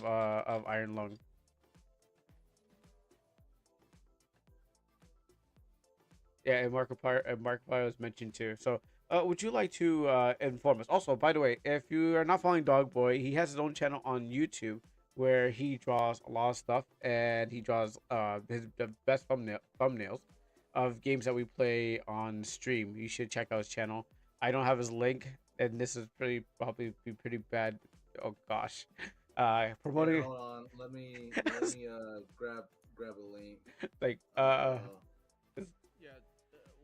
of Iron Lung. Yeah, and Markiplier was mentioned too. So, would you like to inform us? Also, by the way, if you are not following Dog Boy, he has his own channel on YouTube where he draws a lot of stuff, and he draws the best thumbnails of games that we play on stream. You should check out his channel. I don't have his link, and this is pretty probably be pretty bad. Oh gosh, Here, promoting hold on. Let me grab a link. like Uh, Yeah.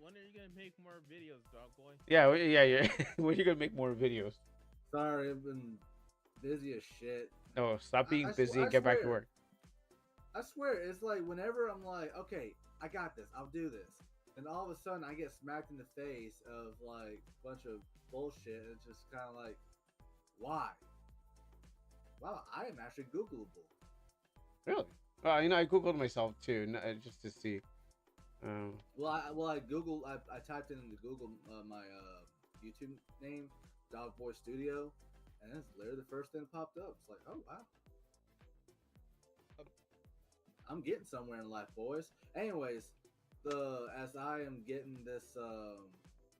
When are you gonna make more videos, dog boy? yeah, yeah. When you gonna make more videos? sorry, I've been busy as shit. No, stop being busy I and get back to swear, work. I swear, it's like whenever I'm like, okay, I got this, I'll do this, and all of a sudden I get smacked in the face of like a bunch of bullshit. And it's just kind of like, why? Wow, I am actually Googleable. Really? I googled myself too, just to see. Um, Well, I Google, I typed in into Google my YouTube name, Dog Boy Studio, and that's literally the first thing that popped up. It's like, oh wow, I'm getting somewhere in life, boys. Anyways, the as I am getting this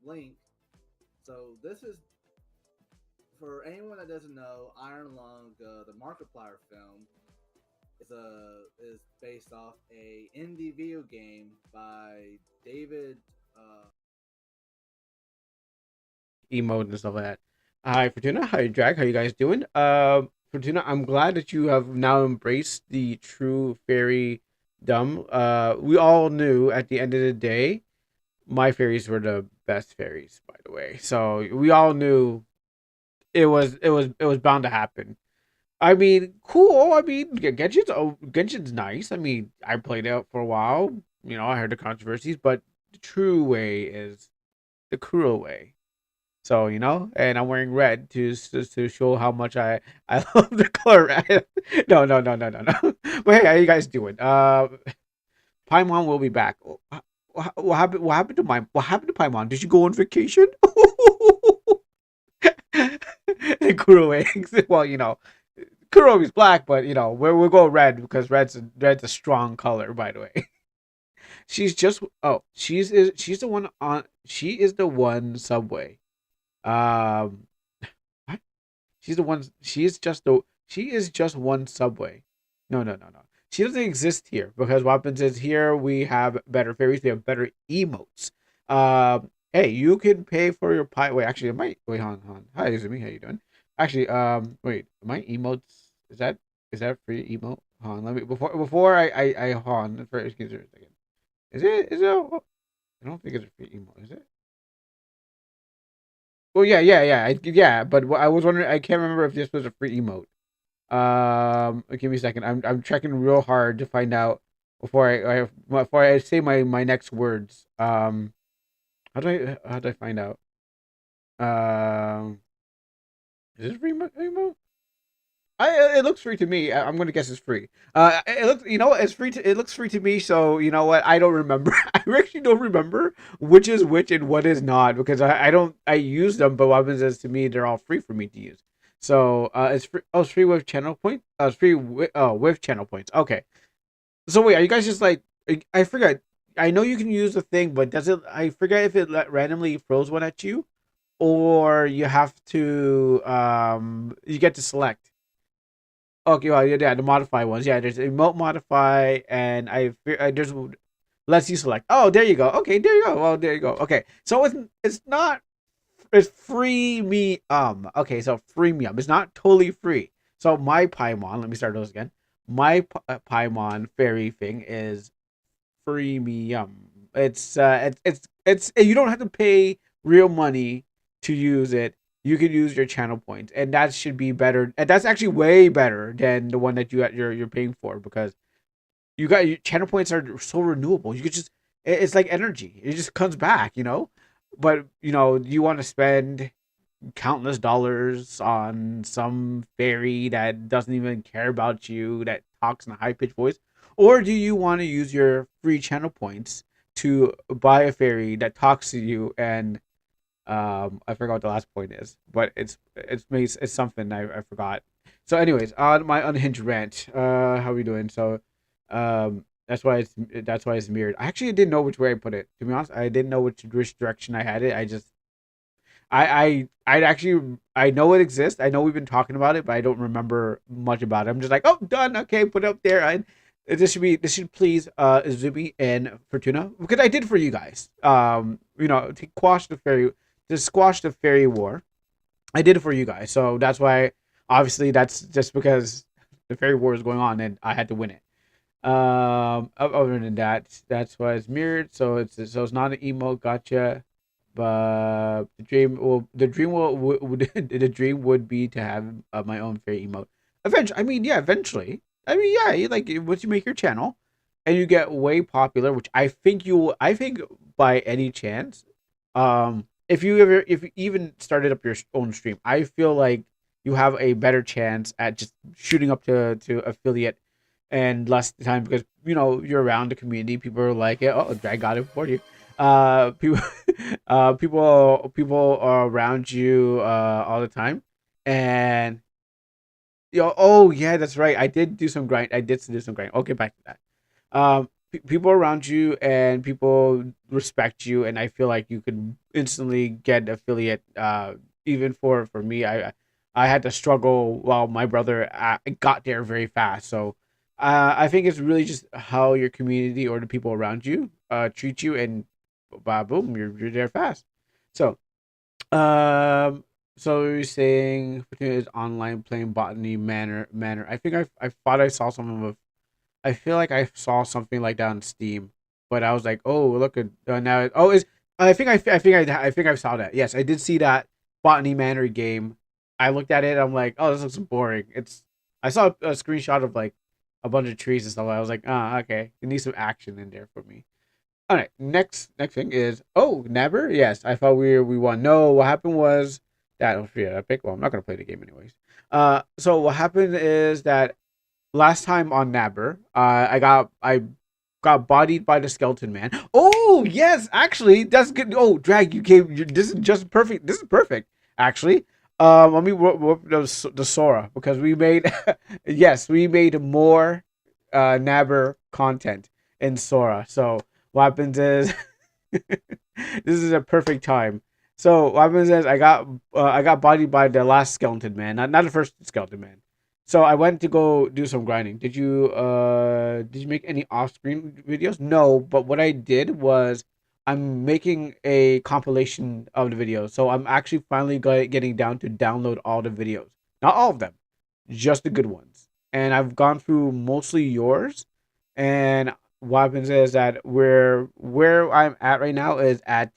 link, so this is for anyone that doesn't know, Iron Lung, the Markiplier film, is based off a indie video game by David. Emote and stuff like that. Hi, Fortuna. Hi, Drag. How you guys doing? Fortuna, I'm glad that you have now embraced the true fairy dumb. We all knew at the end of the day, my fairies were the best fairies, by the way. So we all knew it was bound to happen. I mean, cool. I mean, Genshin's nice. I mean, I played it for a while. I heard the controversies, but the true way is the cruel way. So and I'm wearing red to show how much I love the color red. No, no, no, no, no, no. But hey, how you guys doing? Paimon will be back. What happened? What happened to Paimon? Did you go on vacation? And Kuroe, well, Kurobe's black, but we'll go red because red's a strong color, by the way. She's the one on she is the one subway. Um what? She's the one she is just one subway. No, no, no, no. She doesn't exist here because what happens is here we have better fairies, we have better emotes. Hey, you can pay for your pie. Wait, actually, wait, hon. Hi, Izumi, how you doing? Actually, wait, my emotes is that free emote? Hold on, let me before I hold on for excuse me a second. Is it? I don't think it's a free emote, is it? Well, yeah, yeah, yeah, yeah. But I was wondering, I can't remember if this was a free emote. Give me a second. I'm checking real hard to find out before I say my next words. How do I find out? Um, is it free emote? It looks free to me. I'm gonna guess it's free. It looks it's free to it looks free to me. So you know what? I don't remember. I actually don't remember which is which and what is not because I don't I use them, but what happens is to me they're all free for me to use. So it's free. Oh, it's free with channel point. It's free with channel points. Okay. So wait, are you guys just like I forget? I know you can use the thing, but does it? I forget if it randomly throws one at you, or you have to you get to select. Okay, well, yeah, the modify ones. Yeah, there's emote modify, and there's lets you select. Oh, there you go. Okay, there you go. Well, there you go. Okay, so it's not it's freemium. Okay, so freemium. It's not totally free. So my Paimon, let me start those again. My Paimon fairy thing is freemium. It's you don't have to pay real money to use it. You can use your channel points, and that should be better. And that's actually way better than the one that you're paying for because you got your channel points are so renewable. You could just it's like energy. It just comes back, But you want to spend countless dollars on some fairy that doesn't even care about you, that talks in a high pitched voice? Or do you want to use your free channel points to buy a fairy that talks to you and I forgot what the last point is, but it's something I forgot. So, anyways, on my unhinged rant, how we doing? So, that's why it's mirrored. I actually didn't know which way I put it. To be honest, I didn't know which direction I had it. I actually I know it exists. I know we've been talking about it, but I don't remember much about it. I'm just like, oh, done. Okay, put it up there. This should please Izumi and Fortuna because I did for you guys. To squash the fairy war. I did it for you guys, so that's why. Obviously, that's just because the fairy war is going on and I had to win it. Other than that, that's why it's mirrored. So it's not an emo gotcha, but the dream would the dream would be to have my own fairy emote. Eventually, I mean, yeah, eventually. I mean, yeah, like once you make your channel and you get way popular, which I think by any chance, if you even started up your own stream, I feel like you have a better chance at just shooting up to affiliate and less time because you're around the community. People are like, yeah, oh, I got it for you. People, people are around you all the time, and oh yeah, that's right. I did do some grind. I did do some grind. I'll get back to that. People around you and people respect you, and I feel like you could instantly get affiliate. Even for me, I had to struggle while my brother got there very fast. So I think it's really just how your community or the people around you treat you, and boom, you're there fast. So um, so you're saying is online playing botany manner. I think I thought I saw some of. I feel like I saw something like that on Steam, but I was like, oh, look at now. Oh, is I think I saw that. Yes, I did see that Botany Manor game. I looked at it. I'm like, oh, this looks boring. I saw a screenshot of like a bunch of trees and stuff. I was like, ah, okay. It needs some action in there for me. All right, next thing is never. Yes, I thought we won. No, what happened was that oh yeah, Epic. Well, I'm not gonna play the game anyways. So what happened is that last time on Nabber, I got bodied by the skeleton man. Oh yes, actually that's good. Oh, drag, you came. This is just perfect. This is perfect, actually. Let me the Sora because we made yes, we made more Nabber content in Sora. So what happens is this is a perfect time. So what happens is I got bodied by the last skeleton man, not the first skeleton man. So I went to go do some grinding. Did you make any off screen videos? No, but what I did was I'm making a compilation of the videos. So I'm actually finally getting down to download all the videos. Not all of them, just the good ones. And I've gone through mostly yours. And what happens is that where I'm at right now is at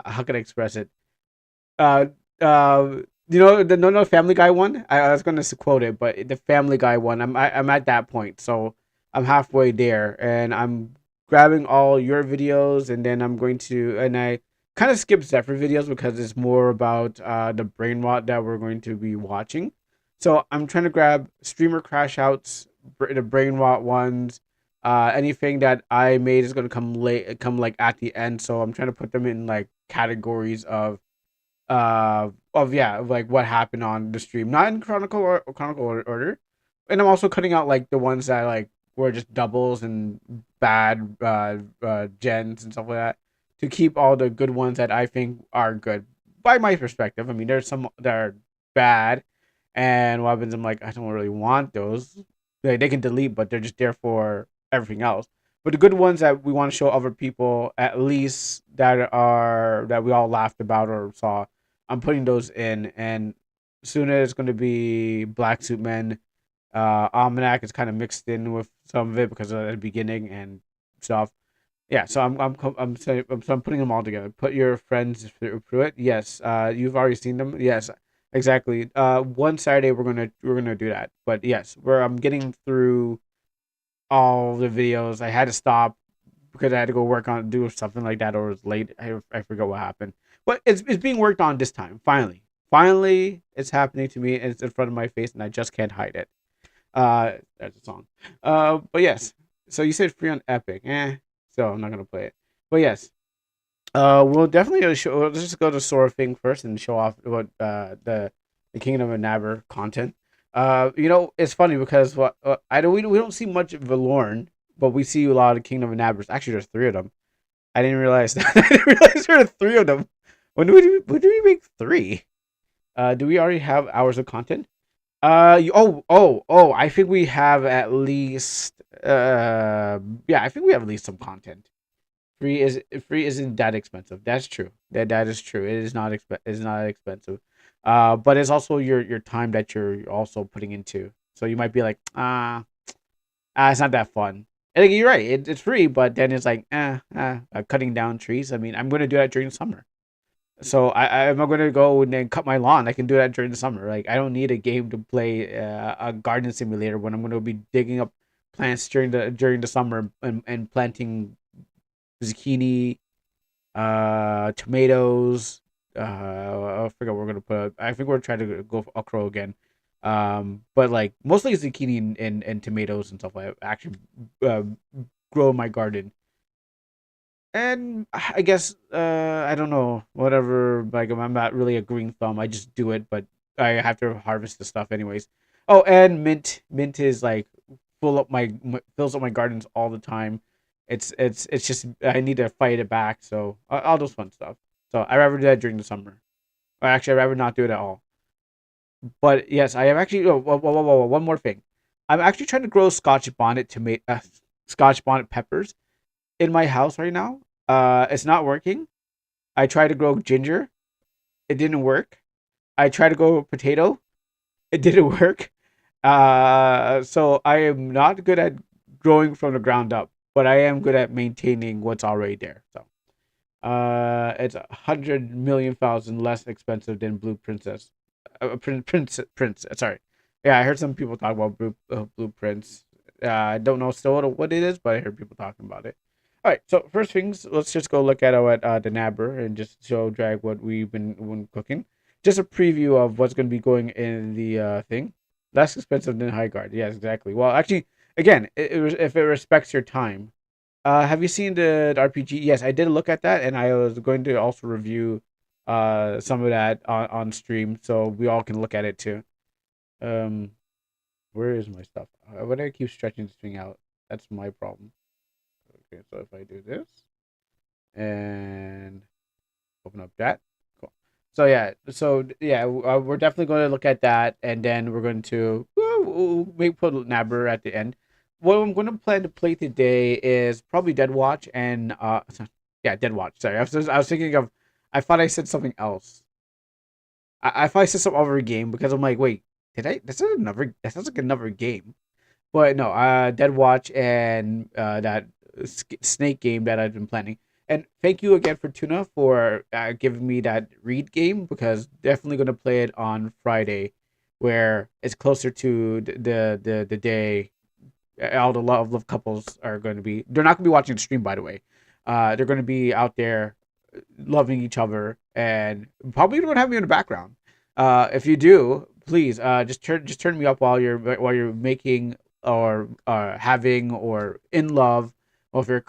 how can I express it? Uh uh the no Family Guy one. I was gonna quote it, but the Family Guy one. I'm at that point, so I'm halfway there, and I'm grabbing all your videos, and then I'm going to and I kind of skip Zephyr videos because it's more about the brain rot that we're going to be watching. So I'm trying to grab streamer crash outs, the brain rot ones. Anything that I made is gonna come late, come like at the end. So I'm trying to put them in like categories of yeah, of like what happened on the stream, not in chronicle order. And I'm also cutting out like the ones that like were just doubles and bad gens and stuff like that to keep all the good ones that I think are good by my perspective. I mean, there's some that are bad, and what happens? I'm like, I don't really want those. They can delete, but they're just there for everything else. But the good ones that we want to show other people, at least that we all laughed about or saw, I'm putting those in, and soon it's going to be Black Suit Men. Almanac is kind of mixed in with some of it because of the beginning and stuff. Yeah, so I'm putting them all together. Put your friends through it. Yes, you've already seen them. Yes, exactly. One Saturday we're gonna do that. But yes, where I'm getting through all the videos. I had to stop because I had to go work on do something like that, or it was late. I forgot what happened, but it's being worked on this time. Finally, it's happening to me, and it's in front of my face, and I just can't hide it. That's a song. But yes. So you said free on Epic, so I'm not gonna play it. But yes, we'll definitely show. Let's just go to Sora thing first and show off what the the Kingdom of Nabber content. It's funny because I don't we don't see much of Valorn, but we see a lot of Kingdom of Nabbers. Actually, there's three of them. I didn't realize that. I didn't realize there were three of them. When do we make three? Do we already have hours of content? Oh! I think we have at least. Yeah, I think we have at least some content. Free isn't that expensive. That's true. That is true. It is not It's not expensive. But it's also your time that you're also putting into. So you might be like, it's not that fun. And like, you're right. It's free, but then it's like, cutting down trees. I mean, I'm gonna do that during the summer. So I'm not gonna go and then cut my lawn. I can do that during the summer. Like I don't need a game to play a garden simulator when I'm gonna be digging up plants during the summer and planting zucchini, tomatoes. I forgot what we're gonna put. I think we're trying to go okra again. But like mostly zucchini and tomatoes and stuff like that. Actually, uh, grow in my garden. And I guess I don't know, whatever. Like I'm not really a green thumb. I just do it, but I have to harvest the stuff anyways. Oh, and mint is like fills up my gardens all the time. It's just I need to fight it back. So all those fun stuff. So I rather do that during the summer. Or actually, I rather not do it at all. But yes, I am actually. Oh, whoa, one more thing. I'm actually trying to grow Scotch bonnet peppers in my house right now. It's not working. I tried to grow ginger. It didn't work. I tried to grow potato. It didn't work. So I am not good at growing from the ground up, but I am good at maintaining what's already there. So it's 100 million thousand less expensive than Blue Princess. Prince. Sorry. Yeah, I heard some people talk about blueprints. I don't know still what it is, but I heard people talking about it. All right, so first things, let's just go look at the Nabber and just show drag what we've been cooking. Just a preview of what's going to be going in the thing. Less expensive than High Guard. Yes, exactly. Well, actually, again, if it respects your time. Have you seen the RPG? Yes, I did look at that, and I was going to also review some of that on stream, so we all can look at it too. Um, where is my stuff? Why do I keep stretching this thing out? That's my problem. Okay, so if I do this and open up that, cool. We're definitely going to look at that, and then we're going to maybe put Nabber at the end. What I'm going to plan to play today is probably Dead Watch and yeah, Dead Watch. Sorry, I was thinking of. I thought I said something else. I thought I said some other game because I'm like, wait, did I? That sounds like another game. But no, Dead Watch and that Snake game that I've been planning. And thank you again for Tuna for giving me that Read game because definitely going to play it on Friday, where it's closer to the day. All the love couples are going to be. They're not going to be watching the stream, by the way. They're going to be out there loving each other and probably going to have me in the background. If you do, please just turn me up while you're making or having or in love with your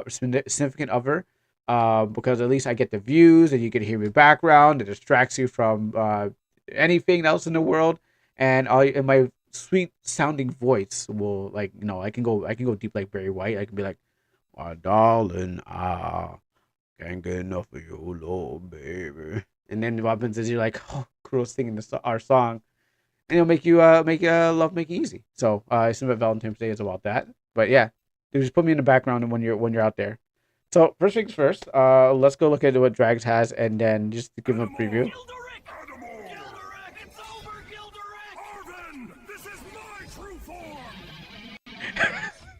significant other. Because at least I get the views and you can hear me background. It distracts you from anything else in the world, and my sweet sounding voice will I can go deep like Barry White. I can be like, my darling, can't get enough of you, little baby. And then what happens is you're like, oh, cool, singing our song, and it'll make love making easy. So I assume that Valentine's Day is about that. But yeah, dude, just put me in the background and when you're out there. So first things first, let's go look at what Drags has, and then just to give them a preview. Gilderick! Gilderick! It's over, Gilderick! Arvin! This is my true form!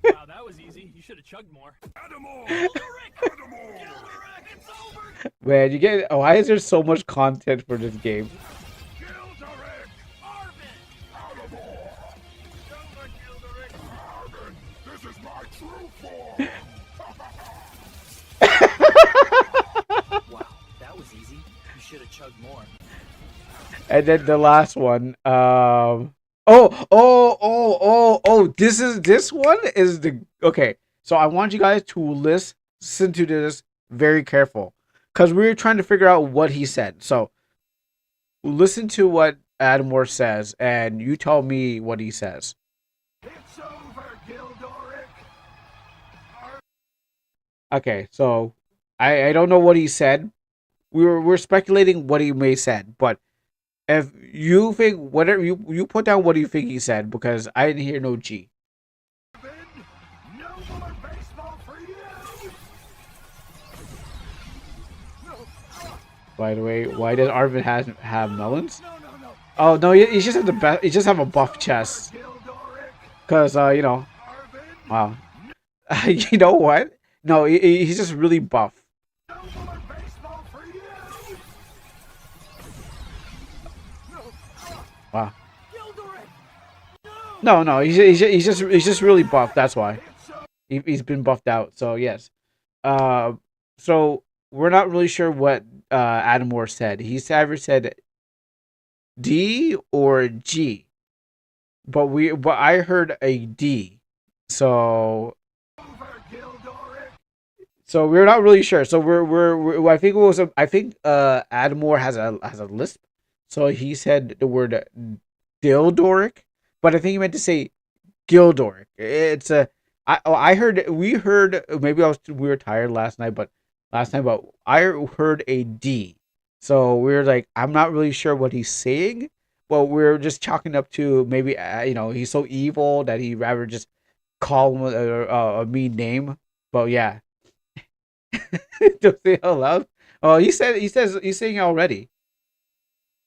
Wow, that was easy. You should have chugged more. Adamor! Gilderick! Adamor! Gilderick, it's over! Man, you get why is there so much content for this game? Gilderick! Arvin! Adamor! Over, Gilderick! Arvin! This is my true form! Wow, that was easy. You should have chugged more. And then the last one, oh, this one is the okay. So I want you guys to listen to this very careful, because we were trying to figure out what he said. So listen to what Adamor says, and you tell me what he says. It's over, Gildoric. Okay, so I don't know what he said. We're speculating what he may said, but if you think whatever you put down what you think he said because I didn't hear no G. Arvin, no more baseball for you. No, By the way, why does Arvin have melons? no, no, no. Oh no, he just has the best. He just have a buff chest. Gildoric. Cause you know, Arvin, wow. You know what? No, he's just really buff. no more baseball for you. No, Wow. Gildoric! No, he's just really buff. That's why it's over. he's been buffed out. So yes. Uh, so we're not really sure what Adam Moore said. He's either said D or G, but I heard a D. So Gildoric. we're not really sure. So we're I think it was I think Adam Moore has a lisp. So he said the word Dildoric, but I think he meant to say Gildoric. It's a I heard we heard maybe we were tired last night, but I heard a D. So we are like I'm not really sure what he's saying, but we're just chalking up to maybe he's so evil that he rather just call him a mean name. But yeah, don't say it out loud. Oh, he's saying it already,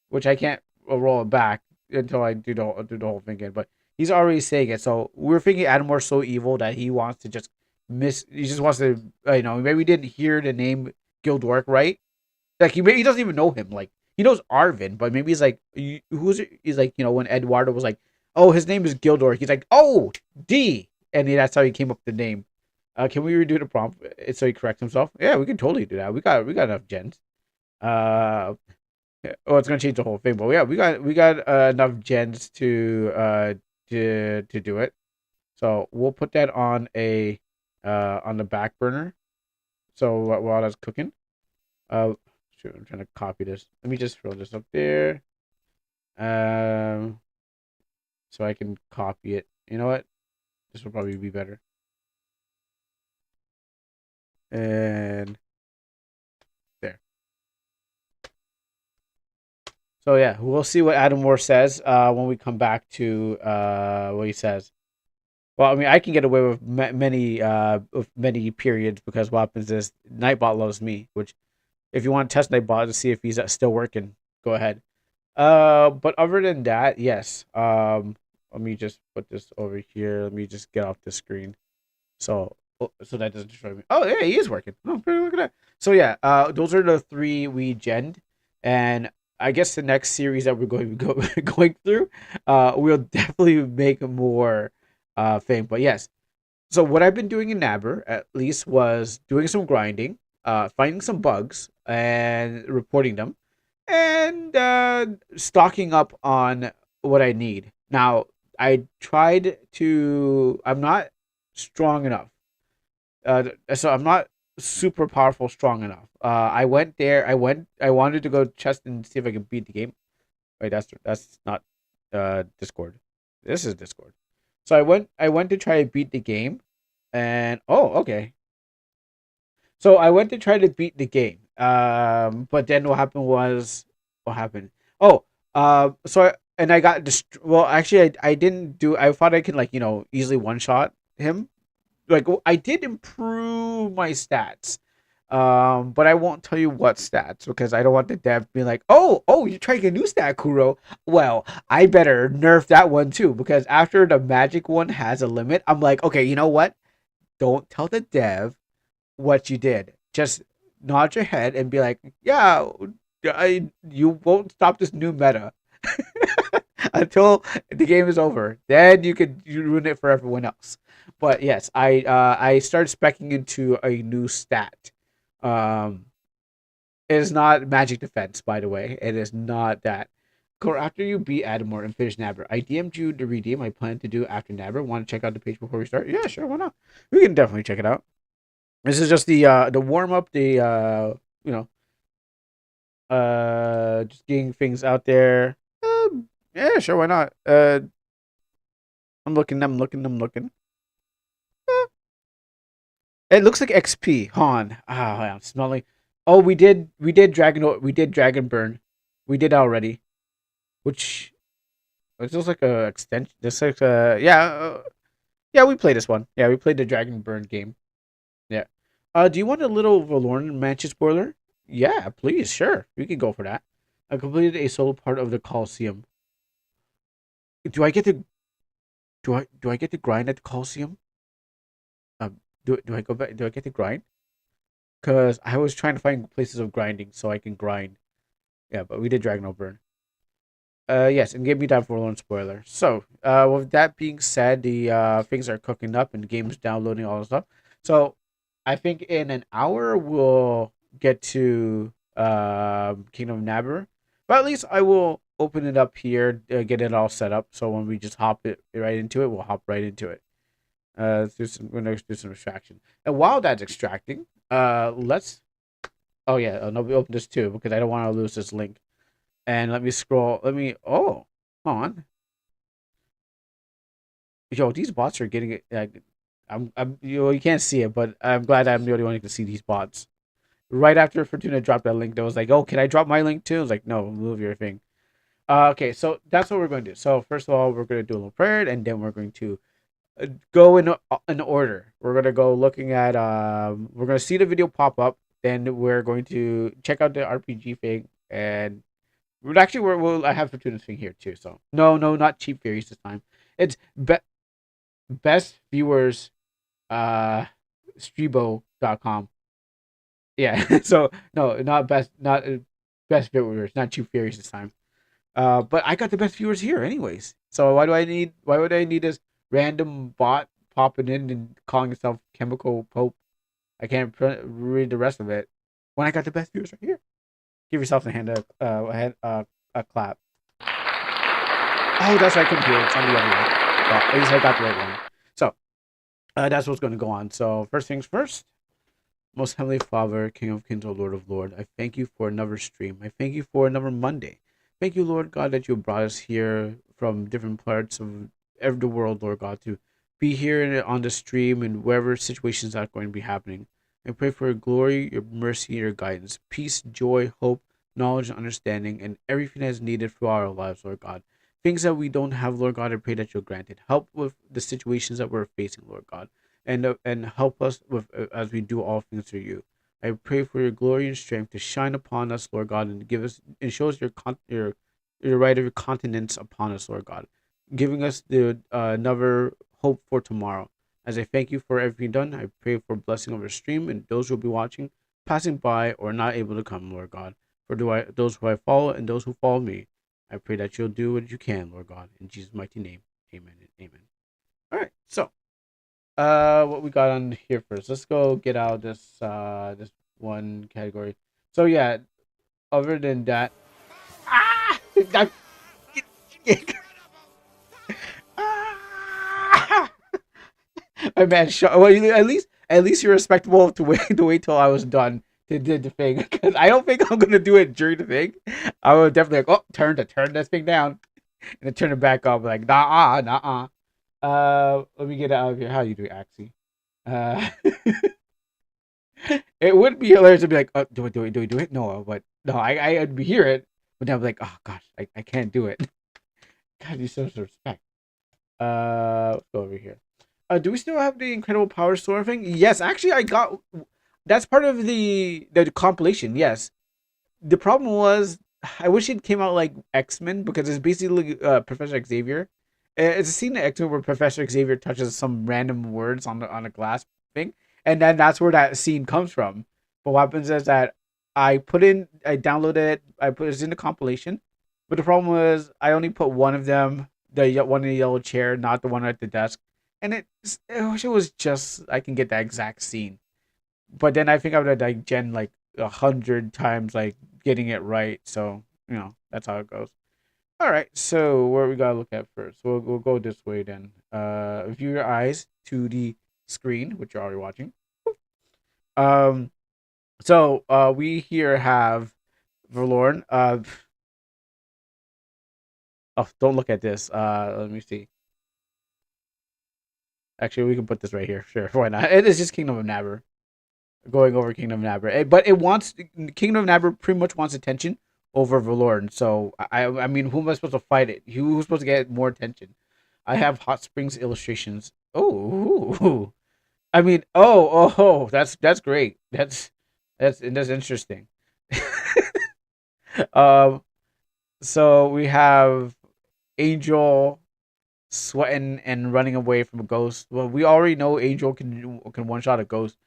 which I can't roll it back until I do the whole thing again. But he's already saying it, so we're thinking Adamor's so evil that he wants to just He just wants to, maybe we didn't hear the name Gildork right. Like he doesn't even know him. Like he knows Arvin, but maybe he's like, who's it? He's like, when Eduardo was like, oh, his name is Gildork. He's like, oh, D, and that's how he came up with the name. Can we redo the prompt so he corrects himself? Yeah, we can totally do that. We got enough gens. Uh, Oh, it's gonna change the whole thing, but yeah, we got enough gens to do it. So we'll put that on the back burner. So while that's cooking, uh, shoot, I'm trying to copy this. Let me just throw this up there. Um, so I can copy it. You know what? This will probably be better. And there. So yeah, we'll see what Adam Moore says when we come back to what he says. Well, I mean, I can get away with many periods because what happens is Nightbot loves me. Which, if you want to test Nightbot to see if he's still working, go ahead. But other than that, yes. Let me just put this over here. Let me just get off the screen, so that doesn't destroy me. Oh yeah, he is working. Oh, pretty look at that. So yeah, those are the three we genned, and I guess the next series that we're going to go going through, we'll definitely make more fame. But yes, so what I've been doing in Nabber at least was doing some grinding, finding some bugs and reporting them, and stocking up on what I need. Now I tried to. I'm not strong enough. So I'm not super powerful, strong enough. I went there. I wanted to go test and see if I could beat the game. Wait, that's not Discord. This is Discord. So I went to try to beat the game, and oh, okay. So I went to try to beat the game. But then what happened? Oh, and I got well. Actually, I didn't do. I thought I could like easily one shot him. Like I did improve my stats. But I won't tell you what stats because I don't want the dev being like, oh, you're trying a new stat, Kuro. Well, I better nerf that one too because after the magic one has a limit, I'm like, okay, you know what? Don't tell the dev what you did. Just nod your head and be like, yeah, you won't stop this new meta until the game is over. Then you ruin it for everyone else. But yes, I started specking into a new stat. Um, it is not magic defense, by the way. It is not that. Core, after you beat Adamor and finish Nabber, I DM'd you the redeem I plan to do after Nabber. Want to check out the page before we start? Yeah, sure, why not? We can definitely check it out. This is just the warm up, the you know Just getting things out there. Yeah, sure, why not? I'm looking. It looks like XP. Han. Ah, I'm smelling. Oh, we did Dragon Burn. We did already. Which it looks like a extension. This like yeah, we played this one. Yeah, we played the Dragon Burn game. Yeah. Do you want a little Valorn Mansion spoiler? Yeah, please, sure. We can go for that. I completed a solo part of the Coliseum. Do I get to do I get to grind at the Coliseum? Do I go back? Do I get to grind? Because I was trying to find places of grinding so I can grind. Yeah, but we did Dragon Burn. Yes, and give me that for one spoiler. So, with that being said, the things are cooking up and the game's downloading all the stuff. So, I think in an hour we'll get to Kingdom of Nabur. But at least I will open it up here, get it all set up. So when we just hop it right into it, we'll hop right into it. We're gonna do some extraction. And while that's extracting, let's. Oh yeah, no, we open this too because I don't want to lose this link. And let me scroll. Oh, hold on. Yo, these bots are getting it. You can't see it, but I'm glad I'm the only one who can see these bots. Right after Fortuna dropped that link, that was like, "Oh, can I drop my link too?" I was like, "No, move your thing." Okay, so that's what we're going to do. So first of all, we're going to do a little prayer, and then we're going to go in order. We're going to go looking at. We're going to see the video pop up. Then we're going to check out the RPG thing, and actually, I have Fortuna's thing here too. So no, not cheap theories this time. It's best viewers Stribo.com. Yeah. So no, not best viewers, not cheap theories this time. But I got the best viewers here anyways. So why would I need this random bot popping in and calling itself Chemical Pope? I can't read the rest of it when I got the best viewers right here. Give yourself a clap. Oh, that's right, computer. It's on the other one. Well, at least I got the right one. So, that's what's going to go on. So, first things first. Most Heavenly Father, King of Kings, O Lord of Lords, I thank you for another stream. I thank you for another Monday. Thank you, Lord God, that you brought us here from different parts of the world, Lord God, to be here on the stream and wherever situations are going to be happening. I pray for your glory, your mercy, and your guidance, peace, joy, hope, knowledge, and understanding, and everything that is needed for our lives, Lord God. Things that we don't have, Lord God, I pray that you'll grant it. Help with the situations that we're facing, Lord God, and help us with as we do all things through you. I pray for your glory and strength to shine upon us, Lord God, and give us and show us your right of your continence upon us, Lord God, giving us the another hope for tomorrow. As I thank you for everything done, I pray for blessing over stream and those who will be watching, passing by, or not able to come, Lord God. For those who I follow and those who follow me, I pray that you'll do what you can, Lord God. In Jesus' mighty name, amen and amen. All right, so what we got on here first? Let's go get out this one category. So yeah, other than that, ah, ah! My man, well, at least you're respectable to wait till I was done to do the thing because I don't think I'm gonna do it during the thing. I would definitely like, oh, turn this thing down and then turn it back up. Like, nah. Let me get out of here. How you do, Axie? Uh, it would be hilarious to be like, oh, do it? No, but no, I'd hear it, but then I'm like, oh gosh, I can't do it. God, you so respect. Let's go over here. Do we still have the incredible power store thing? Yes, actually, I got. That's part of the compilation. Yes, the problem was I wish it came out like X-Men because it's basically Professor Xavier. It's a scene in X-Men where Professor Xavier touches some random words on a glass thing, and then that's where that scene comes from. But what happens is that I downloaded it, I put it in the compilation, but the problem was I only put one of them, the one in the yellow chair, not the one at the desk, and I wish it was just I can get that exact scene. But then I think I would have like gen like 100 times like getting it right. So that's how it goes. All right. So where we gotta look at first? We'll go this way then. View your eyes to the screen, which you're already watching. Um. So we here have Verloren. Oh, don't look at this. Let me see. Actually, we can put this right here. Sure, why not? It is just Kingdom of Navarre going over Kingdom of Navarre, but it wants Kingdom of Navarre pretty much wants attention over Valorn. So I mean, who am I supposed to fight it? Who's supposed to get more attention? I have Hot Springs illustrations. Oh, I mean, that's great. That's interesting. um, so we have Angel sweating and running away from a ghost. Well, we already know Angel can one shot a ghost.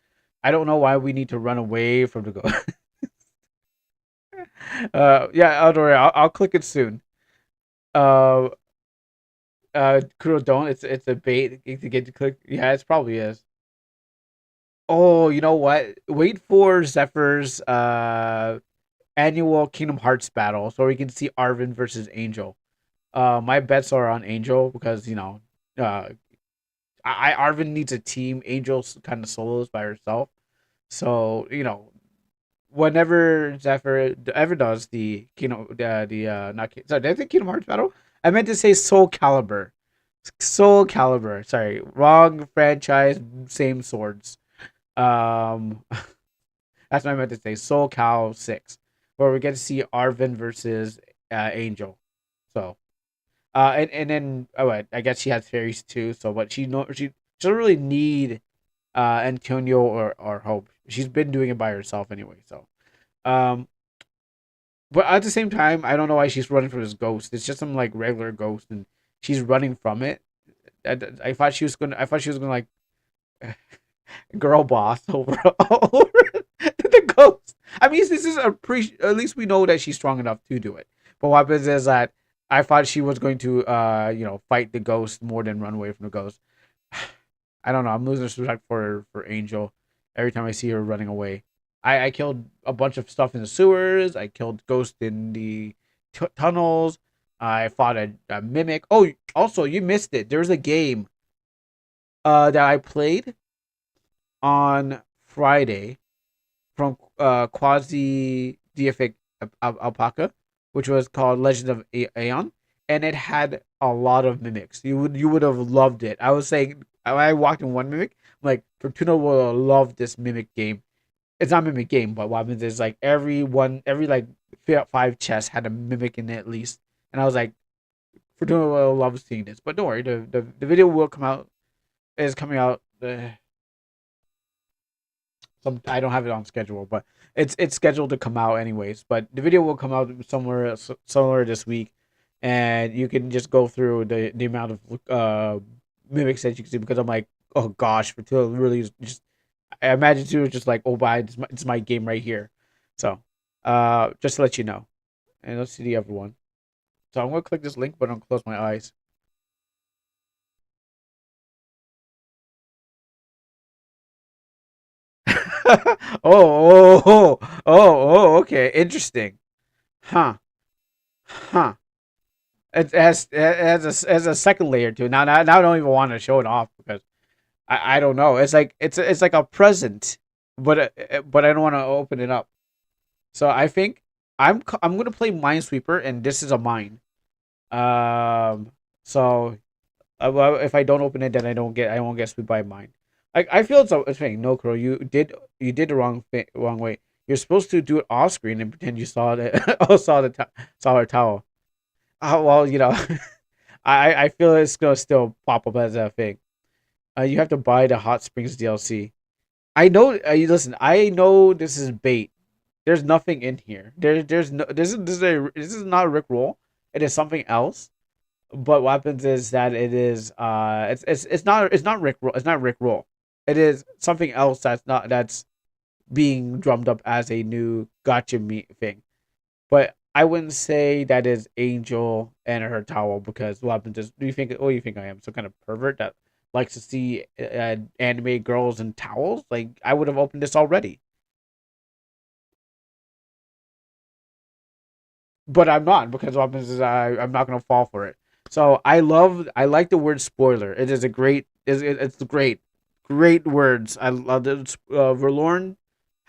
I don't know why we need to run away from the ghost. Yeah, don't worry. I'll click it soon. Uh, Kuro don't. It's a bait to get to click. Yeah, it probably is. Oh, you know what? Wait for Zephyr's annual Kingdom Hearts battle so we can see Arvin versus Angel. My bets are on Angel because uh, Arvin needs a team. Angel's kind of solos by herself, so whenever Zephyr ever does the not sorry, did I say Kingdom Hearts battle? I meant to say Soul Calibur. Soul Calibur. Sorry, wrong franchise, same swords. Um, that's what I meant to say. Soul Cal 6, where we get to see Arvin versus Angel. So, and then I guess she has fairies too. So, but she doesn't really need Antonio or Hope. She's been doing it by herself anyway. So, um, but at the same time, I don't know why she's running from this ghost. It's just some like regular ghost, and she's running from it. I thought she was gonna. I thought she was gonna like girl boss over the ghost. I mean, this is a pre. At least we know that she's strong enough to do it. But what happens is that I thought she was going to, fight the ghost more than run away from the ghost. I don't know. I'm losing respect for Angel every time I see her running away. I killed a bunch of stuff in the sewers. I killed ghosts in the tunnels. I fought a mimic. Oh, also you missed it. There's a game that I played on Friday from Quasi Deific Alpaca, which was called Legend of Aeon, and it had a lot of mimics. You would have loved it. I was saying when I walked in one mimic, I'm like Fortuna will love this mimic game. It's not a mimic game, but what happens is like every like five chests had a mimic in it at least, and I was like Fortuna will love seeing this. But don't worry, the video will come out. Is coming out. I don't have it on schedule, but it's scheduled to come out anyways. But the video will come out somewhere this week, and you can just go through the amount of mimics that you can see because I'm like, oh gosh, Fertila really is just. I imagine too, just like, oh, bye, it's my game right here. So, just to let you know, and let's see the other one. So I'm gonna click this link, but I'm gonna close my eyes. Okay, interesting, huh? Huh. It has a second layer to it. Now I don't even want to show it off because I don't know. It's like a present, but I don't want to open it up. So I think I'm gonna play Minesweeper, and this is a mine. So well, if I don't open it, then I won't get swept by a mine. I feel it's funny. No, Crow, you did the wrong way. You're supposed to do it off screen and pretend you saw the saw her towel. Well, I feel it's gonna still pop up as a thing. You have to buy the Hot Springs DLC. I know. Listen, I know this is bait. There's nothing in here. There's no. This is not a Rick roll. It is something else. But what happens is that it is. It's not Rick roll. It's not Rick roll. It is something else that's being drummed up as a new gotcha me thing. But I wouldn't say that is Angel and her towel because what happens is, do you think I am some kind of pervert that likes to see anime girls in towels? Like I would have opened this already, but I'm not because what happens is I'm not gonna fall for it. So I like the word spoiler. It is a great it's great words. I love it. Verlorn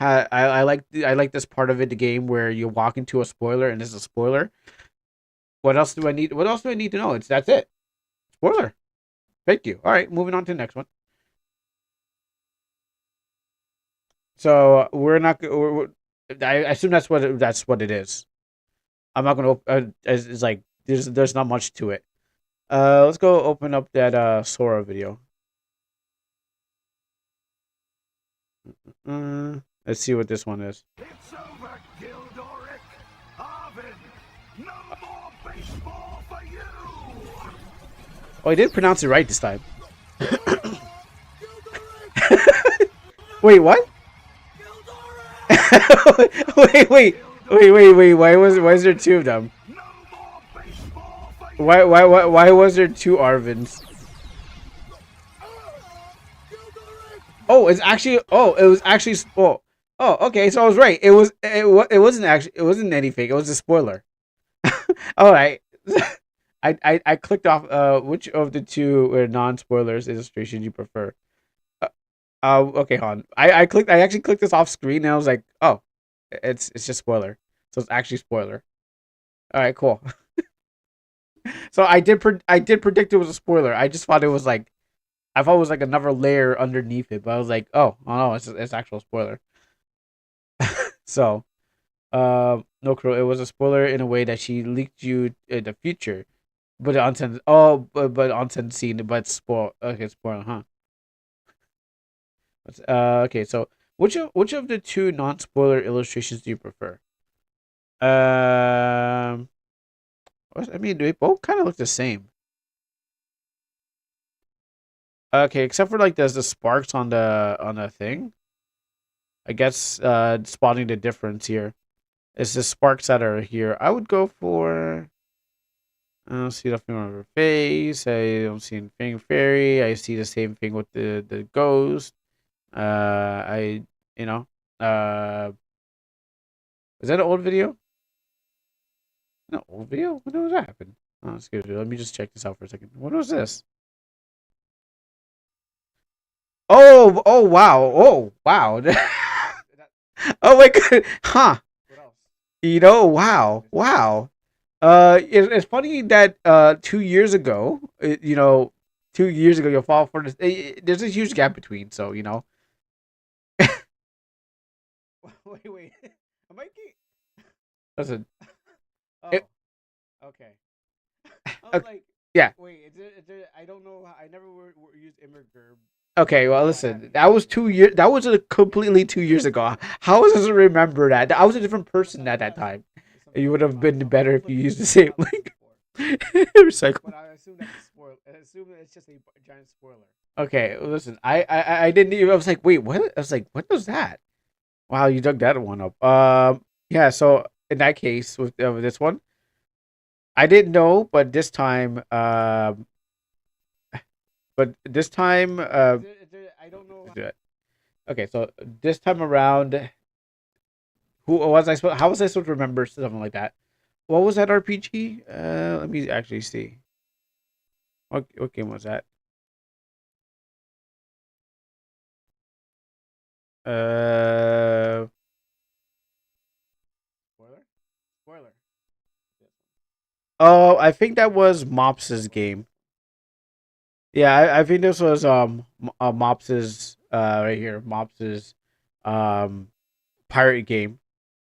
I like this part of it, the game where you walk into a spoiler and it's a spoiler. What else do I need? What else do I need to know? That's it. Spoiler. Thank you. All right, moving on to the next one. So we're not. I assume that's what it is. I'm not gonna. It's like there's not much to it. Let's go open up that Sora video. Let's see what this one is. It's over, Gildoric. Arvin, no more baseball for you. Oh, I did pronounce it right this time. Wait, what? wait. Why is there two of them? No more baseball for you. Why was there two Arvins? Oh, it's actually. Oh, it was actually. Oh, okay. So I was right. It wasn't actually. It wasn't anything. It was a spoiler. All right. I clicked off. Which of the two non-spoilers illustrations you prefer? Okay, hon. I clicked. I actually clicked this off screen, and I was like, oh, it's just spoiler. So it's actually spoiler. All right, cool. So I did predict it was a spoiler. I just thought it was like I thought it was like another layer underneath it, but I was like, oh no, it's actual spoiler. So, no, Crow, it was a spoiler in a way that she leaked you in the future, but on but on scene, but spoil. Okay, spoiler, huh? Okay, so which of the two non-spoiler illustrations do you prefer? Um, I mean, they both kind of look the same. Okay, except for like there's the sparks on the thing. I guess spotting the difference here. It's the sparks that are here. I would go for. I don't see nothing on her face. I don't see anything fairy. I see the same thing with the ghost. I you know. Is that an old video? No, old video. When was that happen? Oh, excuse me. Let me just check this out for a second. What was this? Oh wow. Oh wow. Oh my god. Huh. Wow. It's funny that 2 years ago, 2 years ago you'll fall for this. There's a huge gap between, so wait. Am I getting... Listen. Oh, okay. I was like, yeah. Wait, is there, I don't know. I never used immigrant. Okay, well, listen. That was 2 years. That was a completely 2 years ago. How does it remember that? I was a different person at that time. You would have been better if you used the same link. Recycle. But I assume that's a spoiler. I assume it's just a giant spoiler. Okay, listen. I didn't even. I was like, wait, what? I was like, what was that? Wow, you dug that one up. Yeah. So in that case, with this one, I didn't know, but this time, I don't know. Okay, so this time around, who was I supposed? How was I supposed to remember something like that? What was that RPG? Let me actually see. What game was that? Uh, Spoiler. Oh, I think that was Mops's game. Yeah, I think this was Mops's right here, Mops's um pirate game,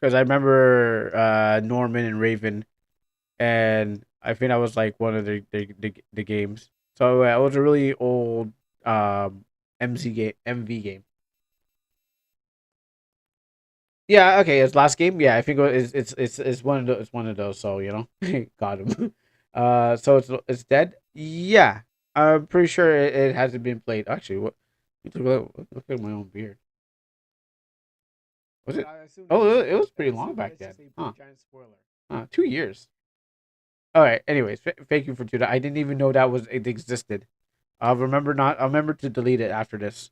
because I remember Norman and Raven, and I think that was like one of the games. So it was a really old MV game. Yeah, okay, his last game. Yeah, I think it's one of those. So got him. So it's dead. Yeah, I'm pretty sure it hasn't been played. Actually, what? Look at my own beard. Was it? Oh, it was pretty long back then. Huh? 2 years. All right. Anyways, thank you for doing that. I didn't even know that it existed. I'll remember to delete it after this.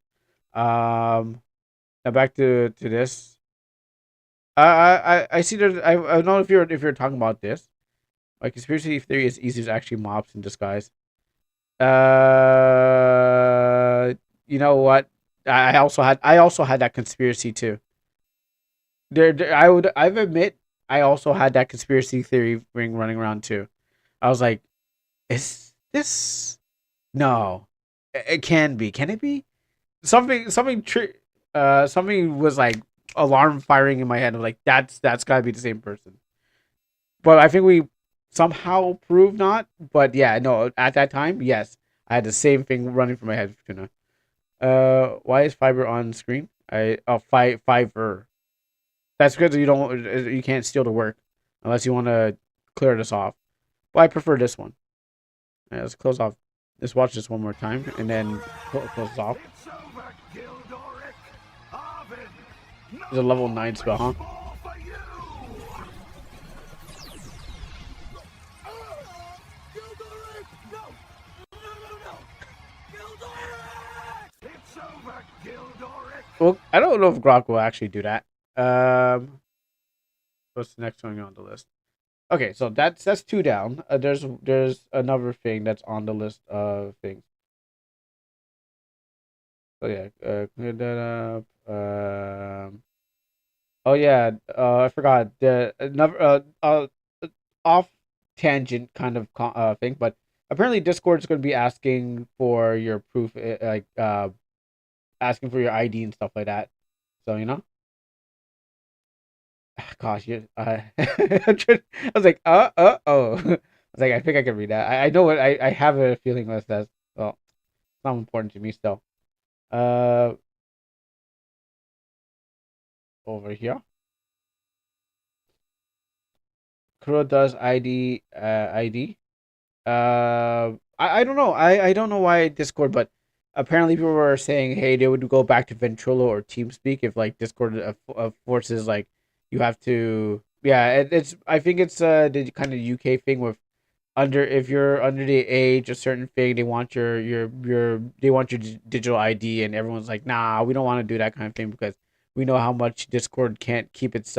Now back to this. I see that I don't know if you're talking about this. My conspiracy theory is easy as actually mobs in disguise. You know what? I also had that conspiracy too. I've admit I also had that conspiracy theory ring running around too. I was like, is this no? It can be. Can it be? Something was like alarm firing in my head. I'm like, that's gotta be the same person. But I think we somehow proved not. But yeah, no, at that time, yes. I had the same thing running through my head, Tuna. Why is fiber on screen? Fiverr. That's because you can't steal the work unless you want to clear this off. Well, I prefer this one. Yeah, let's close off. Let's watch this one more time and then close this off. It's over, Gildoric. Arvin, There's a no level more 9 spell, huh? baseball for you. Gildoric! No! No! Gildoric! It's over, Gildoric. Well, I don't know if Grok will actually do that. What's the next one on the list? Okay, so that's two down. There's another thing that's on the list of things. So yeah, clear that up. Oh yeah, I forgot the another off tangent kind of thing, but apparently Discord's going to be asking for your proof, like asking for your ID and stuff like that. So gosh, I was like, oh. I was like, I think I can read that. I know what I have a feeling that says. Well, it's not important to me still. Uh, over here, Kuro does ID. I don't know. I don't know why Discord, but apparently people were saying, hey, they would go back to Ventrilo or TeamSpeak if like Discord forces like you have to. Yeah, it's. I think it's the kind of UK thing with under if you're under the age a certain thing they want your they want your digital ID and everyone's like nah we don't want to do that kind of thing because we know how much Discord can't keep its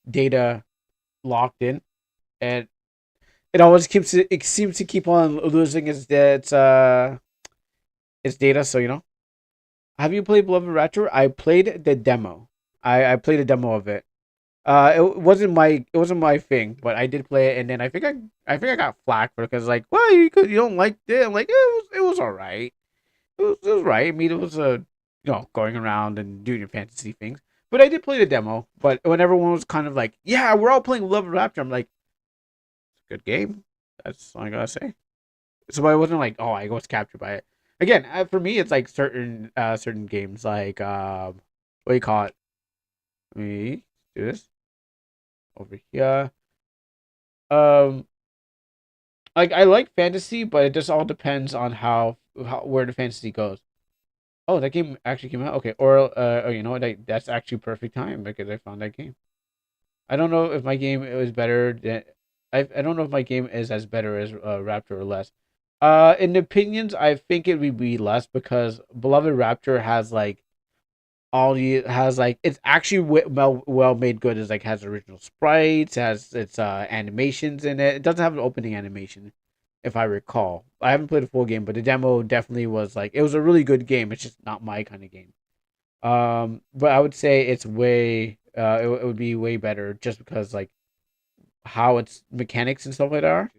data locked in and it seems to keep on losing its data. So have you played Beloved Rapture? I played the demo. I played a demo of it. It wasn't my thing, but I did play it, and then I think I got flack for it because like, well, you don't like it. I'm like, it was all right. It was right. I mean, it was going around and doing your fantasy things. But I did play the demo. But when everyone was kind of like, yeah, we're all playing Love and Rapture, I'm like, good game. That's all I gotta say. So I wasn't like, oh, I was captured by it. Again, for me, it's like certain games like what do you call it? Let me do this over here. Um, like I like fantasy, but it just all depends on how where the fantasy goes. Oh, that game actually came out. Okay, or oh, you know what? That's actually perfect time because I found that game. I don't know if my game is better than I don't know if my game is as better as Raptor or less. In opinions, I think it would be less because Beloved Raptor has like it's actually well made good. Is like has original sprites, has its animations in it. It doesn't have an opening animation, if I recall. I haven't played a full game, but the demo definitely was like it was a really good game. It's just not my kind of game. But I would say it's way it would be way better just because like how its mechanics and stuff like that are.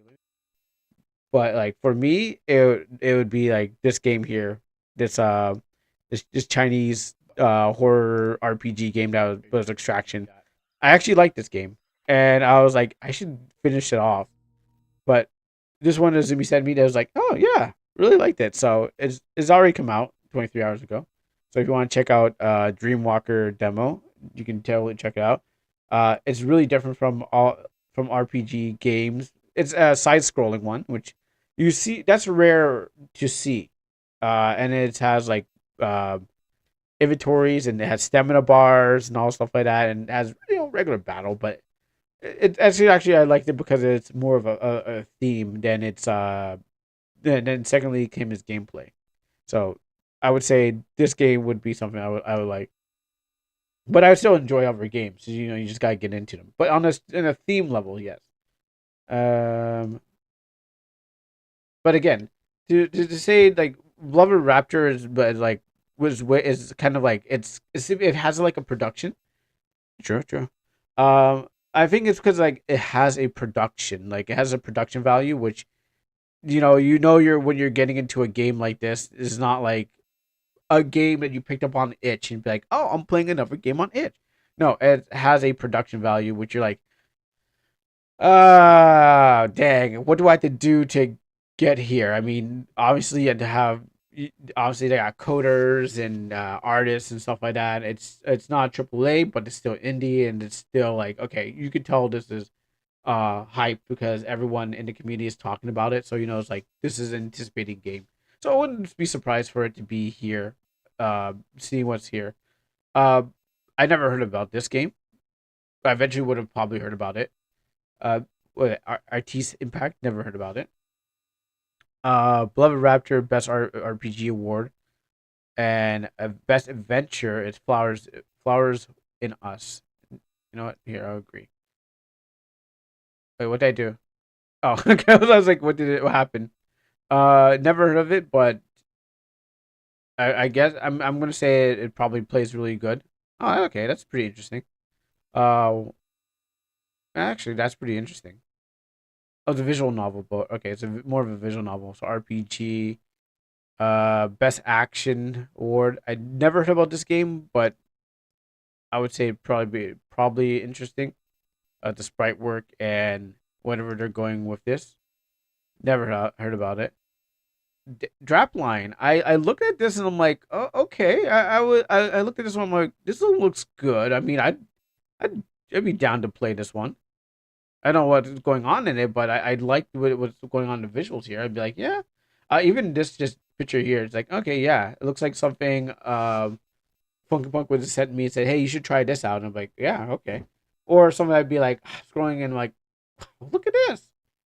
But like for me, it would be like this game here, this this Chinese horror RPG game that was Extraction. I actually like this game, and I was like, I should finish it off. But this one, as Zumi said to me, that was like, oh yeah, really liked it. So it's already come out 23 hours ago. So if you want to check out Dreamwalker demo, you can totally check it out. It's really different from RPG games. It's a side scrolling one, which you see that's rare to see. And it has like uh, inventories and it has stamina bars and all stuff like that, and it has regular battle, but actually I liked it because it's more of a theme than it's then secondly came his gameplay. So I would say this game would be something I would like. But I still enjoy other games. You just gotta get into them. But on a in a theme level, yes. Um, but again, to say like Lover Raptor is but like is kind of like it has like a production. True, true. I think it's because like it has a production, like it has a production value, which you're when you're getting into a game like this is not like a game that you picked up on itch and be like, oh, I'm playing another game on itch. No, it has a production value, which you're like, dang, what do I have to do to get here? I mean, obviously you had to have obviously they got coders and artists and stuff like that. It's not AAA, but it's still indie and it's still like, okay, you could tell this is hype because everyone in the community is talking about it. So it's like this is an anticipated game. So I wouldn't be surprised for it to be here. Seeing what's here. Uh, I never heard about this game. I eventually would have probably heard about it. Uh, Artiste Impact, never heard about it. Beloved Raptor, Best RPG Award, and Best Adventure is Flowers in Us. You know what? Here, I'll agree. Wait, what did I do? Oh, okay. I was like, what happened? Never heard of it, but I guess I'm gonna say it probably plays really good. Oh, okay, that's pretty interesting. Uh, Actually, that's pretty interesting. Oh, the visual novel, but okay, it's more of a visual novel. So RPG, best action award. I never heard about this game, but I would say it'd probably interesting. The sprite work and whatever they're going with this. Never heard about it. Drapline. I looked at this and I'm like, oh, okay. I looked at this one. I'm like, this one looks good. I mean, I'd be down to play this one. I don't know what's going on in it, but I like what's going on in the visuals here. I'd be like, yeah. Even this just picture here, it's like, okay, yeah, it looks like something. Funky Punk would have sent me and said, hey, you should try this out. And I'm like, yeah, okay. Or something I'd be like scrolling and like, look at this.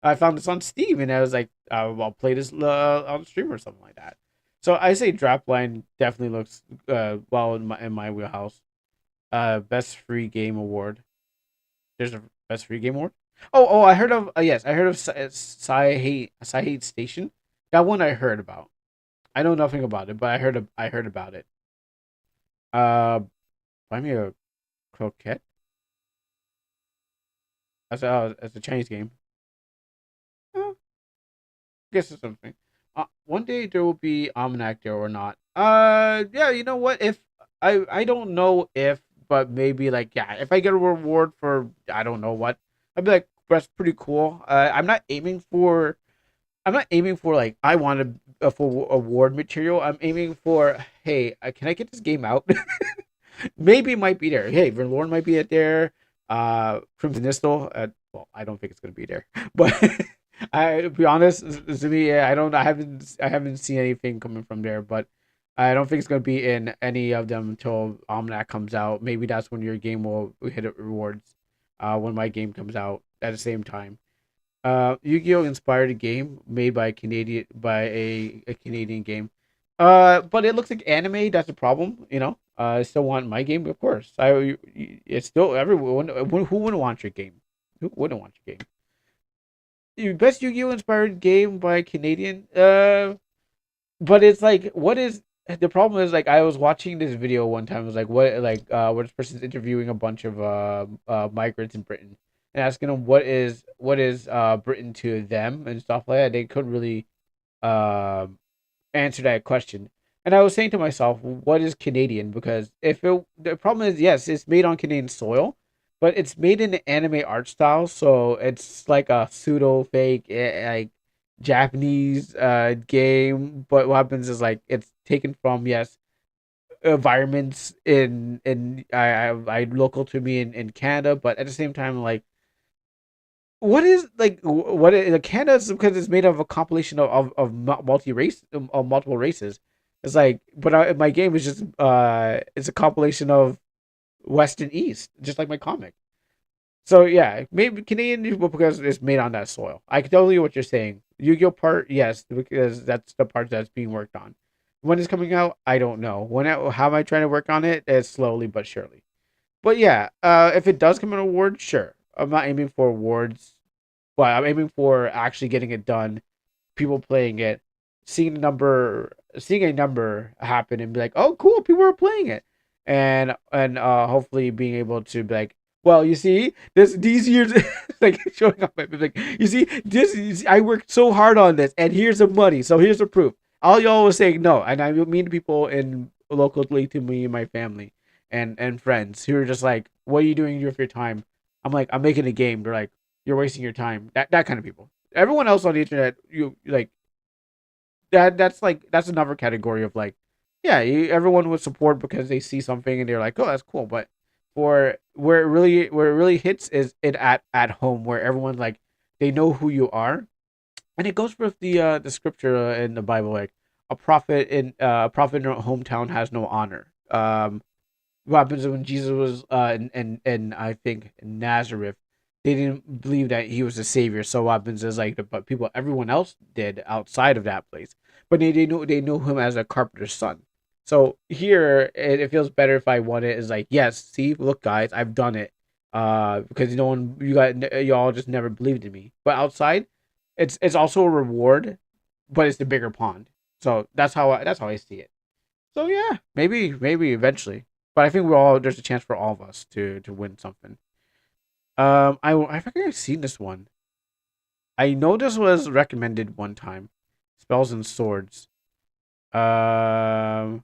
I found this on Steam and I was like, I'll play this on stream or something like that. So I say Drapline definitely looks well in my wheelhouse. Best free game award. There's a best free game award. Oh, I heard of yes, I heard of Hate Station. That one I heard about. I know nothing about it, but I heard about it. Uh, Buy me a croquette. That's a Chinese game. I guess it's something. One day there will be Almanac there or not. Yeah, you know what? If I don't know if, but maybe like yeah, if I get a reward for I don't know what, I'd be like that's pretty cool. I'm not aiming for like I want a full award material. I'm aiming for hey, can I get this game out? Maybe it might be there. Hey, Verlorn might be there. Crimson Nistel. Well, I don't think it's gonna be there, but I to be honest, to me, yeah, I haven't seen anything coming from there, but I don't think it's gonna be in any of them until Almanac comes out. Maybe that's when your game will hit it rewards. When my game comes out at the same time. Yu-Gi-Oh inspired a game made by a Canadian game. But it looks like anime. That's a problem. I still want my game, of course. It's still everyone. Who wouldn't want your game? Who wouldn't want your game? Best Yu-Gi-Oh inspired game by Canadian. But it's like, what is the problem? Is like I was watching this video one time. It was like where this person's interviewing a bunch of migrants in Britain and asking them what is Britain to them and stuff like that. They couldn't really uh answer that question. And I was saying to myself, what is Canadian? Because the problem is, yes, it's made on Canadian soil, but it's made in the anime art style, so it's like a pseudo fake, like Japanese game. But what happens is like it's taken from yes environments in I local to me in Canada, but at the same time like what is like what is, Canada is because it's made of a compilation of multiple races. It's like, but my game is just it's a compilation of West and East, just like my comic. So yeah, maybe Canadian because it's made on that soil. I can tell you what you're saying. Yu-Gi-Oh part, yes, because that's the part that's being worked on. When it's coming out, I don't know. How am I trying to work on it? It's slowly but surely. But yeah, if it does come an award, sure. I'm not aiming for awards, but I'm aiming for actually getting it done, people playing it, seeing a number happen and be like, oh, cool, people are playing it, and hopefully being able to be like, well, you see, these years, like showing up, like, you see, I worked so hard on this, and here's the money, so here's the proof. All y'all was saying no, and I mean to people in locally to me and my family and friends who are just like, what are you doing with your time? I'm like, I'm making a game. They're like, you're wasting your time. That kind of people. Everyone else on the internet, you like that's another category of like, yeah, everyone would support because they see something and they're like, oh, that's cool. But for where it really hits is it at home where everyone like they know who you are, and it goes with the scripture in the Bible like a prophet in your hometown has no honor. What happens when Jesus was in I think Nazareth, they didn't believe that he was the savior. So what happens is like but people everyone else did outside of that place, but they knew him as a carpenter's son. So here it feels better if I want it is like yes, see, look guys, I've done it. Because no one y'all just never believed in me. But outside, it's also a reward, but it's the bigger pond. So that's how I see it. So yeah, maybe eventually, but I think we all there's a chance for all of us to win something. I think I've seen this one. I know this was recommended one time. Spells and Swords. Um,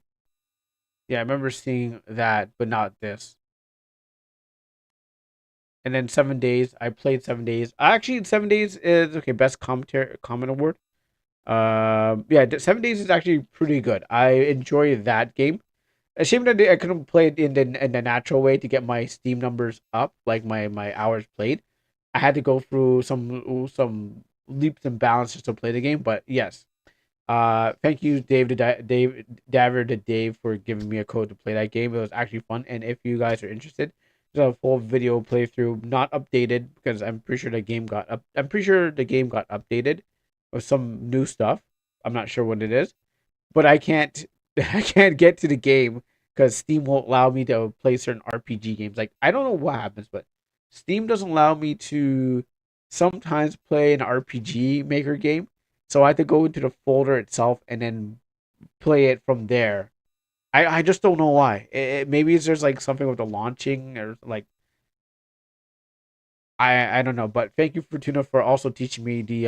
yeah, I remember seeing that, but not this. And then 7 Days. I played 7 Days. Actually, 7 Days is okay. Best commentary comment award. Yeah, 7 Days is actually pretty good. I enjoy that game. A shame that I couldn't play it in the natural way to get my Steam numbers up, like my hours played. I had to go through some leaps and bounds just to play the game. But yes, thank you, Dave Daver to Dave for giving me a code to play that game. It was actually fun, and if you guys are interested, there's a full video playthrough, not updated because I'm pretty sure the game got up. I'm pretty sure the game got updated with some new stuff. I'm not sure what it is, but I can't I can't get to the game because Steam won't allow me to play certain RPG games. Like I don't know what happens, but Steam doesn't allow me to sometimes play an RPG Maker game. So I have to go into the folder itself and then play it from there. I just don't know why. Maybe there's like something with the launching or like I don't know. But thank you Fortuna for also teaching me the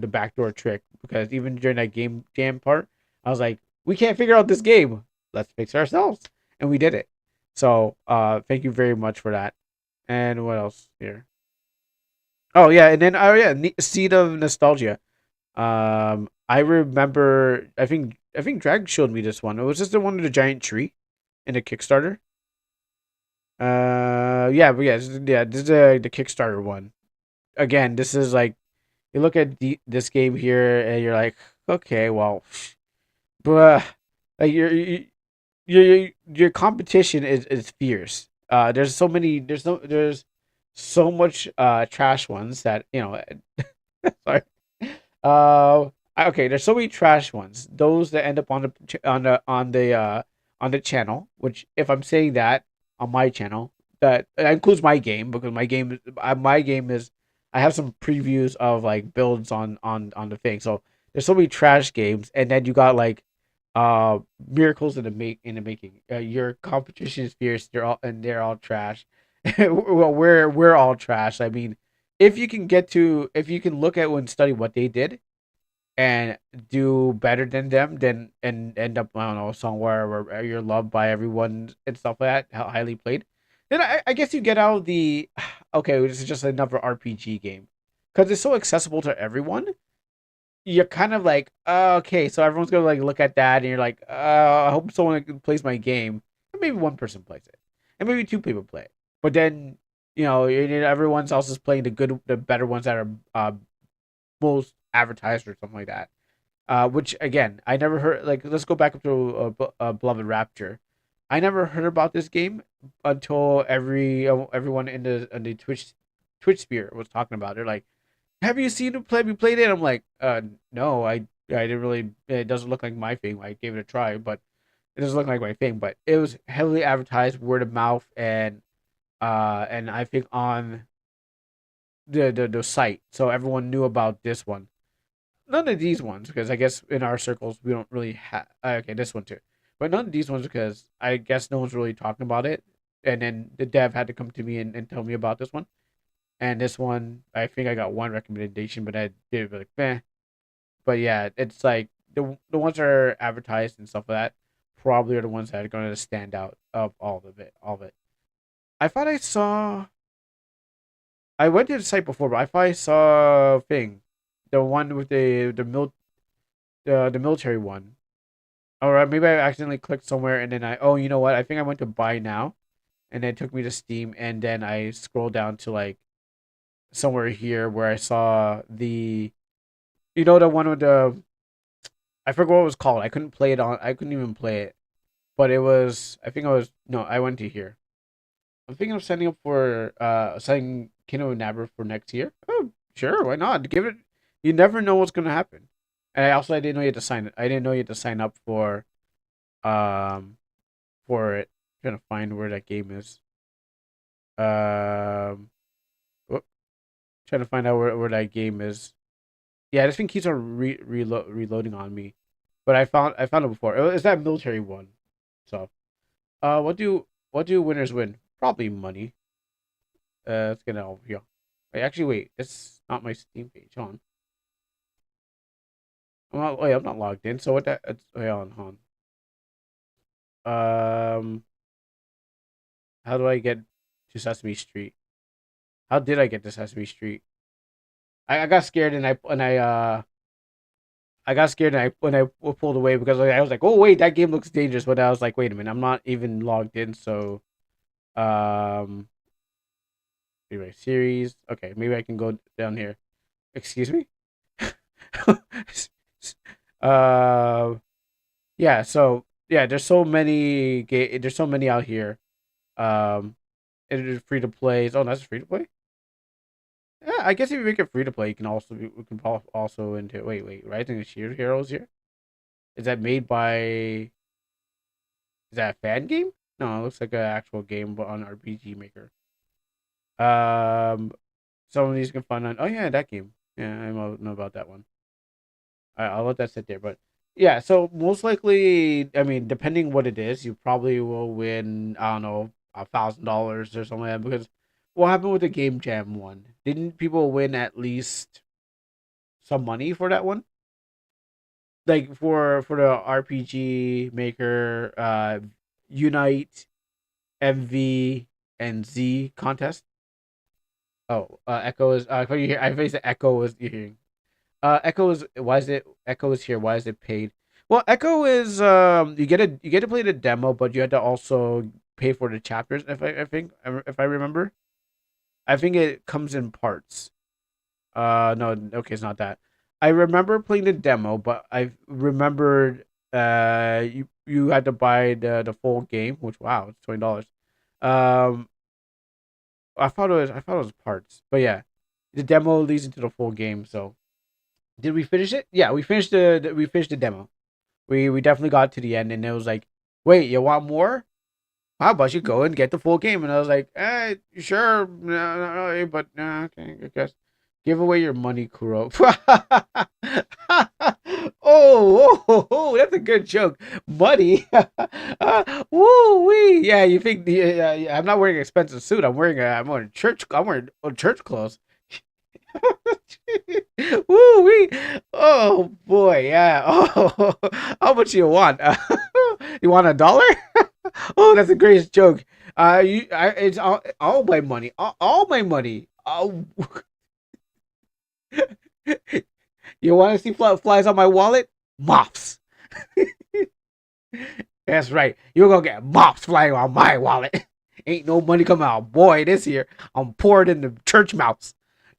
backdoor trick because even during that game jam part, I was like, we can't figure out this game. Let's fix it ourselves, and we did it. So thank you very much for that. And what else here? Oh yeah, and then oh yeah, Seed of Nostalgia. I remember. I think Drag showed me this one. It was just the one with the giant tree in the Kickstarter. Yeah, but yeah, this is the Kickstarter one. Again, this is like you look at this game here and you're like, okay, well, bruh, like your competition is fierce. There's so much trash ones that sorry. Okay, there's so many trash ones. Those that end up on the channel. Which, if I'm saying that on my channel, that includes my game because my game is I have some previews of like builds on the thing. So there's so many trash games, and then you got like miracles in the making. Your competition is fierce. They're all trash. Well, we're all trash. I mean, if you can look at and study what they did and do better than them, then and end up I don't know somewhere where you're loved by everyone and stuff like that, highly played. Then I guess you get out of the okay, this is just another RPG game because it's so accessible to everyone. You're kind of like okay, so everyone's gonna like look at that and you're like I hope someone plays my game. And maybe one person plays it, and maybe two people play it. But then everyone else is playing the better ones that are most advertised or something like that. Which again, I never heard. Like, let's go back up to Beloved Rapture. I never heard about this game until everyone in the Twitch sphere was talking about it. They're like, "Have you seen it play? Have you played it?" I'm like, no, I didn't really. It doesn't look like my thing. I gave it a try, but it doesn't look like my thing. But it was heavily advertised, word of mouth, and I think on the site, so everyone knew about this one. none of these ones because I guess in our circles we don't really have. Okay, this one too, but none of these ones because I guess no one's really talking about it. And then the dev had to come to me and tell me about this one. And this one, I think I got one recommendation, but I did like meh. But yeah, it's like the ones that are advertised and stuff like that probably are the ones that are going to stand out of all of it. All of it. I thought I saw. I went to the site before, but I thought I saw a thing, the one with the military one. Or maybe I accidentally clicked somewhere and then you know what? I think I went to buy now, and then it took me to Steam, and then I scrolled down to like somewhere here where I saw the one with the I forgot what it was called. I couldn't play it on. I couldn't even play it, but it was. I think I was no. I went to here. I'm thinking of signing Kino and Nabber for next year. Oh, sure, why not? Give it. You never know what's gonna happen. And I didn't know you had to sign it. I didn't know you had to sign up um for it. I'm trying to find where that game is. Um, whoop, trying to find out where that game is. Yeah, this thing keeps on reloading on me, but I found it before. It's that military one. So, what do winners win? Probably money. Let's get it over here. Wait, actually, wait. That's not my Steam page. Hold on. I'm not logged in. So what that? Wait, hold on. How do I get to Sesame Street? How did I get to Sesame Street? I got scared I got scared and I when I pulled away because I was like, oh wait, that game looks dangerous. But I was like, wait a minute, I'm not even logged in. So um, anyway, series. Okay, maybe I can go down here. Excuse me. uh, yeah. So yeah, there's so many out here. Um, it is free to play. Oh, that's free to play. Yeah, I guess if you make it free to play, you can we can also into wait, Rising the Shield Heroes here. Is that made by? Is that a fan game? No, it looks like an actual game, but on RPG Maker. Um, some of these you can find on. Oh yeah, that game. Yeah, I know about that one. I'll let that sit there. But yeah, so most likely, I mean, depending what it is, you probably will win. I don't know, $1,000 or something like that. Because what happened with the Game Jam one? Didn't people win at least some money for that one? Like for the RPG Maker, Unite, MV, and Z contest. Oh, Echo is. I thought you hear. I thought you said Echo was you hearing. Echo is. Why is it? Echo is here. Why is it paid? Well, Echo is. You get to play the demo, but you had to also pay for the chapters. If I remember, I think it comes in parts. No, okay, it's not that. I remember playing the demo, but I remembered you had to buy the full game, which wow, it's $20. Um, I thought it was parts, but yeah, the demo leads into the full game. So did we finish it? Yeah, we finished the demo. We definitely got to the end, and it was like, wait, you want more? How about you go and get the full game? And I was like, sure, no, but okay, I guess. Give away your money, Kuro. That's a good joke. Money. Woo wee. Yeah, you think I'm not wearing an expensive suit. I'm wearing church clothes. Woo wee. Oh boy, yeah. Oh, how much you want? You want $1? Oh, that's the greatest joke. It's all my money. All my money. Oh, you want to see flies on my wallet? Mops. That's right. You're gonna get mops flying on my wallet. Ain't no money coming out, boy. This year I'm poured in the church mouse.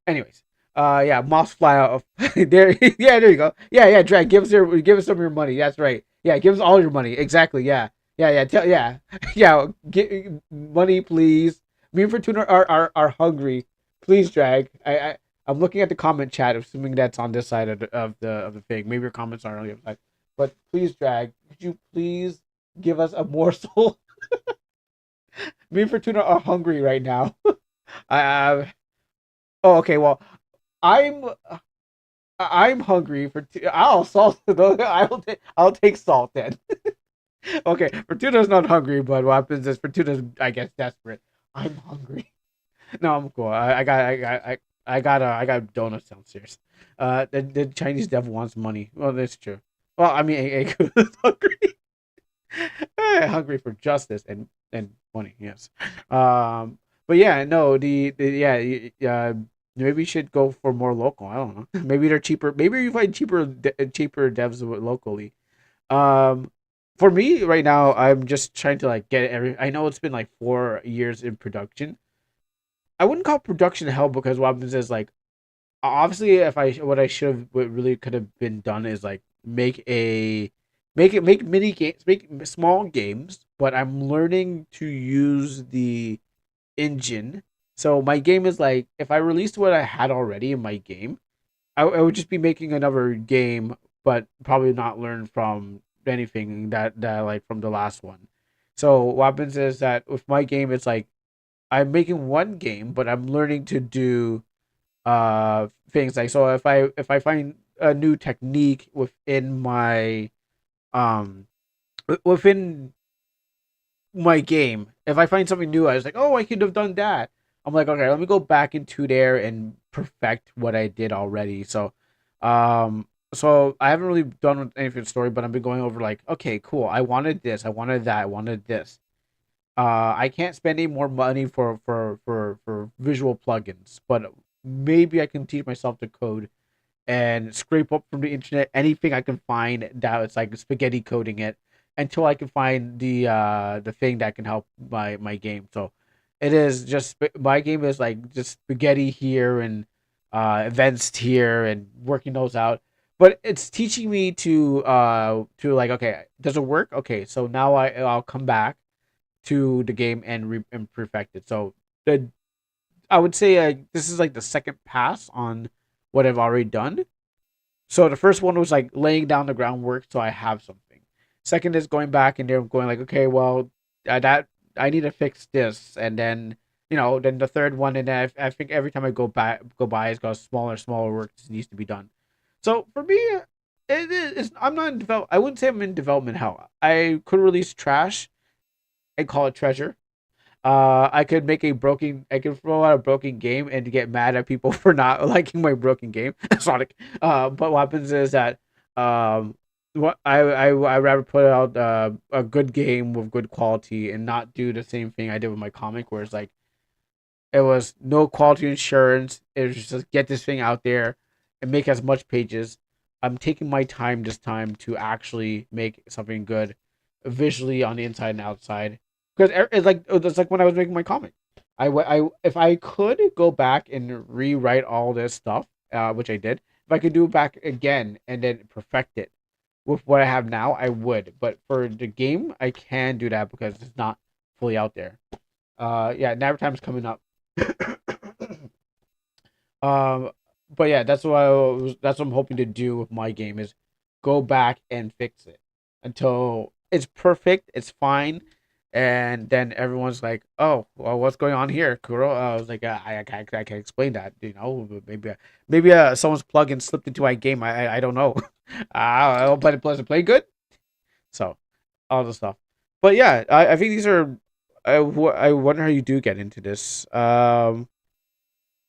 Anyways, yeah, mops fly out. There, yeah, there you go. Yeah, Drag. Give us some of your money. That's right. Yeah, give us all your money. Exactly. Yeah. Yeah. Get money, please. Me and Fortuna are hungry. Please, Drag. I'm looking at the comment chat, assuming that's on this side of the thing. Maybe your comments are on the other side. But please, Drag, could you please give us a morsel? Me and Fortuna are hungry right now. I Oh, okay. Well, I'm I'm hungry for. I'll salt. I'll take salt then. Okay, Fortuna's not hungry, but what happens is Fortuna's, I guess, desperate. I'm hungry. No, I'm cool. I got donuts downstairs. The Chinese devil wants money. Well, that's true. Well, I mean, A is hungry. Hungry for justice and money. Yes. But yeah, no, maybe we should go for more local. I don't know. Maybe they're cheaper. Maybe you find cheaper devs locally. Um, for me right now, I'm just trying to like get every. I know it's been like 4 years in production. I wouldn't call production hell because what happens is like obviously if I what I should have what really could have been done is like make mini games, make small games, but I'm learning to use the engine. So my game is like if I released what I had already in my game, I would just be making another game, but probably not learn from anything that like from the last one. So what happens is that with my game, it's like I'm making one game, but I'm learning to do things like so if I find a new technique within my um within my game, if I find something new, I was like, oh, I could have done that. I'm like, okay, let me go back into there and perfect what I did already. So I haven't really done anything with the story, but I've been going over like, okay, cool. I wanted this, I wanted that, I wanted this. I can't spend any more money for visual plugins, but maybe I can teach myself to code and scrape up from the internet anything I can find that it's like spaghetti coding it until I can find the thing that can help my game. So it is just my game is like just spaghetti here and events here and working those out. But it's teaching me to like okay, does it work? Okay, so now I'll come back to the game and and perfect it. So the I would say this is like the second pass on what I've already done. So the first one was like laying down the groundwork so I have something. Second is going back and they're going like, okay, well, that I need to fix this, and then then the third one, and then I think every time I go by, it's got smaller work that needs to be done. So for me, I'm not in develop. I wouldn't say I'm in development hell. I could release trash and call it treasure. I could I could throw out a broken game and get mad at people for not liking my broken game, Sonic. But what happens is that what I rather put out a good game with good quality and not do the same thing I did with my comic, where it's like it was no quality insurance. It was just get this thing out there and make as much pages. I'm taking my time this time to actually make something good visually on the inside and outside because it's like when I was making my comic. If I could go back and rewrite all this stuff, which I did, if I could do it back again and then perfect it with what I have now, I would. But for the game, I can do that because it's not fully out there. Yeah, Nap Time's coming up. um, but yeah, that's what I'm hoping to do with my game is go back and fix it until it's perfect, it's fine, and then everyone's like, "Oh, well, what's going on here, Kuro?" I was like, I can't explain that, maybe someone's plugin slipped into my game. I don't know, but it does it play good? So all the stuff. But yeah, I think these are. I wonder how you do get into this.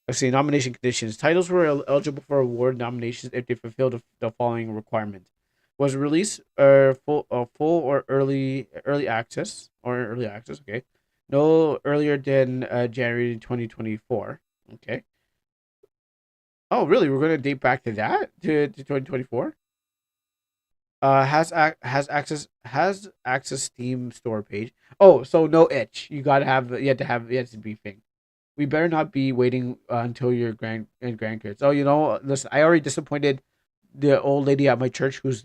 Let's see, nomination conditions. Titles were eligible for award nominations if they fulfilled the following requirements. Was released full or early access okay. No earlier than January 2024. Okay. Oh, really? We're going to date back to that to 2024? Has access Steam store page. Oh, so no itch. You have to be thing. We better not be waiting until your grandkids. Oh, listen, I already disappointed the old lady at my church who's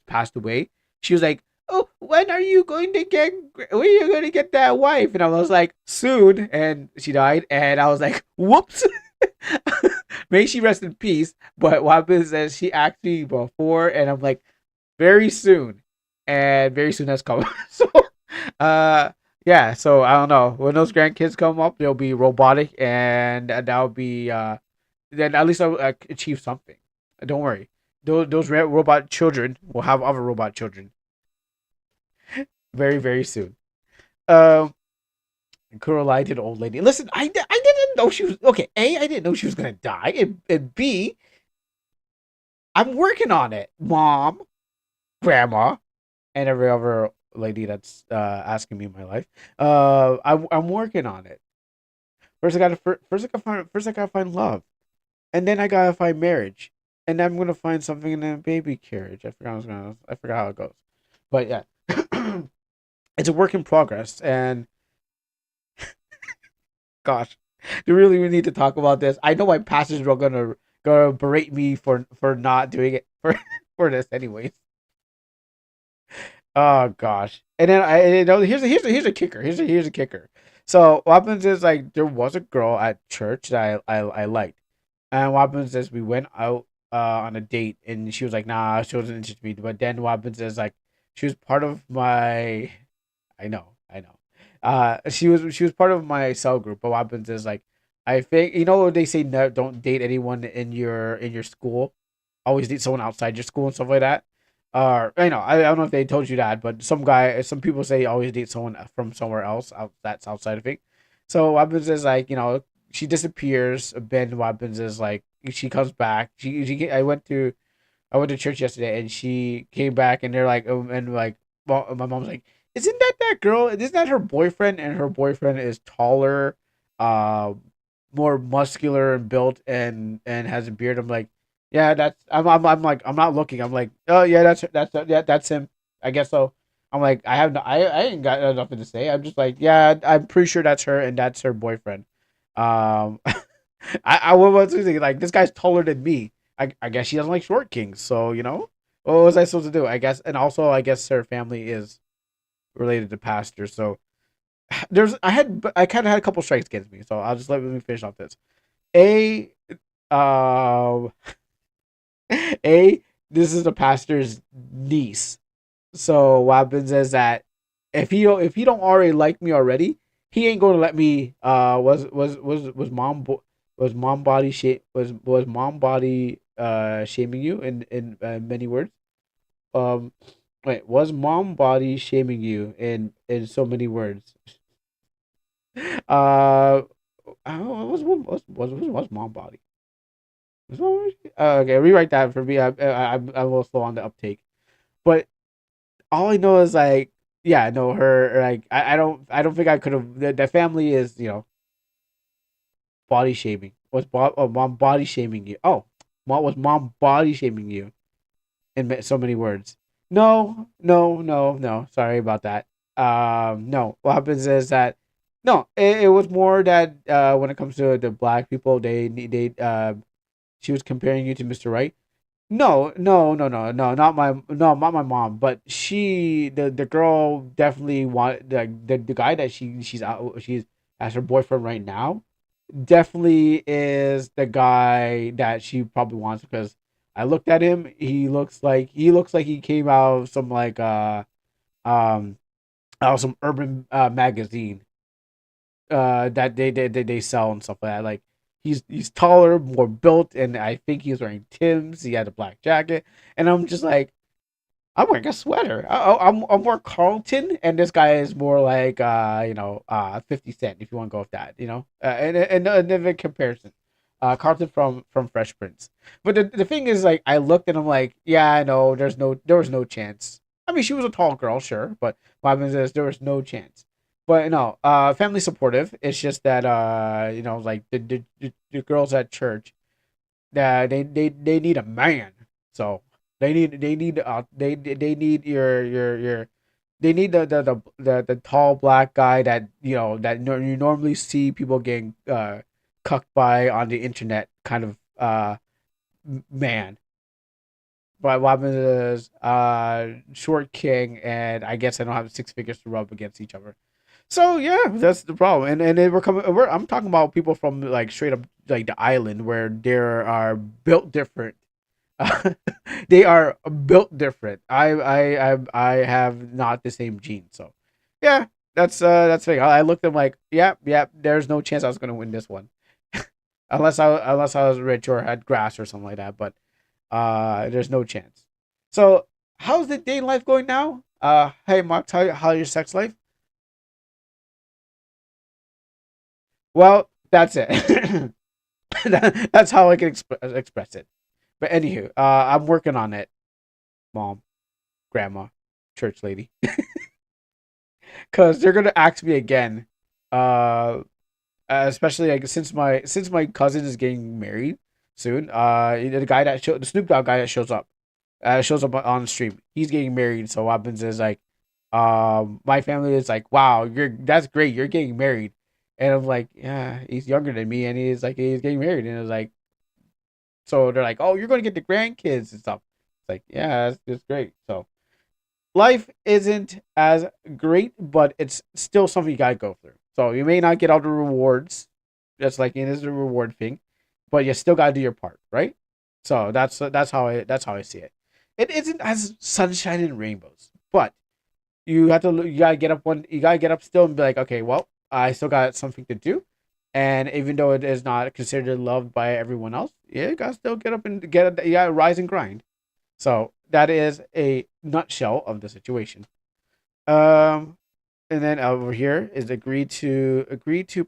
passed away. She was like, "Oh, when are you going to get that wife?" And I was like, "Soon." And she died, and I was like, "Whoops." May she rest in peace. But what happens is she asked me before, and I'm like, very soon, and very soon has come. So, uh, yeah. So I don't know when those grandkids come up, they'll be robotic, and that'll be then at least I'll achieve something. Don't worry. Those robot children will have other robot children very, very soon. Um, Girl lied to the old lady. Listen, I didn't know she was okay. A, I didn't know she was gonna die, and B, I'm working on it, Mom, Grandma, and every other lady that's asking me in my life. I'm working on it. First I gotta find love, and then I gotta find marriage, and then I'm gonna find something in a baby carriage. I forgot how it goes, but yeah, it's a work in progress. And gosh, do we really need to talk about this? I know my pastors are gonna berate me for not doing it for this anyways. Oh gosh. And then here's a kicker. Here's a kicker. So what happens is like there was a girl at church that I liked. And what happens is we went out on a date and she was like, nah, she wasn't interested in me. But then what happens is like she was part of my I know. She was part of my cell group, but what happens is like I think they say no, don't date anyone in your school. Always date someone outside your school and stuff like that. I don't know if they told you that, but some people say always date someone from somewhere else that's outside of it. So what happens is like she disappears. Ben what happens is like she comes back. I went to church yesterday and she came back and they're like and like well, my mom's like, isn't that girl? Isn't that her boyfriend? And her boyfriend is taller, uh, more muscular and built and has a beard. I'm like, yeah, I'm like I'm not looking. I'm like, oh yeah, that's him. I guess so. I'm like, I ain't got nothing to say. I'm just like, yeah, I'm pretty sure that's her and that's her boyfriend. I was thinking like this guy's taller than me. I guess she doesn't like short kings. So what was I supposed to do? I guess, and also I guess her family is related to pastors. So I kind of had a couple strikes against me. So I'll just let me finish off this. A um A, this is the pastor's niece. So what happens is that if he don't already like me already, he ain't going to let me. Was mom body shaming you in many words? Um, wait, was mom body shaming you in so many words? Uh, was mom body? Okay, rewrite that for me. I'm a little slow on the uptake, but all I know is like, yeah, no, her like I don't think I could have. The family is body shaming. Mom body shaming you? Oh, mom was mom body shaming you in so many words. No, no, no, no. Sorry about that. No. What happens is that no, it was more that when it comes to the black people, she was comparing you to Mr. Right. No, no, no, no, no, not my mom, but the girl definitely want the guy that she's as her boyfriend right now definitely is the guy that she probably wants because I looked at him. He looks like he came out of some like um out of some urban magazine that they sell and stuff like that. Like he's taller, more built, and I think he's wearing Tim's. He had a black jacket, and I'm just like, I'm wearing a sweater. I'm more Carlton, and this guy is more like 50 Cent if you want to go with that, and the comparison. Carlton from Fresh Prince. But the thing is, like, I looked and I'm like, yeah, I know, there was no chance. I mean, she was a tall girl, sure, but what happens is there was no chance. But no, family supportive. It's just that like the girls at church, they need a man. So they need your they need the tall black guy that you normally see people getting cucked by on the internet kind of man. But what happens is short king and I guess I don't have 6 figures to rub against each other. So yeah, that's the problem. And then I'm talking about people from like straight up like the island where they are built different. They are built different. I have not the same gene. So yeah, that's the thing. I looked at them like, yeah, there's no chance I was gonna win this one. Unless I was rich or had grass or something like that. But There's no chance. So how's the dating life going now? Hey Mark, how's your sex life? Well, that's it. That's how I can express it. But anywho, I'm working on it, mom, grandma, church lady, because they're gonna ask me again. Uh, Especially like since my cousin is getting married soon. The guy the Snoop Dogg guy that shows up on the stream. He's getting married. So what happens is like, my family is like, wow, that's great. You're getting married, and I'm like, yeah, he's younger than me, and he's getting married, and it's like, so they're like, oh, you're gonna get the grandkids and stuff. It's like, yeah, that's great. So life isn't as great, but it's still something you gotta go through. So you may not get all the rewards. That's like it is a reward thing, but you still gotta do your part, right? So that's how I see it. It isn't as sunshine and rainbows, but you gotta get up still and be like, okay, well, I still got something to do, and even though it is not considered loved by everyone else, yeah, you gotta still get up and you gotta rise and grind. So that is a nutshell of the situation. Um, and then over here is agreed to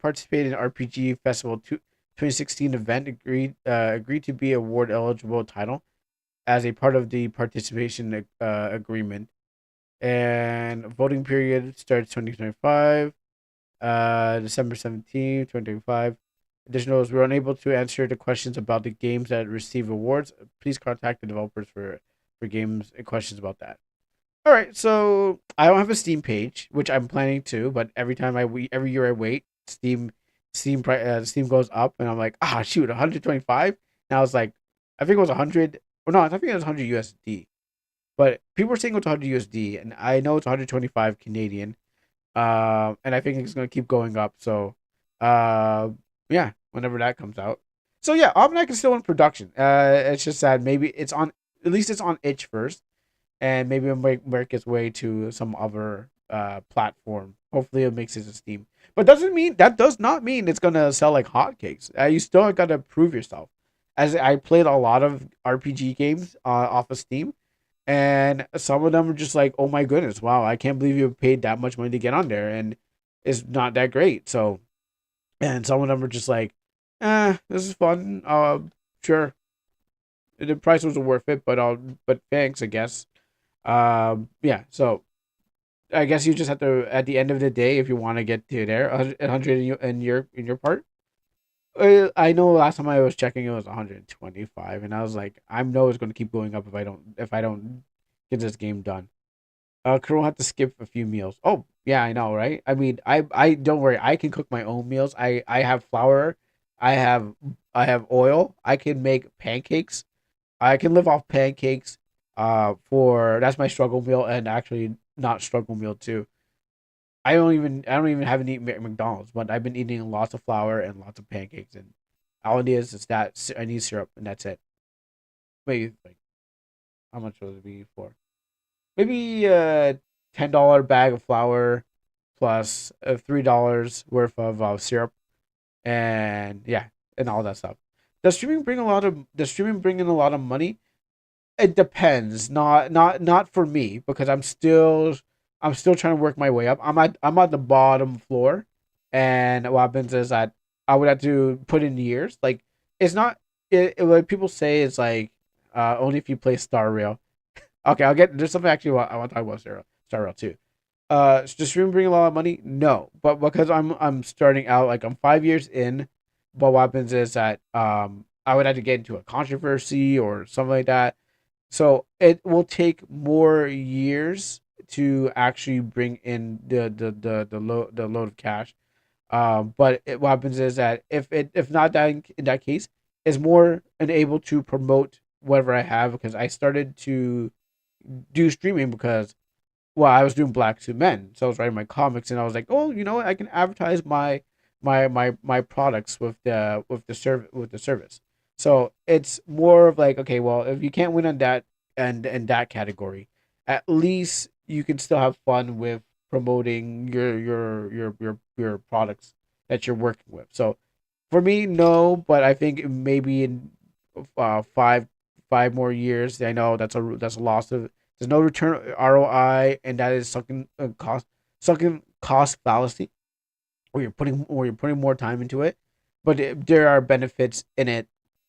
participate in RPG Festival 2016 event. Agreed to be award eligible title as a part of the participation agreement. And voting period starts 2025, December 17th, 2025. Additionals, we're unable to answer the questions about the games that receive awards. Please contact the developers for games and questions about that. All right, so I don't have a Steam page, which I'm planning to, but every year I wait, Steam goes up, and I'm like, shoot, 125. And I was like, I think it was 100. Or no, I think it was 100 USD. But people were saying it's 100 USD, and I know it's 125 Canadian. And I think it's gonna keep going up. So, uh, yeah, whenever that comes out. So yeah, Almanac is still in production. It's just that maybe at least it's on itch first, and maybe it'll work its way to some other platform. Hopefully, it makes it to Steam. But that does not mean it's gonna sell like hotcakes. You still gotta prove yourself. As I played a lot of RPG games off of Steam, and some of them are just like, oh my goodness, wow, I can't believe you paid that much money to get on there, and it's not that great. So, and some of them are just like, this is fun. Sure, the price wasn't worth it, but thanks, I guess. Yeah. So I guess you just have to, at the end of the day, if you want to get to there, 100 in your part. I know last time I was checking, it was 125, and I was like, I know it's going to keep going up if I don't get this game done. Crew will have to skip a few meals. Oh yeah, I know, right? I mean, I don't worry. I can cook my own meals. I have flour. I have I have oil. I can make pancakes. I can live off pancakes. For that's my struggle meal, and actually not struggle meal too. I don't even haven't eaten McDonald's, but I've been eating lots of flour and lots of pancakes, and all it is that I need syrup, and that's it. Maybe like how much would it be for? Maybe a $10 bag of flour plus $3 worth of syrup, and yeah, and all that stuff. Does streaming bring in a lot of money? It depends. Not for me because I'm still trying to work my way up. I'm at the bottom floor, and what happens is that I would have to put in years. Like it's not like people say it's like only if you play Star Rail. Okay, there's something actually I want to talk about Star Rail too. Does streaming bring a lot of money? No, but because I'm starting out, like I'm 5 years in, but what happens is that I would have to get into a controversy or something like that, so it will take more years to actually bring in the load of cash. But what happens is that if not that in that case, it's more unable to promote whatever I have because I started to do streaming because well I was doing Black Suit Men, so I was writing my comics and I was like, oh, you know what, I can advertise my products with the service. So it's more of like, okay, well, if you can't win on that and in that category, at least you can still have fun with promoting your products that you're working with. So for me, no, but I think maybe in 5 5 more years. I know that's a loss of there's no return ROI, and that is sunken cost fallacy where you're putting more time into it, but there are benefits in it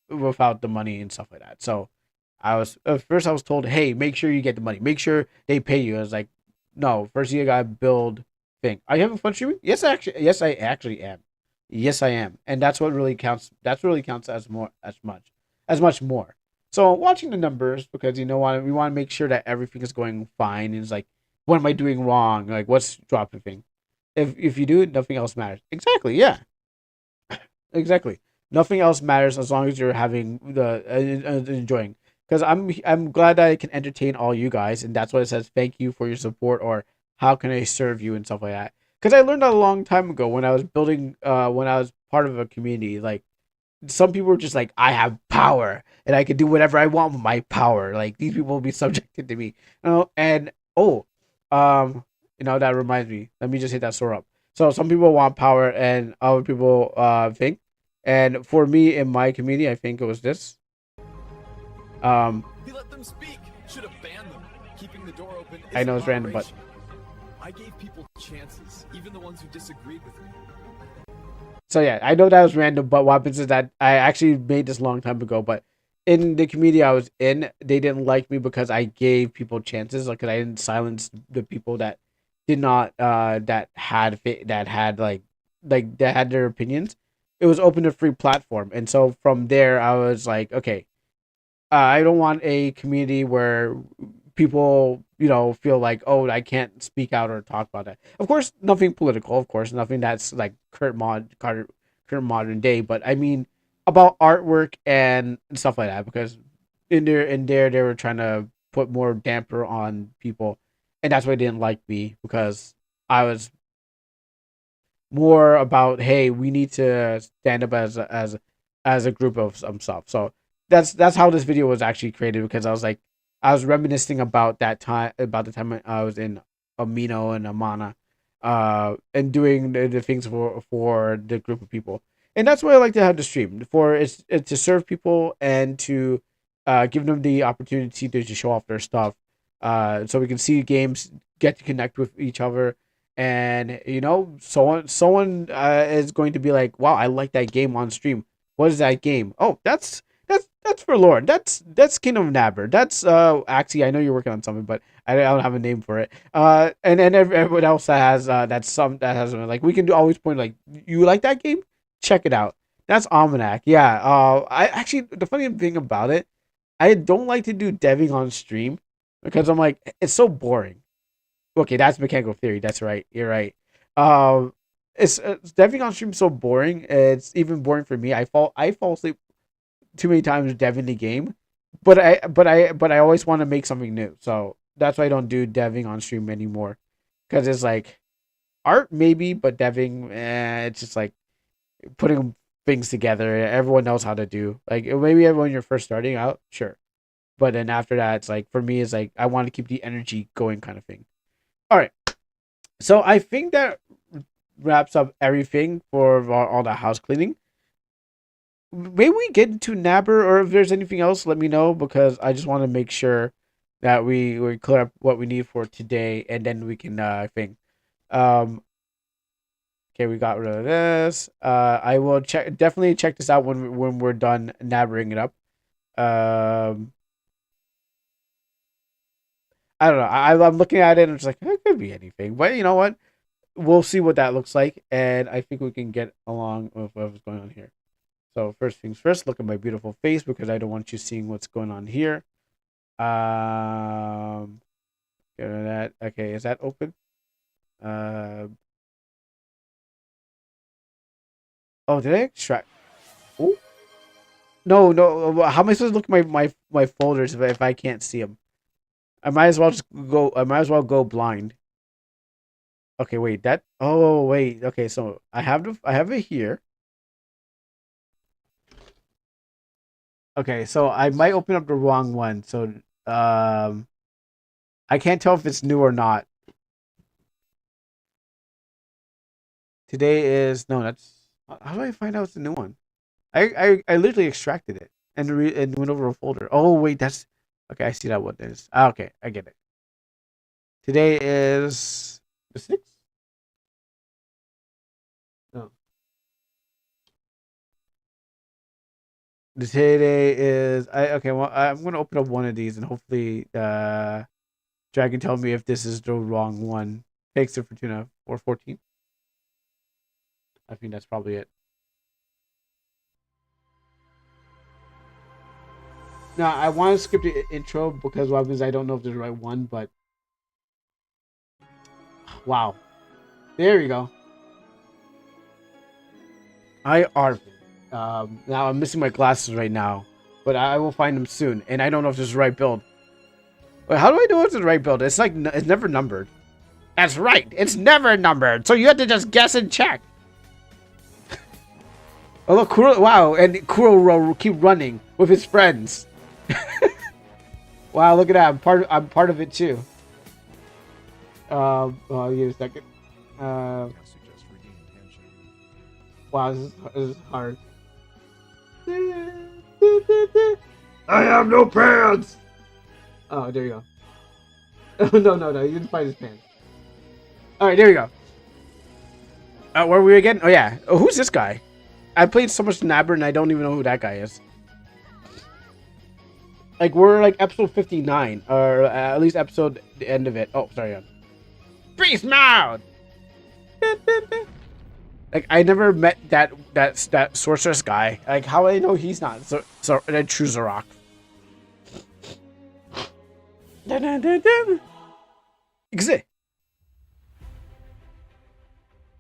without the money and stuff like that. So I was at first I was told, hey, make sure you get the money, make sure they pay you. I was like, no, first you gotta build thing. Are you having fun streaming? Yes, I actually am. Yes, I am, and that's what really counts. That's really counts as much more. So watching the numbers because we want to make sure that everything is going fine. And it's like, what am I doing wrong? Like, what's dropping? If you do it, nothing else matters. Exactly. Yeah. Exactly. Nothing else matters as long as you're having the enjoying. Because I'm glad that I can entertain all you guys, and that's what it says. Thank you for your support, or how can I serve you, and stuff like that. Because I learned that a long time ago when I was building, when I was part of a community. Like some people were just like, I have power and I can do whatever I want with my power. Like these people will be subjected to me. And oh, that reminds me. Let me just hit that store up. So some people want power and other people think. And for me in my community, I think it was this. We let them speak. Should have banned them. Keeping the door open I isn't know it's random, but moderation. I gave people chances, even the ones who disagreed with me. so yeah, I know that was random, but what happens is that I actually made this a long time ago, but in the community I was in, they didn't like me because I gave people chances, like 'cause I didn't silence the people that did not that had that had their opinions. It was open to free platform, and so from there I was like, okay, I don't want a community where people, feel like, oh, I can't speak out or talk about that. Of course, nothing political. Of course, nothing that's like current modern day. But I mean, about artwork and stuff like that. Because in there, they were trying to put more damper on people, and that's why they didn't like me because I was more about, hey, we need to stand up as a group of some stuff. So that's how this video was actually created because I was reminiscing about the time I was in Amino and Amana, and doing the things for the group of people. And that's why I like to have the stream for it's to serve people and to give them the opportunity to show off their stuff, so we can see games, get to connect with each other, and someone is going to be like, wow, I like that game on stream. What is that game? Oh, that's for Lord. That's Kingdom of Nabber. That's actually, I know you're working on something, but I don't have a name for it. And then everyone else that has that has like, we can always point like, you like that game, check it out. That's Almanac. Yeah. I actually, the funny thing about it, I don't like to do deving on stream because I'm like, it's so boring. Okay, that's mechanical theory. That's right. You're right. Um, it's deving on stream so boring. It's even boring for me. I fall asleep too many times deving the game, but I always want to make something new. So that's why I don't do deving on stream anymore. Because it's like art maybe, but deving, it's just like putting things together. Everyone knows how to do. Like maybe when you're first starting out, sure. But then after that, it's like for me, it's like I want to keep the energy going, kind of thing. All right. So I think that wraps up everything for all the house cleaning. Maybe we get into Nabber, or if there's anything else, let me know because I just want to make sure that we clear up what we need for today, and then we can think. Um, okay, we got rid of this. I will definitely check this out when we're done nabbering it up. Um, I don't know. I'm looking at it and it's like it could be anything, but you know what? We'll see what that looks like, and I think we can get along with what's going on here. So first things first, look at my beautiful face because I don't want you seeing what's going on here. Get rid of that. Okay, is that open? Uh, oh, did I extract? Oh, no, no. How am I supposed to look at my folders if I can't see them? I might as well just go. I might as well go blind. Okay, wait. That. Oh, wait. Okay, so I have it here. Okay, so I might open up the wrong one. So I can't tell if it's new or not. Today is no. That's how do I find out it's a new one? I literally extracted it. and went over a folder. Oh wait, that's okay. I see that one is. Ah, okay, I get it. Today is the 6th. No, today is I. Okay, well, I'm gonna open up one of these and hopefully Dragon tell me if this is the wrong one. Thanks to Fortuna or 14. I think that's probably it. Now I want to skip the intro because what happens I don't know if there's the right one, but wow, there we go. I are. Now I'm missing my glasses right now, but I will find them soon, and I don't know if this is the right build. But how do I know it's the right build? It's like it's never numbered. That's right, it's never numbered, so you have to just guess and check. Oh look, Kuro! Wow, and Kuro will keep running with his friends. Wow, look at that! I'm part of it too. Oh, give me a second. Wow, this is hard. I have no pants. Oh, there you go. Oh, no, you didn't find his pants. All right, there you go. Where were we again? Oh yeah. Oh, who's this guy? I played so much Nabber and I don't even know who that guy is. Like we're like episode 59, or at least episode the end of it. Oh, sorry. Beast mode. Like I never met that sorceress guy. Like how do I know he's not so a true Zarok? Exit.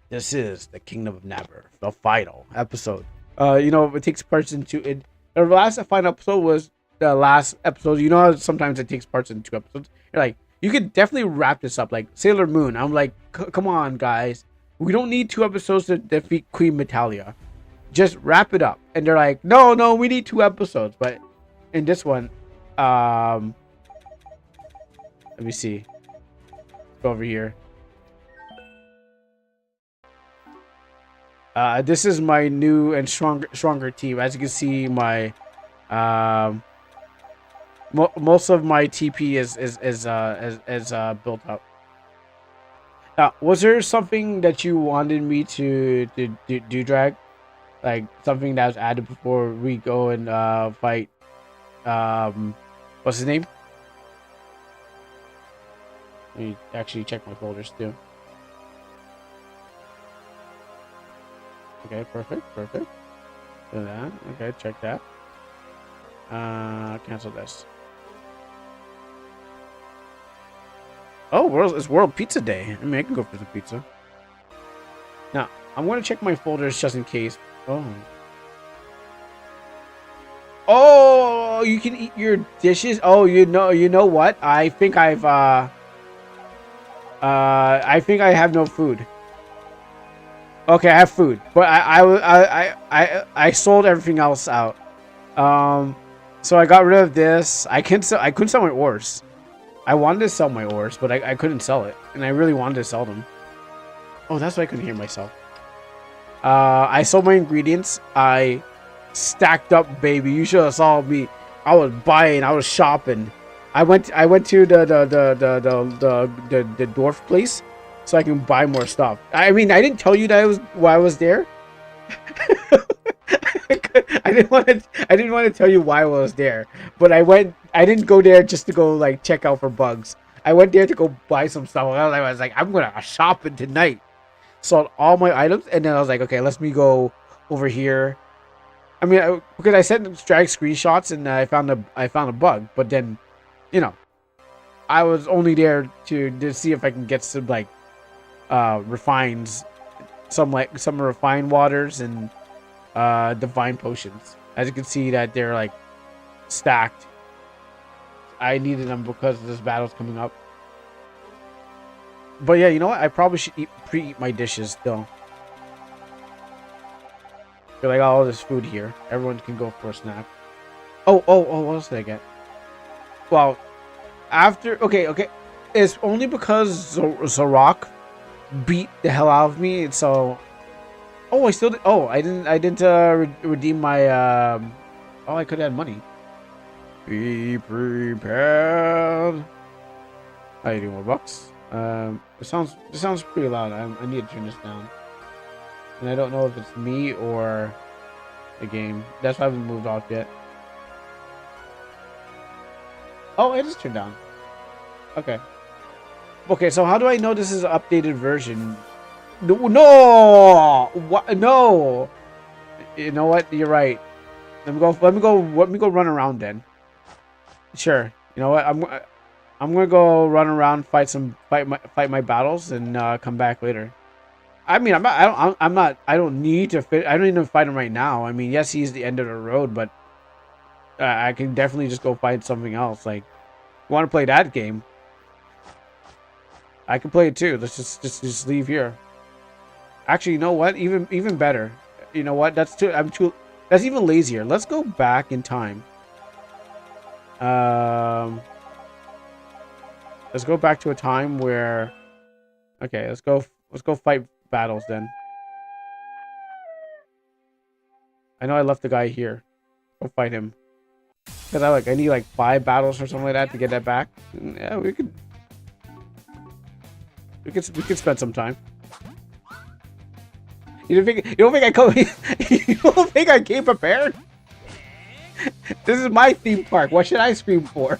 This is the Kingdom of Nabber, the final episode. You know, it takes parts into it. The last final episode was the last episode. You know how sometimes it takes parts into 2 episodes. You're like, you could definitely wrap this up, like Sailor Moon. I'm like, come on, guys, we don't need 2 episodes to defeat Queen Metalia. Just wrap it up. And they're like, no, we need 2 episodes. But in this one, let me see. Let's go over here. This is my new and stronger team. As you can see, my most of my TP is built up. Now, was there something that you wanted me to do, Drag? Like something that was added before we go and fight? What's his name? Let me actually check my folders too. Okay, perfect. Do that. Okay, check that. Cancel this. Oh, it's World Pizza Day. I mean, I can go for some pizza. Now, I'm going to check my folders just in case. Oh, you can eat your dishes. Oh, you know what? I think I have no food. Okay, I have food, but I sold everything else out. So I got rid of this. I couldn't sell my ores. I wanted to sell my ores, but I couldn't sell it, and I really wanted to sell them. Oh, that's why I couldn't hear myself. I sold my ingredients. I stacked up, baby. You should have saw me. I was buying. I was shopping. I went to the dwarf place, so I can buy more stuff. I mean, I didn't tell you that why I was there. I didn't want to tell you why I was there, but I didn't go there just to go like check out for bugs. I went there to go buy some stuff. I was like, I'm gonna shopping tonight. Sold all my items, and then I was like, okay, let me go over here. I mean, because I sent drag screenshots, and I found a bug, but then, you know, I was only there to see if I can get some like refines, some refined waters and divine potions. As you can see that they're like stacked. I needed them because this battle's coming up. But yeah, you know what? I probably should pre-eat my dishes still. Feel like all this food here. Everyone can go for a snack. Oh, what else did I get? Well, after okay. It's only because Zarok beat the hell out of me, so I still did. Oh, I didn't redeem my Oh, I could add money. Be prepared. How you doing, more bucks? It sounds pretty loud. I need to turn this down. And I don't know if it's me or the game. That's why I haven't moved off yet. Oh, it is turned down. Okay. Okay, so how do I know this is an updated version? No! What? No! You know what? You're right. Let me go. Let me go run around then. Sure. You know what? I'm gonna go run around, fight my battles, and come back later. I mean, I don't need to fit. I don't need to fight him right now. I mean, yes, he's the end of the road, but I can definitely just go fight something else. Like, you want to play that game? I can play it too. Let's just leave here. Actually, you know what? Even better. You know what? That's too. That's even lazier. Let's go back in time. Let's go back to a time where. Okay, let's go. Let's go fight battles then. I know I left the guy here. Go fight him. Cause I need like 5 battles or something like that to get that back. Yeah, we could spend some time. You don't think I you don't think I came prepared? This is my theme park. What should I scream for?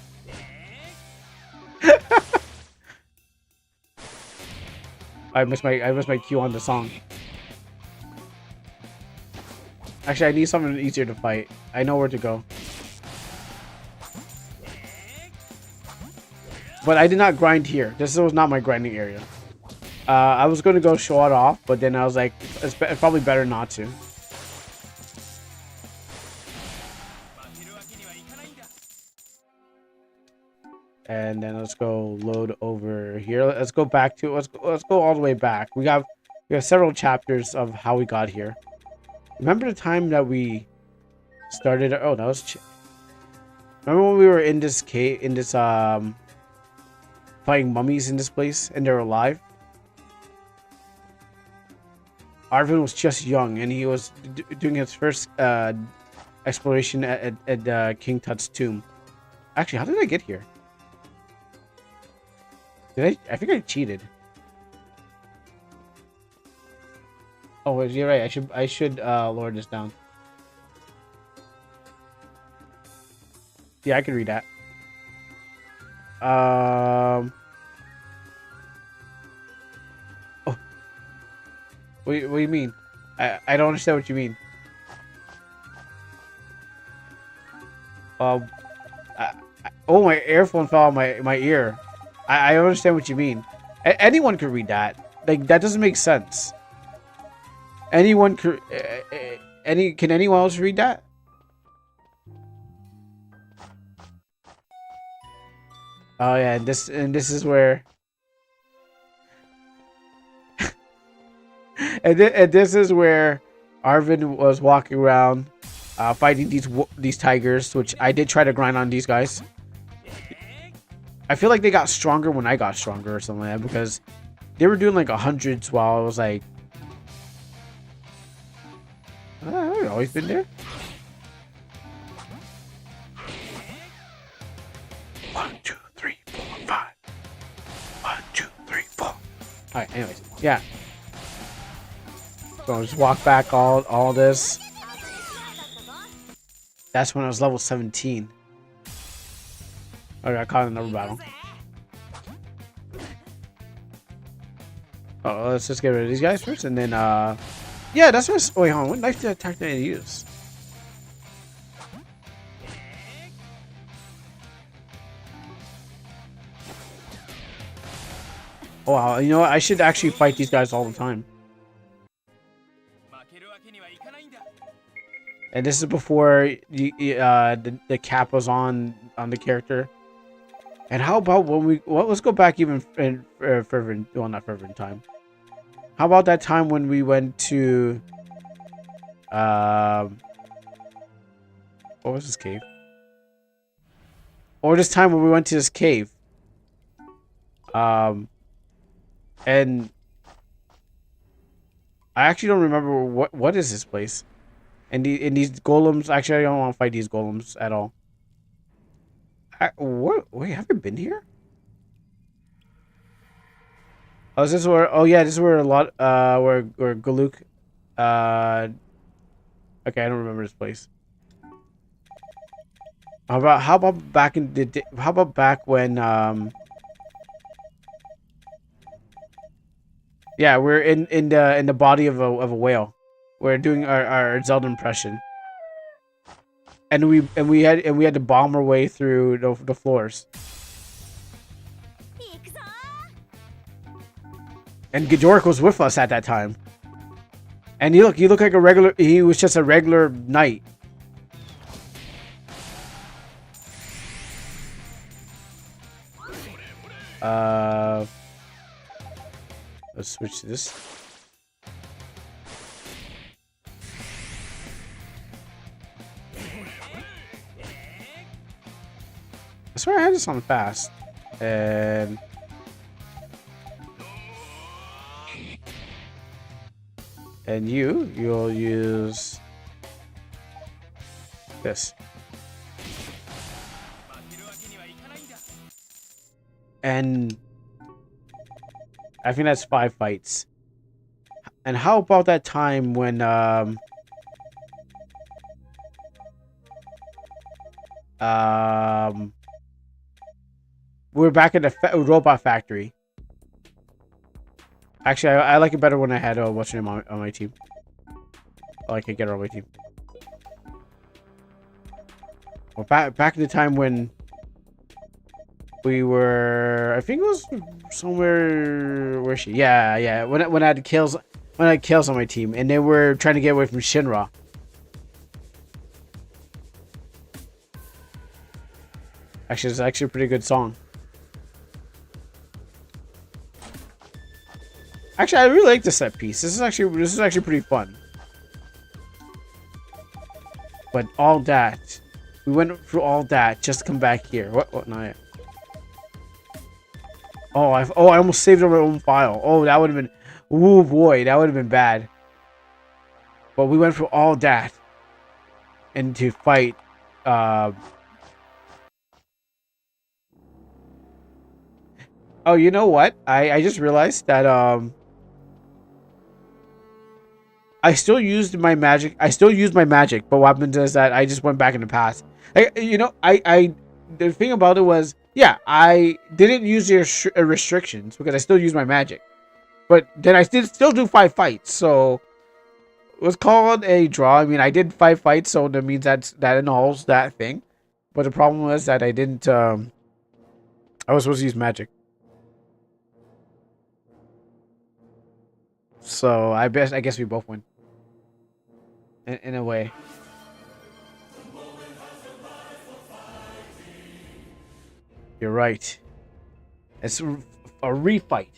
I missed my cue on the song. Actually, I need something easier to fight. I know where to go. But I did not grind here. This was not my grinding area. I was going to go show it off, but then I was like, it's probably better not to. And then let's go load over here. Let's go back to let's go all the way back. We have several chapters of how we got here. Remember the time that we started? Oh, that was. Remember when we were in this cave, in this fighting mummies in this place, and they're alive? Arvin was just young, and he was doing his first exploration at King Tut's tomb. Actually, how did I get here? I think I cheated. Oh, you're right. I should lower this down. Yeah, I can read that. Oh. What do you mean? I don't understand what you mean. Oh, my earphone fell out my ear. I understand what you mean. Anyone could read that. Like, that doesn't make sense. Anyone could. Can anyone else read that? Oh yeah, this is where. and this is where Arvin was walking around, fighting these tigers, which I did try to grind on these guys. I feel like they got stronger when I got stronger or something like that, because they were doing like 100s while I was like, I've always been there. 1, 2, 3, 4, 5. 1, 2, 3, 4. All right. Anyways, yeah. So I'll just walk back all this. That's when I was level 17. I got caught in another battle. Oh, let's just get rid of these guys first, and then yeah, that's what. Wait, hold on. What knife attack did I use? Oh wow, you know what? I should actually fight these guys all the time. And this is before the cap was on the character. And how about when we... Well, let's go back even further in... Well, not further in time. How about that time when we went to... What was this cave? Or this time when we went to this cave. And... I actually don't remember what is this place. And these golems. Actually, I don't want to fight these golems at all. What? Wait, have I been here? Oh, is this where? Oh yeah, this is where a lot. Where Galuk. Okay, I don't remember this place. How about back in the how about back when yeah, we're in the body of a whale. We're doing our Zelda impression. And we had to bomb our way through the floors. And Gajork was with us at that time. And he looked like a regular. He was just a regular knight. Let's switch to this. I swear I had this on fast. And you'll use this. And I think that's 5 fights. And how about that time when we're back in the robot factory. Actually, I like it better when I had what's her name on my team. I could get her on my team. Well, back in the time when we were, I think it was somewhere. Where's she? Yeah. When I had kills on my team, and they were trying to get away from Shinra. Actually, it's actually a pretty good song. Actually, I really like this set piece. This is actually pretty fun. But all that, we went through all that just to come back here. What? Not yet. Oh, I almost saved on my own file. Oh, that would have been, ooh boy, that would have been bad. But we went through all that, and to fight. Oh, you know what? I just realized that I still used my magic. But what happened is that I just went back in the past. The thing about it was, yeah, I didn't use the restrictions because I still use my magic. But then I did still do 5 fights, so it was called a draw. I mean, I did 5 fights, so that means that annuls that thing. But the problem was that I didn't. I was supposed to use magic. So I guess we both win. In a way. You're right. It's a refight.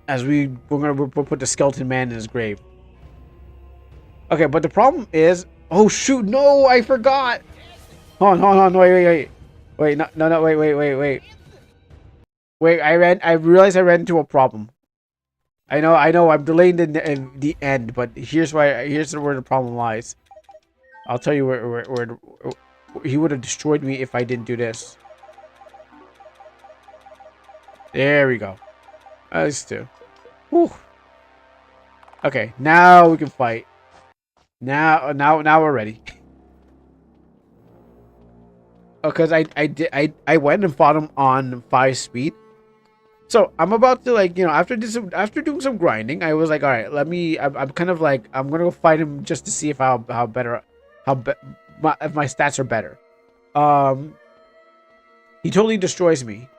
As we're gonna put the skeleton man in his grave. Okay, but the problem is, oh shoot, no, I forgot. Hold on, wait, no, wait. Wait, I realized I ran into a problem. I know, I'm delaying the end, but here's where the problem lies. I'll tell you where he would have destroyed me if I didn't do this. There we go. These two. Whew. Okay, now we can fight. Now we're ready. Because I went and fought him on 5 speed. So I'm about to, like, after doing some grinding, I was like, all right, I'm kind of like, I'm gonna go fight him just to see if if my stats are better. He totally destroys me,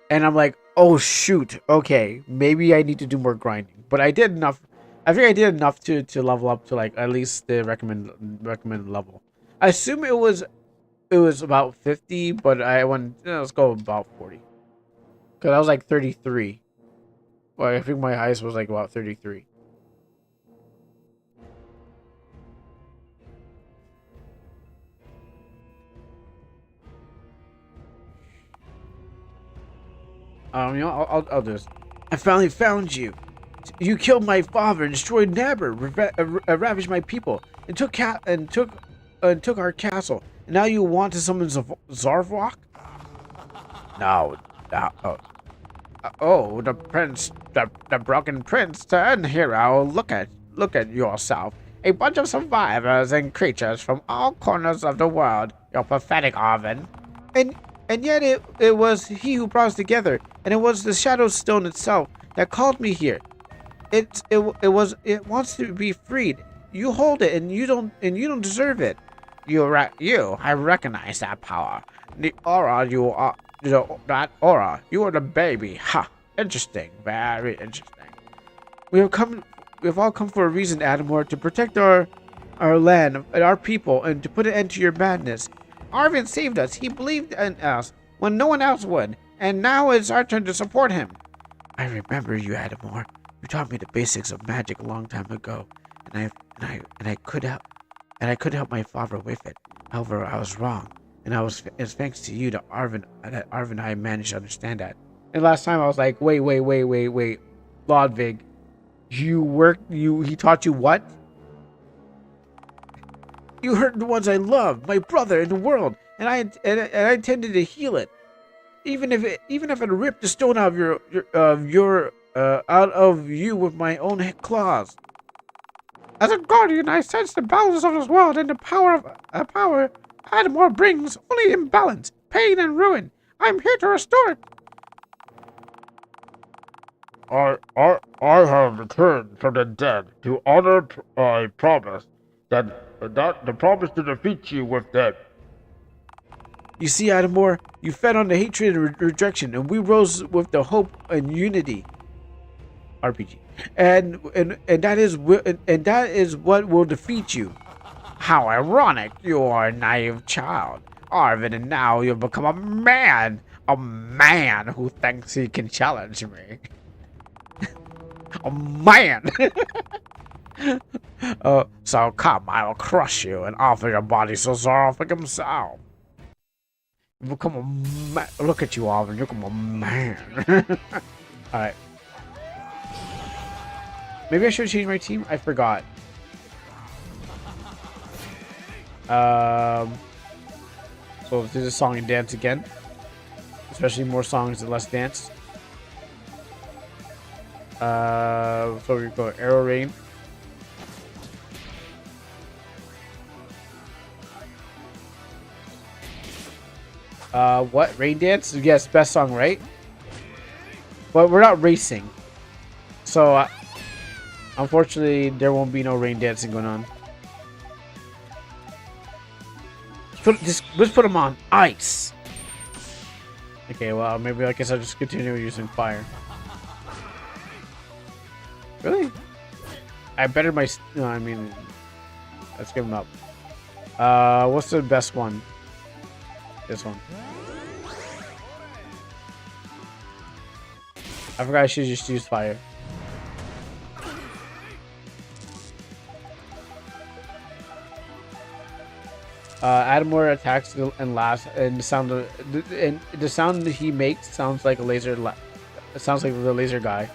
and I'm like, oh shoot, okay, maybe I need to do more grinding. But I did enough. I think I did enough to level up to, like, at least the recommended level. I assume it was about 50, but I went, let's go about 40. Because I was like 33. Well, I think my highest was like about 33. I'll do this. I finally found you. You killed my father and destroyed Nabber, ravaged my people. and took our castle. And now you want to summon Zarvok? No. The prince, the broken prince turned hero. Look at yourself. A bunch of survivors and creatures from all corners of the world. You're pathetic, Arvin. And yet it was he who brought us together, and it was the Shadow Stone itself that called me here. It wants to be freed. You hold it, and you don't deserve it. I recognize that power. The aura you are. That aura. You are the baby. Ha! Interesting. Very interesting. We have all come for a reason, Adamor, to protect our land and our people, and to put an end to your madness. Arvin saved us. He believed in us when no one else would, and now it's our turn to support him. I remember you, Adamor. You taught me the basics of magic a long time ago, and I could help my father with it. However, I was wrong. And it's thanks to you that Arvin and I managed to understand that. And last time I was like, wait. Lodvig, he taught you what? You hurt the ones I love, my brother and the world, and I intended to heal it. Even if it ripped the stone out of you with my own claws. As a guardian, I sense the balance of this world, and the power Adamor brings only imbalance, pain, and ruin. I'm here to restore it. I have returned from the dead to honor my promise that the promise to defeat you with them. You see, Adamor, you fed on the hatred and rejection, and we rose with the hope and unity. RPG, and that is what will defeat you. How ironic! You are a naive child, Arvin, and now you've become a man who thinks he can challenge me. A man. So come, I will crush you and offer your body to Zarvok himself. You become a man. Look at you, Arvin. You become a man. All right. Maybe I should change my team. I forgot. So let's do the song and dance again. Especially more songs and less dance. So we go Arrow Rain. What? Rain Dance? Yes, best song, right? But we're not racing. So, unfortunately, there won't be no rain dancing going on. Let's put them on ice. Okay, well, maybe I guess I'll just continue using fire. Really? I bettered my... No, I mean... Let's give them up. What's the best one? This one. I forgot I should just use fire. Adamor attacks and laughs, and the sound that he makes sounds like a laser. It sounds like the laser guy.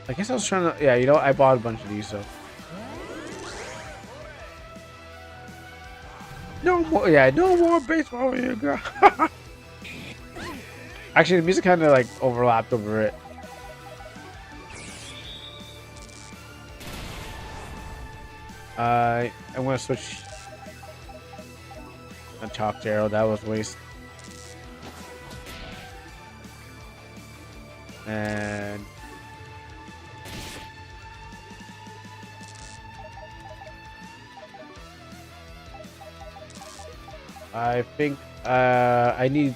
I guess I was trying to. Yeah, you know, I bought a bunch of these, so. No more. Yeah, no more baseball here, girl. Actually, the music kind of like overlapped over it. I'm gonna switch a Chalk Arrow. That was waste. And I think I need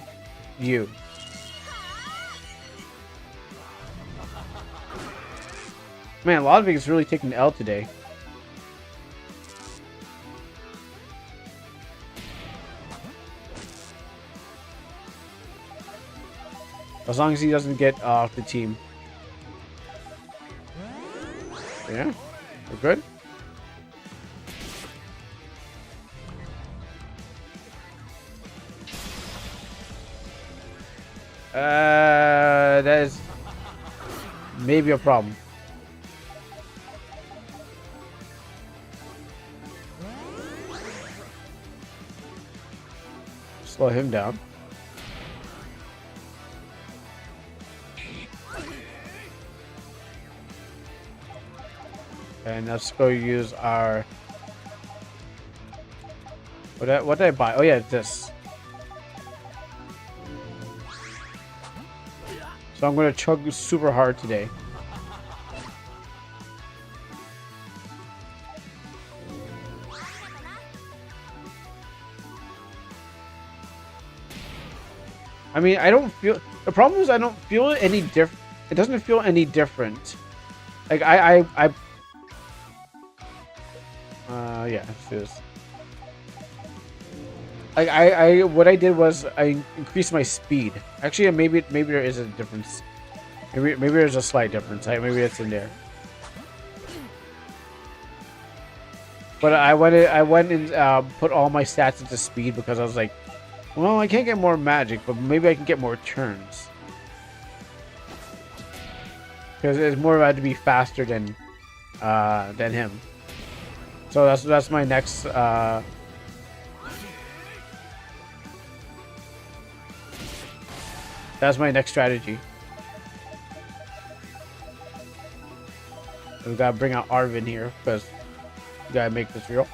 you. Man, Lodvig is really taking the L today. As long as he doesn't get off the team. Yeah, we're good. That is maybe a problem. slow him down. And let's go use our... What did I buy? Oh yeah, this. So I'm gonna chug super hard today. I mean, I don't feel... The problem is I don't feel it any different. It doesn't feel any different. Like, yeah, let's do this. Like, what I did was I increased my speed. Actually, maybe there is a difference. Maybe there's a slight difference. Maybe it's in there. But I went and put all my stats into speed because I was like, well, I can't get more magic, but maybe I can get more turns. Because it's more about to be faster than him. So that's my next that's my next strategy. We gotta bring out Arvin here because we gotta make this real.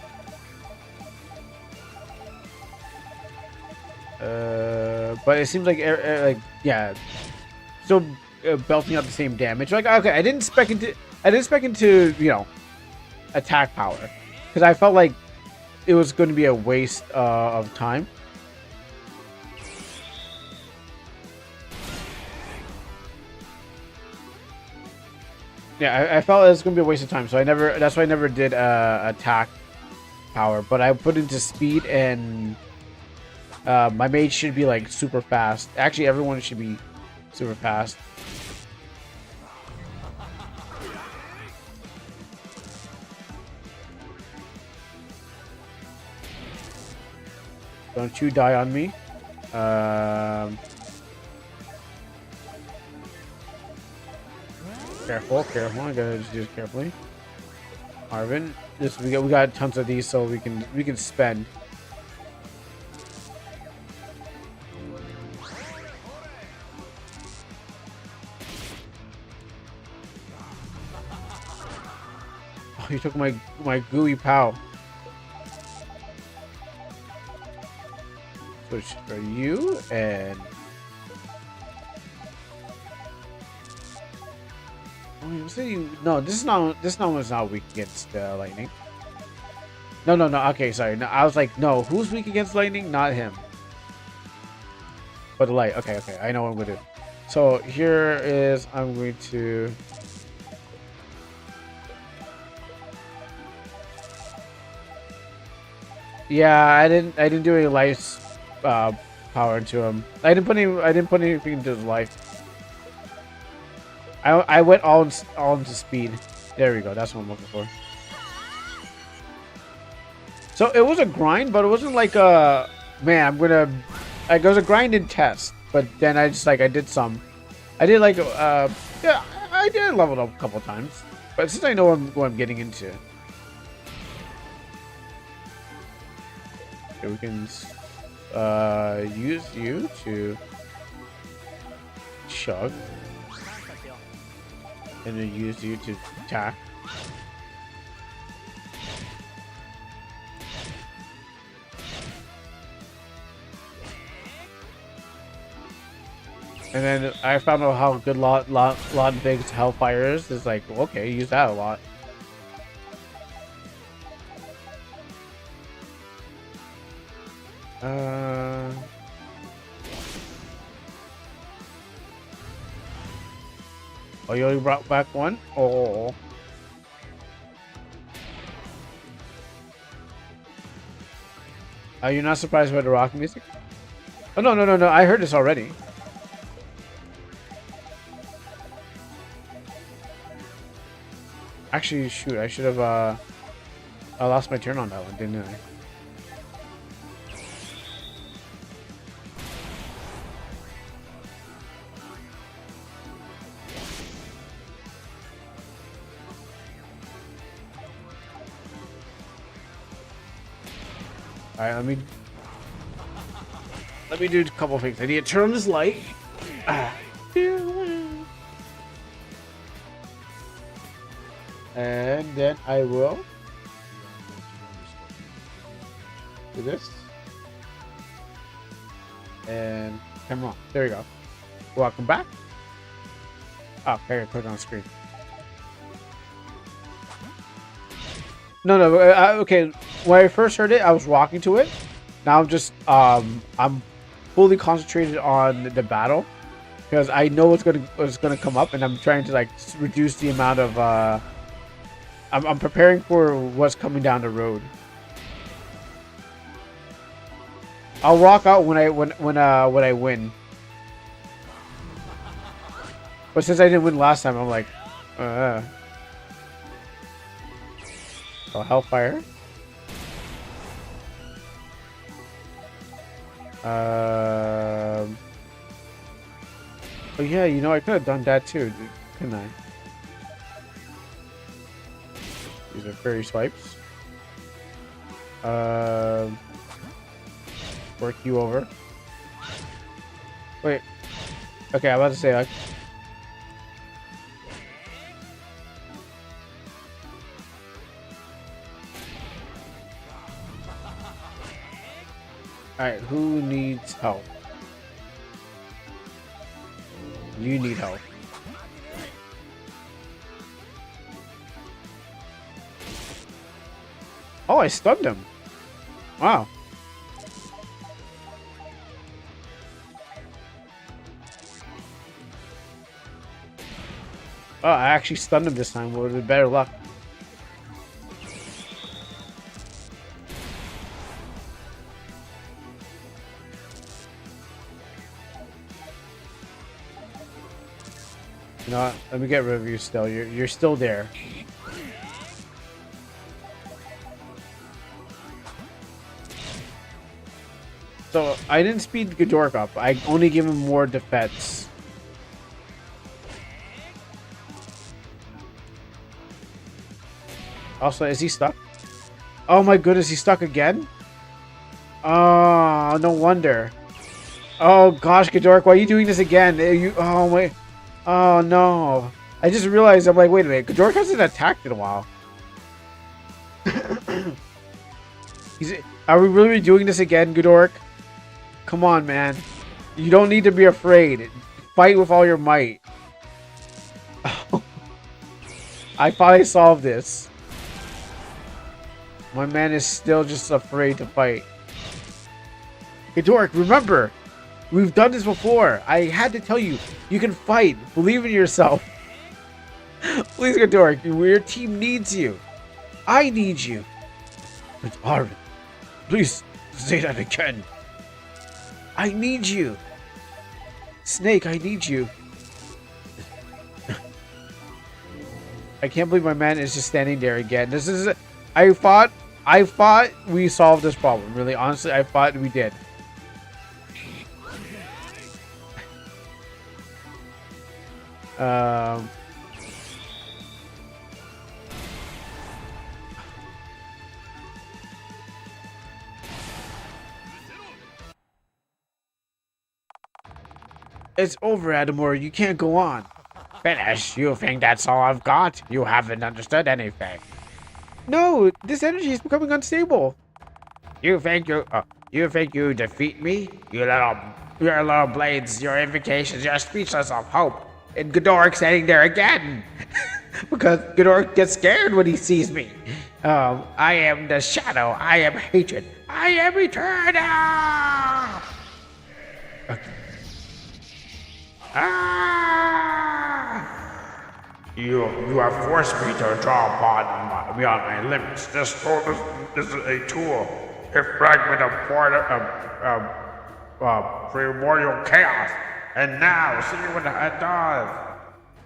But it seems like yeah, still belting out the same damage. Like, okay, I didn't spec into you know, attack power because I felt like it was going to be a waste of time. Yeah, I felt it was going to be a waste of time, so that's why I never did attack power. But I put into speed, and my mage should be like super fast. Actually, everyone should be super fast. Don't you die on me. Careful. I gotta just do this carefully. Arvin, we got tons of these, so we can spend. Oh, you took my gooey pow. Switch for you and. No, this one's not weak against lightning. No. Okay, sorry. No, I was like, no, who's weak against lightning? Not him. But the light. Okay. I know what I'm gonna do. So here is I'm going to. Yeah, I didn't do any life power into him. I didn't put anything into his life. I went all into speed. There we go. That's what I'm looking for. So it was a grind, but it wasn't like a man. It was a grind and test. But then I did some. I did like yeah. I did level up a couple times. But since I know what I'm getting into, okay, we can use you to chug. And then use you to attack. And then I found out how good lot big Hellfire is. It's like, okay, use that a lot. Oh, you only brought back one? Oh. Are you not surprised by the rock music? Oh, no. I heard this already. Actually, shoot. I should have, I lost my turn on that one, didn't I? Alright, let me... Let me do a couple of things. I need to turn on this light. Ah. And then I will do this. And come on. There we go. Welcome back. Oh, okay, put it on the screen. No, okay. When I first heard it, I was walking to it. Now I'm just, I'm fully concentrated on the battle because I know what's gonna come up, and I'm trying to like reduce the amount of. I'm preparing for what's coming down the road. I'll rock out when I win. But since I didn't win last time, I'm like, oh, Hellfire. Oh yeah, you know I could have done that too, couldn't I? These are fairy swipes. Work you over. Wait. Okay, I'm about to say like. Alright, who needs help? You need help. Oh, I stunned him. Wow. Oh, I actually stunned him this time with better luck. You know what? Let me get rid of you still. You're still there. So I didn't speed Ghidorah up. I only give him more defense. Also, is he stuck? Oh my goodness, he's stuck again? Oh, no wonder. Oh gosh, Ghidorah, why are you doing this again? Oh my. Oh no. I just realized, I'm like, wait a minute. Ghidorah hasn't attacked in a while. Are we really doing this again, Ghidorah? Come on, man. You don't need to be afraid. Fight with all your might. I finally solved this. My man is still just afraid to fight. Ghidorah, remember, we've done this before. I had to tell you, you can fight. Believe in yourself. Please, Ghidorah, your team needs you. I need you. But Arvin, please say that again. I need you. Snake, I need you. I can't believe my man is just standing there again. This is... I thought we solved this problem. Really, honestly, I thought we did. It's over, Adamor. You can't go on. Finish. You think that's all I've got? You haven't understood anything. No, this energy is becoming unstable. You think you defeat me? Your little blades, your invocations, your speechless of hope. And Ghidorah standing there again. Because Ghidorah gets scared when he sees me. I am the shadow. I am hatred. I am eternal. Okay. You have forced me to draw upon beyond my limits. This is a tool, a fragment of primordial chaos. And now, see what it does.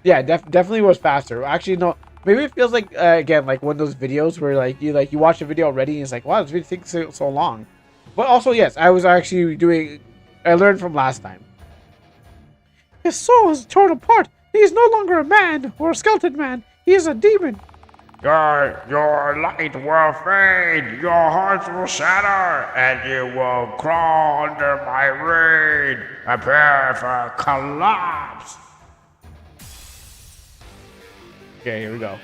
Yeah, definitely was faster. Actually, no. Maybe it feels like again, like one of those videos where you watch a video already and it's like, wow, this video takes so long. But also, yes, I was actually doing. I learned from last time. His soul is torn apart. He is no longer a man or a skeleton man. He is a demon. Your light will fade, your hearts will shatter, and you will crawl under my rain. Prepare for collapse. Okay, here we go.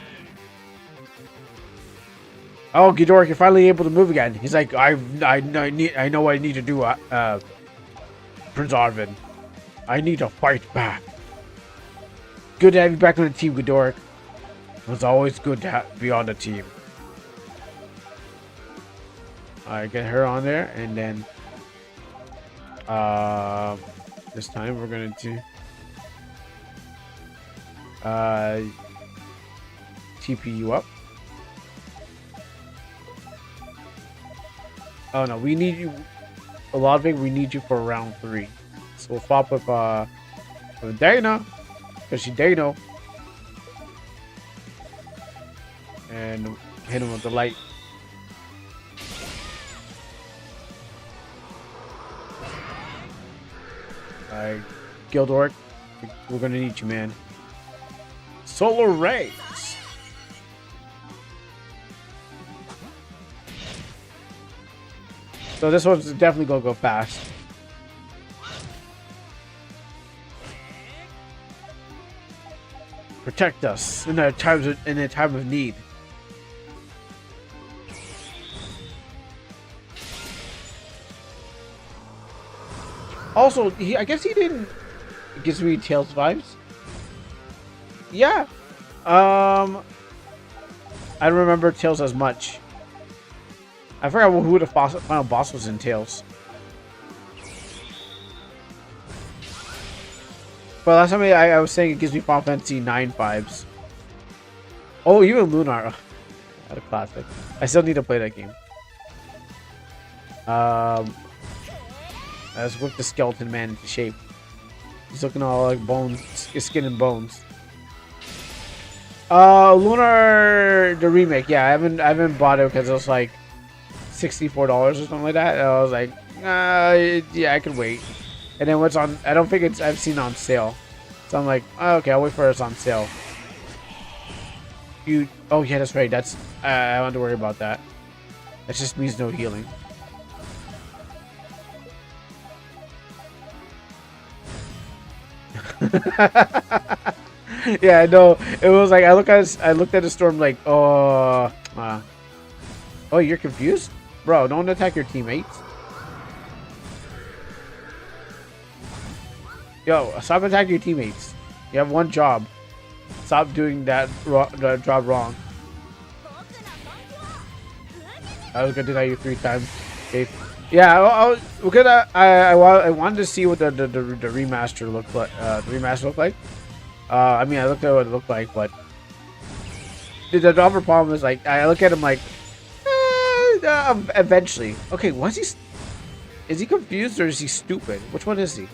Oh, Ghidorah, you're finally able to move again. He's like, I know what I need to do, Prince Arvin. I need to fight back. Good to have you back on the team, Ghidorah. It was always good to be on the team. Alright, get her on there, and then this time we're gonna do TP you up. Oh no, we need you a lot of it. We need you for round 3. So we'll swap with Dana, because she's Dano. And hit him with the light. Alright, Gildork, we're gonna need you, man. Solar Rays! So this one's definitely gonna go fast. Protect us in a time of need. Also, I guess he didn't. It gives me Tails vibes. Yeah. I don't remember Tails as much. I forgot who the final boss was in Tails. But last time I was saying it gives me Final Fantasy 9 vibes. Oh, even Lunar. What a classic. I still need to play that game. Let's whip the skeleton man into shape. He's looking all like bones, skin and bones. Lunar the remake. Yeah, I haven't bought it because it was like $64 or something like that. And I was like, yeah, I can wait. And then what's on? I don't think I've seen on sale. So I'm like, oh, okay, I'll wait for it's on sale. Oh yeah, that's right. That's I don't have to worry about that. That just means no healing. Yeah, I know. It was like I looked at the storm like, oh, oh, you're confused, bro. Don't attack your teammates. Yo, stop attacking your teammates. You have one job. Stop doing that job wrong. I was gonna deny you 3 times. Okay. Yeah, I wanted to see what the remaster looked like. I mean, I looked at what it looked like, but the other problem is like I look at him like, eventually. Okay, what's he? Is he confused or is he stupid? Which one is he?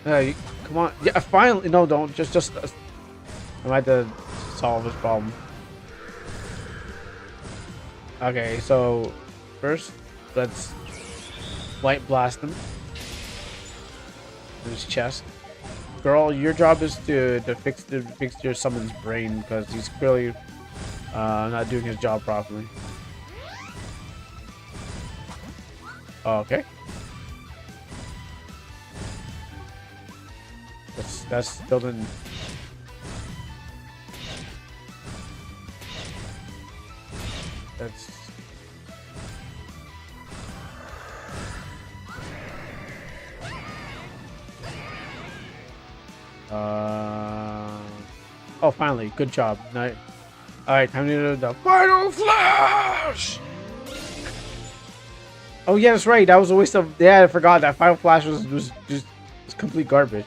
Come on. Yeah, finally. No, don't. Just. I might have to solve this problem. Okay, so first, let's light blast him in his chest. Girl, your job is to fix your summon's brain because he's clearly not doing his job properly. Okay. That's still didn't. That's. Oh, finally, good job. All right, time to do the final flash. Oh yeah, that's right. That was a waste of. Yeah, I forgot that final flash was just complete garbage.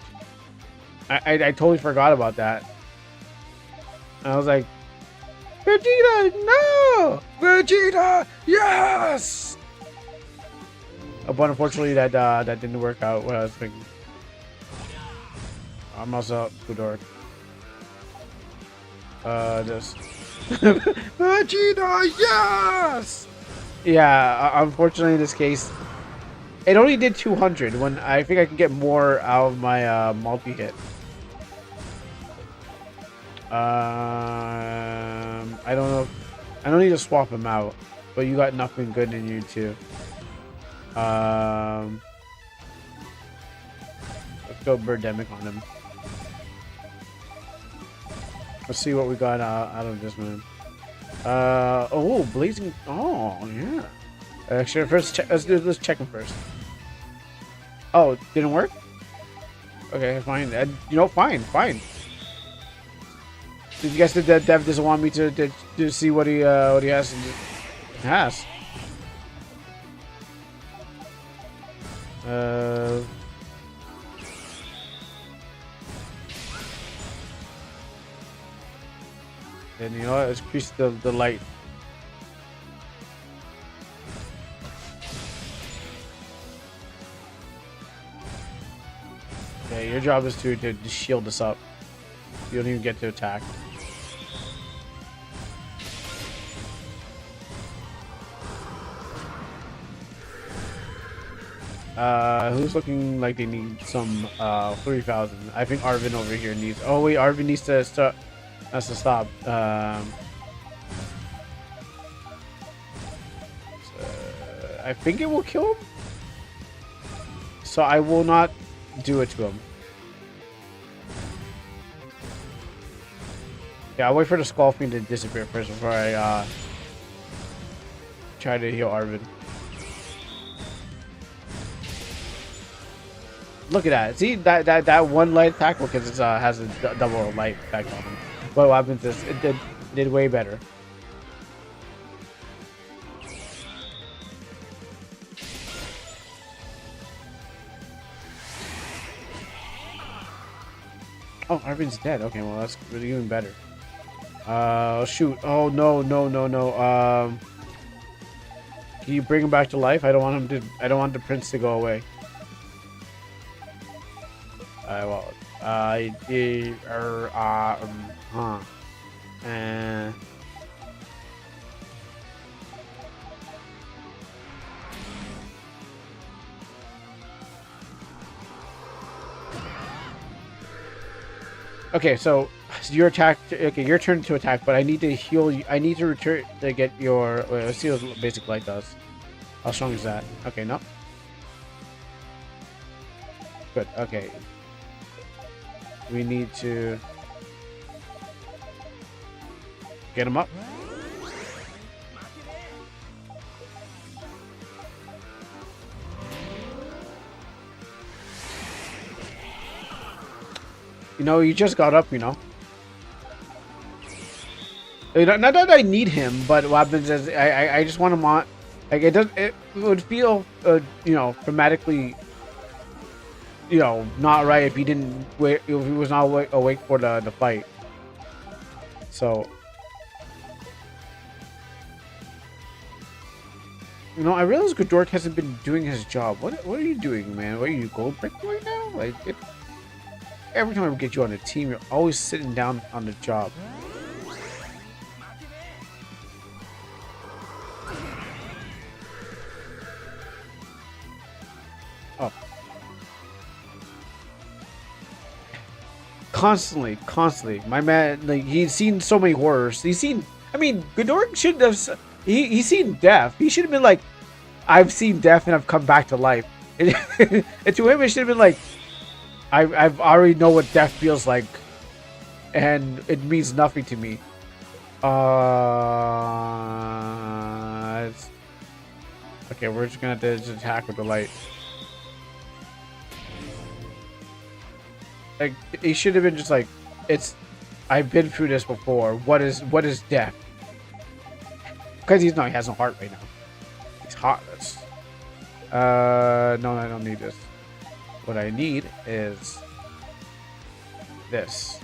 I totally forgot about that. I was like, Vegeta, no! Vegeta, yes! But unfortunately, that didn't work out. What I was thinking. I'm also Kudork. This. Vegeta, yes! Yeah, unfortunately, in this case, it only did 200 when I think I can get more out of my multi-hit. I don't know. I don't need to swap him out, but you got nothing good in you too. Let's go Birdemic on him. Let's see what we got out of this man. Oh, blazing. Oh, yeah. Actually, first check. Let's check him first. Oh, didn't work. Okay, fine. You know, fine. Did you guess that Dev doesn't want me to see what he has? Has. And you know what? Let's increase the light. Okay, your job is to shield us up. You don't even get to attack. Who's looking like they need some 3,000? I think Arvin over here needs. Oh wait, Arvin needs to start. Has to stop. I think it will kill him. So I will not do it to him. Yeah, I'll wait for the Skull Fiend to disappear first before I try to heal Arvin. Look at that. See that one light attack because it has a double light effect on him. What happens is it did way better. Oh, Arvin's dead. Okay, well that's really even better. Shoot. Oh no. Can you bring him back to life? I don't want him to. I don't want the prince to go away. Well, okay, so your attack. Okay, your turn to attack, but I need to heal you. I need to return to get your. Let's see what basic light does. How strong is that? Okay, no. Good. Okay. We need to get him up. You know, you just got up, you know. Not that I need him, but what happens is I just want him on. Like it would feel you know, dramatically, you know, not right if he didn't wait, if he was not awake for the fight. So, you know, I realize Godork hasn't been doing his job. What are you doing, man? What are you gold breaking right now? Like every time I get you on a team, you're always sitting down on the job. Oh. Constantly. My man, like, he's seen so many horrors. He's seen, I mean, Godork should have, he's seen death. He should have been like, I've seen death and I've come back to life. And to him, it should have been like, I've already know what death feels like, and it means nothing to me. Okay, we're just gonna have to just attack with the light. Like, he should have been just like, I've been through this before. What is death? Because he has no heart right now. He's heartless. No, I don't need this. What I need is this.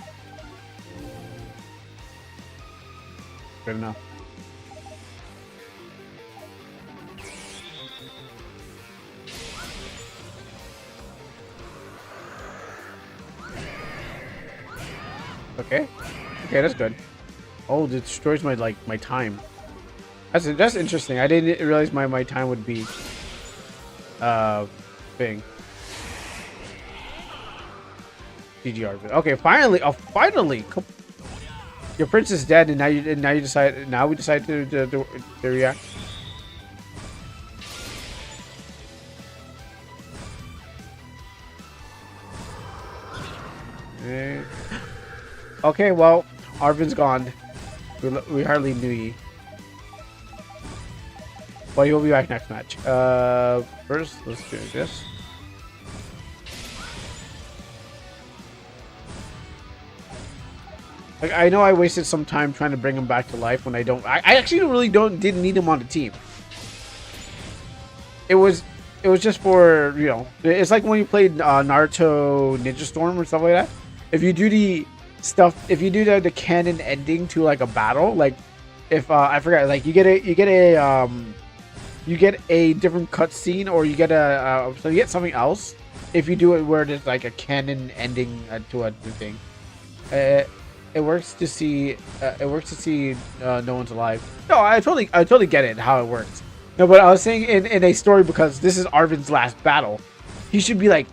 Good enough. Okay, that's good. Oh, it destroys my time. That's interesting. I didn't realize my time would be thing. GGR. Okay, finally. Oh, finally. Your prince is dead, and now we decide to react. Okay, well, Arvin's gone. We hardly knew ye. Well, he'll be back next match. First, let's do this. Like, I know I wasted some time trying to bring him back to life when I actually didn't need him on the team. It was just for, you know, it's like when you played Naruto Ninja Storm or stuff like that. If you do the canon ending to like a battle, like if I forgot, like you get a different cutscene, or you get so you get something else if you do it where there's like a canon ending to a thing. It works to see no one's alive. No, I totally get it how it works. No, but I was saying in a story, because this is Arvin's last battle. He should be like,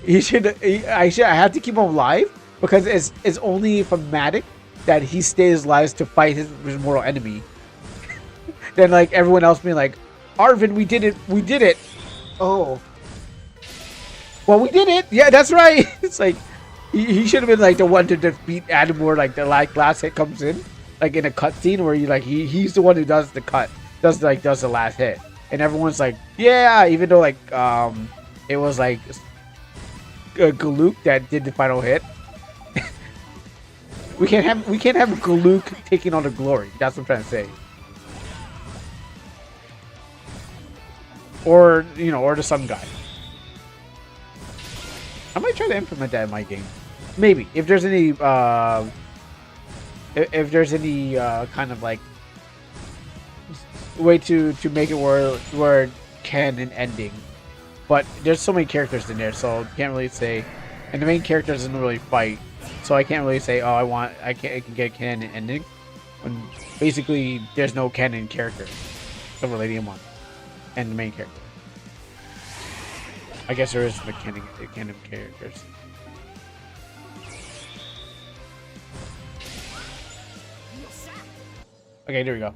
I have to keep him alive, because it's only thematic that he stays alive to fight his mortal enemy. Then like everyone else being like, Arvin, we did it. Oh, well, we did it. Yeah, that's right. It's like he should have been like the one to defeat Adamor. Like the last hit comes in, like in a cutscene where he's the one who does the cut. Does the last hit, and everyone's like, yeah, even though like it was like Galuk that did the final hit. we can't have Galuk taking on the glory. That's what I'm trying to say. Or or the sun guy. I might try to implement that in my game. Maybe if there's any kind of like way to make it where canon ending, but there's so many characters in there, so can't really say, and the main character doesn't really fight, so I can't really say, oh, I can get canon ending when basically there's no canon character except for Lady M1 and the main character. I guess there is the canon characters. Okay, there we go.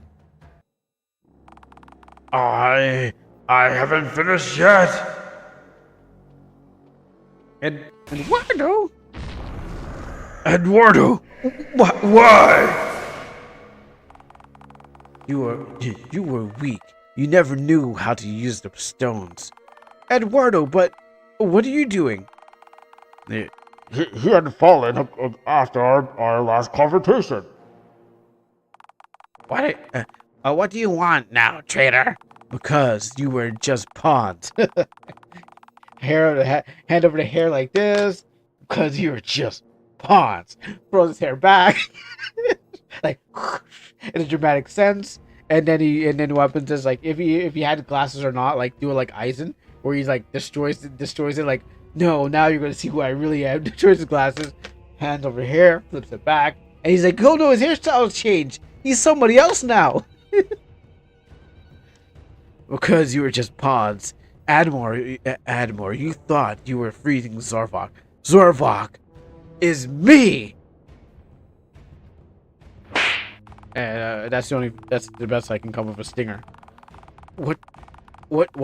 I haven't finished yet. Eduardo? Eduardo? Why? You were weak. You never knew how to use the stones. Eduardo, but what are you doing? He had fallen after our last confrontation. What do you want now, traitor? Because you were just pawns. Hand over the hair like this. Because you were just pawns. Throws his hair back, like in a dramatic sense. And then what happens is, like, if he had glasses or not, like do it like Aizen, where he's like destroys it. Like, no, now you're gonna see who I really am. Destroys his glasses. Hands over here, flips it back, and he's like, oh no, his hairstyle's changed. He's somebody else now. Because you were just pawns. Admor, you thought you were freezing Zorvok. Zorvok is me! And that's the best I can come up with a stinger. What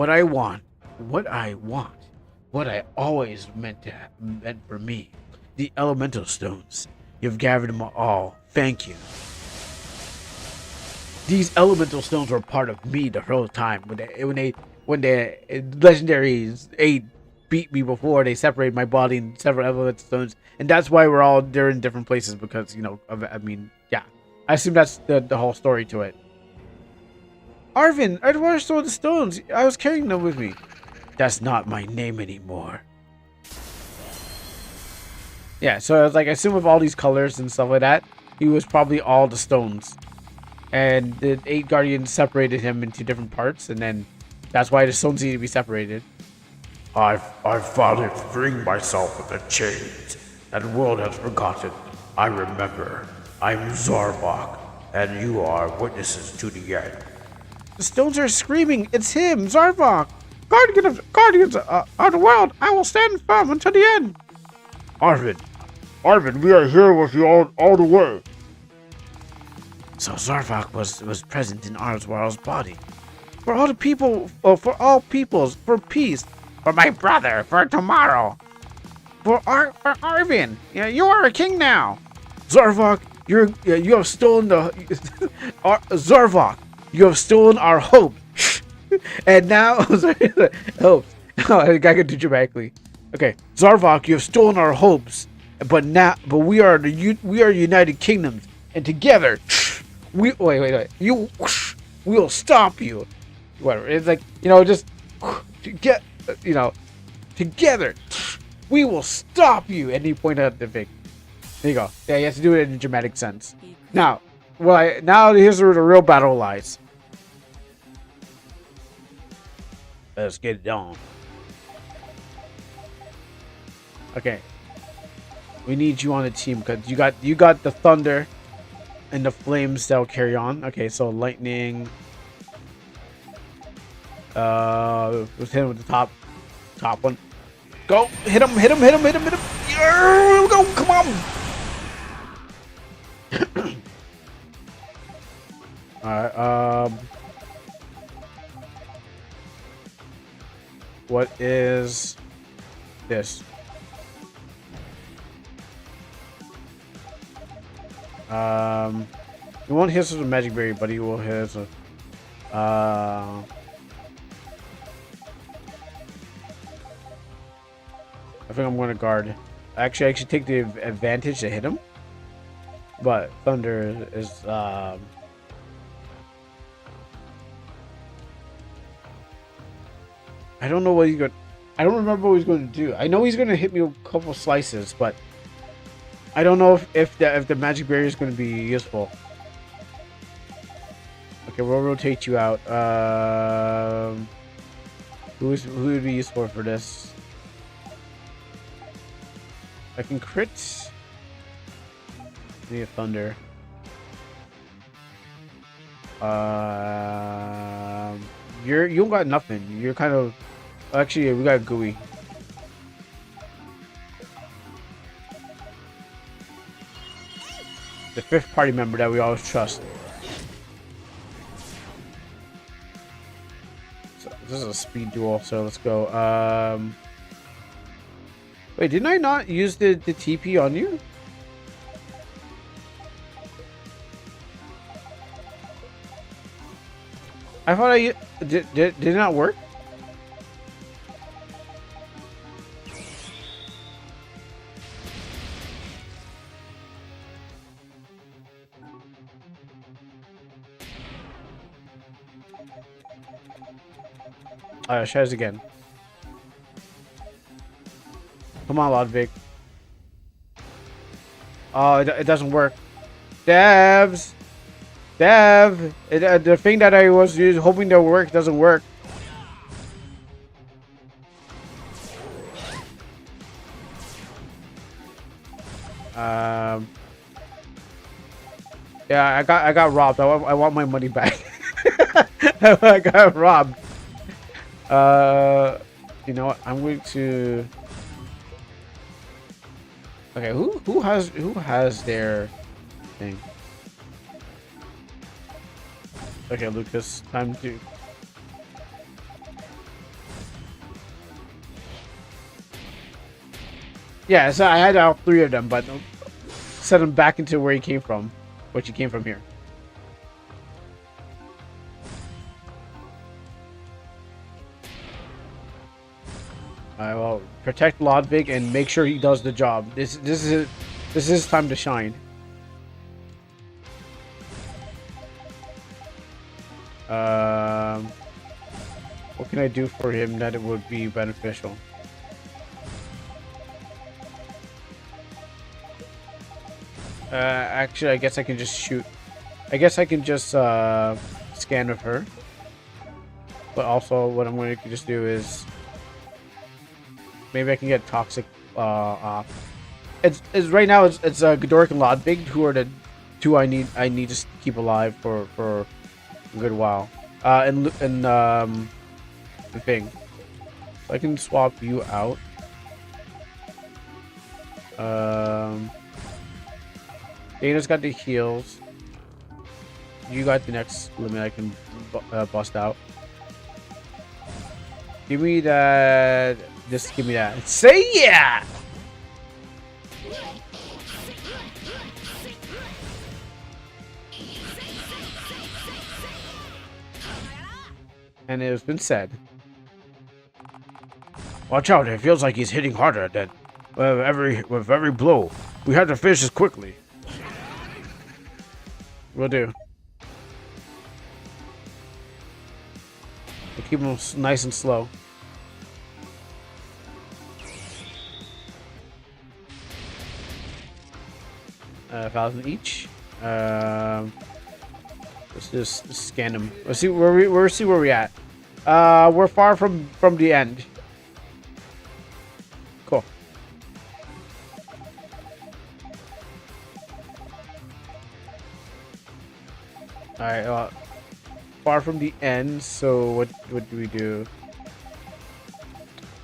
I want. What I always meant for me. The elemental stones. You've gathered them all. Thank you. These elemental stones were part of me the whole time. When the legendaries 8 beat me before, they separated my body in several elemental stones, and that's why they're in different places, because yeah. I assume that's the whole story to it. Arvin, Eduardo stole the stones. I was carrying them with me. That's not my name anymore. Yeah, so I was like, I assume with all these colors and stuff like that, he was probably all the stones. And the 8 Guardians separated him into different parts, and then that's why the stones need to be separated. I've finally freeing myself of the chains that the world has forgotten. I remember. I'm Zorvok, and you are witnesses to the end. The stones are screaming, it's him, Zorvok! Guardians of the world, I will stand firm until the end! Arvin, we are here with you all the way. So Zarvok was present in Arzwarl's body. For all the people, for all peoples, for peace, for my brother, for tomorrow, for Arvin. Yeah, you are a king now. Zarvok, you have stolen the Zarvok. You have stolen our hope, and now hopes. Oh, I gotta do dramatically. Okay, Zarvok, you have stolen our hopes, but we are we are United Kingdoms, and together, wait, we will stop you. Whatever. It's like, just to get, together, we will stop you. And he pointed out the thing. There you go. Yeah, you have to do it in a dramatic sense. Now, now here's where the real battle lies. Let's get it on. Okay. We need you on the team because you got the thunder and the flames that'll carry on. Okay, so lightning. Let's hit him with the top one. Go, hit him. Yeah, go, come on. All right. What is this? He won't hit us with a magic berry, but he will hit us with I think I'm going to guard. Actually, I should take the advantage to hit him. But thunder is I don't know what he's going. I don't remember what he's going to do. I know he's going to hit me with a couple slices, but I don't know if the magic barrier is going to be useful. Okay, we'll rotate you out. Who would be useful for this? I can crit. Need a thunder. You don't got nothing. You're kind of. Actually, we got gooey. The fifth party member that we always trust. So this is a speed duel, so let's go. Wait, didn't I not use the TP on you? I thought did it not work? Alright, try this again. Come on, Ludwig. Oh, it doesn't work. Dev, the thing that I was hoping to work doesn't work. Yeah, I got robbed. I want my money back. I got robbed. You know what? I'm going to. Okay, who has their thing? Okay, Lucas, time to. Yeah, so I had all three of them, but set him back into where he came from, which he came from here. I will protect Ludwig and make sure he does the job. This is his time to shine. What can I do for him that it would be beneficial? Actually, I guess I can just shoot. I guess I can just scan with her. But also, what I'm going to just do is maybe I can get toxic off. It's right now. It's Godoric and Ludwig who are the two I need to keep alive for a good while. And the thing, so I can swap you out. Dana's got the heals. You got the next limit I can bust out. Give me that. Just give me that. Say yeah! And it has been said. Watch out, it feels like he's hitting harder than with every blow. We have to finish this quickly. Will do. We'll keep them nice and slow. $1,000 each. Let's just scan them. Let's see where we're at. We're far from the end. Cool. All right. Far from the end. So what do we do?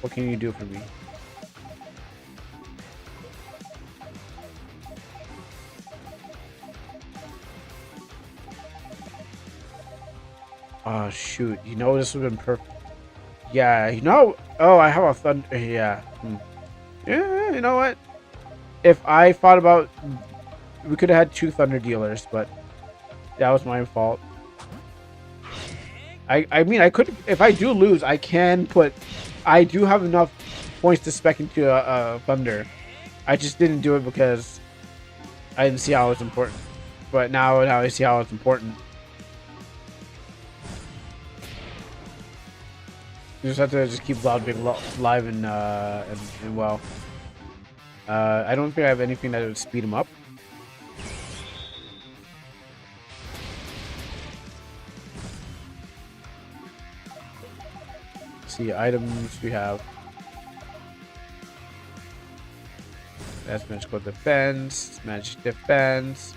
What can you do for me? Oh shoot! You know this would have been perfect. Yeah, you know. Oh, I have a thunder. Yeah. Yeah. You know what? If I thought about, we could have had 2 thunder dealers, but that was my fault. I mean, I could. If I do lose, I can put. I do have enough points to spec into a thunder. I just didn't do it because I didn't see how it's important. But now I see how it's important. You just have to just keep Loud being live and well. I don't think I have anything that would speed him up. See items we have. That's magical defense, magic defense,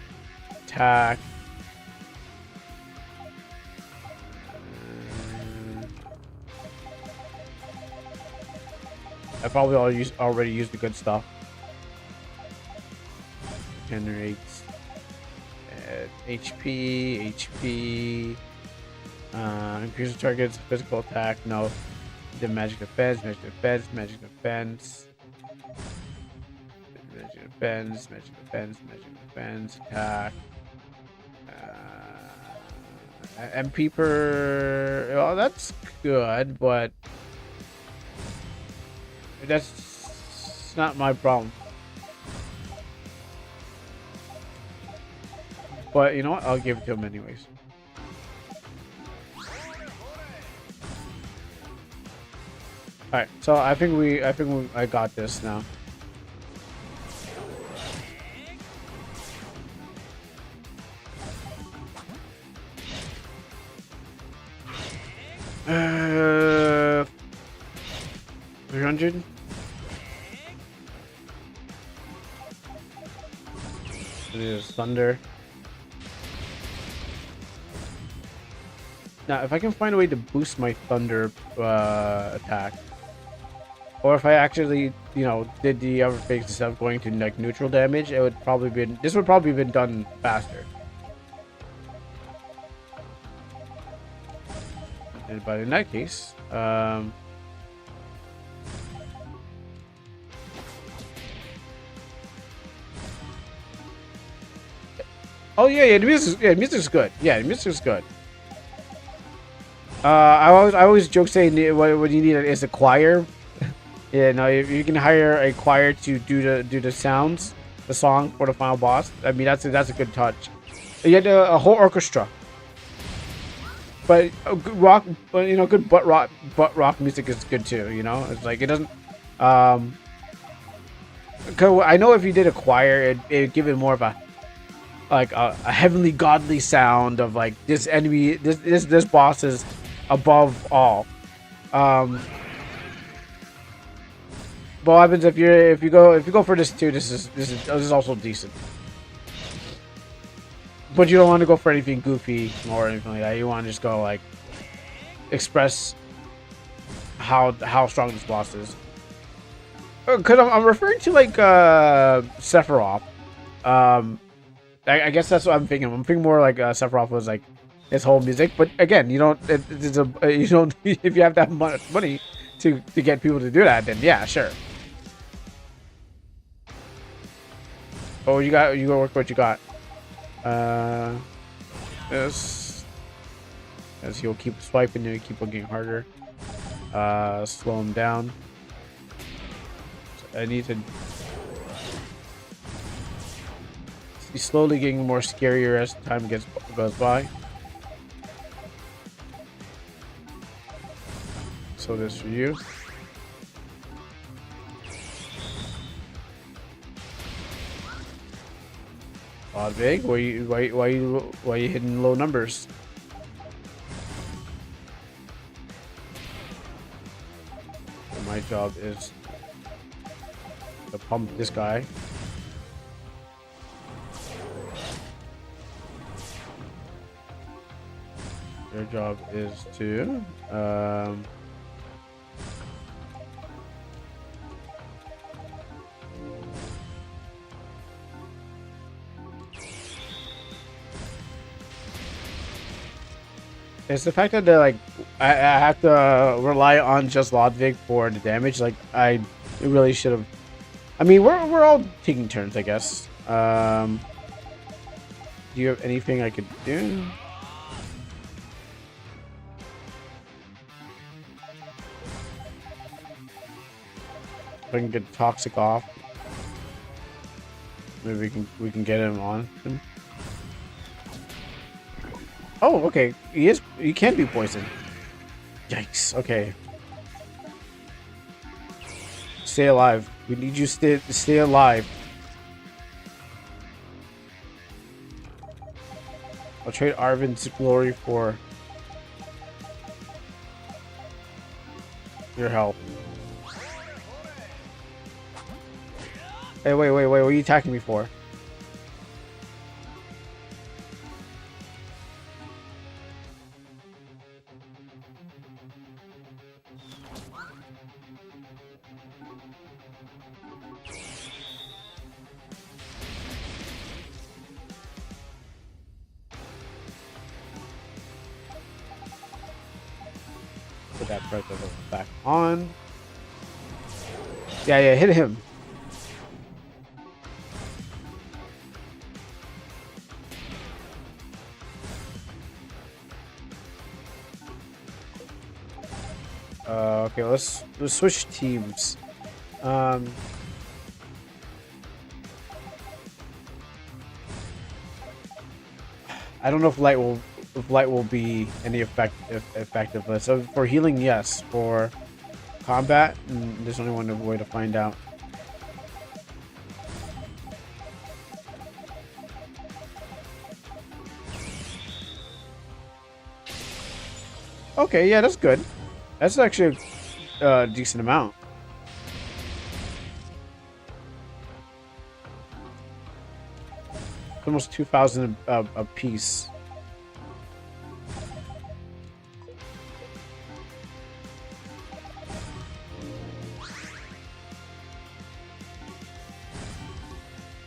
attack. I probably already used the good stuff. Generates HP. Increase the target's physical attack. No. The magic defense, magic defense, magic defense. Magic defense, magic defense, magic defense, attack. MP per. Well, that's good, but that's not my problem. But you know what? I'll give it to him anyways. All right, so I think I got this now. Uh, 300. It is thunder. Now, if I can find a way to boost my thunder attack, or if I actually, did the other things instead of going to like neutral damage, it would probably been. This would probably been done faster. But in that case, oh yeah, the music's good. Yeah, the music's good. I always joke saying what you need is a choir. Yeah, no, if you can hire a choir to do the sounds, the song for the final boss. I mean, that's a good touch. You had a whole orchestra. But good rock, good butt rock music is good too. It's like it doesn't. Cause I know if you did a choir, it'd give it more of a heavenly godly sound of like this enemy, this boss is above all. But what happens if you go for this too? This is also decent. But you don't want to go for anything goofy or anything like that. You want to just go like express how strong this boss is. Because I'm referring to like Sephiroth. I guess that's what I'm thinking. I'm thinking more like Sephiroth was like his whole music. But again, you don't. It's a you don't. If you have that much money to get people to do that, then yeah, sure. Oh, you got. You go work what you got. This. As he'll keep swiping and keep on getting harder. Slow him down. So I need to. He's slowly getting more scarier as time goes by. So this for you. Big, why you hitting low numbers? So my job is to pump this guy. Their job is to it's the fact that they're like I have to rely on just Ludwig for the damage. Like I really should have. I mean, we're all taking turns, I guess. Do you have anything I could do? If I can get Toxic off, maybe we can get him on him. Oh, okay. He can be poisoned. Yikes. Okay. Stay alive. We need you to stay alive. I'll trade Arvin's glory for your help. Hey, wait. What are you attacking me for? Put that pressure back on. Yeah, hit him. Okay, let's switch teams. I don't know if light will be any effective. So for healing, yes. For combat, there's only one way to find out. Okay, yeah, that's good. That's actually a decent amount. Almost 2,000 a piece.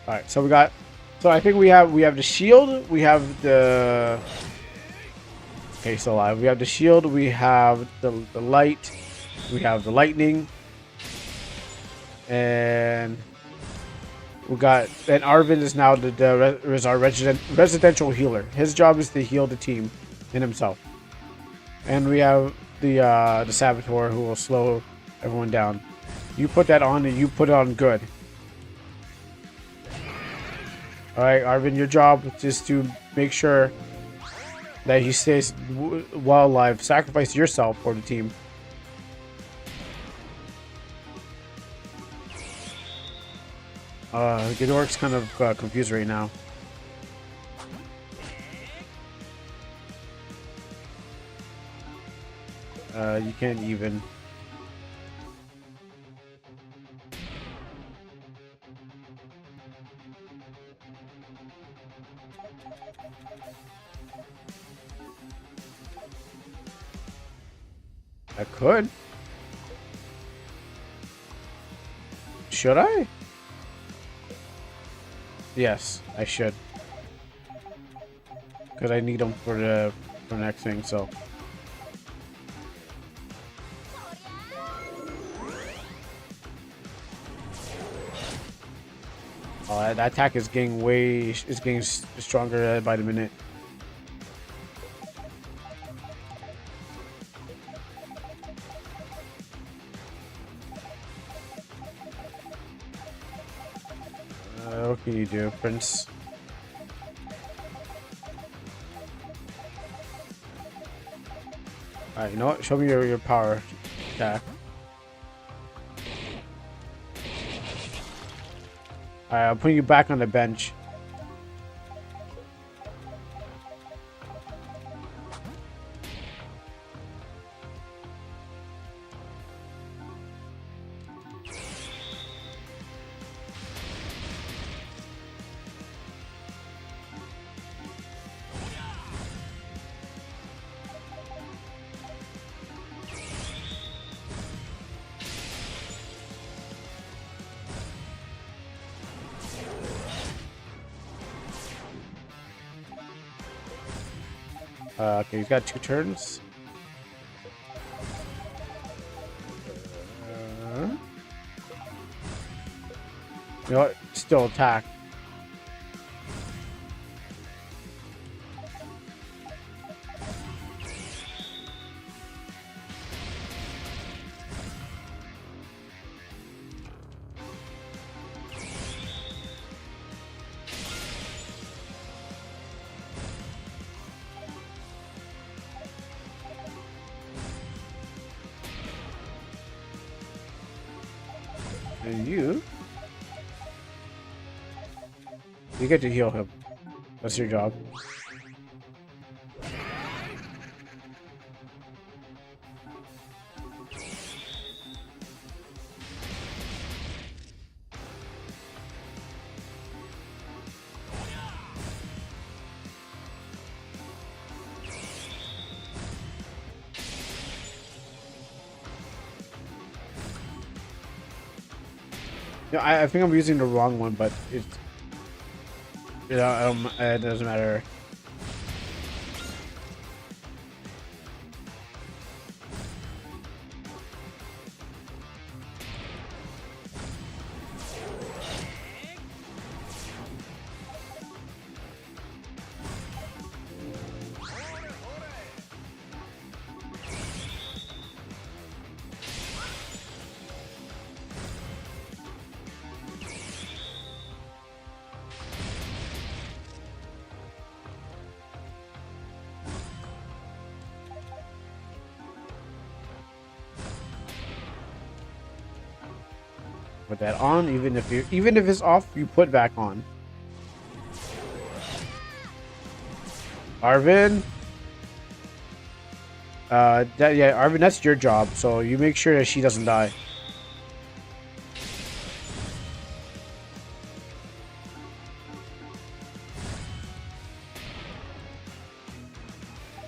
All right, so we got. So I think we have the shield. We have the. Okay, so we have the shield. We have the light. We have the lightning. And we got. And Arvin is now is our residential healer. His job is to heal the team and himself. And we have the Saboteur who will slow everyone down. You put that on and you put it on good. Alright, Arvin, your job is to make sure that he stays well alive. Sacrifice yourself for the team. Ghidorah's kind of confused right now. You can't even. I could. Should I? Yes, I should. because I need them for the next thing. So. Oh, that attack is getting stronger by the minute. What can you do, Prince? Alright, you know what? Show me your power attack. Alright, I'm putting you back on the bench. Okay, he's got 2 turns. You know what? Still attack. And you get to heal him. That's your job. Yeah, I think I'm using the wrong one, but it's, you know, it doesn't matter. Put that on, even if it's off, you put back on. Arvin, Arvin, that's your job. So you make sure that she doesn't die.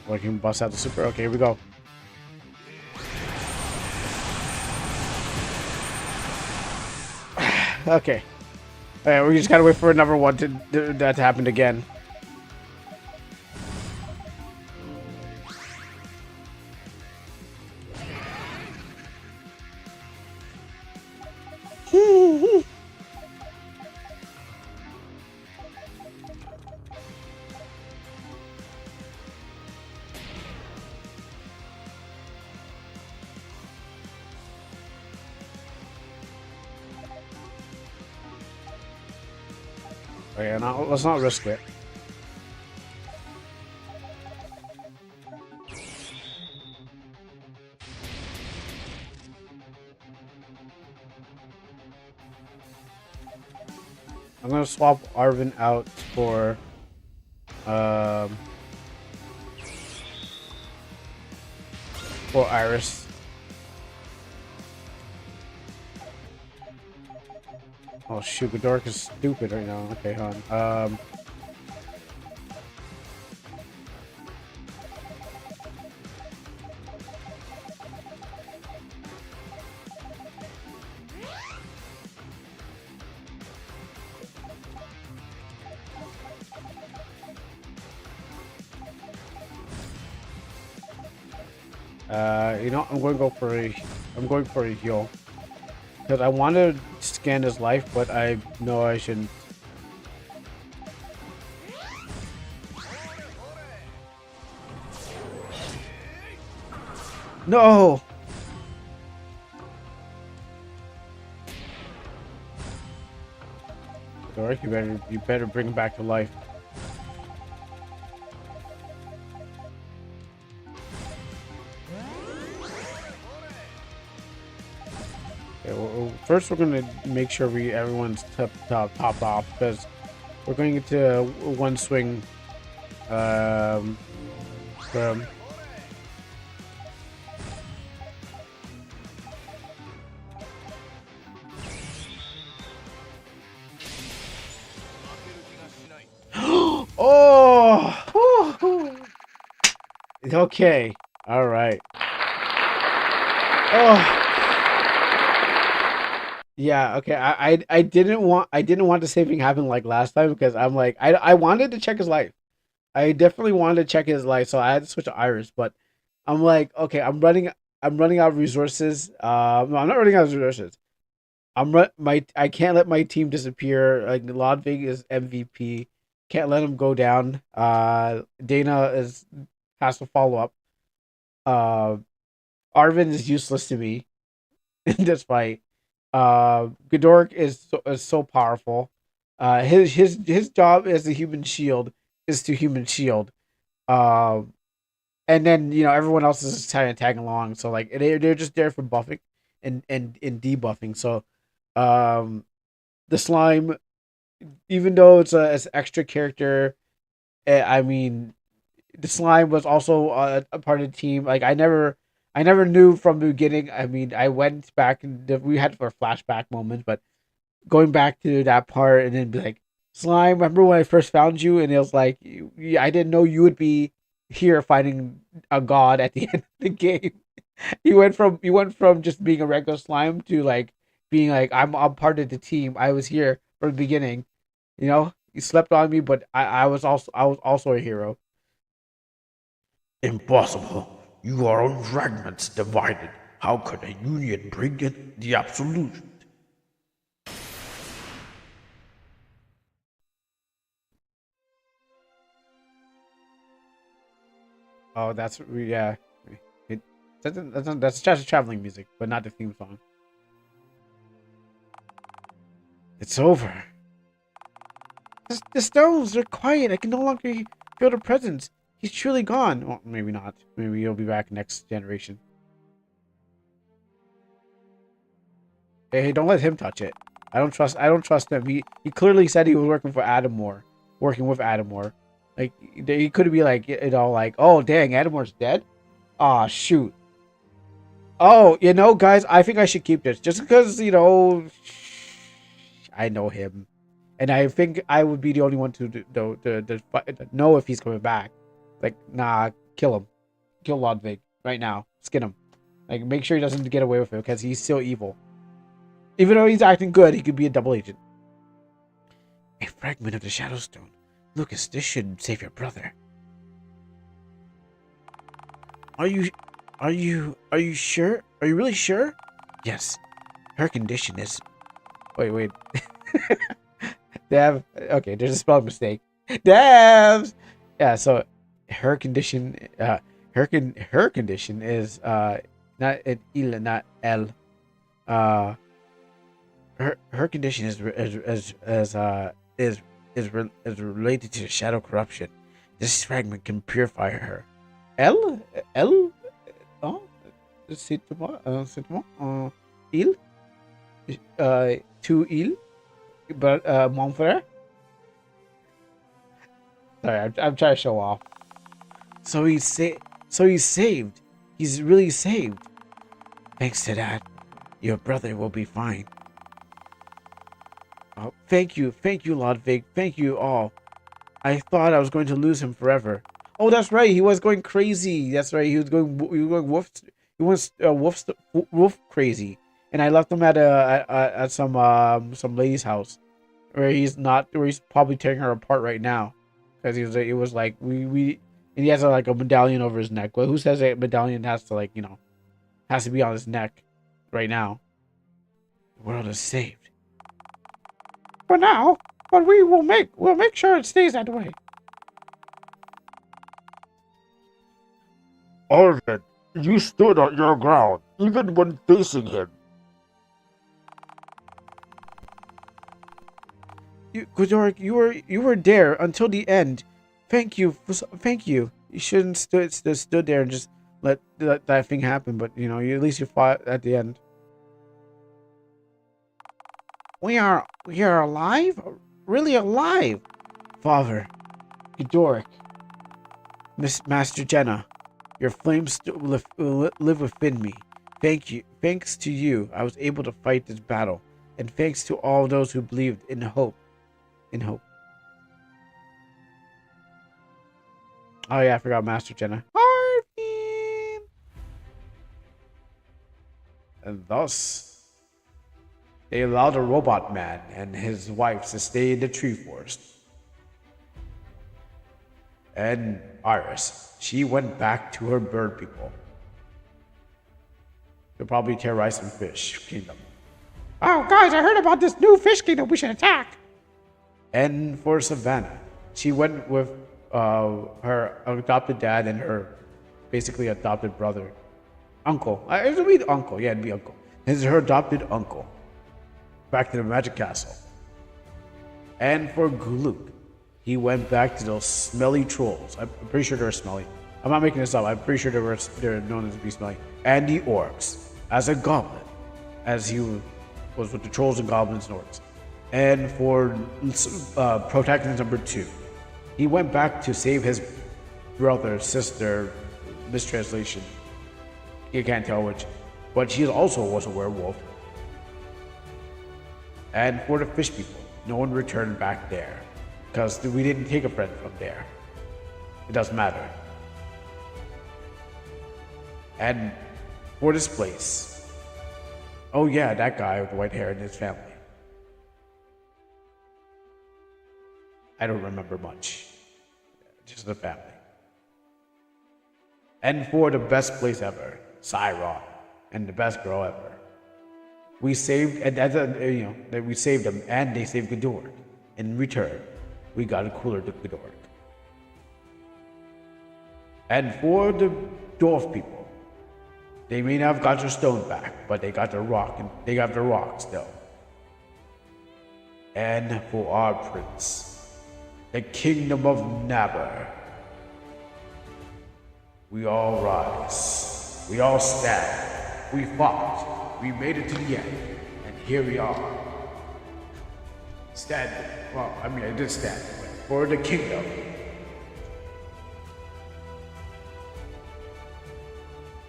Or you can bust out the super. Okay, here we go. Okay. Alright, we just gotta wait for another one that to happen again. Okay, now let's not risk it. I'm gonna swap Arvin out for Iris. Oh shoot, Godoric is stupid right now. Okay, hold on. You know, I'm going for a heal because I want to scan his life, but I know I shouldn't. No. Dork, you better bring him back to life. Okay, well, first we're gonna make sure everyone's top off because we're going into one swing. From oh, okay, all right. Oh. Yeah, okay. I didn't want the same thing happen like last time because I'm like I wanted to check his life. I definitely wanted to check his life, so I had to switch to Iris, but I'm like, okay, I'm running out of resources. No, I'm not running out of resources. I can't let my team disappear. Like Ludwig is MVP. Can't let him go down. Dana is has to follow up. Uh Arvin is useless to me in this fight. Godork is so powerful. His job as a human shield is to human shield. Um, and then you know everyone else is just trying to tag along. So like they're just there for buffing and debuffing. So, um, the slime, even though it's an extra character, I mean, the slime was also a part of the team. Like I never knew from the beginning. I mean, I went back and we had for a flashback moment, but going back to that part and then be like, Slime, remember when I first found you? And it was like, I didn't know you would be here fighting a god at the end of the game. You went from just being a regular slime to like being like I'm part of the team. I was here from the beginning. You know, you slept on me, but I was also a hero. Impossible. You are on fragments divided. How could a union bring in the absolute? Oh, that's yeah. It, that's just traveling music, but not the theme song. It's over. The stones are quiet. I can no longer feel the presence. He's truly gone. Well, maybe not. Maybe he'll be back next generation. Hey, don't let him touch it. I don't trust him. He clearly said he was working for Adamore, working with Adamore. Like he could be like you know like oh dang Adamore's dead. Ah shoot. Oh you know guys I think I should keep this just because you know I know him, and I think I would be the only one to know if he's coming back. Like nah, kill him, kill Ludwig right now, skin him. Like make sure he doesn't get away with it because he's still evil. Even though he's acting good, he could be a double agent. A fragment of the Shadow Stone. Lucas, this should save your brother. Are you are you sure? Are you really sure? Yes. Her condition is wait. Dev okay, there's a spelling mistake. Devs! Yeah, so her condition her condition is not an il not L. Her condition is related to shadow corruption. This fragment can purify her. L oh c'est moi il to il but mon frère. Sorry, I'm trying to show off. So he's saved. He's really saved. Thanks to that, your brother will be fine. Oh, thank you, Ludwig. Thank you all. I thought I was going to lose him forever. Oh, that's right. He was going crazy. That's right. He was going wolf. He was wolf crazy. And I left him at some lady's house, where he's not. Where he's probably tearing her apart right now, because he was. It was like we And he has like a medallion over his neck. Well, who says a medallion has to like, has to be on his neck right now? The world is saved. For now, but we'll make sure it stays that way. Arvin, you stood on your ground, even when facing him. Godoric, you were there until the end. Thank you. Thank you. You shouldn't stood there and just let that thing happen. But at least you fought at the end. We are alive, really alive, Father, Godoric, Master Jenna. Your flames still live within me. Thank you. Thanks to you, I was able to fight this battle, and thanks to all those who believed in hope. In hope. Oh yeah, I forgot Master Jenna. Arvin! And thus, they allowed a robot man and his wife to stay in the tree forest. And Iris, she went back to her bird people. They'll probably terrorize some fish kingdom. Oh guys, I heard about this new fish kingdom we should attack. And for Savannah, she went with her adopted dad and her basically adopted brother. Uncle. It would be uncle. Yeah, it'd be uncle. This is her adopted uncle. Back to the Magic Castle. And for Guluk, he went back to those smelly trolls. I'm pretty sure they're smelly. I'm not making this up. I'm pretty sure they're known as to be smelly. And the orcs, as a goblin, as he was with the trolls and goblins and orcs. And for protagonist number 2, he went back to save his brother, sister, mistranslation. You can't tell which. But she also was a werewolf. And for the fish people, no one returned back there. Because we didn't take a friend from there. It doesn't matter. And for this place, oh yeah, that guy with the white hair and his family. I don't remember much. Just the family. And for the best place ever, Cyron, and the best girl ever. We saved, and that we saved them, and they saved Godoric. In return, we got a cooler to Godoric. And for the dwarf people, they may not have got their stone back, but they got their rock, and they got their rock still. And for our prince, the kingdom of Nabar, we all rise, we all stand, we fought, we made it to the end, and here we are. Standing, well, I mean, I did stand for the kingdom.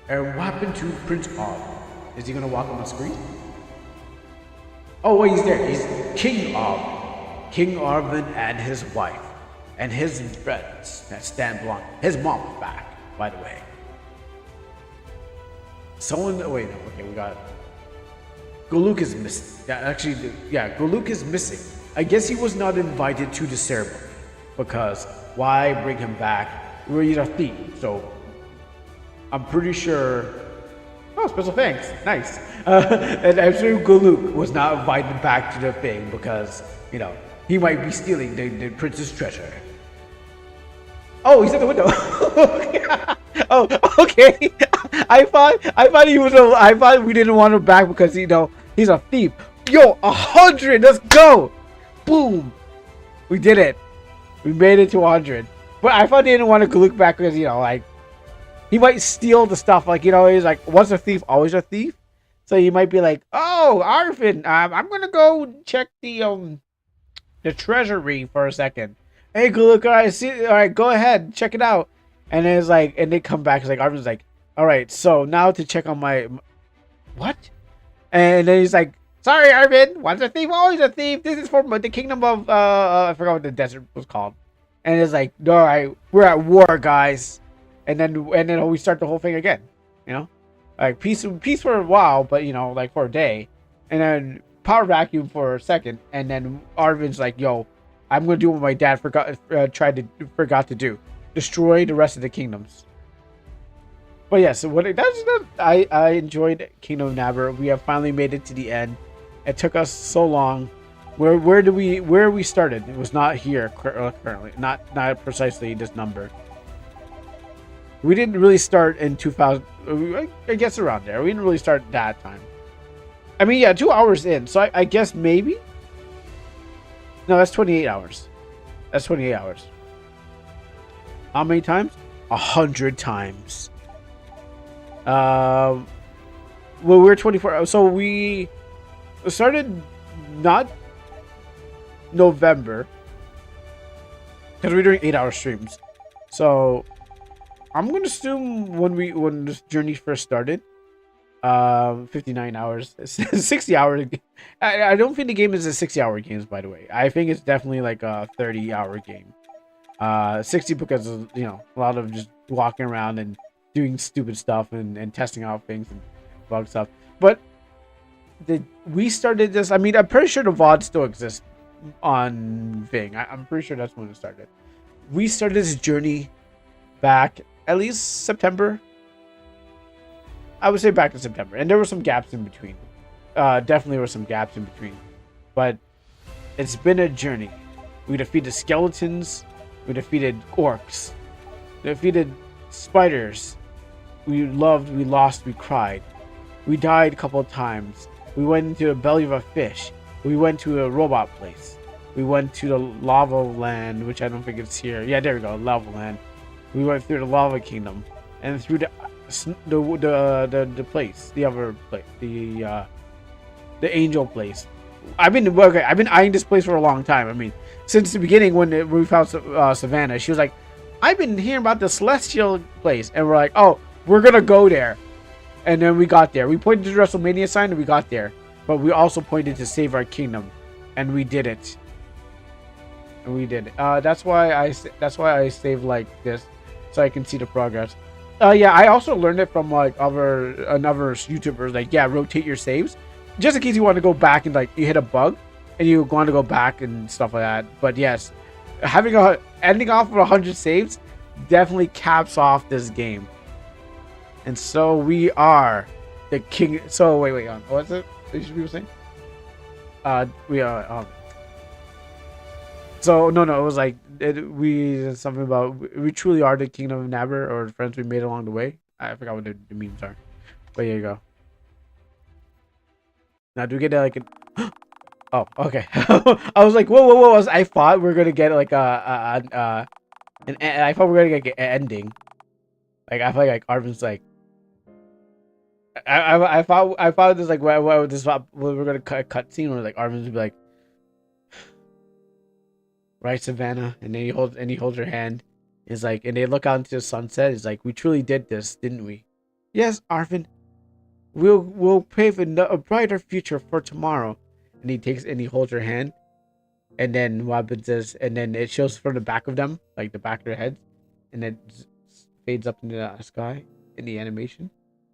And what happened to Prince Arvin? Is he gonna walk on the screen? Oh wait, he's there. He's King Arvin. King Arvin and his wife. And his friends that stand blind. His mom's back, by the way. Wait, no, okay, we got Goluk is missing. Goluk is missing. I guess he was not invited to the ceremony. Because why bring him back? He's a thief, so I'm pretty sure. Oh, special thanks. Nice. And I'm sure Goluk was not invited back to the thing because, he might be stealing the prince's treasure. Oh, he's at the window. Oh, okay. I thought he was. I thought we didn't want him back because he's a thief. Yo, 100. Let's go. Boom. We did it. We made it to 100. But I thought they didn't want to look back because he might steal the stuff. He's like, once a thief, always a thief. So he might be like, oh, Arvin, I'm gonna go check the treasury for a second. Hey, look, all right, go ahead, check it out. And then and they come back. It's like Arvin's like, all right, so now to check on my what? And then he's like, sorry, Arvin, once a thief, always a thief. This is for the kingdom of I forgot what the desert was called. And it's like, all right, we're at war, guys. And then we start the whole thing again. Like peace for a while, but like for a day, and then power vacuum for a second, and then Arvin's like, yo, I'm gonna do what my dad forgot to do. destroy the rest of the kingdoms. But yeah, so I enjoyed Kingdom of Navarre. We have finally made it to the end. It took us so long. Where we started? It was not here currently. Not precisely this number. We didn't really start in 2000. I guess around there. We didn't really start that time. I mean, yeah, 2 hours in. So I guess maybe. No, that's 28 hours. That's 28 hours. How many times? 100 times. Well, we're 24. So we started not November because we're doing 8-hour streams. So I'm gonna assume when this journey first started, 59 hours, 60 hours. I don't think the game is a 60-hour game, by the way. I think it's definitely like a 30-hour game. 60 because of, you know, a lot of just walking around and doing stupid stuff and testing out things and bug stuff. But we started this. I mean, I'm pretty sure the VOD still exists on Ving. I'm pretty sure that's when it started. We started this journey back at least September. I would say back to September, and there were some gaps in between. Definitely were some gaps in between, but it's been a journey. We defeated skeletons, we defeated orcs, we defeated spiders. We loved, we lost, we cried. We died a couple of times. We went into the belly of a fish. We went to a robot place. We went to the lava land, which I don't think it's here. Yeah, there we go, lava land. We went through the lava kingdom and through the place, the other place, the angel place. I've been eyeing this place for a long time. I mean, since the beginning when we found Savannah, she was like, "I've been hearing about the celestial place," and we're like, "Oh, we're gonna go there." And then we got there. We pointed to the WrestleMania sign and we got there, but we also pointed to save our kingdom, and we did it. And we did it. That's why I saved like this, so I can see the progress. Yeah, I also learned it from like other YouTubers. Like, yeah, rotate your saves, just in case you want to go back and like you hit a bug, and you want to go back and stuff like that. But yes, ending off with 100 saves definitely caps off this game. And so we are the king. So wait, what's it? What should people saying? We are. So no, it was like something about we truly are the kingdom of Navarre, or the friends we made along the way. I forgot what the memes are, but here you go. Now do we get like an? Oh, okay. I was like, whoa! I thought we were gonna get like I thought we were gonna get an ending. Like I feel like Arvin's like. I thought this like what we're gonna cut scene where like Arvin's would be like. Right, Savannah, and then he holds her hand. Is like, and they look out into the sunset. It's like, we truly did this, didn't we? Yes, Arvin. We'll pave a brighter future for tomorrow. And he holds her hand, and then what happens is, and then it shows from the back of them, like the back of their heads, and it fades up into the sky in the animation,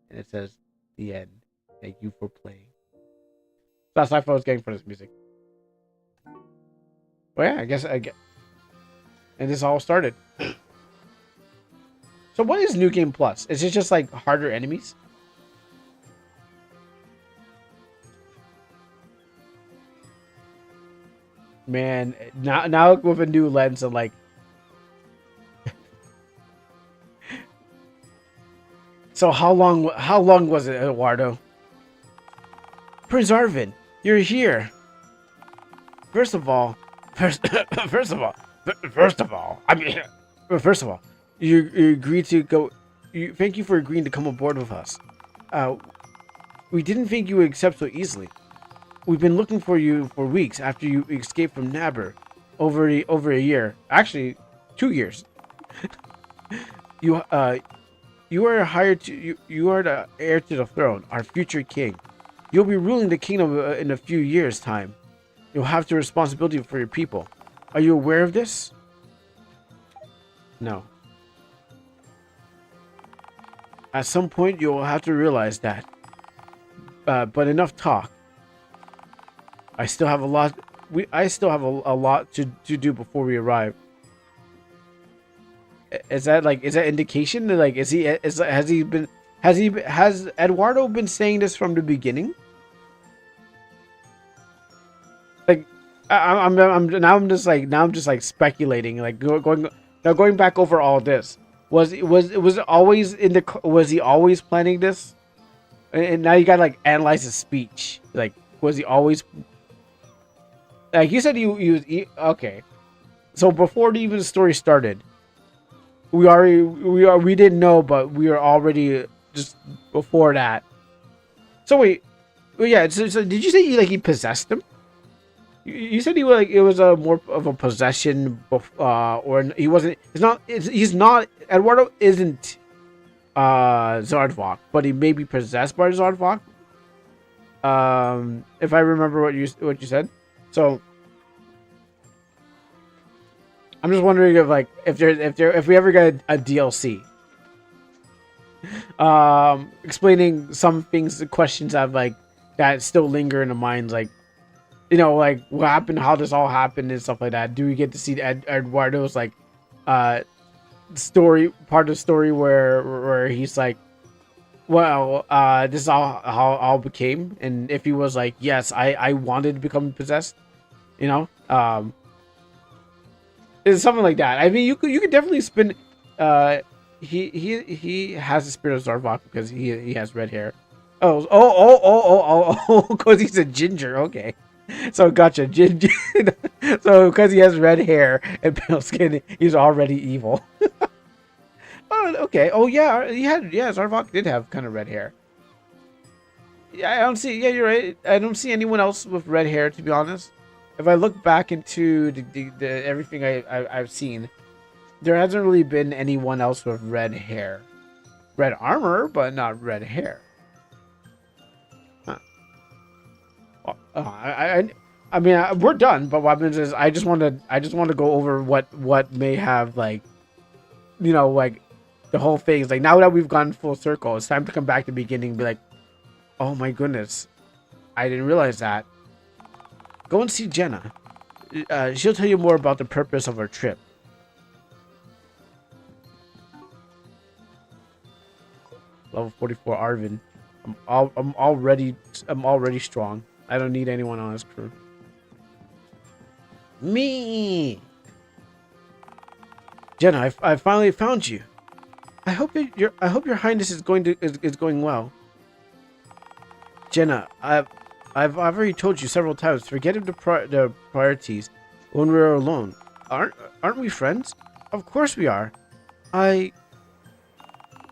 and it says, "The end. Thank you for playing." That's what I was getting for this music. Well, yeah, I guess I get. And this all started. So what is New Game Plus? Is it just like harder enemies? Man, now with a new lens of like. So how long was it, Eduardo? Prince Arvin, you're here. First of all, you agreed to go. Thank you for agreeing to come aboard with us. We didn't think you would accept so easily. We've been looking for you for weeks after you escaped from Navarre, over a year, actually 2 years. You are hired to you are the heir to the throne, our future king. You'll be ruling the kingdom in a few years' time. You'll have the responsibility for your people. Are you aware of this? No. At some point, you'll have to realize that. But enough talk. I still have a lot. I still have a lot to do before we arrive. Is that like is that indication that, like has Eduardo been saying this from the beginning? Like I'm just like speculating, like going back over all this. Was it always was he always planning this? And now you gotta like analyze his speech. Like, was he always like you said okay. So before even the story started, we didn't know, but we were already just before that. So wait, well, yeah. So did you say he possessed him? You said he was like it was a more of a possession, or he wasn't. He's not. Eduardo isn't Zardvok, but he may be possessed by Zardvok. If I remember what you said, so I'm just wondering if we ever get a DLC, explaining some things, the questions that still linger in the minds, like like what happened, how this all happened, and stuff like that. Do we get to see Eduardo's story, part of the story where he's like, well, this is all became, and if he was like, yes, I wanted to become possessed, it's something like that. I mean, you could definitely spin. He has the spirit of Zarvok because he has red hair. Because he's a ginger. Okay, so gotcha, ginger. So because he has red hair and pale skin, he's already evil. Oh, okay. Oh yeah, Zarvok did have kind of red hair. Yeah, I don't see. Yeah, you're right. I don't see anyone else with red hair, to be honest. If I look back into the everything I've seen, there hasn't really been anyone else with red hair, red armor, but not red hair. Huh. I mean, we're done. But what happens is I just want to go over what may have like the whole thing is like, now that we've gone full circle, it's time to come back to the beginning and be like, oh my goodness, I didn't realize that. Go and see Jenna. She'll tell you more about the purpose of our trip. Level 44 Arvin. I'm already strong. I don't need anyone on this crew. Me. Jenna, I finally found you. I hope your highness is going well. Jenna, I've already told you several times. Forget the priorities when we're alone. Aren't we friends? Of course we are.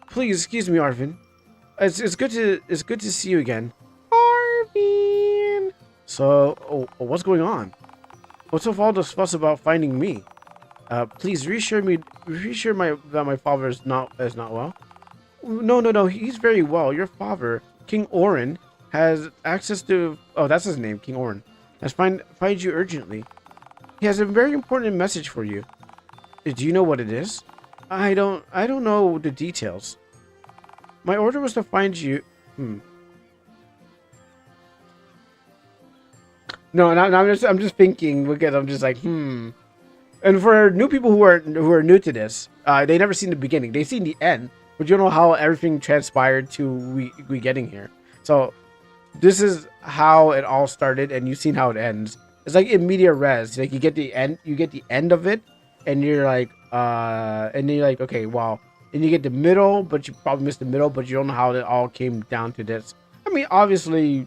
Please excuse me, Arvin. It's good to see you again, Arvin. So, what's going on? What's with all this fuss about finding me? Please reassure that my father is not well. No. He's very well. Your father, King Orin, has access to. Oh, that's his name, King Orin. Has find you urgently. He has a very important message for you. Do you know what it is? I don't know the details. My order was to find you. No, I'm just thinking because I'm just like And for new people who are new to this, they never seen the beginning. They seen the end, but you don't know how everything transpired to we getting here. So this is how it all started, and you've seen how it ends. It's like in media res. Like you get the end of it, and you're like, okay, wow. And you get the middle, but you probably missed the middle, but you don't know how it all came down to this. I mean, obviously,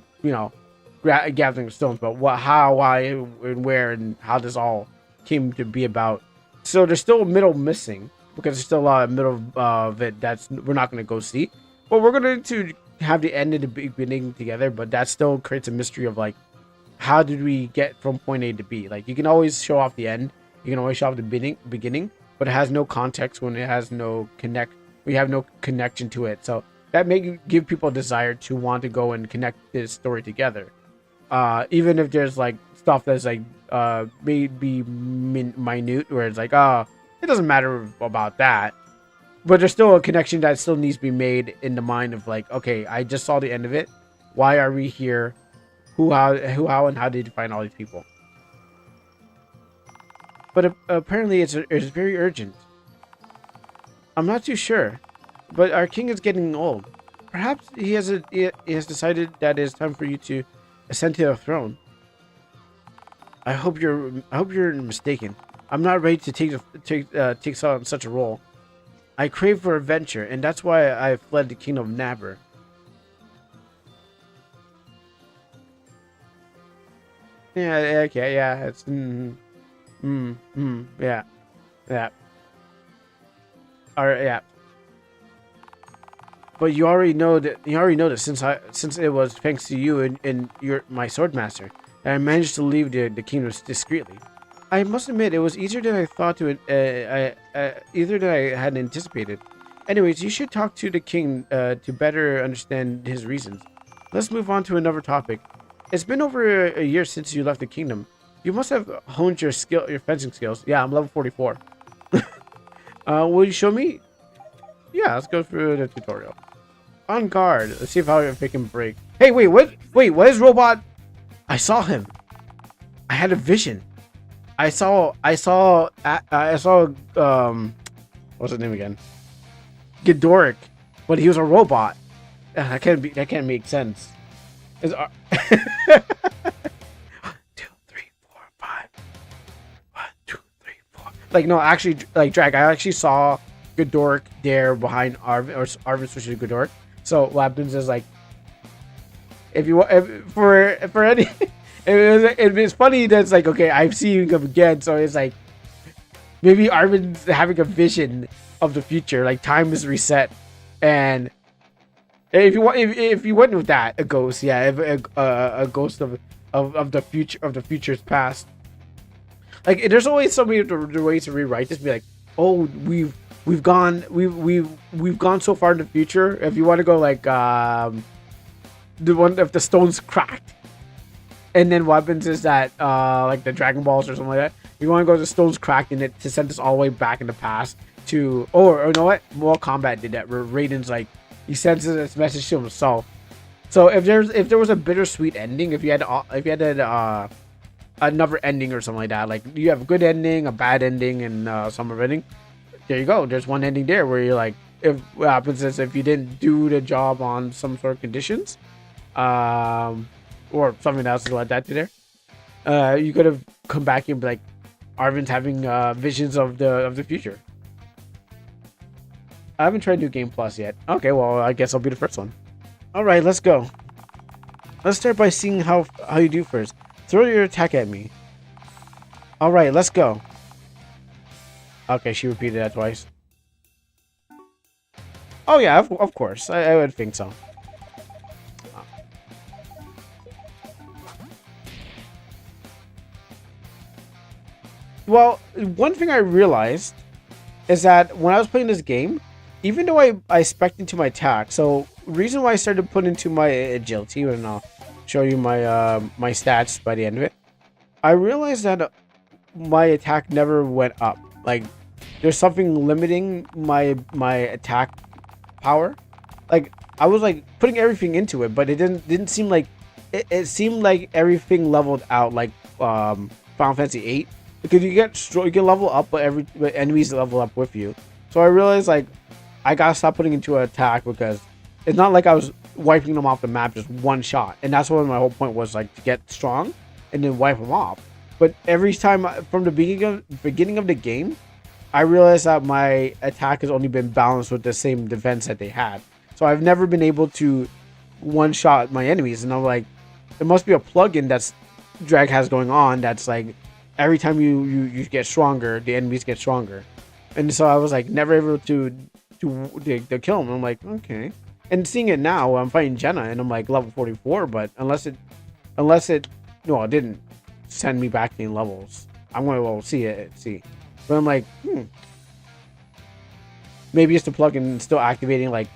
gathering stones, but what, how, why, and where, and how this all came to be about. So there's still a middle missing because there's still a lot of middle of it that's we're not going to go see. But we're going to have the end and the beginning together, but that still creates a mystery of like, how did we get from point A to B? Like, you can always show off the end, you can always show off the beginning, but it has no context when it has no we have no connection to it. So that may give people a desire to want to go and connect this story together. Even if there's like stuff that's like maybe minute, where it's like, it doesn't matter about that, but there's still a connection that still needs to be made in the mind of like, okay, I just saw the end of it. Why are we here? Who, how, and how did you find all these people? But apparently it's very urgent. I'm not too sure, but our king is getting old. Perhaps he has decided that it is time for you to ascend to the throne. I hope you're mistaken. I'm not ready to take on such a role. I crave for adventure, and that's why I fled the kingdom of Nabber. Yeah, okay, yeah, it's yeah, yeah. All right, yeah. But you already know that since it was thanks to you and my sword master that I managed to leave the kingdom discreetly. I must admit it was easier than I thought either than I had anticipated. Anyways, you should talk to the king to better understand his reasons. Let's move on to another topic. It's been over a year since you left the kingdom. You must have honed your fencing skills. Yeah, I'm level 44. Will you show me? Yeah, let's go through the tutorial. On guard. Let's see if it can break. Hey, wait, what? Wait, what is robot? I saw him. I had a vision. I saw what's his name again? Ghidorah, but he was a robot. That can't make sense. Is 1, 2, 3, 4, 5. 1, 2, 3, 4. Like no, actually, like Drag. I actually saw Ghidorah there behind Arvin, or Arvin switches to Ghidorah. So what happens is like, for any, it's funny that it's like, okay, I've seen him again, so it's like maybe Arvin's having a vision of the future, like time is reset, and if you went with that, a ghost, yeah, a ghost of the future's past. Like there's always so many ways to rewrite this. Be like, oh, we've gone so far in the future. If you want to go like the one if the stone's cracked, and then what happens is that like the Dragon Balls or something like that, you want to go to the stone's cracked and it to send us all the way back in the past to or you know what, Mortal Kombat did that where Raiden's like he sends this message to himself. So if there was a bittersweet ending, if you had another ending or something like that, like you have a good ending, a bad ending, and some ending. There you go. There's one ending there where you're like, if what happens is if you didn't do the job on some sort of conditions, or something else like that to there, you could have come back and be like, Arvin's having visions of the future. I haven't tried New Game Plus yet. Okay, well I guess I'll be the first one. All right, let's go. Let's start by seeing how you do first. Throw your attack at me. All right, let's go. Okay, she repeated that twice. Oh yeah, of course. I would think so. Well, one thing I realized is that when I was playing this game, even though I spec'd into my attack, so reason why I started putting into my agility, and I'll show you my my stats by the end of it, I realized that my attack never went up. Like there's something limiting my attack power. Like I was like putting everything into it, but it didn't seem like it seemed like everything leveled out like Final Fantasy 8, because you can level up, but enemies level up with you. So I realized like I gotta stop putting into an attack, because it's not like I was wiping them off the map just one shot, and that's what my whole point was, like to get strong and then wipe them off. But every time from the beginning of the game, I realized that my attack has only been balanced with the same defense that they had. So I've never been able to one-shot my enemies, and I'm like, there must be a plugin that's Drag has going on that's like every time you get stronger, the enemies get stronger. And so I was like never able to kill him. I'm like, okay. And seeing it now, I'm fighting Jenna and I'm like level 44, but unless it no, it didn't send me back in levels. I'm going to see. But I'm like, maybe it's the plugin still activating like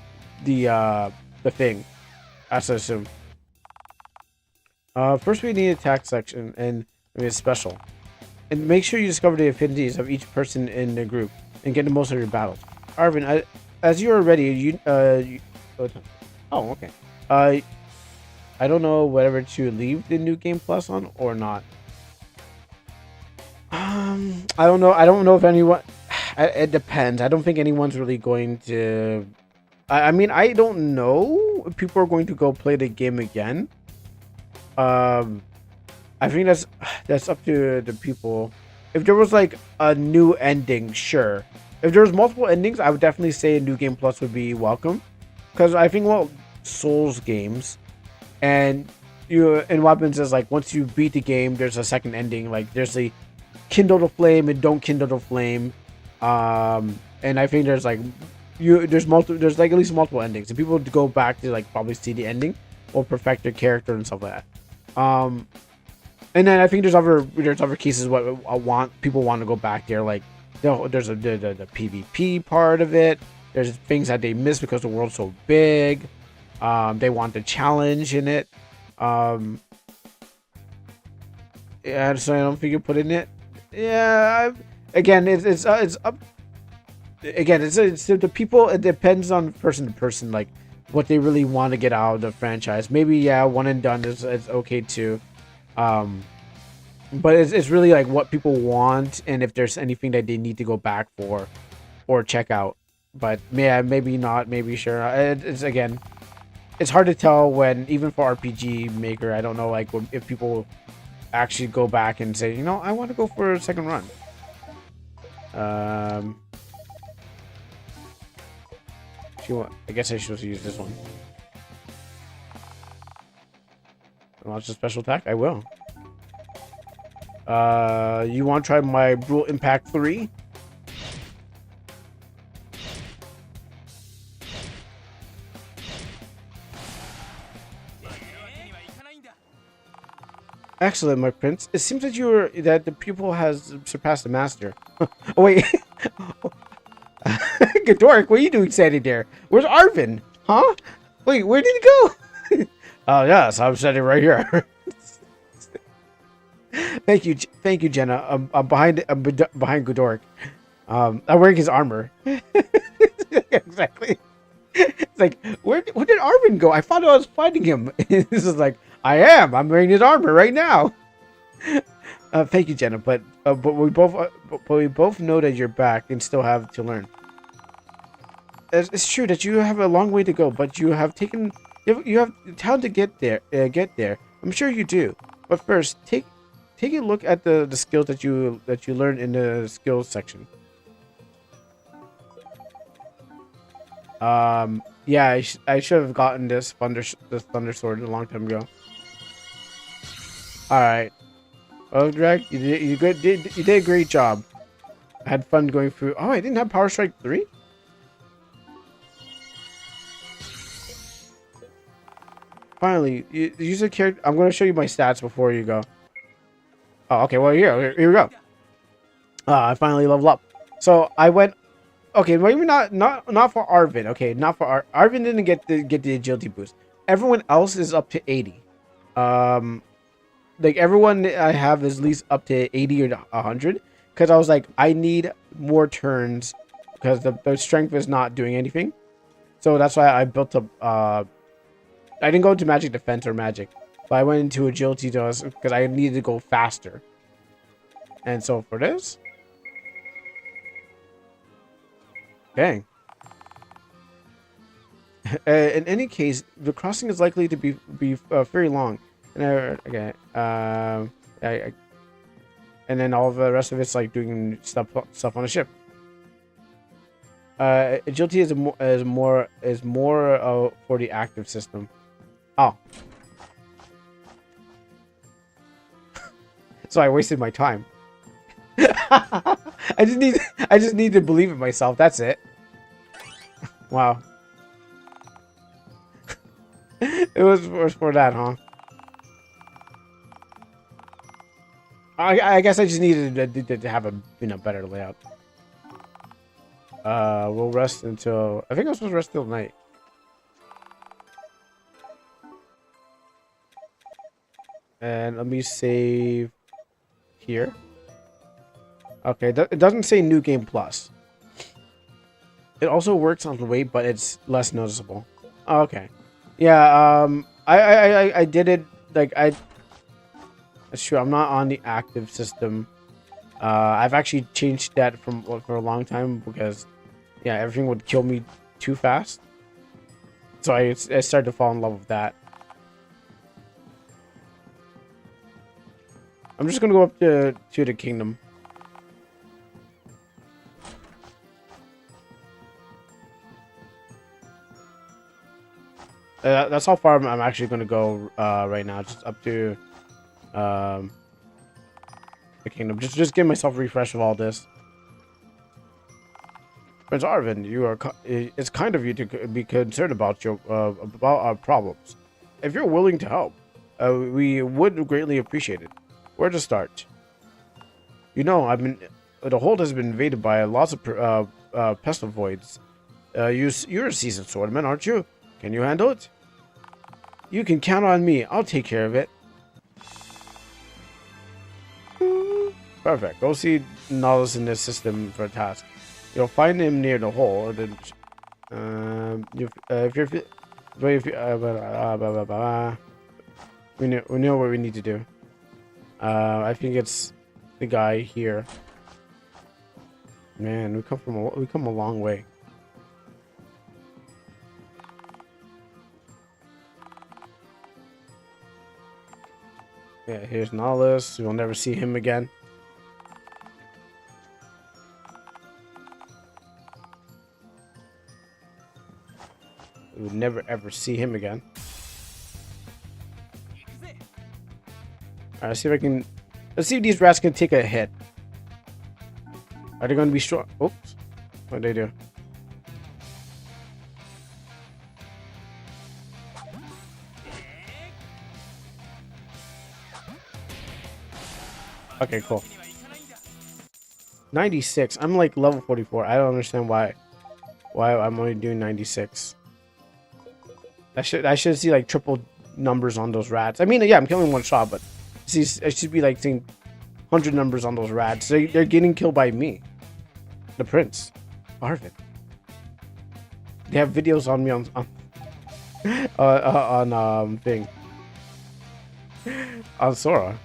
the thing. That's what I assume. First we need attack section and maybe it's special. And make sure you discover the affinities of each person in the group and get the most of your battles. Arvin, as you are ready, oh, okay. I don't know whether to leave the New Game Plus on or not. I don't know if anyone. it depends. I don't think anyone's really going to. I mean, I don't know if people are going to go play the game again. I think that's up to the people. If there was like a new ending, sure. If there was multiple endings, I would definitely say a new game plus would be welcome. Because I think Souls games, and what happens is like once you beat the game, there's a second ending. Like there's the kindle the flame and don't kindle the flame. And I think there's like there's like at least multiple endings, and people go back to like probably see the ending or perfect their character and stuff like that. And then I think there's other cases what people want to go back there, like there's the PvP part of it. There's things that they miss because the world's so big. They want the challenge in it. Yeah, so I don't think you put in it. Yeah, again, it's up. Again, it's the people. It depends on person to person, like what they really want to get out of the franchise. Maybe yeah, one and done is okay too. But it's really like what people want and if there's anything that they need to go back for or check out. But yeah, maybe not, maybe sure. It's again, it's hard to tell when even for RPG Maker. I don't know like if people actually go back and say, you know, I want to go for a second run. I guess I should use this one. Launch a special attack? I will. You want to try my Brutal Impact 3? Excellent, my prince. It seems that the pupil has surpassed the master. Oh wait. Godoric, what are you doing standing there? Where's Arvin? Huh? Wait, where did he go? Oh yes, I'm standing right here. Thank you, Jenna. I'm behind Godoric. I'm wearing his armor. Exactly. It's like, where did Arvin go? I thought I was fighting him. This is like, I'm wearing his armor right now. Thank you, Jenna. But we both know that you're back and still have to learn. It's true that you have a long way to go, but you have time to get there. I'm sure you do. But first, take a look at the skills that you learned in the skills section. Yeah, I should have gotten this thunder sword a long time ago. All right. Well, Greg, you did a great job. I had fun going through. Oh, I didn't have Power Strike 3? Finally, use a character. I'm going to show you my stats before you go. Oh, okay. Well, here we go. I finally leveled up. So I went. Okay, maybe not for Arvin. Okay, not for Arvin didn't get the agility boost. Everyone else is up to 80. Like everyone I have is at least up to 80 or 100. Because I was like, I need more turns because the strength is not doing anything. So that's why I built up. I didn't go into magic defense or magic, but I went into agility because I needed to go faster. And so for this, dang. In any case, the crossing is likely to be very long. And and then all of the rest of it's like doing stuff on a ship. Agility is more for the active system. Oh. So I wasted my time. I just need to believe in myself. That's it. Wow. It was for that, huh? I guess I just needed to have a better layout. We'll rest until I think I'm supposed to rest till night. And let me save here. Okay, it doesn't say New Game Plus. It also works on the way, but it's less noticeable. Oh, okay. Yeah, I did it, like, that's true, I'm not on the active system. I've actually changed that for a long time because, yeah, everything would kill me too fast. So I started to fall in love with that. I'm just gonna go up to the kingdom. That's how far I'm actually gonna go right now. Just up to the kingdom. Just give myself a refresh of all this. Prince Arvin, it's kind of you to be concerned about about our problems. If you're willing to help, we would greatly appreciate it. Where to start? You know, the hold has been invaded by lots of pestivoids. You're a seasoned swordman, aren't you? Can you handle it? You can count on me. I'll take care of it. Perfect. Go see Nollis in this system for a task. You'll find him near the hole. Or we know what we need to do. I think it's the guy here. Man, we come a long way. Yeah, here's Nollis. We'll never see him again. We would never ever see him again. Alright, let's see if I can. Let's see if these rats can take a hit. Are they going to be strong? Oops. What did they do? Okay, cool. 96. I'm like level 44. I don't understand why I'm only doing 96. I should see like triple numbers on those rats. I mean, yeah, I'm killing one shot, but I should be like seeing 100 numbers on those rats. They're getting killed by me, the prince, Arvin. They have videos on me on thing on Sora.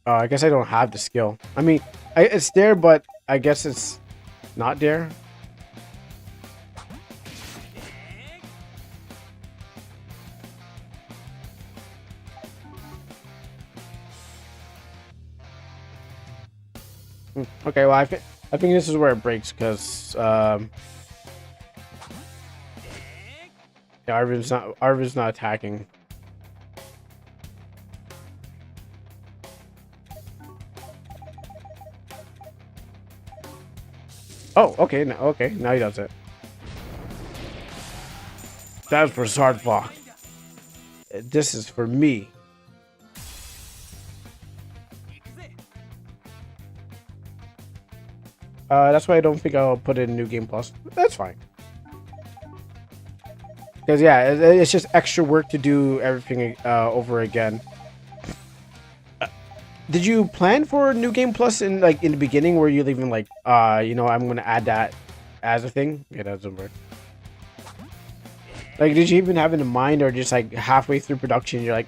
I guess I don't have the skill. I mean, it's there, but I guess it's not there. Okay, well, I think this is where it breaks because yeah, Arvin's not attacking. Oh, okay, now he does it. That's for Zardbok. This is for me. That's why I don't think I'll put it in New Game Plus. That's fine. Because, yeah, it's just extra work to do everything over again. Did you plan for New Game Plus in the beginning? Where you even like, you know, I'm gonna add that as a thing? Yeah, that doesn't work. Like, did you even have it in mind, or just like halfway through production, you're like,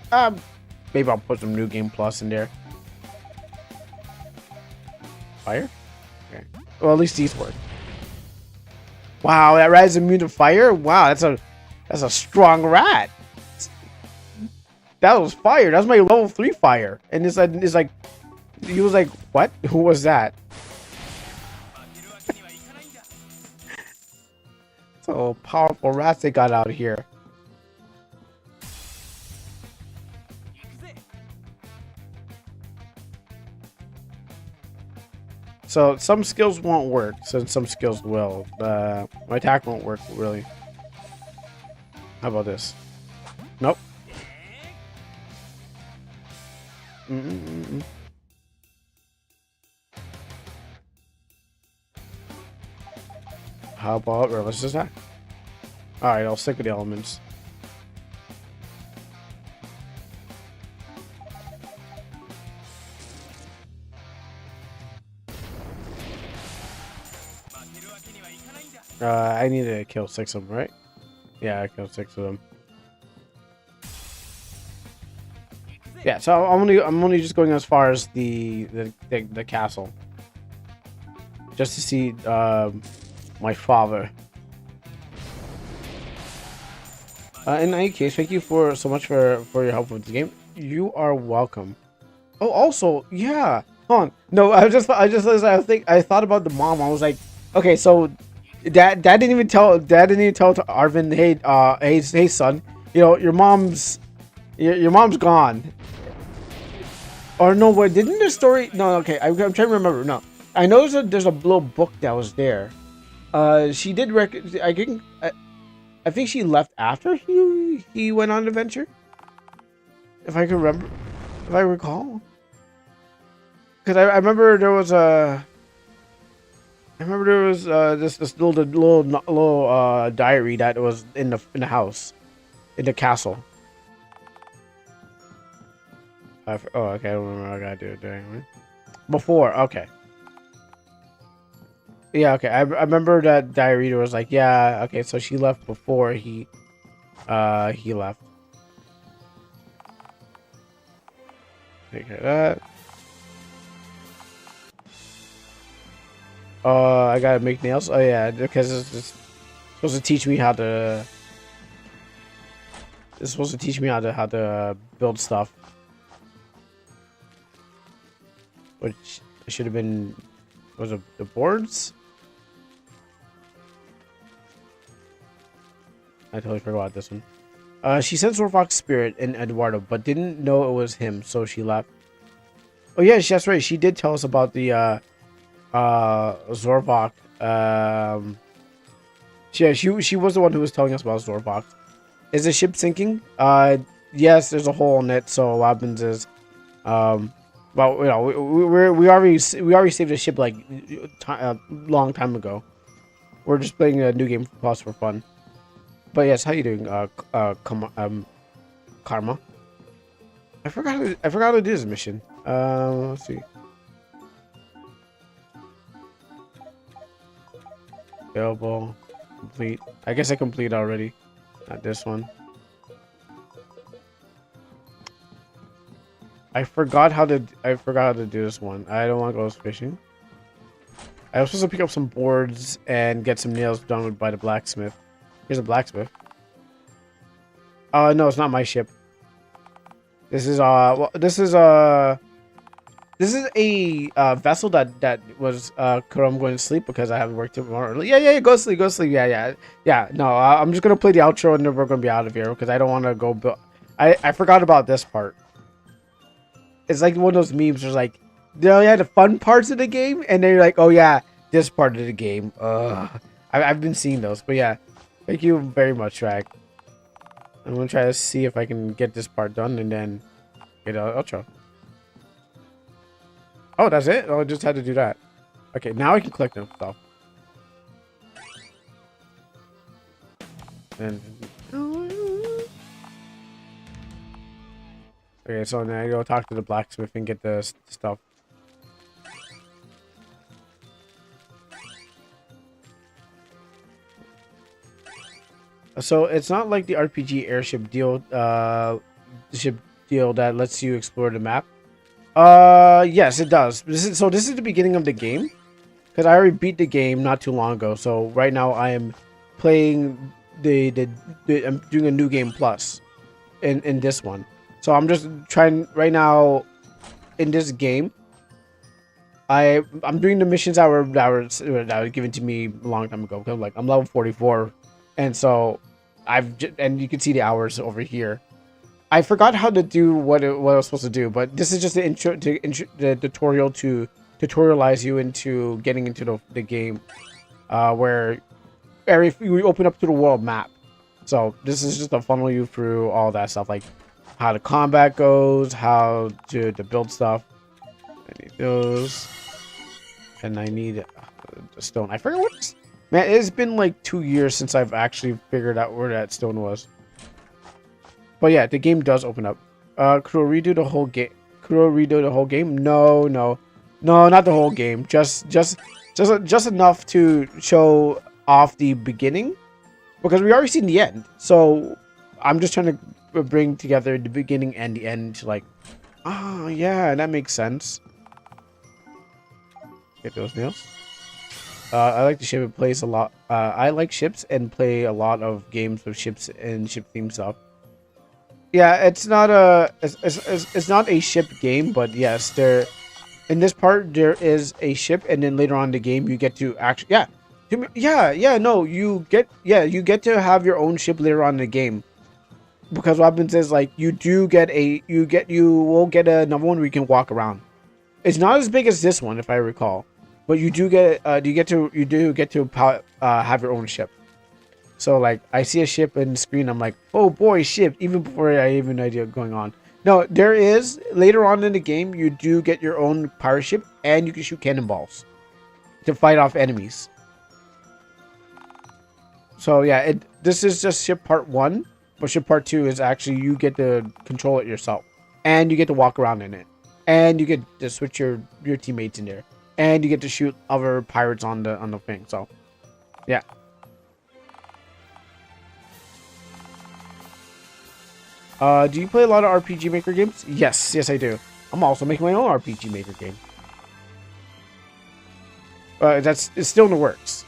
maybe I'll put some New Game Plus in there. Fire? Okay. Well, at least these work. Wow, that rat is immune to fire. Wow, that's a strong rat. That was fire. That was my level 3 fire. And it's like, he was like, what? Who was that? So powerful rats they got out here. So some skills won't work, so some skills will. My attack won't work, really. How about this? Nope. How about let's just attack? Alright, I'll stick with the elements. I need to kill 6 of them, right? Yeah, I killed 6 of them. Yeah, so I'm only just going as far as the castle, just to see my father. In any case, thank you so much for your help with the game. You are welcome. Oh, also, yeah. Hold on. No, I thought about the mom. I was like, okay, so dad didn't even tell to Arvin, hey, hey son, your mom's gone. Or no, wait, didn't the story? No, okay, I'm trying to remember. No, I know there's a little book that was there. She did I think she left after he went on an adventure. If I can remember, if I recall, because I remember there was this little diary that was in the house, in the castle. Oh, okay, I don't remember. I gotta do it during before. Okay. Yeah, okay. I remember that diary was like, yeah, okay, so she left before he left. Take care of that. I gotta make nails. Oh yeah, because it's supposed to teach me how to. It's supposed to teach me how to build stuff, which should have been was it the boards. I totally forgot this one. She sent Zorfox's spirit in Eduardo, but didn't know it was him, so she left. Oh yeah, that's right. She did tell us about the Zorvok. Yeah, she was the one who was telling us about Zorvok. Is the ship sinking? Yes, there's a hole in it. So what happens is, well, you know, we already saved the ship like a long time ago. We're just playing a new game plus for fun. But yes, how you doing, Karma? I forgot how to do this mission. Let's see. Available, complete. I guess I completed already. Not this one. I forgot how to do this one. I don't want to go fishing. I was supposed to pick up some boards and get some nails done by the blacksmith. Here's a blacksmith. No, it's not my ship. This is well, this is a vessel that was I'm going to sleep because I haven't worked tomorrow early. Yeah, go sleep. Yeah. No, I'm just gonna play the outro and then we're gonna be out of here because I don't want to go. I forgot about this part. It's like one of those memes. There's like, they only had the fun parts of the game, and then you're like, oh yeah, this part of the game. I've been seeing those, but yeah. Thank you very much, Rag. I'm gonna try to see if I can get this part done and then get an outro. Oh, that's it? Oh, I just had to do that. Okay, now I can click them stuff. And okay, so now I go talk to the blacksmith and get the stuff. So it's not like the RPG airship deal, that lets you explore the map. Yes, it does. This is the beginning of the game, because I already beat the game not too long ago. So right now I am playing I'm doing a new game plus, in this one. So I'm just trying right now, in this game. I'm doing the missions that were given to me a long time ago. Cause I'm level 44, and so and you can see the hours over here. I forgot how to do what I was supposed to do, but this is just the the tutorial to tutorialize you into getting into the game, where we open up to the world map. So this is just to funnel you through all that stuff, like how the combat goes, how to build stuff. I need those, and I need the stone. I forget what. Man, it's been like 2 years since I've actually figured out where that stone was. But yeah, the game does open up. Could I redo the whole game? No, not the whole game. Just enough to show off the beginning, because we already seen the end. So I'm just trying to bring together the beginning and the end to like Oh, yeah, that makes sense. Get those nails. I like the ship. It plays a lot. I like ships and play a lot of games with ships and ship theme stuff. Yeah, it's not it's not a ship game, but yes, there in this part there is a ship, and then later on in the game you get to actually no, you get to have your own ship later on in the game. Because what happens is like you will get another one where you can walk around. It's not as big as this one, if I recall, but you do get have your own ship. So like I see a ship in the screen, I'm like, oh boy, ship! Even before I even idea going on. No, there is later on in the game you do get your own pirate ship, and you can shoot cannonballs to fight off enemies. So yeah, this is just ship part 1, but ship part 2 is actually you get to control it yourself, and you get to walk around in it, and you get to switch your teammates in there, and you get to shoot other pirates on the thing. So yeah. Do you play a lot of RPG Maker games? Yes, I do. I'm also making my own RPG Maker game. It's still in the works.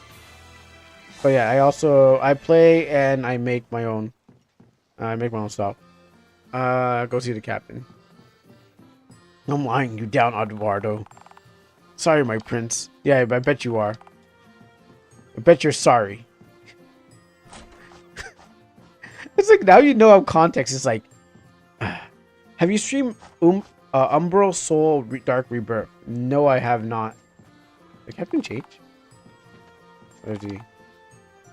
But yeah, I play and I make my own. I make my own stuff. Go see the captain. I'm lying you down, Eduardo. Sorry, my prince. Yeah, I bet you are. I bet you're sorry. It's like now you know how context is like. Have you streamed Umbral Soul Dark Rebirth? No, I have not. The captain change? Where is he?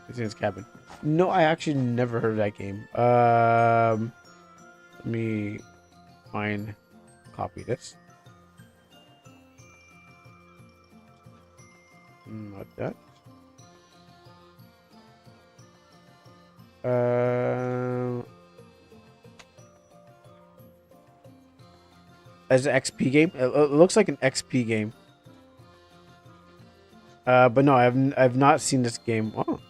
He's in his cabin. No, I actually never heard of that game. Let me copy this. Not that. As an XP game, it looks like an XP game. But no, I've not seen this game. Oh.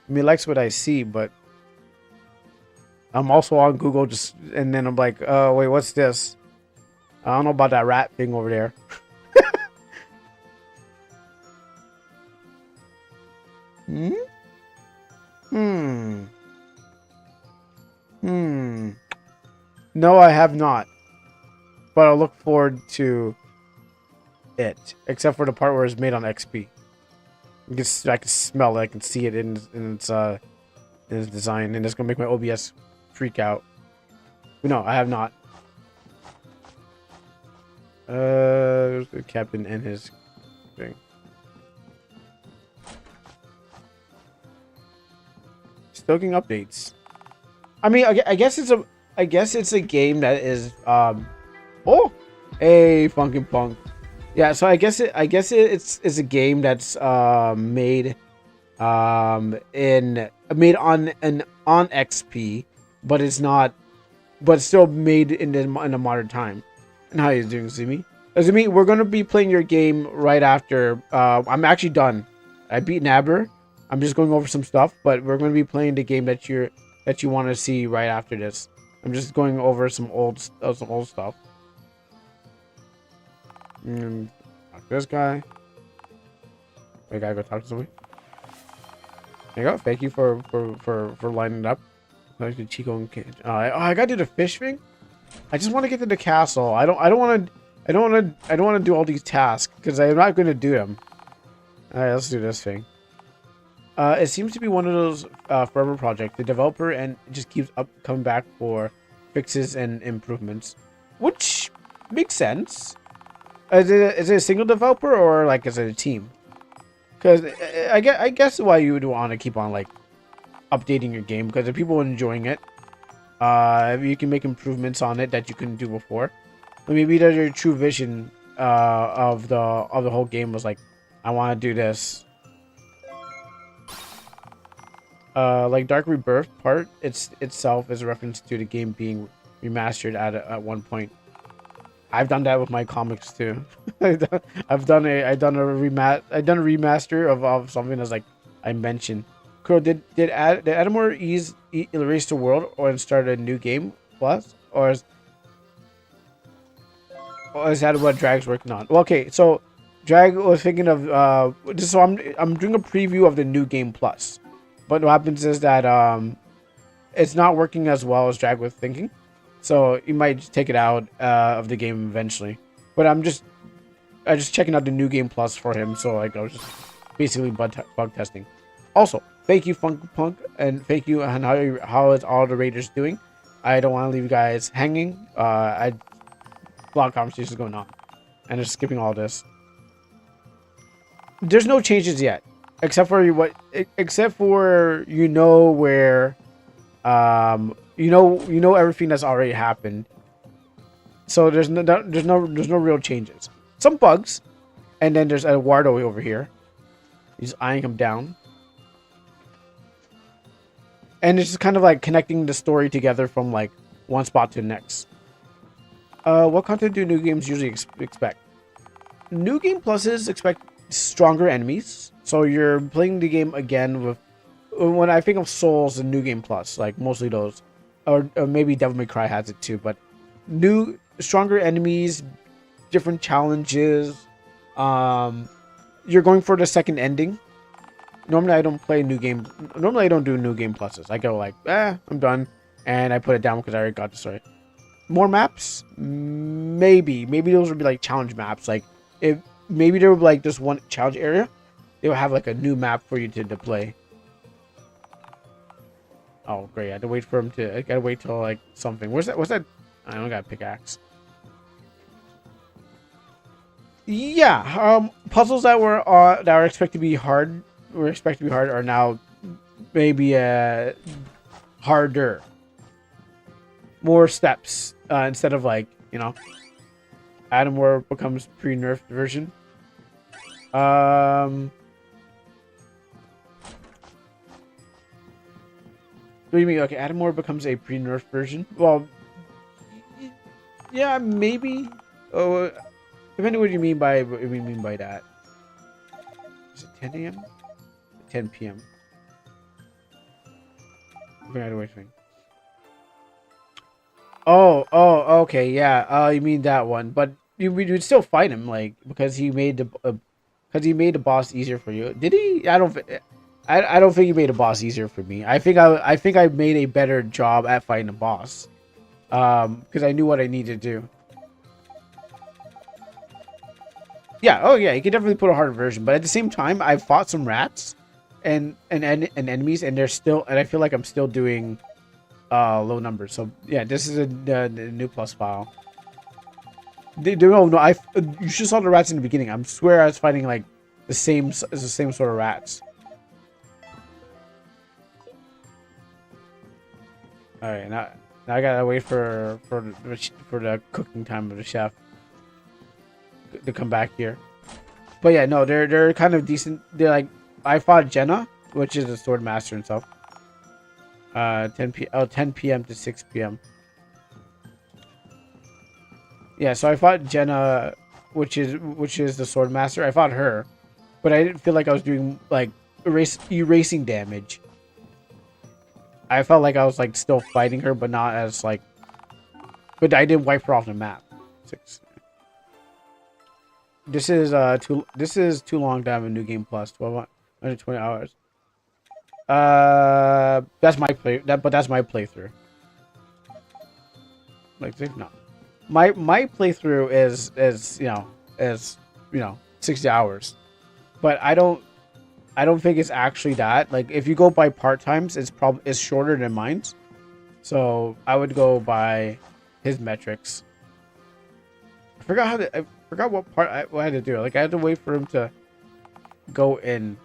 I mean, likes what I see, but I'm also on Google and then I'm like, oh wait, what's this? I don't know about that rat thing over there. No, I have not. But I'll look forward to it. Except for the part where it's made on XP. I can smell it. I can see it in its design, and it's gonna make my OBS freak out. But no, I have not. There's the captain and his thing. Stoking updates. I mean, I guess it's a game that is oh, hey, Funkin' Punk. Yeah, so I guess it's a game that's made on XP, but it's not, but still made in the modern time. And how you doing, Zumi? Zumi, we're gonna be playing your game right after. I'm actually done. I beat Nabber. I'm just going over some stuff, but we're gonna be playing the game that you want to see right after this. I'm just going over some old stuff. Talk to this guy. We gotta go talk to somebody. There you go. Thank you for lining it up. Like the Chico and I gotta do the fish thing. I just want to get to the castle. I don't want to do all these tasks because I'm not going to do them. All right, let's do this thing. It seems to be one of those forever projects. The developer and it just keeps coming back for fixes and improvements, which makes sense. Is it a single developer or like is it a team? Because I guess why you would want to keep on like updating your game because if people are enjoying it, you can make improvements on it that you couldn't do before. Or maybe that your true vision of the whole game was like, I want to do this. Like Dark Rebirth part itself is a reference to the game being remastered at one point. I've done that with my comics too. I've done a remaster of something that's like I mentioned. Crow, did Adamore erase the world or start a new game plus or is that what Drag's working on? Well, okay, so Drag was thinking of so I'm doing a preview of the new game plus, but what happens is that it's not working as well as Drag was thinking, so you might just take it out of the game eventually. But I just checking out the new game plus for him, so like I was just basically bug testing. Also, thank you Funk Punk, and thank you and how is all the Raiders doing? I don't want to leave you guys hanging. A lot of conversations going on, and just skipping all this. There's no changes yet, except for where you know everything that's already happened. So there's no real changes. Some bugs, and then there's Eduardo over here. He's eyeing him down, and it's just kind of like connecting the story together from like one spot to the next. What content do new games usually expect? New game pluses expect stronger enemies. So you're playing the game again with when I think of Souls and new game plus, like mostly those, or maybe Devil May Cry has it too. But stronger enemies, different challenges. You're going for the second ending. Normally I don't play new game. Normally I don't do new game pluses. I go like, I'm done, and I put it down because I already got the story. More maps? Maybe those would be like challenge maps. Like if maybe there would be like this one challenge area, they would have like a new map for you to play. Oh great! I had to wait for him to. I gotta wait till like something. What's that? I don't got a pickaxe. Yeah. Puzzles that are expected to be hard are now maybe harder. More steps instead of like Adam War becomes pre-nerfed version. What do you mean? Okay, Adam War becomes a pre-nerfed version. Well, yeah, maybe. Oh, depending what you mean by that. Is it 10 a.m.? 10 p.m. Okay, wait for me. Oh, okay, yeah. You mean that one? But you'd still fight him, like because he made the boss easier for you. Did he? I don't think he made a boss easier for me. I think I made a better job at fighting the boss, because I knew what I needed to do. Yeah. Oh yeah. You can definitely put a harder version, but at the same time, I fought some rats and enemies, and I feel like I'm still doing low numbers. So yeah, this is the new plus file. No, you just saw the rats in the beginning. I swear I was fighting like the same sort of rats. All right, now I gotta wait for the cooking time of the chef to come back here. But yeah, no, they're kind of decent. They're like I fought Jenna, which is a sword master and stuff. 10 p.m. to 6 p.m. Yeah, so I fought Jenna, which is the sword master. I fought her, but I didn't feel like I was doing like erasing damage. I felt like I was like still fighting her, but not as like. But I didn't wipe her off the map. 6. This is too long to have a new game plus 120 hours. That's my playthrough. Like no. My playthrough is 60 hours. But I don't think it's actually that. Like if you go by part times, it's shorter than mine's. So I would go by his metrics. I forgot what part I had to do. Like I had to wait for him to go in.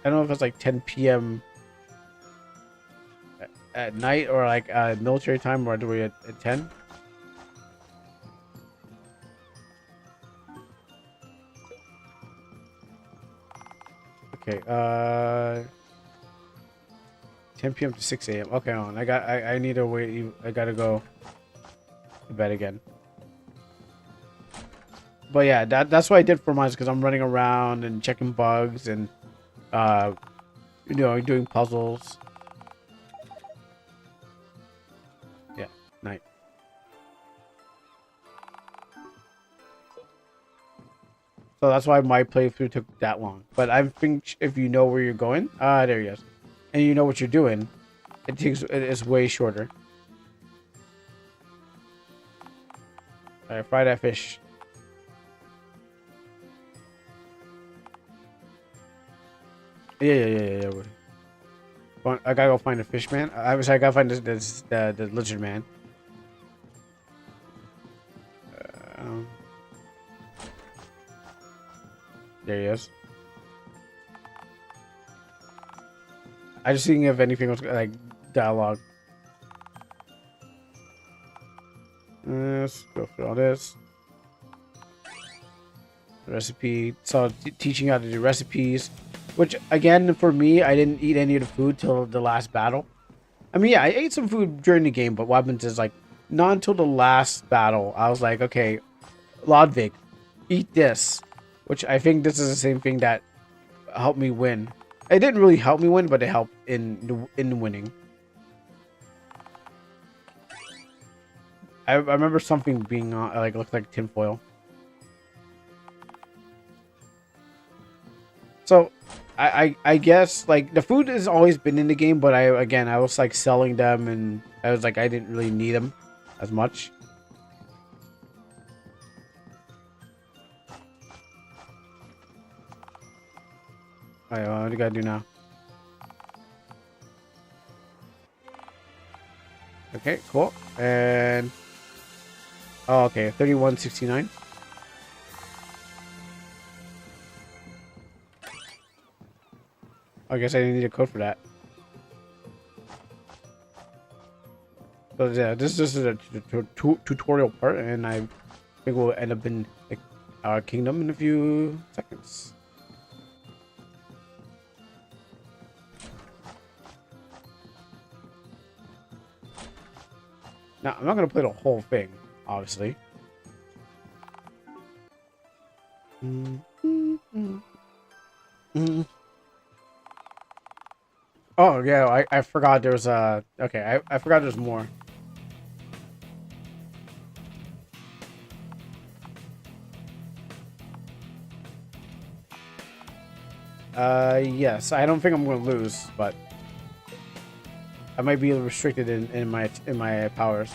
I don't know if it's like 10 p.m. at night or like military time, or do we at 10? Okay, 10 p.m. to 6 a.m. Okay, on. I need to wait. I gotta go to bed again. But yeah, that's what I did for mine because I'm running around and checking bugs and doing puzzles. Yeah, nice. So that's why my playthrough took that long. But I think if you know where you're going, there he is, and you know what you're doing, it's way shorter. All right, fry that fish. Yeah. I gotta go find the fish man. I gotta find the lizard man. Um, there he is. I just seeing if anything was like dialogue. Let's go through all this. Recipe. So teaching how to do recipes, which again for me, I didn't eat any of the food till the last battle. I mean, yeah, I ate some food during the game, but what happens is like not until the last battle. I was like, okay, Lodvig, eat this, which I think this is the same thing that helped me win. It didn't really help me win, but it helped in winning. I remember something being like looked like tinfoil. So I guess like the food has always been in the game, but I was like selling them and I was like I didn't really need them as much. Alright, what do you gotta do now? Okay, cool. And oh, okay, 3169. I guess I didn't need a code for that. So yeah, this is a tutorial part, and I think we'll end up in like, our kingdom in a few seconds. Now, I'm not going to play the whole thing, obviously. Oh, yeah, I forgot there was a... Okay, I forgot there's more. Yes, I don't think I'm going to lose, but... I might be restricted in my powers.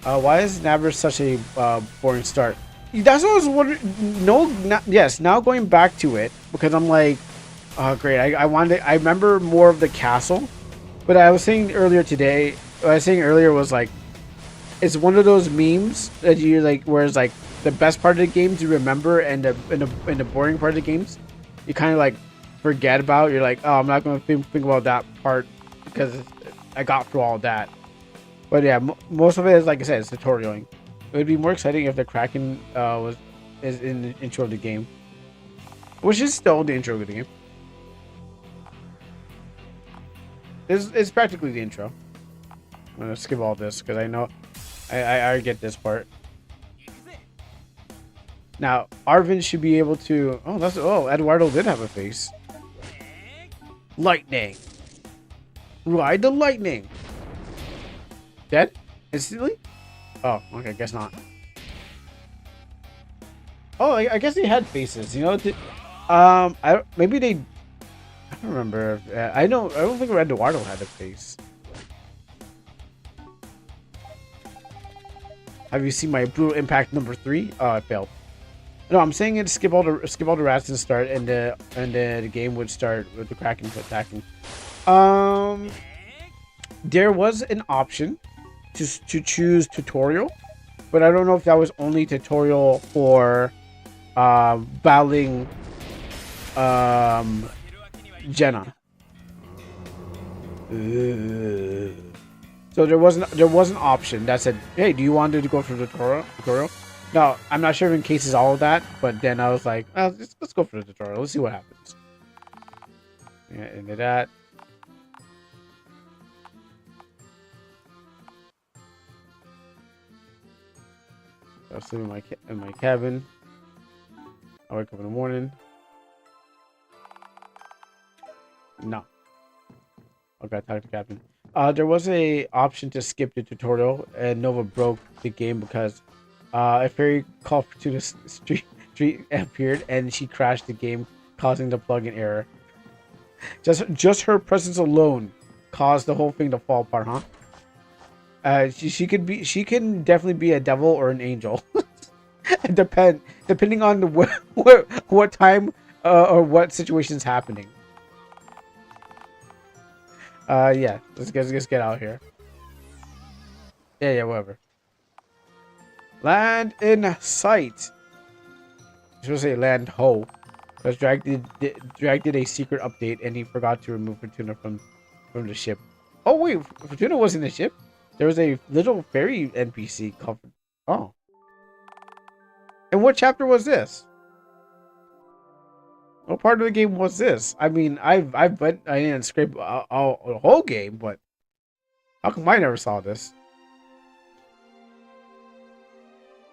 Why is Nabbers such a boring start? That's what I was wondering. No, yes. Now going back to it because I'm like, oh great. I wanted. I remember more of the castle, but I was saying earlier today. What I was saying earlier was like, it's one of those memes that you like, where it's like the best part of the games you remember, and the boring part of the games you kind of like forget about. You're like, oh, I'm not going to think about that part because I got through all that. But yeah, most of it is like I said, it's tutorialing. It would be more exciting if the Kraken is in the intro of the game, which is still the intro of the game. It's practically the intro. I'm gonna skip all this because I know I get this part. Now Arvin should be able to. Oh, Eduardo did have a face. Lightning. Ride the lightning. Dead? Instantly? Oh, okay, guess not. Oh, I guess they had faces. You know, maybe they. I don't remember. I don't think Eduardo had a face. Have you seen my brutal impact number 3? Oh, I failed. No, I'm saying it. Skip all the rats and start, and the game would start with the Kraken attacking. There was an option to choose tutorial, but I don't know if that was only tutorial for battling Jenna. So there was an option that said, hey, do you want to go for the tutorial? Now, I'm not sure if in cases all of that, but then I was like, let's go for the tutorial. Let's see what happens. Yeah, into that. I sleep in my cabin. I wake up in the morning. No. Okay, talk to Captain. There was a option to skip the tutorial, and Nova broke the game because a fairy called Fortuna Street appeared, and she crashed the game, causing the plugin error. Just her presence alone caused the whole thing to fall apart, huh? She can definitely be a devil or an angel. Depending on what time or what situation is happening. Yeah, let's get out of here. Yeah, whatever. Land in sight. I should say land ho. Because Drag did a secret update and he forgot to remove Fortuna from the ship. Oh wait, Fortuna wasn't the ship. There was a little fairy NPC called. Oh. And what chapter was this? What part of the game was this? I mean, I didn't scrape the whole game, but how come I never saw this?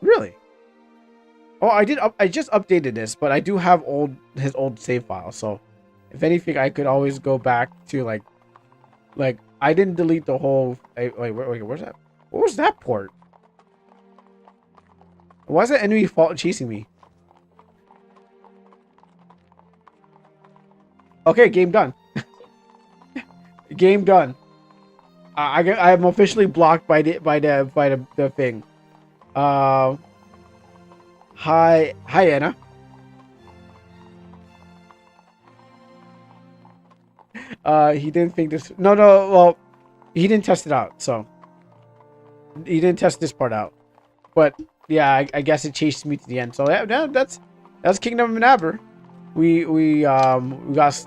Really? Oh, I did. I just updated this, but I do have his old save file. So, if anything, I could always go back to like I didn't delete the whole. Wait, where's that? What was that port? Why is that enemy chasing me? Okay, game done. Game done. I'm officially blocked by the thing. Hi Anna. He didn't think this. No. Well, he didn't test it out, so he didn't test this part out. But yeah, I guess it chased me to the end. So yeah, that's Kingdom of Nabber. We got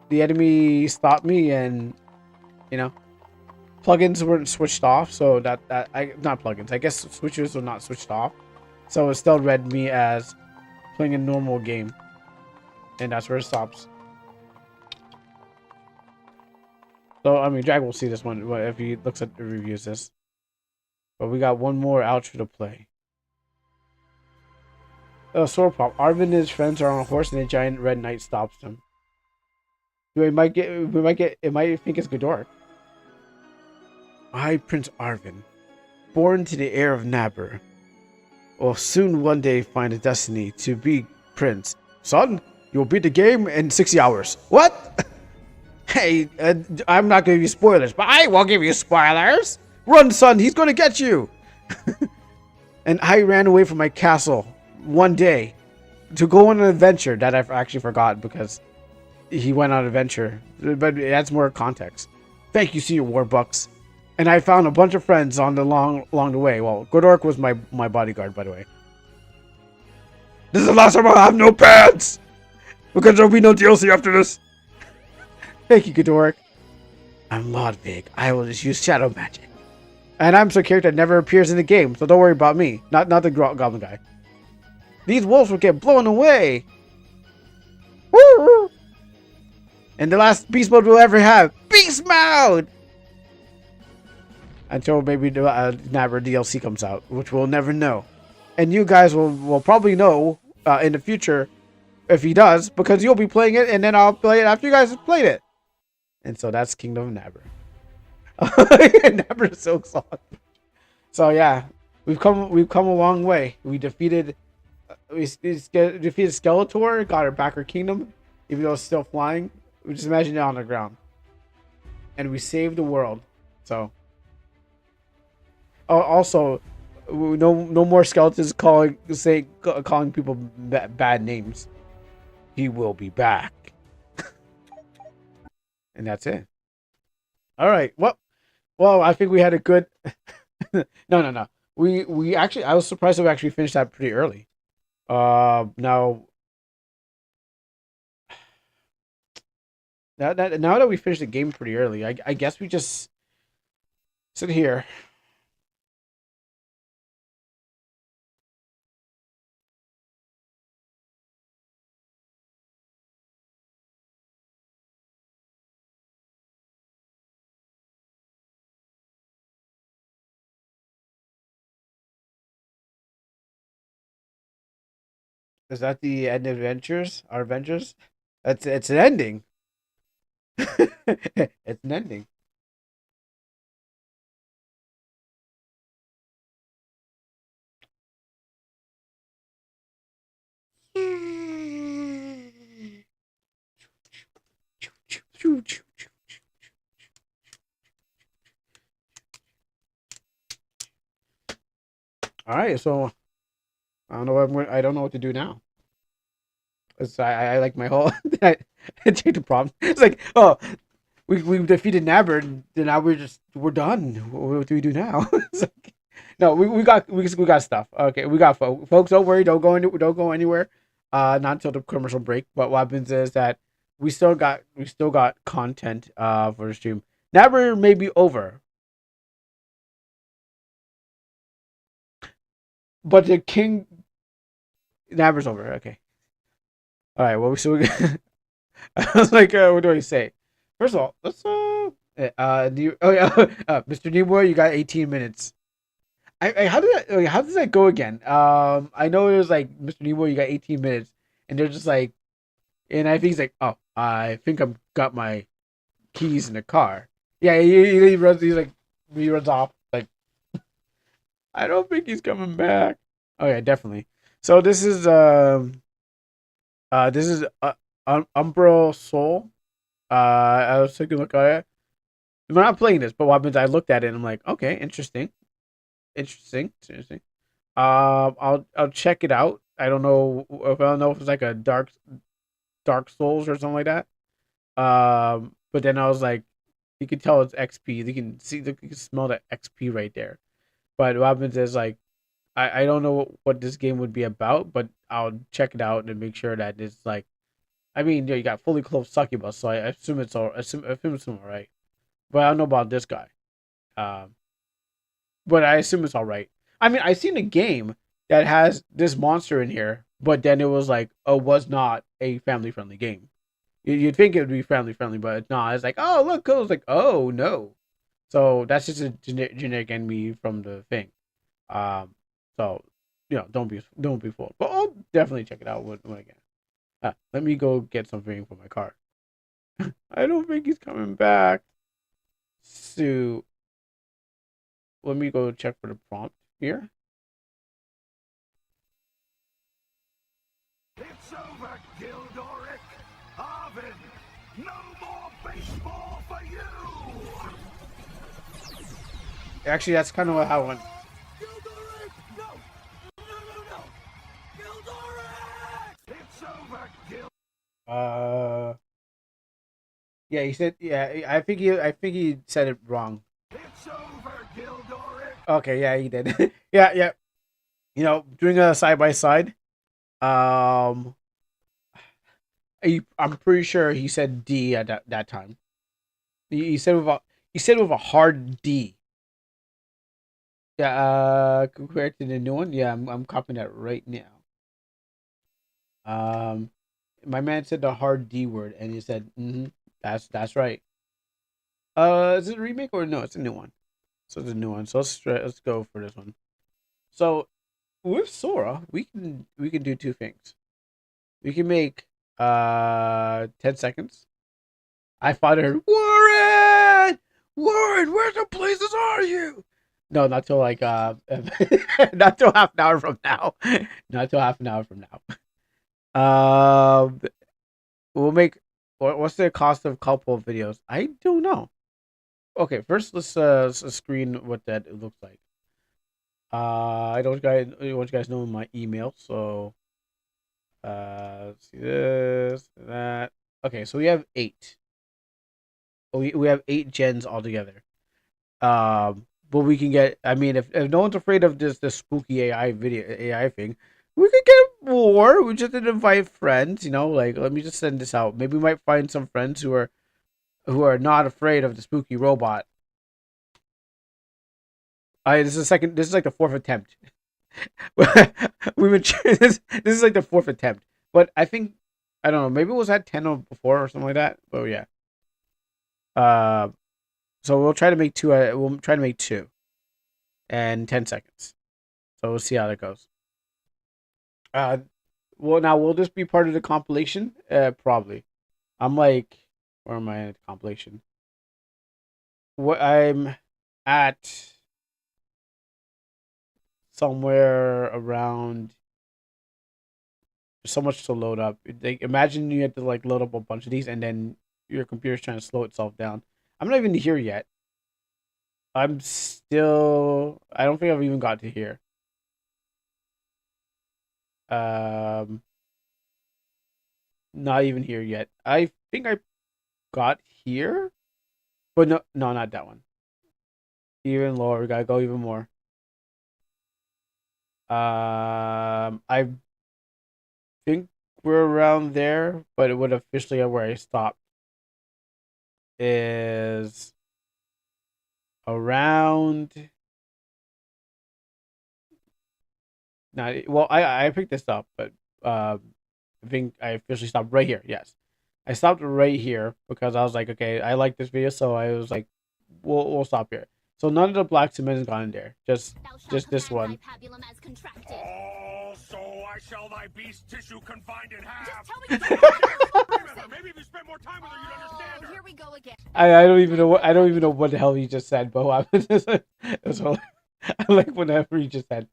the enemy stopped me, and you know, plugins weren't switched off, so not plugins. I guess switches were not switched off, so it still read me as playing a normal game, and that's where it stops. So I mean, Drag will see this one if he looks at the reviews this. But we got one more outro to play. Sword Pop. Arvin and his friends are on a horse, and a giant red knight stops them. We might think it's Godoric. I, Prince Arvin, born to the heir of Nabber, will soon one day find a destiny to be prince. Son, you'll beat the game in 60 hours. What? Hey, I'm not gonna give you spoilers, but I won't give you spoilers. Run, son, he's gonna get you. And I ran away from my castle one day to go on an adventure that I've actually forgotten because he went on an adventure, but it adds more context. Thank you, Senior Warbucks. And I found a bunch of friends on the along the way. Well, Godoric was my bodyguard, by the way. This is the last time I'll have no pants! Because there'll be no DLC after this. Thank you, Godoric. I'm Lodvig. I will just use shadow magic. And I'm some character that never appears in the game, so don't worry about me. Not the goblin guy. These wolves will get blown away. Woo! And the last beast mode we'll ever have. Beast mode! Until maybe the Nabber DLC comes out, which we'll never know. And you guys will probably know in the future if he does, because you'll be playing it, and then I'll play it after you guys have played it. And so that's Kingdom of Nabber. Nabber is so exhausted. So yeah, we've come a long way. We defeated Skeletor, got her back her kingdom, even though it's still flying. We just imagine it on the ground, and we saved the world. So, also, no more skeletons calling people bad names. He will be back, and that's it. All right. Well, I think we had a good. No. We actually, I was surprised that we actually finished that pretty early. Now that we finished the game pretty early, I guess we just sit here. Is that the end adventures? Our adventures? It's an ending. It's an ending. All right, so I don't know I don't know what to do now. I like my whole I take the problem. It's like, oh, we defeated Nabber, and now we're done. What do we do now? It's like, no, we got stuff. Okay, we got folks. Don't worry. Don't go anywhere. Not until the commercial break. But what happens is that we still got content for the stream. Nabber may be over, but the King Nabber's over. Okay. All right. Well, so I was like, what do I say? First of all, let's oh yeah, Mr. Nimoy, you got 18 minutes. How does that go again? I know it was like Mr. Nimoy, you got 18 minutes, and they're just like, and I think he's like, oh, I think I'm got my keys in the car. Yeah, he runs. He runs off. Like, I don't think he's coming back. Oh yeah, definitely. So this is Umbral Soul. I was taking a look at it. We're not playing this, but what happens? I looked at it and I'm like, okay, interesting. I'll check it out. I don't know if it's like a Dark Souls or something like that. But then I was like, you can tell it's XP. You can smell the XP right there. But what happens is like, I don't know what this game would be about, but I'll check it out and make sure that it's like, I mean, you got fully clothed succubus, so I assume it's all. I assume it's all right. But I don't know about this guy. Um, but I assume it's all right. I mean, I seen a game that has this monster in here, but then it was like, oh, was not a family friendly game. You'd think it would be family friendly, but it's not. It's like, oh, look, cool. It's like, oh no. So that's just a generic enemy from the thing. Um, so don't be fooled. But I'll definitely check it out when I can. Let me go get something for my car. I don't think he's coming back. So let me go check for the prompt here. It's over, Gildoric. Arvin, no more baseball for you. Actually, that's kind of how it went. Gildoric, no, no. Gildoric. It's over, Yeah, he said. Yeah, I think he said it wrong. It's over, Gildoric. Okay, yeah, he did. Yeah. Doing a side by side. Um, I'm pretty sure he said D at that time. He said with a hard D. Yeah. Compared to the new one, yeah, I'm copying that right now. Um, my man said the hard D word, and he said, that's right. Is it a remake or no? It's a new one. So it's a new one. So let's go for this one. So with Sora, we can do two things. We can make 10 seconds. I finally heard Warren, where the places are you? No, not till like not till half an hour from now. Not till half an hour from now. Um, we'll make what's the cost of couple of videos? I don't know. Okay, first let's screen what that looks like. I want you guys know my email, so let's see this, that. Okay, so we have 8. We have 8 gens altogether. But we can get. I mean, if no one's afraid of this spooky AI thing, we could get more. We just didn't invite friends. Like let me just send this out. Maybe we might find some friends who are not afraid of the spooky robot. This is second. This is like the 4th attempt. We've been this is like the 4th attempt, but I think I don't know. Maybe it was at 10 or before or something like that. Oh yeah. Uh, so we'll try to make 2. We'll try to make 2, and 10 seconds. So we'll see how that goes. Uh, Well, now will this be part of the compilation? Probably. I'm like, where am I at the compilation? What I'm at somewhere around. So much to load up. Like, imagine you had to like load up a bunch of these, and then your computer's trying to slow itself down. I'm not even here yet. I'm still. I don't think I've even got to here. Um, Not even here yet. I think I got here, but no, no, not that one. Even lower. We gotta go even more. I think we're around there, but it would officially where I stopped is around. Not well. I picked this up, but I think I officially stopped right here. Yes, I stopped right here because I was like, okay, I like this video, so I was like, we'll stop here. So none of the black cement has gone in there. Just this one. Oh, so I shall thy beast tissue confined in half. Just tell me you don't want to Maybe if you spent more time with her, you'd understand her. Here we go again. I don't even know what the hell he just said, but it was all, I like whatever he just said.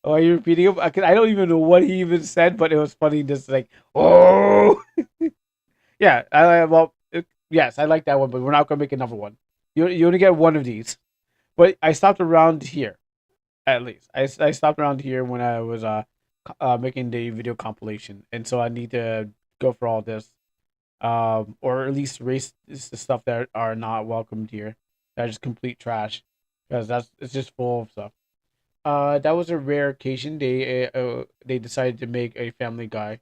Oh, are you repeating him? I don't even know what he even said, but it was funny. Just like, oh, yeah. Yes, I like that one, but we're not gonna make another one. You only get one of these. But I stopped around here, at least. I stopped around here when I was making the video compilation, and so I need to go for all this, or at least erase the stuff that are not welcomed here. That are just complete trash, because it's just full of stuff. That was a rare occasion. They decided to make a Family Guy.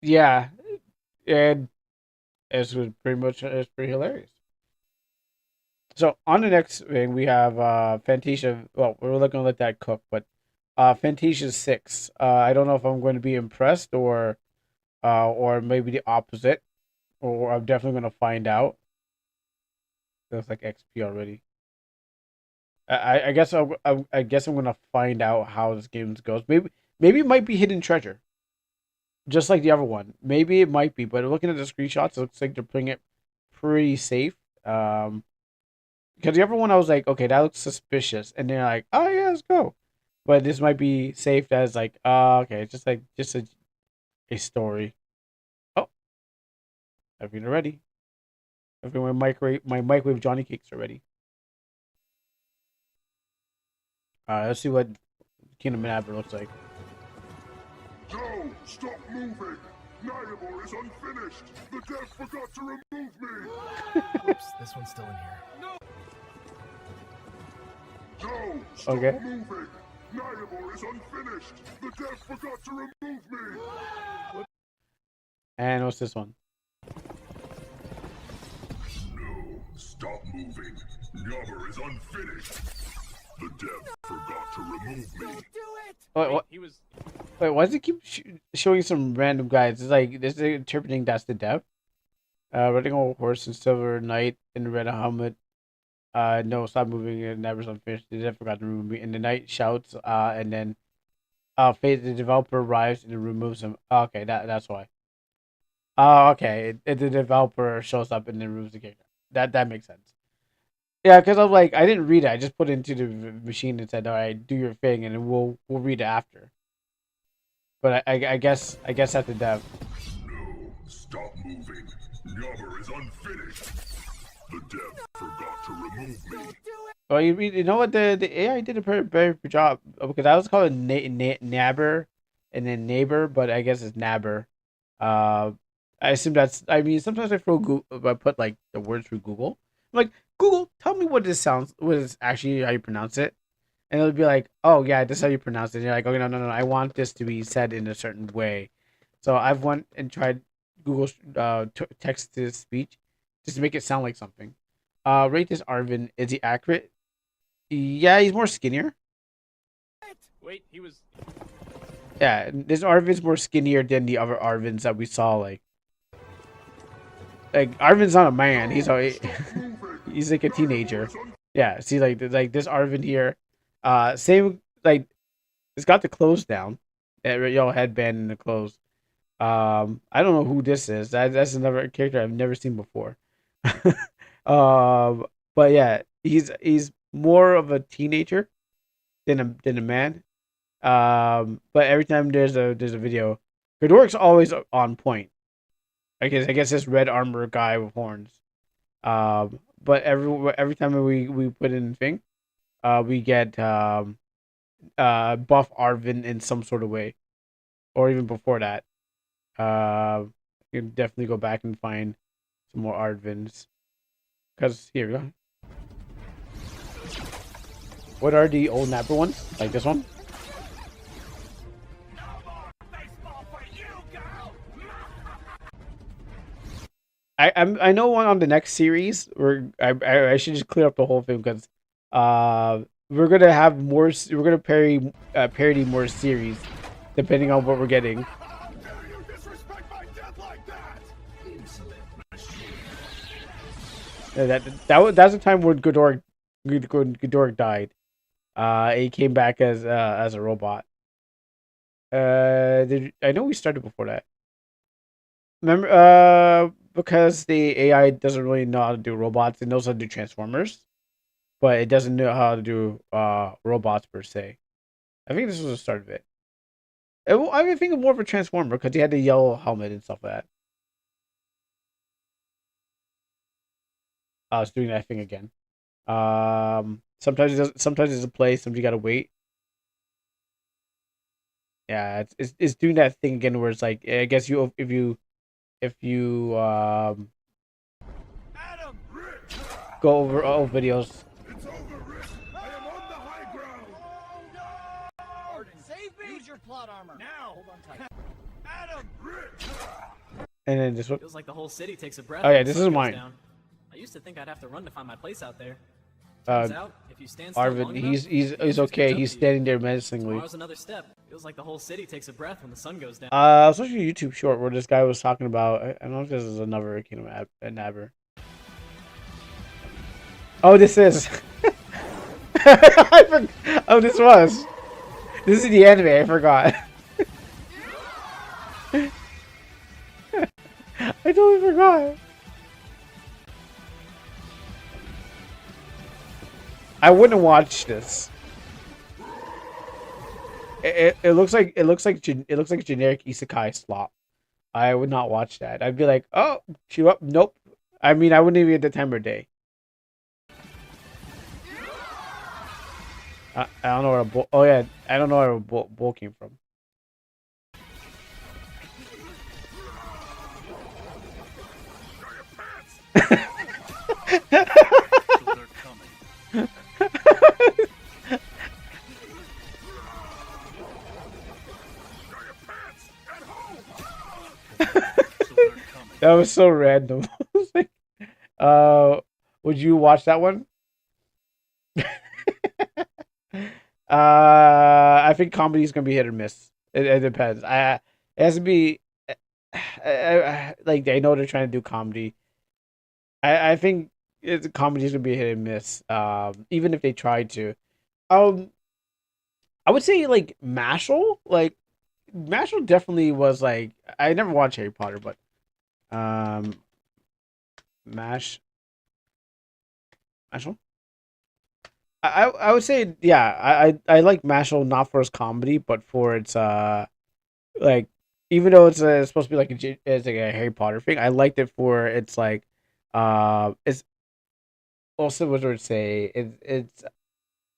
Yeah, and it's pretty hilarious. So on the next thing we have Fantasia. Well, we're not gonna let that cook, but Fantasia 6. I don't know if I'm going to be impressed or maybe the opposite, or I'm definitely gonna find out. That's like XP already. I guess I guess I'm gonna find out how this game goes. Maybe it might be hidden treasure, just like the other one. Maybe it might be, but looking at the screenshots, it looks like they're playing it pretty safe. Because the other one, I was like, okay, that looks suspicious, and they're like, oh yeah, let's go. But this might be safe as like, okay, it's just like just a story. Oh, everything ready. Everyone, my microwave Johnny cakes are ready. Let's see what Kingdom of Aber looks like. No! Stop moving! Niamor is unfinished! The dev forgot to remove me! Whoops, this one's still in here. No! Stop Okay. moving! Niamor is unfinished! The dev forgot to remove me! And what's this one? No! Stop moving! Niamor is unfinished! The dev forgot to remove me! Wait, what? He was. Wait, why does it keep showing some random guys? It's like this is interpreting that's the dev. Riding on a horse and silver knight in a red helmet. No, stop moving. It never's unfinished. The dev forgot to remove me. And the knight shouts. And then, the developer arrives and removes him. Okay, that's why. Oh, okay. The developer shows up and then removes the character. That makes sense. Yeah, because I'm like, I didn't read it. I just put it into the machine and said, "All right, do your thing, and then we'll read it after." But I guess that's the dev. No! Stop moving! Niamor is unfinished! The dev forgot to remove me! Well, you know what the AI did a very good job because I was calling Nabber and then neighbor, but I guess it's Nabber. I assume that's. I mean, sometimes I throw I put like the words through Google. I'm like, Google, tell me what this sounds. What is actually how you pronounce it? And it'll be like, oh yeah, this is how you pronounce it. And you're like, okay, no, I want this to be said in a certain way. So I've went and tried Google text to speech just to make it sound like something. Rate this Arvin. Is he accurate? Yeah, he's more skinnier. Wait, he was. Yeah, this Arvin's more skinnier than the other Arvins that we saw. Like Arvin's not a man. He's he's like a teenager. Yeah, see, like this Arvin here. Same like it's got the clothes down. that yellow headband and the clothes. I don't know who this is. That's another character I've never seen before. um, but yeah, he's more of a teenager than a man. But every time there's a video, Godoric's always on point. I guess this red armor guy with horns. But every time we put in thing, we get buff Arvin in some sort of way, or even before that. You can definitely go back and find some more Arvins. Cause here we go. What are the old Napper ones? Like this one? Baseball for you, girl. I know one on the next series where I should just clear up the whole thing because we're gonna have more we're gonna parody more series depending on what we're getting. How dare you disrespect my dead like that? That's the time when Godoric died. He came back as a robot. I know we started before that. Remember, because the AI doesn't really know how to do robots. It knows how to do transformers, but it doesn't know how to do robots per se. I think this was the start of it. I think of more of a transformer because he had the yellow helmet and stuff like that. I was doing that thing again. Sometimes it does, sometimes it's a play. Sometimes you gotta wait. Yeah, it's doing that thing again where it's like I guess you if you Adam! go over all videos. It's over, Rick. I am on the high ground. Save me! Use your plot armor. Now! Hold on tight. Adam! And then this one. Feels like the whole city takes a breath. Oh, yeah, when the this sun is goes mine. down. I used to think I'd have to run to find my place out there. Turns out, if you stand still Arvin, long enough, he's things okay. catch up He's to you. standing there menacingly. Tomorrow's another step. Feels like the whole city takes a breath when the sun goes down. I was watching a YouTube short where this guy was talking about. I don't know if this is another Kingdom Nabber. Oh, this is. Oh, this was. This is the anime. I forgot. I totally forgot. I wouldn't watch this. It looks like it looks like generic isekai slop. I would not watch that. I'd be like, oh, she up. Nope. I mean, I wouldn't even get the time of day. I don't know where a bull. Oh yeah, I don't know where a bull came from. That was so random. I was like, would you watch that one? I think comedy is gonna be hit or miss. It depends. It has to be like they know they're trying to do comedy. I think comedy is gonna be hit and miss. Even if they try to. I would say like Mashal definitely was like I never watched Harry Potter, but Mashal. I would say yeah, I like Mashal not for its comedy, but for its like even though it's supposed to be like it's like a Harry Potter thing, I liked it for its like it's also what would I say it's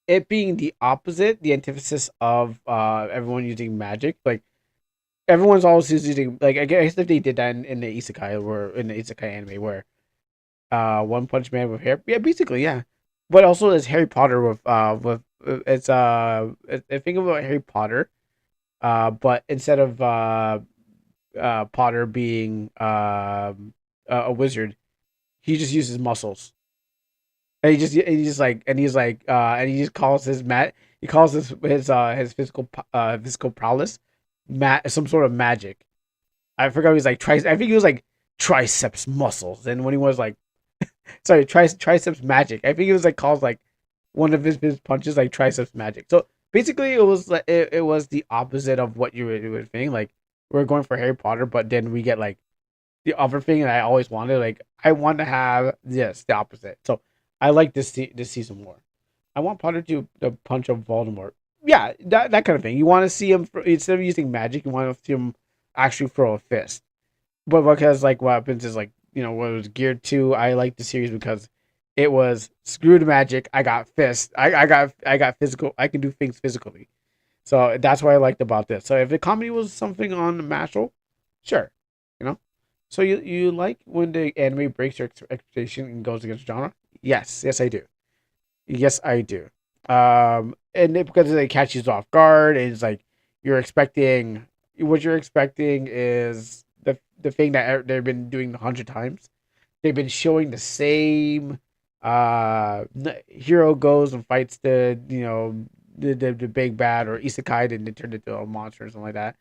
it being the opposite, the antithesis of everyone using magic. Like everyone's always using like I guess if they did that in the isekai or in the isekai anime where One Punch Man with hair, yeah, basically yeah. But also it's Harry Potter with it's I think about Harry Potter, but instead of Potter being a wizard, he just uses muscles. And he's like and he just calls he calls his physical prowess some sort of magic. I forgot he was like I think he was like triceps muscles, and when he was like sorry triceps magic, I think he was like calls like one of his punches like triceps magic. So basically it was like it was the opposite of what you were saying. Like we're going for Harry Potter, but then we get like the other thing that I always wanted. Like I want to have this the opposite. So I like this season more. I want Potter to punch up Voldemort. Yeah, that kind of thing. You want to see him instead of using magic, you want to see him actually throw a fist. But because like what happens is like what it was geared to. I like the series because it was screw the magic. I got fist. I got physical. I can do things physically. So that's what I liked about this. So if the comedy was something on Mashal, sure, you know. So you like when the anime breaks your expectation and goes against genre? Yes I do. Yes I do. Because it catches you off guard, and it's like you're expecting what you're expecting is the thing that they've been doing 100 times. They've been showing the same hero goes and fights the big bad or isekai and they turned into a monster or something like that.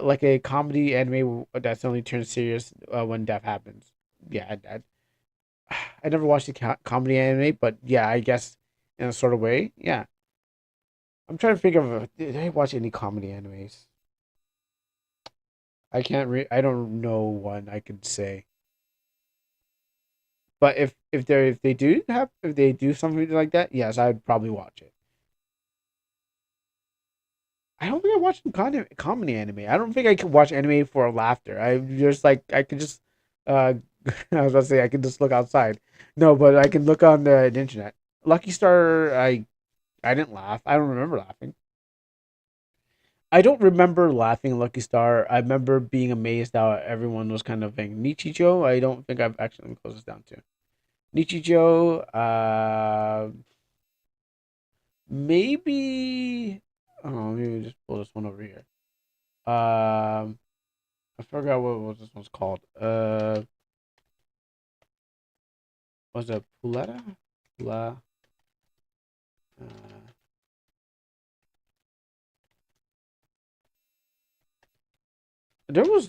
Like a comedy anime that's only turns serious when death happens. Yeah, I never watched a comedy anime, but yeah, I guess in a sort of way, yeah. I'm trying to think of did I watch any comedy animes? I can't I don't know one I could say. But if they do something like that, yes, I'd probably watch it. I don't think I watched comedy anime. I don't think I could watch anime for laughter. I just like I could just I was about to say I could just look outside. No, but I can look on the internet. Lucky Star, I didn't laugh. I don't remember laughing. I don't remember laughing at Lucky Star. I remember being amazed how everyone was kind of saying Nichijou. I don't think I've actually closed this down to Nichijou. Maybe. Oh, maybe just pull this one over here. I forgot what this one's called. Was it Puletta? Pula. Uh,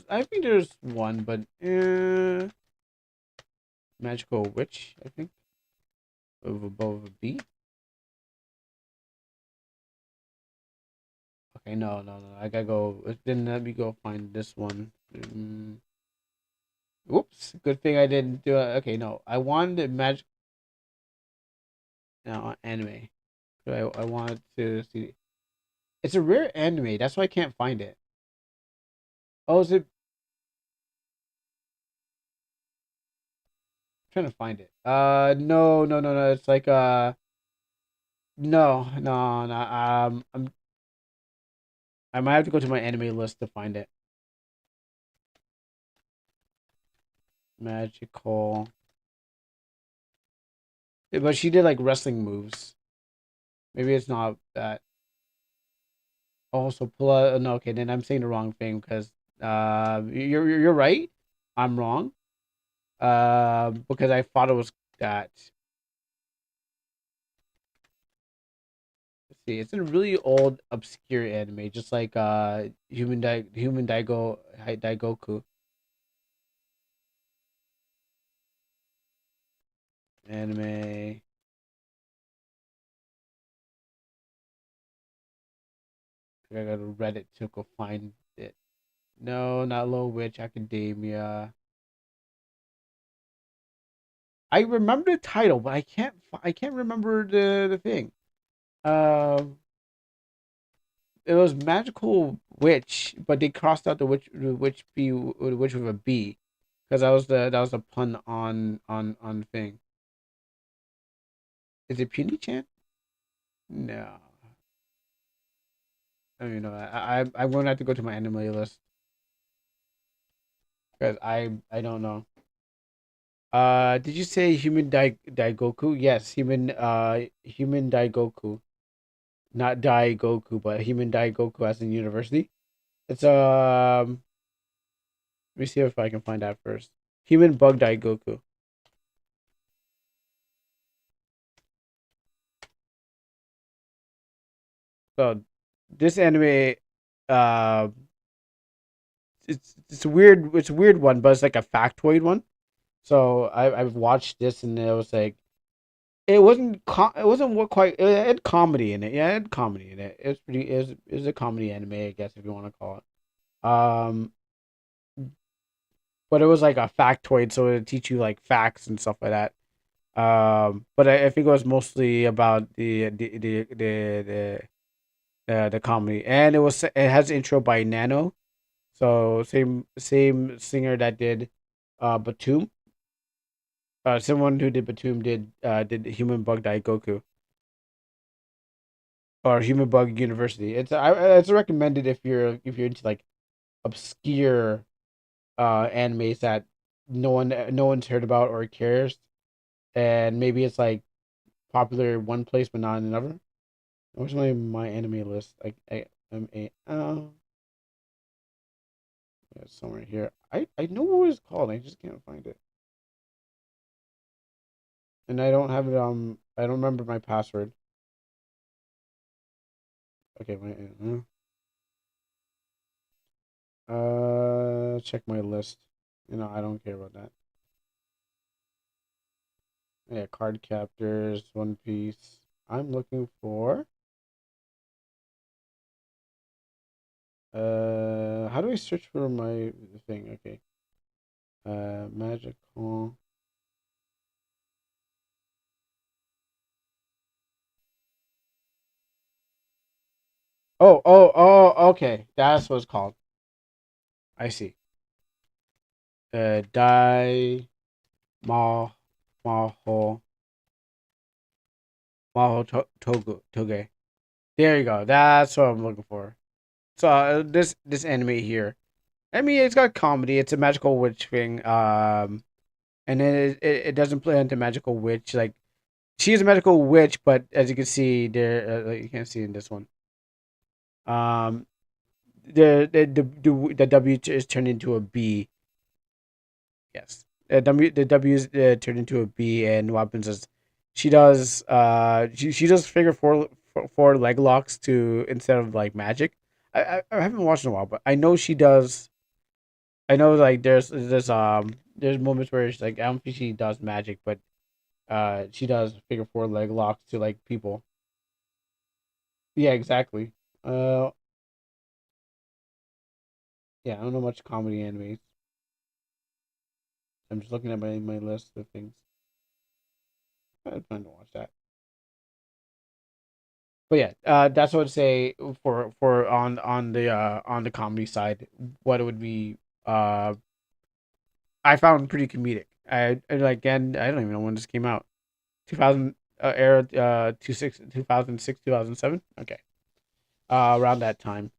I think there's one, but Magical Witch, I think, above a B. Okay, no. I gotta go. Then let me go find this one. Whoops. Good thing I didn't do it. Okay, no. I wanted magic. No, anime. I wanted to see. It's a rare anime. That's why I can't find it. Oh, is it? I'm trying to find it. No. It's like no. I might have to go to my anime list to find it. Magical. Yeah, but she did like wrestling moves. Maybe it's not that. Also, plus no. Okay, then I'm saying the wrong thing because you're right. I'm wrong. Because I thought it was that. Let's see, it's a really old, obscure anime, just like Human Daigoku anime. I gotta Reddit to go find it. No, not Low Witch Academia. I remember the title, but I can't remember the thing. Um, it was Magical Witch, but they crossed out the witch with a B, because that was a pun on thing. Is it Puny Chan? No, I don't even know. I'm gonna have to go to my anime list because I don't know. Did you say Human Daigoku? Yes, Human Daigoku, not Daigoku, but Human Daigoku as in university. It's let me see if I can find that first. Human Bug Daigoku. So this anime, uh, it's a weird one, but it's like a factoid one. So I've watched this and it was like it wasn't it wasn't what quite it had comedy in it. Yeah, it had comedy in it. It's pretty is a comedy anime, I guess, if you want to call it. But it was like a factoid, so it would teach you like facts and stuff like that. But I think it was mostly about the comedy, and it has intro by Nano, so same singer that did Batum. Someone who did Batum did Human Bug Dai Goku or Human Bug University. It's recommended if you're into like obscure animes that no one's heard about or cares, and maybe it's like popular in one place but not in another. Where's my anime list? I am a it's somewhere here. I know what it's called. I just can't find it, and I don't have it. I don't remember my password. Okay, check my list. I don't care about that. Yeah, Card Captors, One Piece. I'm looking for. How do I search for my thing? Okay. Magical. Okay. That's what it's called. I see. Dai Ma Maho Toge. There you go. That's what I'm looking for. So this anime here. I mean, it's got comedy. It's a magical witch thing. And then it doesn't play into magical witch. Like she's a magical witch, but as you can see, there you can't see in this one. Um, the W is turned into a B. Yes, the W is turned into a B, and what happens is she does figure four leg locks to instead of like magic. I haven't watched in a while, but I know she does. I know like there's moments where she's like I don't think she does magic, but she does figure four leg locks to like people. Yeah, exactly. Uh, yeah, I don't know much comedy animes. I'm just looking at my list of things. I plan to watch that. But yeah, that's what I'd say for on the comedy side. What it would be, I found pretty comedic. Again, I don't even know when this came out. 2000 era 2006 2007. Okay, around that time.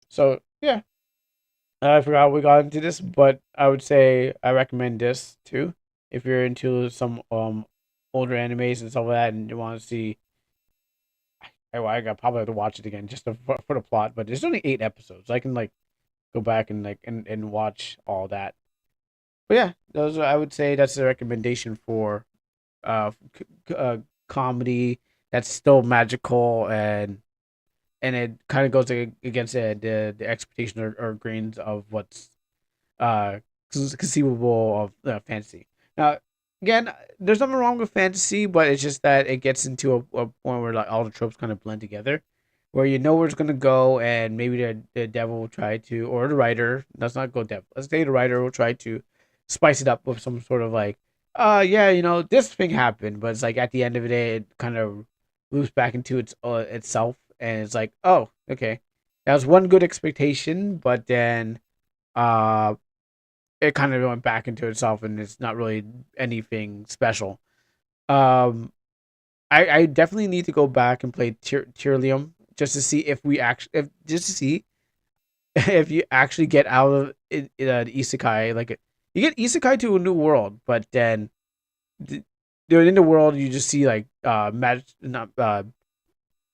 So yeah, I forgot we got into this, but I would say I recommend this too if you're into some older animes and stuff like that, and you want to see. I got probably have to watch it again just for the plot, but there's only 8 episodes. I can like go back and and watch all that. But yeah, those I would say that's a recommendation for comedy that's still magical and it kind of goes against the expectation or grains of what's uh conceivable of fantasy. Now, again, there's nothing wrong with fantasy, but it's just that it gets into a point where like all the tropes kind of blend together, where you know where it's gonna go, and maybe the devil will try to, or the writer. Let's not go devil. Let's say the writer will try to spice it up with some sort of like, yeah, this thing happened, but it's like at the end of the day, it kind of loops back into itself, and it's like, oh, okay, that was one good expectation, but then uh it kind of went back into itself and it's not really anything special. Um, I definitely need to go back and play Tyrium just to see if we actually, if just to see if you actually get out of the isekai. Like you get isekai to a new world, but then th- in the world you just see like not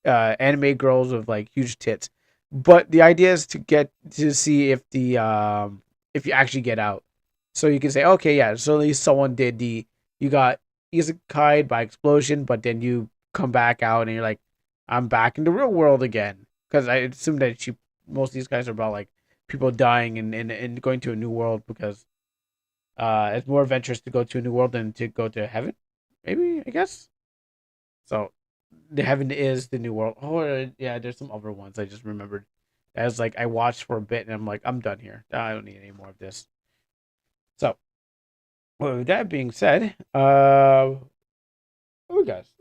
anime girls with like huge tits. But the idea is to get to see if you actually get out. So you can say, okay, yeah, so at least someone did you got isekai by explosion, but then you come back out and you're like, I'm back in the real world again. Because I assume that most of these guys are about like people dying and going to a new world because it's more adventurous to go to a new world than to go to heaven. Maybe, I guess. So the heaven is the new world. Oh yeah, there's some other ones I just remembered. As like I watched for a bit and I'm like, I'm done here. I don't need any more of this. So with that being said, we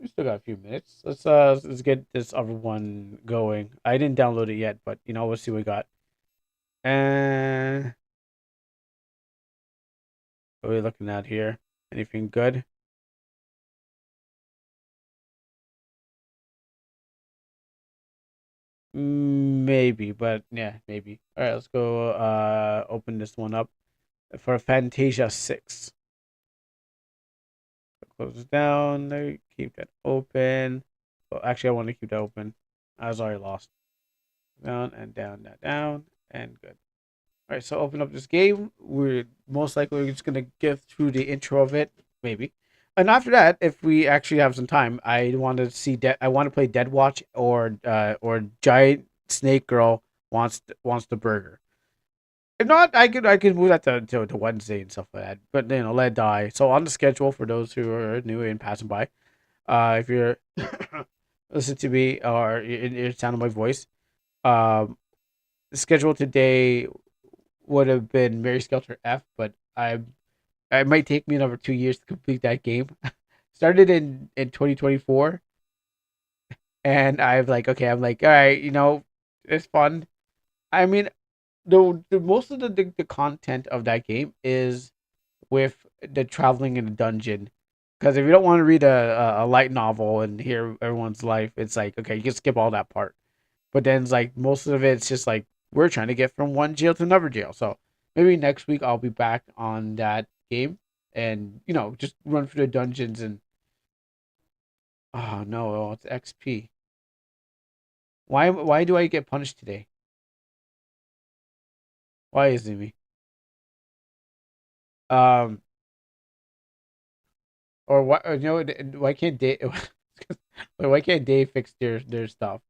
still got a few minutes. Let's get this other one going. I didn't download it yet, but we'll see what we got. And what are we looking at here? Anything good? Maybe, but yeah, maybe. All right, let's go open this one up for Fantasia 6. Close it down. Keep that open. Well, actually, I want to keep that open. I was already lost. Down and down, down, down, and good. All right, so open up this game. We're most likely just gonna get through the intro of it, maybe. And after that, if we actually have some time, I want to see. I want to play Dead Watch or Giant Snake Girl wants the burger. If not, I could move that to Wednesday and stuff like that. But let it die. So on the schedule for those who are new and passing by, if you're listening to me or you're sound of my voice, the schedule today would have been Mary Skelter F, but it might take me another 2 years to complete that game. Started in 2024, and I'm like, all right, it's fun. I mean, the most of the content of that game is with the traveling in the dungeon. Because if you don't want to read a light novel and hear everyone's life, it's like, okay, you can skip all that part. But then it's like most of it's just like we're trying to get from one jail to another jail. So maybe next week I'll be back on that game and just run through the dungeons and oh no, it's XP. Why do I get punished today? Why is it me? Um or why why can't they why can't they fix their stuff?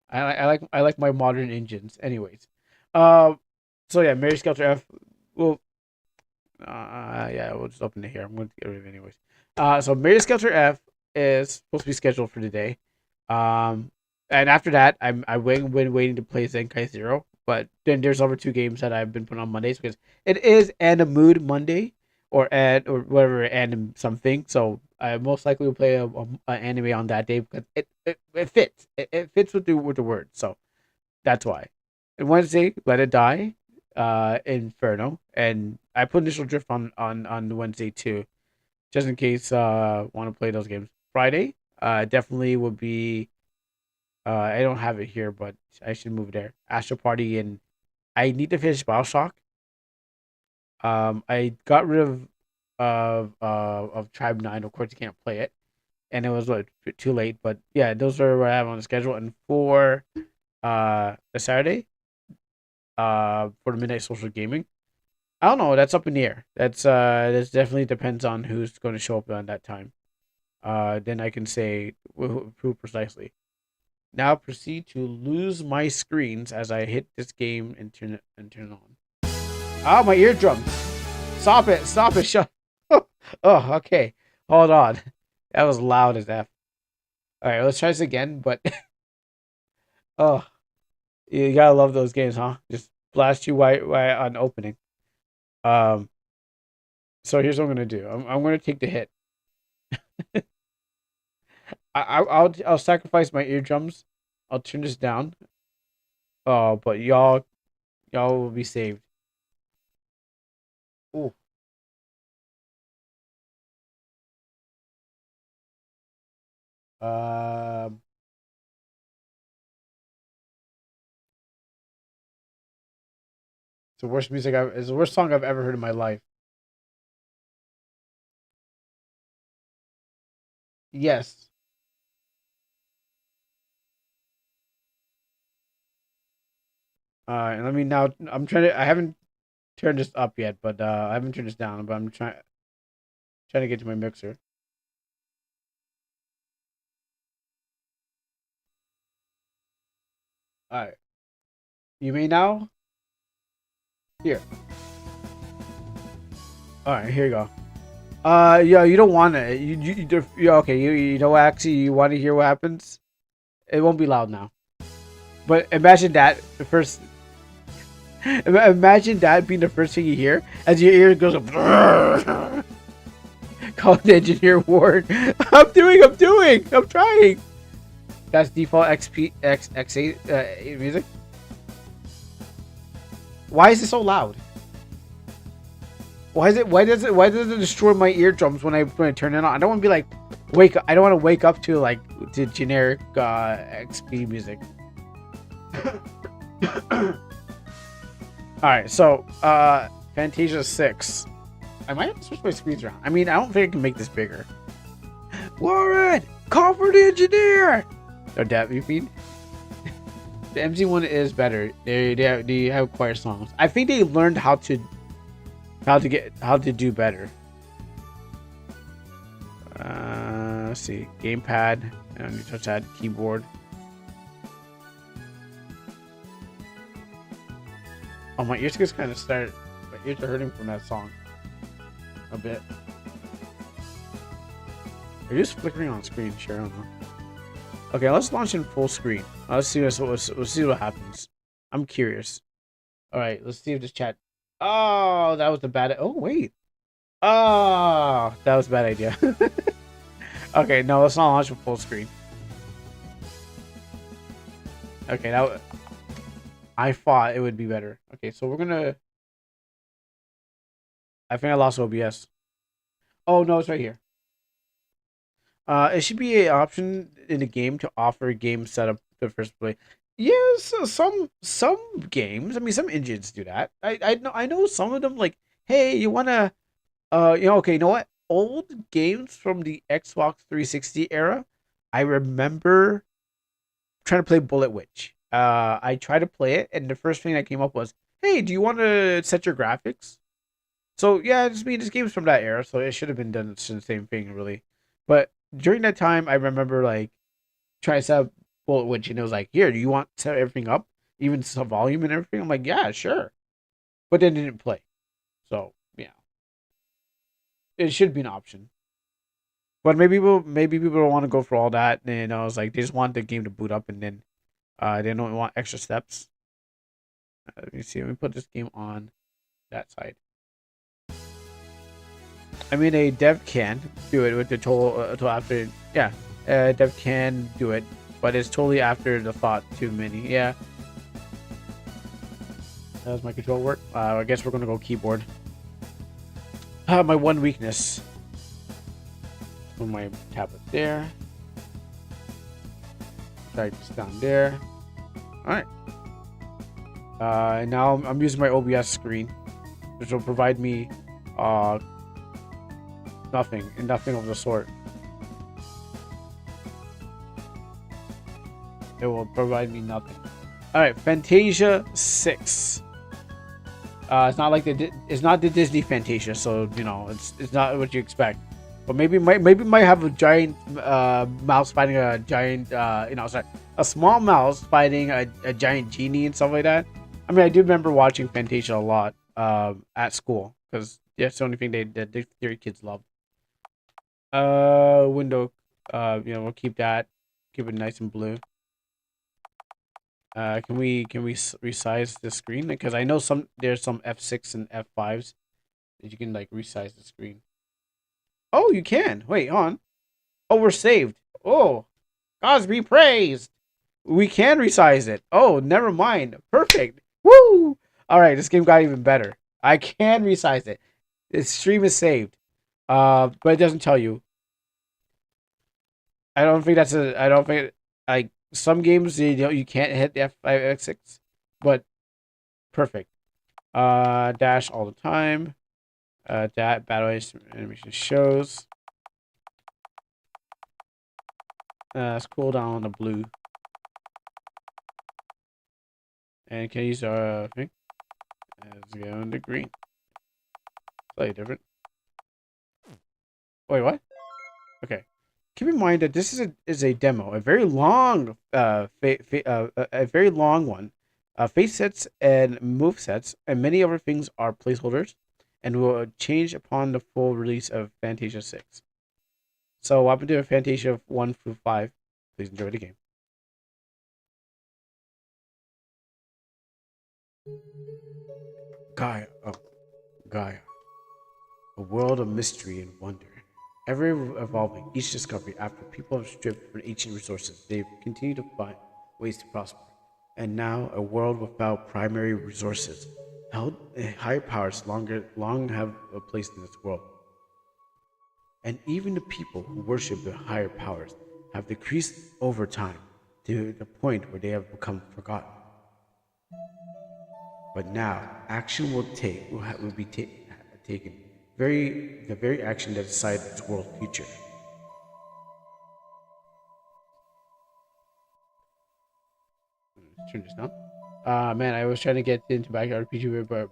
I like my modern engines. Anyways, um, so yeah, Mary Skelter F. Well, yeah, we'll just open it here. I'm going to get rid of it anyways. So Mary Skelter F is supposed to be scheduled for today. Um, and after that, I've been waiting to play Zenkai Zero. But then there's over two games that I've been putting on Mondays because it is Mood Monday or whatever anim something. So I most likely will play a anime on that day because it fits. It fits with the word. So that's why. And Wednesday, Let It Die, Inferno, and I put Initial Drift on Wednesday too, just in case want to play those games. Friday, definitely would be. I don't have it here, but I should move there. Astro Party, and I need to finish Bioshock. I got rid of Tribe 9. Of course, you can't play it, and it was too late. But yeah, those are what I have on the schedule. And for the Saturday, for the midnight social gaming. I don't know. That's up in the air. That definitely depends on who's going to show up on that time. Then I can say who precisely. Now proceed to lose my screens as I hit this game and turn it on. Oh, my eardrums! Stop it! Stop it! Shut. Oh, okay. Hold on. That was loud as f. All right, let's try this again. But oh, you gotta love those games, huh? Just blast you right on opening. Um. So here's what I'm gonna do. I'm gonna take the hit. I'll sacrifice my eardrums. I'll turn this down. Oh, but y'all will be saved. Ooh. Um. It's the worst music it's the worst song I've ever heard in my life. Yes. And let me now. I'm trying to. I haven't turned this up yet, but I haven't turned this down. But I'm trying to get to my mixer. All right. You may now. Here. All right. Here you go. Yeah, you don't want it. Okay. You know what? Actually, you want to hear what happens? It won't be loud now. But imagine that the first. Imagine that being the first thing you hear as your ear goes up. Call the engineer Ward. I'm trying. That's default X8 music. Why is it so loud? Why does it destroy my eardrums when I turn it on? I don't want to be like I don't want to wake up to like to generic XP music. All right, so Fantasia 6. I might have to switch my screens around. I mean, I don't think I can make this bigger. Warren, call for the engineer. No doubt, you mean? The MZ one is better. They have choir songs. I think they learned how to do better. Let's see, gamepad. I don't need to touch that. Keyboard. Oh, my ears just kind of started. My ears are hurting from that song. A bit. Are you just flickering on screen? Sure, I don't know. Okay, let's launch in full screen. Let's see what happens. I'm curious. All right, let's see if this chat. Oh, that was a bad. Oh wait. Oh, that was a bad idea. Okay, no, let's not launch in full screen. Okay, I thought it would be better. Okay, so we're gonna. I think I lost OBS. Oh no, it's right here. It should be an option in the game to offer game setup to first play. Yes, some games. I mean, some engines do that. I know some of them. Like, hey, you wanna okay, you know what? Old games from the Xbox 360 era. I remember trying to play Bullet Witch. I tried to play it, and the first thing that came up was, "Hey, do you want to set your graphics?" So yeah, this game's from that era, so it should have been done the same thing, really. But during that time, I remember like trying to set up Bullet Witch, and it was like, "Here, do you want to set everything up, even some volume and everything?" I'm like, "Yeah, sure," but then it didn't play. So yeah, it should be an option. But maybe people don't want to go for all that, and I was like, they just want the game to boot up, and then they don't want extra steps. Let me see. Let me put this game on that side. I mean, a dev can do it with the total after. Yeah, dev can do it, but it's totally after the thought too many. Yeah. How does my control work? I guess we're gonna go keyboard. My one weakness. Put my tablet there. Drag this down there. All right. And now I'm using my OBS screen, which will provide me nothing of the sort. It will provide me nothing. All right, Fantasia 6. It's not like it's not the Disney Fantasia, so you know it's not what you expect. But maybe might have a giant mouse fighting a giant a small mouse fighting a giant genie and stuff like that. I mean, I do remember watching Fantasia a lot at school because that's the only thing the theory kids love. Window, we'll keep that, keep it nice and blue. Can we resize the screen? Because I know there's some F6 and F5s that you can like resize the screen. Oh, you can. Wait, on. Oh, we're saved. Oh, God be praised. We can resize it. Oh, never mind. Perfect. Woo! All right, this game got even better. I can resize it. The stream is saved. But it doesn't tell you. I don't think like some games you can't hit the F5 F6, but perfect. Dash all the time. That battle animation shows. Let's cool down on the blue. And can I use our thing? Let's go on the green. Slightly different. Wait, what? Okay. Keep in mind that this is a demo, a very long a very long one. Face sets and move sets and many other things are placeholders, and will change upon the full release of Fantasia 6. So I've been doing Fantasia 1 through 5. Please enjoy the game. Gaia. Oh, Gaia. A world of mystery and wonder. Ever evolving, each discovery after people have stripped from ancient resources, they've continued to find ways to prosper. And now, a world without primary resources. Higher powers long have a place in this world. And even the people who worship the higher powers have decreased over time to the point where they have become forgotten. But now, action will be taken. The very action that decides its world's future. Let's turn this down. Man, I was trying to get into back to RPG Maker, but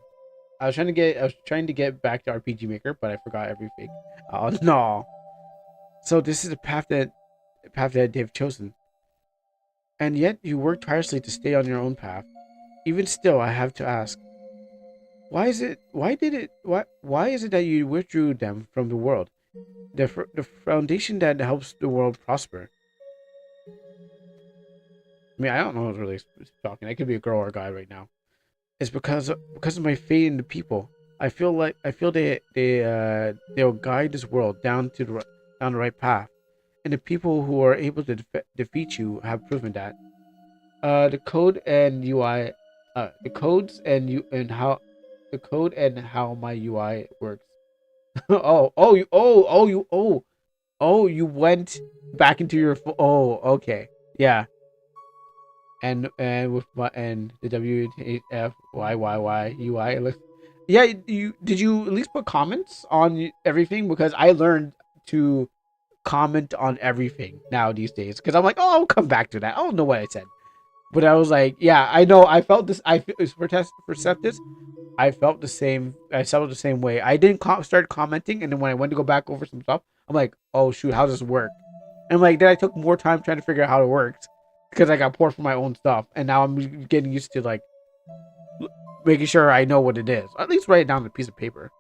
I was trying to get back to RPG Maker, but I forgot everything. Oh no! So this is the path that they've chosen, and yet you work tirelessly to stay on your own path. Even still, I have to ask. Why is it? Why is it that you withdrew them from the world, the foundation that helps the world prosper? I mean, I don't know who's really talking. I could be a girl or a guy right now. It's because of my faith in the people. I feel they'll guide this world down down the right path, and the people who are able to defeat you have proven that. The code and UI, the codes and you and how the code and how my UI works. Oh, you went back into your oh, okay. Yeah. And with my and the WFYYY it looks. Yeah, you did you at least put comments on everything, because I learned to comment on everything now these days, because I'm like, oh, I'll come back to that. I don't know what I said. But I was like, yeah, I know. I felt this. I feel for Septis. I felt the same. I felt the same way. I didn't start commenting, and then when I went to go back over some stuff, I'm like, oh shoot, how does this work? And like then I took more time trying to figure out how it worked, because I got poor for my own stuff, and now I'm getting used to like making sure I know what it is. At least write it down on a piece of paper.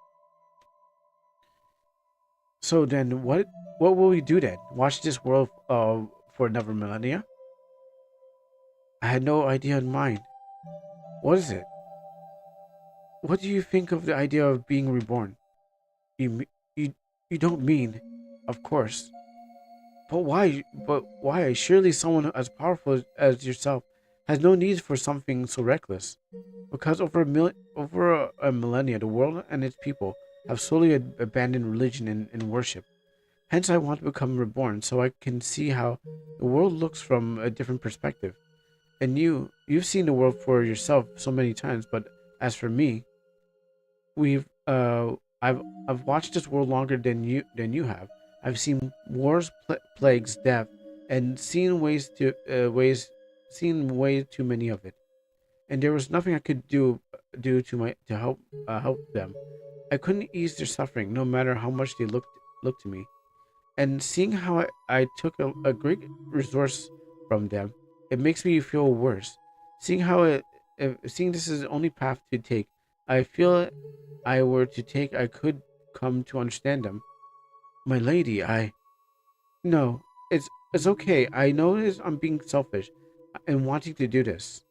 So then, what will we do then? Watch this world for another millennia? I had no idea in mind. What is it? What do you think of the idea of being reborn? You don't mean, of course. But why? But why? Surely someone as powerful as yourself has no need for something so reckless. Because over a millennia, the world and its people have slowly abandoned religion and worship. Hence, I want to become reborn so I can see how the world looks from a different perspective. And you've seen the world for yourself so many times, but as for me, we've I've watched this world longer than you have. I've seen wars, plagues, death, and seen way too many of it. And there was nothing I could do to help them. I couldn't ease their suffering, no matter how much they looked to me. And seeing how I took a great resource from them, it makes me feel worse. Seeing how seeing this is the only path to take, I feel I were to take, I could come to understand them. My lady, no, it's okay. I know I'm being selfish and wanting to do this.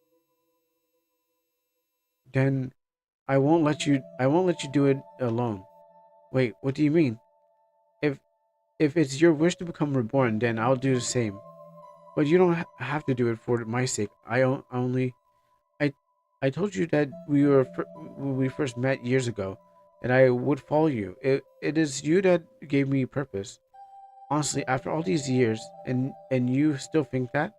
Then I won't let you. I won't let you do it alone. Wait, what do you mean? If if it's your wish to become reborn, then I'll do the same. But you don't have to do it for my sake. Only I I told you that when we first met years ago, and I would follow you. It is you that gave me purpose. Honestly, after all these years, and you still think that?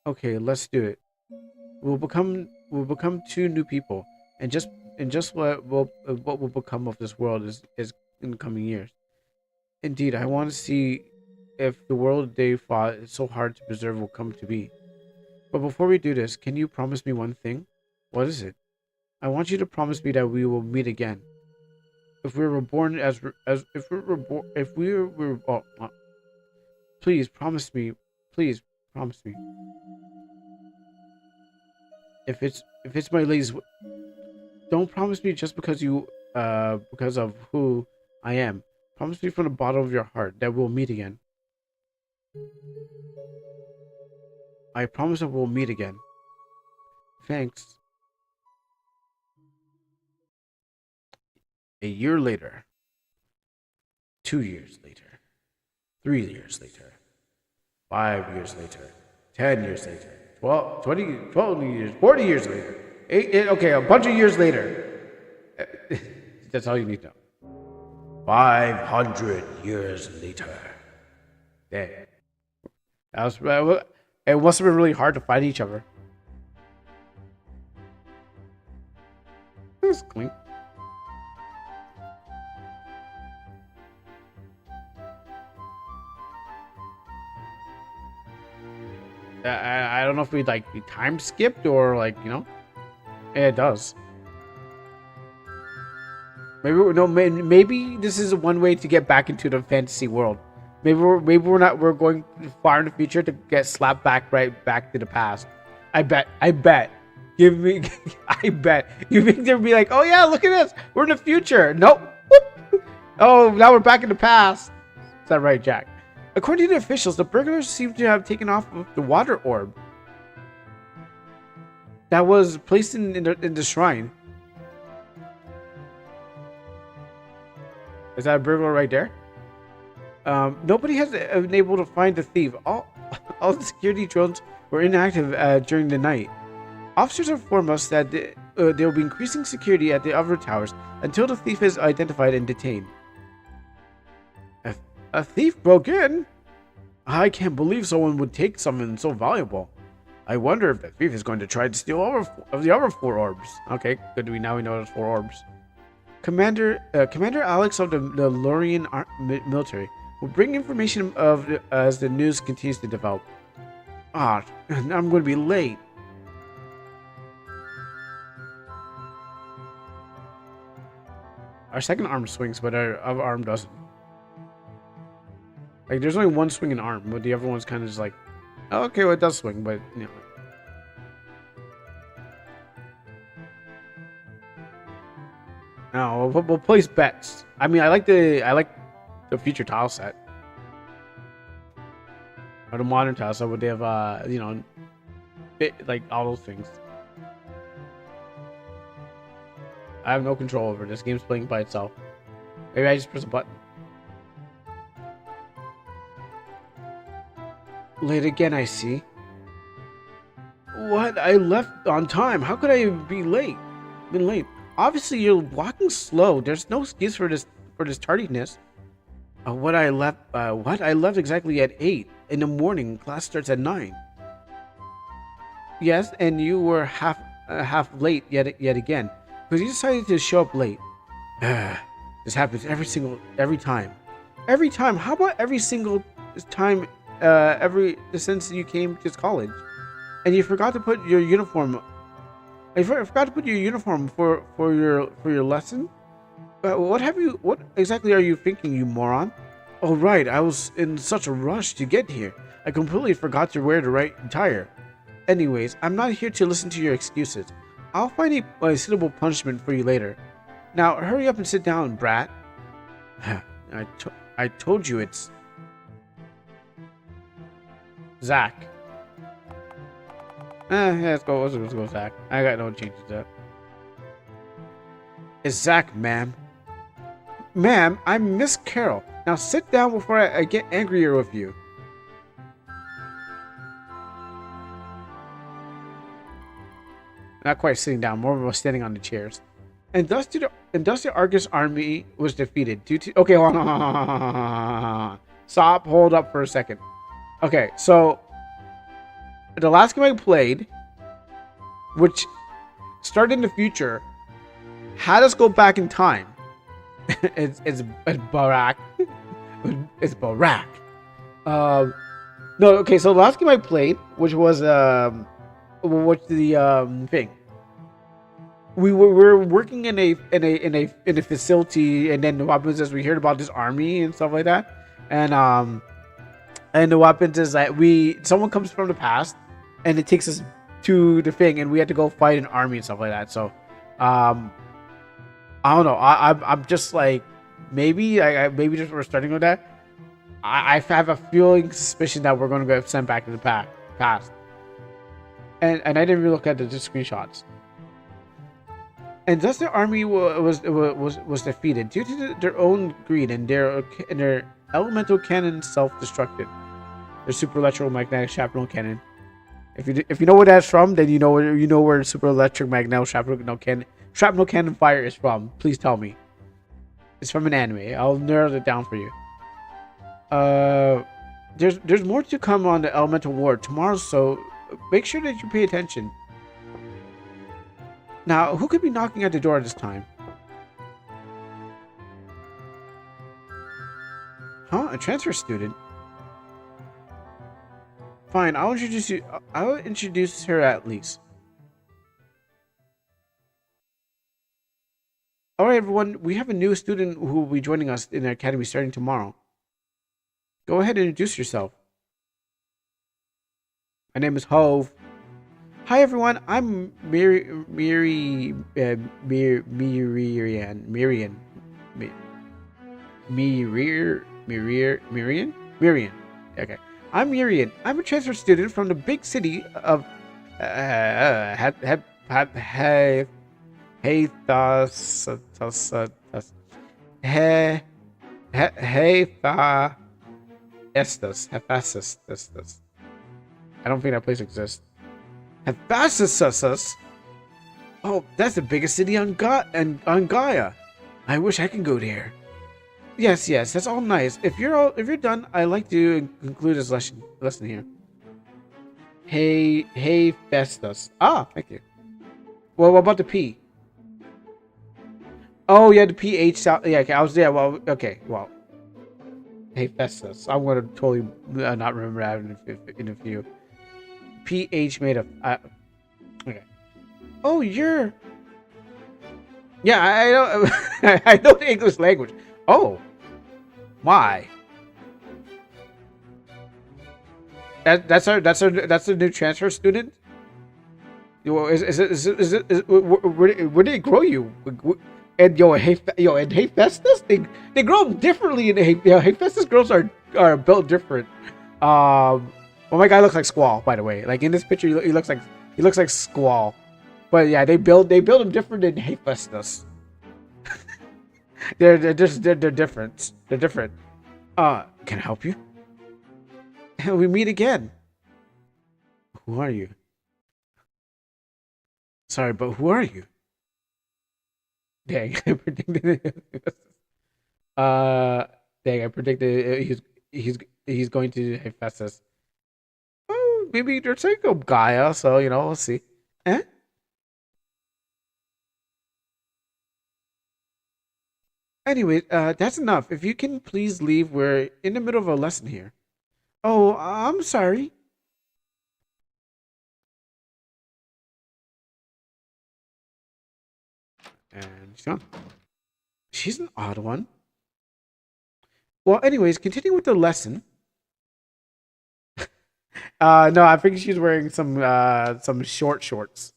Okay, let's do it. We'll become two new people, and just what will become of this world is in the coming years. Indeed, I want to see if the world they fought so hard to preserve will come to be. But before we do this, can you promise me one thing? What is it? I want you to promise me that we will meet again. If we're reborn as if we're reborn if we're please promise me. Please promise me. If it's my lady's Don't promise me just because of who I am. Promise me from the bottom of your heart that we'll meet again. I promise that we'll meet again. Thanks. A year later. 2 years later. 3 years later. 5 years later. 10 years later. 12 years. 40 years later. Okay, a bunch of years later. That's all you need to know. 500 years later. Dang. It must have been really hard to find each other. That's clean. I don't know if we like be time skipped or like, you know. Yeah, it does. Maybe this is one way to get back into the fantasy world. Maybe we're going far in the future to get slapped right back to the past. I bet. I bet you think they'll be like, oh yeah, look at this, we're in the future. Nope. Oh, now we're back in the past. Is that right, Jack? According to the officials, the burglars seem to have taken off the water orb that was placed in the shrine. Is that a burglar right there? Nobody has been able to find the thief. All the security drones were inactive during the night. Officers inform us that there will be increasing security at the other towers until the thief is identified and detained. A thief broke in? I can't believe someone would take something so valuable. I wonder if the thief is going to try to steal all of the other 4 orbs. Okay, good. Now we know there's 4 orbs. Commander Alex of the Lurian military will bring information as the news continues to develop. Ah, I'm going to be late. Our second arm swings, but our other arm doesn't. Like, there's only one swinging arm, but the other one's kind of just like, oh, okay, well, it does swing, but, you know. No, we'll place bets. I mean, I like the future tile set. Or the modern tile set, where they have, you know, like, all those things. I have no control over it. This game's playing by itself. Maybe I just press a button. Late again, I see. What? I left on time. How could I be late? Been late. Obviously, you're walking slow. There's no excuse for this tardiness. What? I left exactly at 8 in the morning. Class starts at 9. Yes, and you were half late yet again because you decided to show up late. This happens every time. Every time. How about every single time? Since you came to college, and you forgot to put your uniform. I forgot to put your uniform for your lesson. What exactly are you thinking, you moron? Oh right, I was in such a rush to get here. I completely forgot to wear the right attire. Anyways, I'm not here to listen to your excuses. I'll find a suitable punishment for you later. Now hurry up and sit down, brat. I told you it's Zach. Yeah, let's go with Zach. I got no changes to that. It's Zach, ma'am. Ma'am, I'm Miss Carol. Now sit down before I get angrier with you. Not quite sitting down, more of a standing on the chairs. And thus the Argus army was defeated due to... Okay, hold on. Stop, hold up for a second. Okay, so the last game I played, which started in the future, had us go back in time. it's Barack. It's Barack. No, okay, so the last game I played, which was what's the thing? We were working in a facility, and then what happens is we heard about this army and stuff like that, and the weapons is that someone comes from the past, and it takes us to the thing, and we had to go fight an army and stuff like that. So, I don't know. I'm just like, maybe maybe just we're starting with that. I have a feeling suspicion that we're going to get sent back to the past. And I didn't really look at the screenshots. And thus the army was defeated due to their own greed and their elemental cannon self-destructed. Their super electromagnetic shrapnel cannon. If you know where that's from, then you know where super electromagnetic shrapnel cannon fire is from. Please tell me. It's from an anime. I'll narrow it down for you. There's more to come on the elemental war tomorrow, so make sure that you pay attention. Now, who could be knocking at the door at this time? Huh? A transfer student? Fine, I'll introduce you. I'll introduce her at least. Alright, everyone. We have a new student who will be joining us in the academy starting tomorrow. Go ahead and introduce yourself. My name is Hove. Hi, everyone. I'm Miriam. Okay. I'm Miriam. I'm a transfer student from the big city of Hephaestus. I don't think that place exists. Hephaestus. Oh, that's the biggest city on Gaia. I wish I could go there. Yes, that's all nice. If you're done, I'd like to conclude this lesson here. Hey, Festus. Ah, thank you. Well, what about the P? Oh yeah, the PH sound. Yeah, okay, I was there. Well, okay, well. Hey, Festus. I'm gonna totally not remember that in a few. PH made of. Okay. Oh, you're. Yeah, I know. I know the English language. Oh. Why? That's the new transfer student. Is it where did it grow you? And hey Festus, they grow differently. Hey Festus girls are built different. Well, my guy looks like Squall, by the way. Like in this picture, he looks like Squall. But yeah, they build him different than Hey Festus. They're different. They're different. Can I help you? We meet again. Who are you? Sorry, but who are you? Dang, I predicted it. Dang, I predicted he's going to Hephaestus. Oh, maybe they're saying Gaia, so we'll see. Eh? Anyway, that's enough. If you can please leave, we're in the middle of a lesson here. Oh, I'm sorry. And she's gone. She's an odd one. Well, anyways, continuing with the lesson. No, I think she's wearing some short shorts.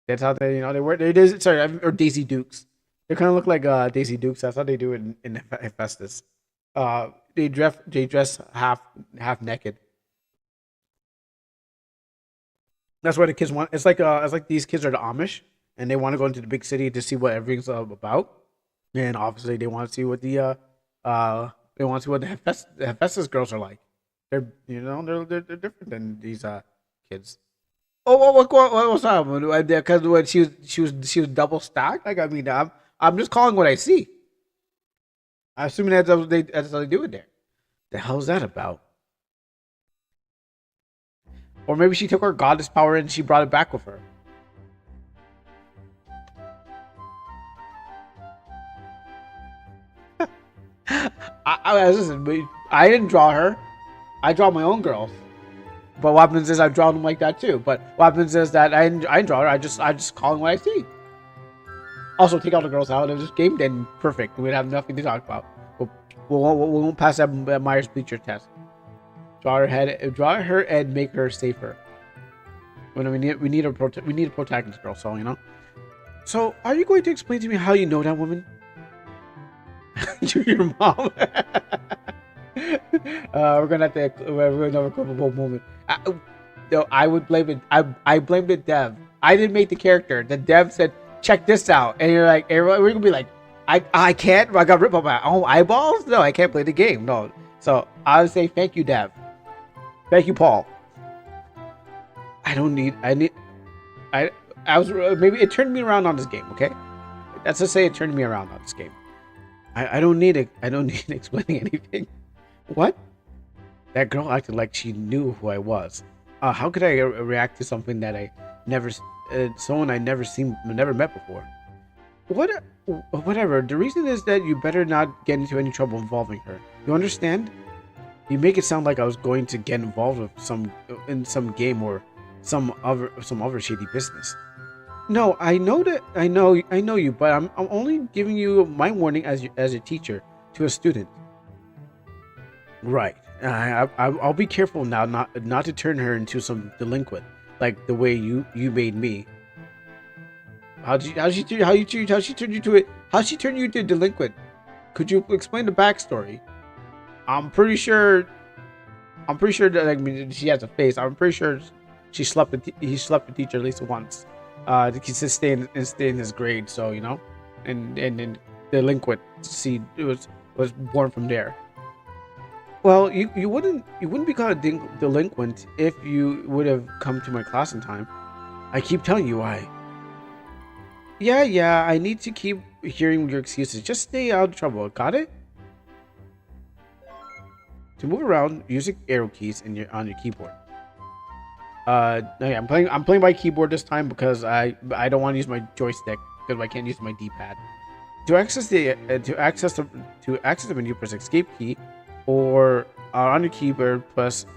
That's how they wear. Sorry, or Daisy Dukes. They kind of look like Daisy Dukes. That's how they do it in Hephaestus. They dress half naked. That's what the kids want. It's like these kids are the Amish, and they want to go into the big city to see what everything's about. And obviously, they want to see what the Hephaestus girls are like. They're different than these kids. Oh, what's up? Because when she was double stacked. Like, I mean, I'm just calling what I see. I'm assuming that's how they do it there. The hell's that about? Or maybe she took her goddess power and she brought it back with her. I didn't draw her. I draw my own girls. But what happens is I draw them like that too. But what happens is that I didn't draw her. I just call them what I see. Also, take all the girls out. It was just game then perfect. We'd have nothing to talk about. We won't pass that Myers-Bleacher test. Draw her and make her safer. We need a protagonist girl. So So, are you going to explain to me how you know that woman? To your mom. We're gonna have to. We're gonna have a clippable moment. No, I would blame it. I blame the dev. I didn't make the character. The dev said, "Check this out," and you're like, we're gonna be like, I can't. I got ripped off my own eyeballs. No, I can't play the game. No. So I would say thank you, dev. Thank you, Paul. I don't need. I need. I was maybe it turned me around on this game. Okay, let's just say it turned me around on this game. I don't need it. I don't need explaining anything. What? That girl acted like she knew who I was. How could I react to something that I never, someone I never met before? What? Whatever. The reason is that you better not get into any trouble involving her. You understand? You make it sound like I was going to get involved with some game or some other shady business. No, I know that I know you, but I'm only giving you my warning as a teacher to a student. Right. I'll be careful now, not to turn her into some delinquent, like the way you made me. How she turn you into a delinquent? Could you explain the backstory? I'm pretty sure that, I mean, she has a face. I'm pretty sure he slept with the teacher at least once. To stay in his grade, so you know, and then delinquent seed was born from there. Well, you wouldn't be called a delinquent if you would have come to my class in time. I keep telling you why. Yeah, I need to keep hearing your excuses. Just stay out of trouble. Got it? To move around, use the arrow keys on your keyboard. Okay, I'm playing by keyboard this time because I don't want to use my joystick because I can't use my D-pad. To access the menu, press Escape key, or on your keyboard press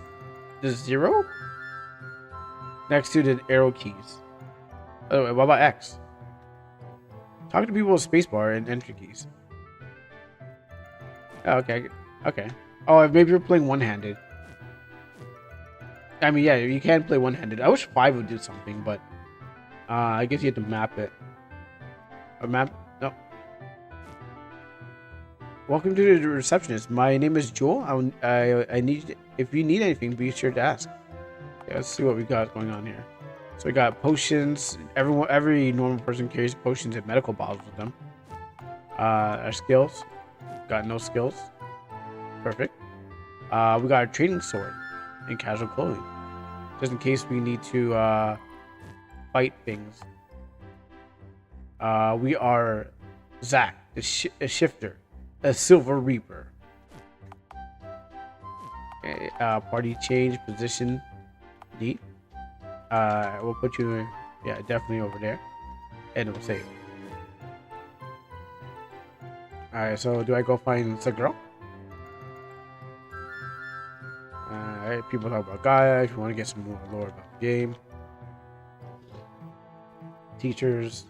the 0 next to the arrow keys. Oh, what about X? Talk to people with spacebar and entry keys. Oh, okay. Oh, maybe you're playing one-handed. I mean, yeah, you can play one-handed. I wish 5 would do something, but I guess you have to map it. No. Welcome to the receptionist. My name is Joel. I need. If you need anything, be sure to ask. Okay, let's see what we got going on here. So we got potions. Every normal person carries potions and medical bottles with them. Our skills. Got no skills. Perfect. We got a training sword and casual clothing, just in case we need to fight things. We are Zack, a shifter, a silver reaper. Okay, party change position D. We'll put you in, yeah, definitely over there, and we'll save. All right, so do I go find the girl? People talk about Gaia. If you want to get some more lore about the game, teachers.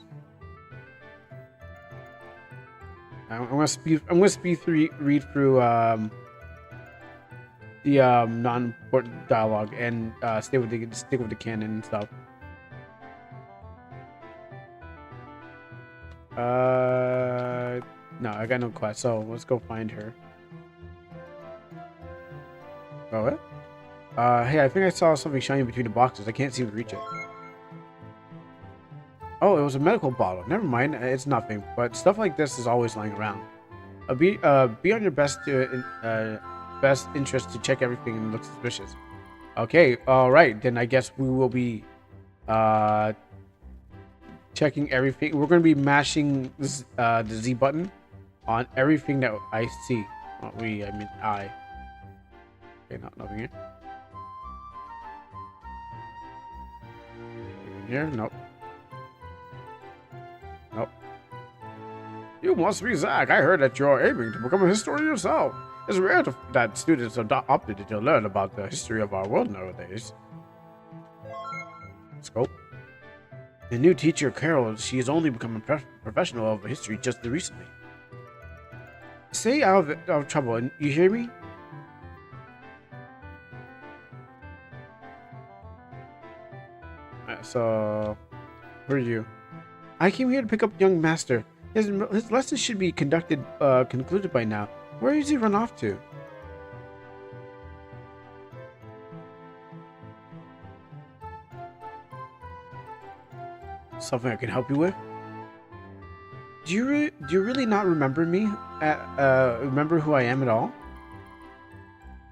I'm gonna speed read through the non-important dialogue and stick with the canon and stuff. No, I got no quest, so let's go find her. Oh, what? Hey, I think I saw something shining between the boxes. I can't seem to reach it. Oh, it was a medical bottle. Never mind, it's nothing. But stuff like this is always lying around. Be on your best interest to check everything and look suspicious. Okay, all right. Then I guess we will be checking everything. We're going to be mashing this, the Z button on everything that I see. Not we, I mean I. Okay, nothing here. Here? Nope. You must be Zack. I heard that you're aiming to become a historian yourself. It's rare that students are opted to learn about the history of our world nowadays. Scope. The new teacher, Carol, she has only become a professional of history just recently. Stay out of trouble, you hear me? So, who are you? I came here to pick up young master. His lesson should be concluded by now. Where has he run off to? Something I can help you with? Do you really not remember me? Remember who I am at all?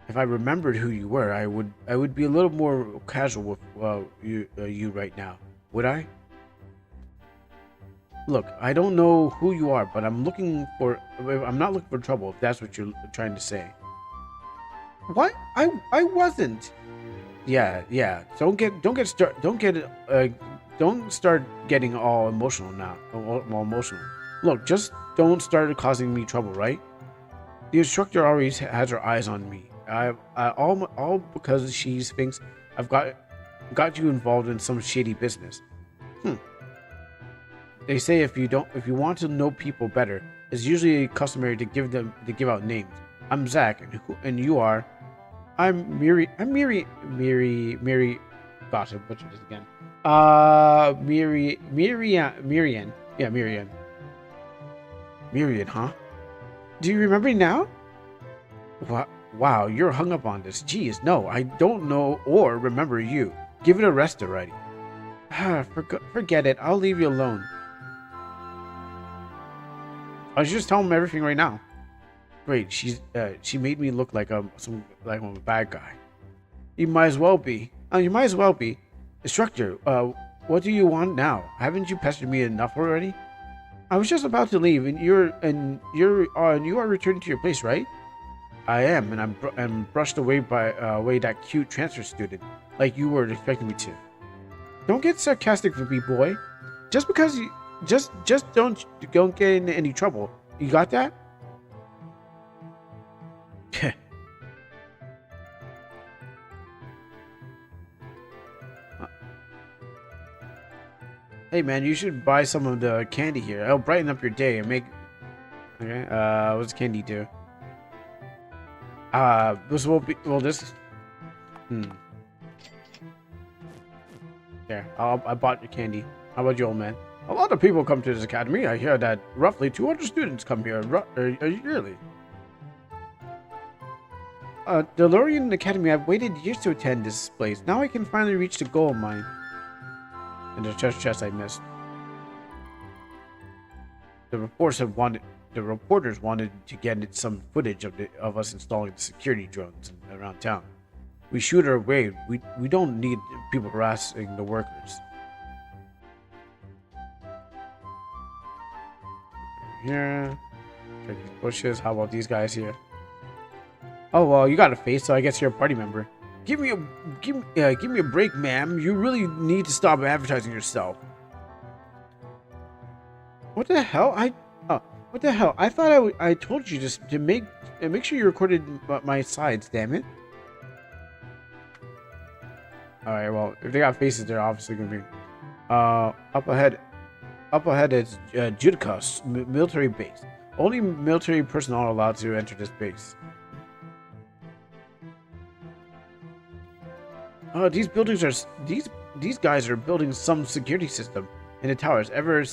If I remembered who you were, I would be a little more casual with you right now. Would I? Look, I don't know who you are, but I'm not looking for trouble, if that's what you're trying to say. What? I wasn't. Yeah. Don't start getting all emotional now. All emotional. Look, just don't start causing me trouble, right? The instructor always has her eyes on me. All because she thinks I've got you involved in some shady business. They say if you want to know people better, it's usually customary to give out names. I'm Zach, and you are. I'm Miri. Gosh, I butchered this again. Miriam. Yeah, Miriam. Miriam, huh? Do you remember me now? What? Wow, you're hung up on this. Geez, no, I don't know or remember you. Give it a rest already. Forget it. I'll leave you alone. I should just tell him everything right now. Great, she made me look like I'm a bad guy. You might as well be. Instructor, what do you want now? Haven't you pestered me enough already? I was just about to leave, and you are returning to your place, right? I am, and I'm brushed away by that cute transfer student, like you were expecting me to. Don't get sarcastic with me, boy. Just because you just don't get into any trouble. You got that? Hey man, you should buy some of the candy here. It'll brighten up your day and make. Okay. What's candy do? This will be. Well, this. There. I bought your candy. How about you, old man? A lot of people come to this academy. I hear that roughly 200 students come here yearly. The Lorian Academy, I've waited years to attend this place. Now I can finally reach the goal of mine. And the treasure chest I missed. The reporters wanted to get some footage of us installing the security drones around town. We shoot our way. We don't need people harassing the workers. Here. Check these bushes. How about these guys here? Oh well, you got a face, so I guess you're a party member. Give me a break, ma'am. You really need to stop advertising yourself. What the hell? What the hell? I thought I told you just to make sure you recorded my sides. Damn it. All right. Well, if they got faces, they're obviously gonna be. Up ahead is Judica's military base. Only military personnel are allowed to enter this base. These buildings are these guys are building some security system in the towers ever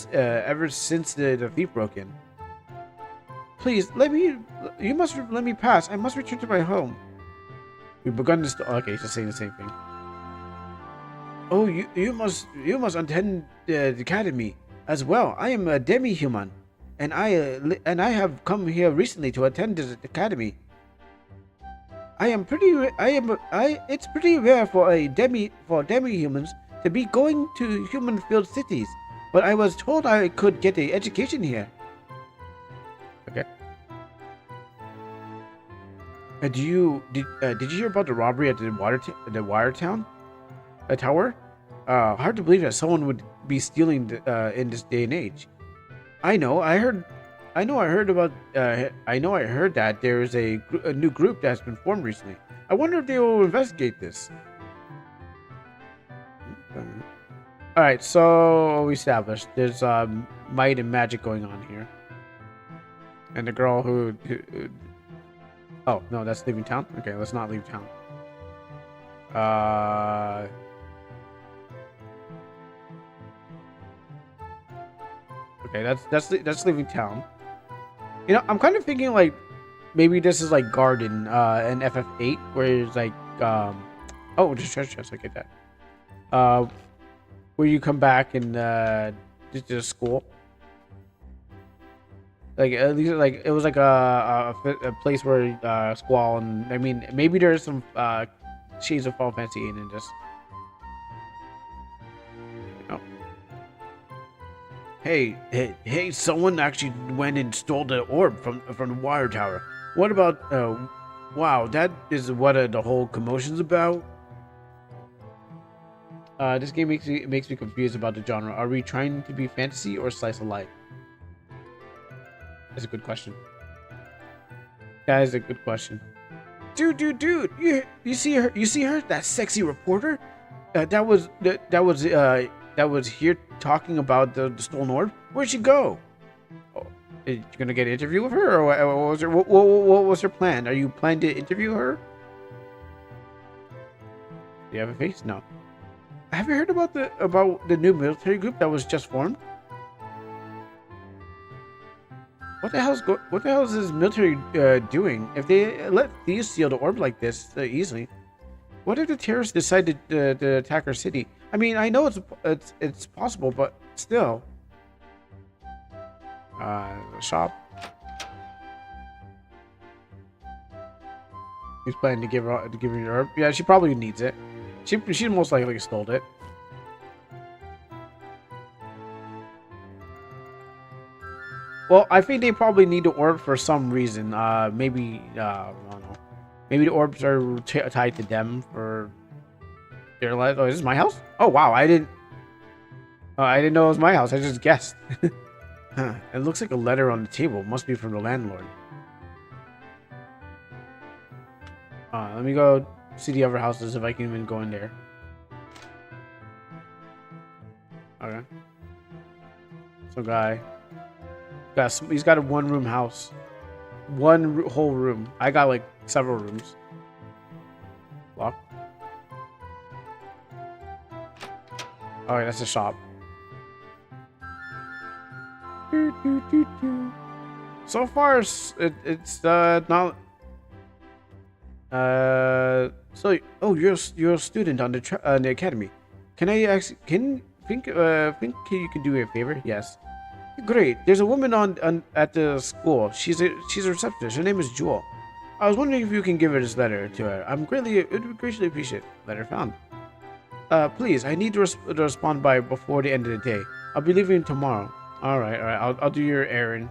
since the thief broke in. Please you must let me pass. I must return to my home. We've begun this. Okay, he's just saying the same thing. Oh, you must attend the academy as well. I am a demi-human, and I have come here recently to attend the academy. It's pretty rare for demi-humans to be going to human-filled cities, but I was told I could get an education here. Okay. Did you hear about the robbery at the Wire Town? A tower? Hard to believe that someone would be stealing in this day and age. I know. I heard that there is a new group that's been formed recently. I wonder if they will investigate this. All right, so we established there's might and magic going on here, and the girl who oh no, that's leaving town. Okay, let's not leave town. Okay, that's leaving town. You know, I'm kind of thinking like maybe this is like Garden in FF8 where it's like oh, just treasure chest. I get that. Where you come back and just to school. Like at least like it was like a place where Squall and I mean maybe there's some shades of Final Fantasy in this. You know. Hey! Someone actually went and stole the orb from the wire tower. What about? Wow, that is what the whole commotion's about. This game makes me confused about the genre. Are we trying to be fantasy or slice of life? That's a good question. That is a good question. Dude! You see her? You see her? That sexy reporter? That was here talking about the stolen orb. Where'd she go? Oh, are you gonna get an interview with her, or what was her plan? Are you planning to interview her? Do you have a face? No. Have you heard about the new military group that was just formed? What the hell is this military doing? If they let thieves steal the orb like this easily, what if the terrorists decide to attack our city? I mean, I know it's possible, but still. Shop. He's planning to give her the herb. Yeah, she probably needs it. She most likely stole it. Well, I think they probably need the orb for some reason. Maybe I don't know. Maybe the orbs are tied to them for their lives. Oh, is this my house? Oh wow, I didn't know it was my house. I just guessed. Huh. It looks like a letter on the table. Must be from the landlord. Let me go see the other houses if I can even go in there. Okay. Some guy. He's got a one-room house. One whole room. I got like several rooms. Lock. Oh, that's a shop. So far, it's not. So you're a student on the academy. Can I ask? Think you can do me a favor? Yes. Great. There's a woman at the school. She's a receptionist. Her name is Jewel. I was wondering if you can give her this letter to her. It would greatly appreciate it. Letter found. Please, I need to respond by before the end of the day. I'll be leaving tomorrow. All right. I'll do your errand.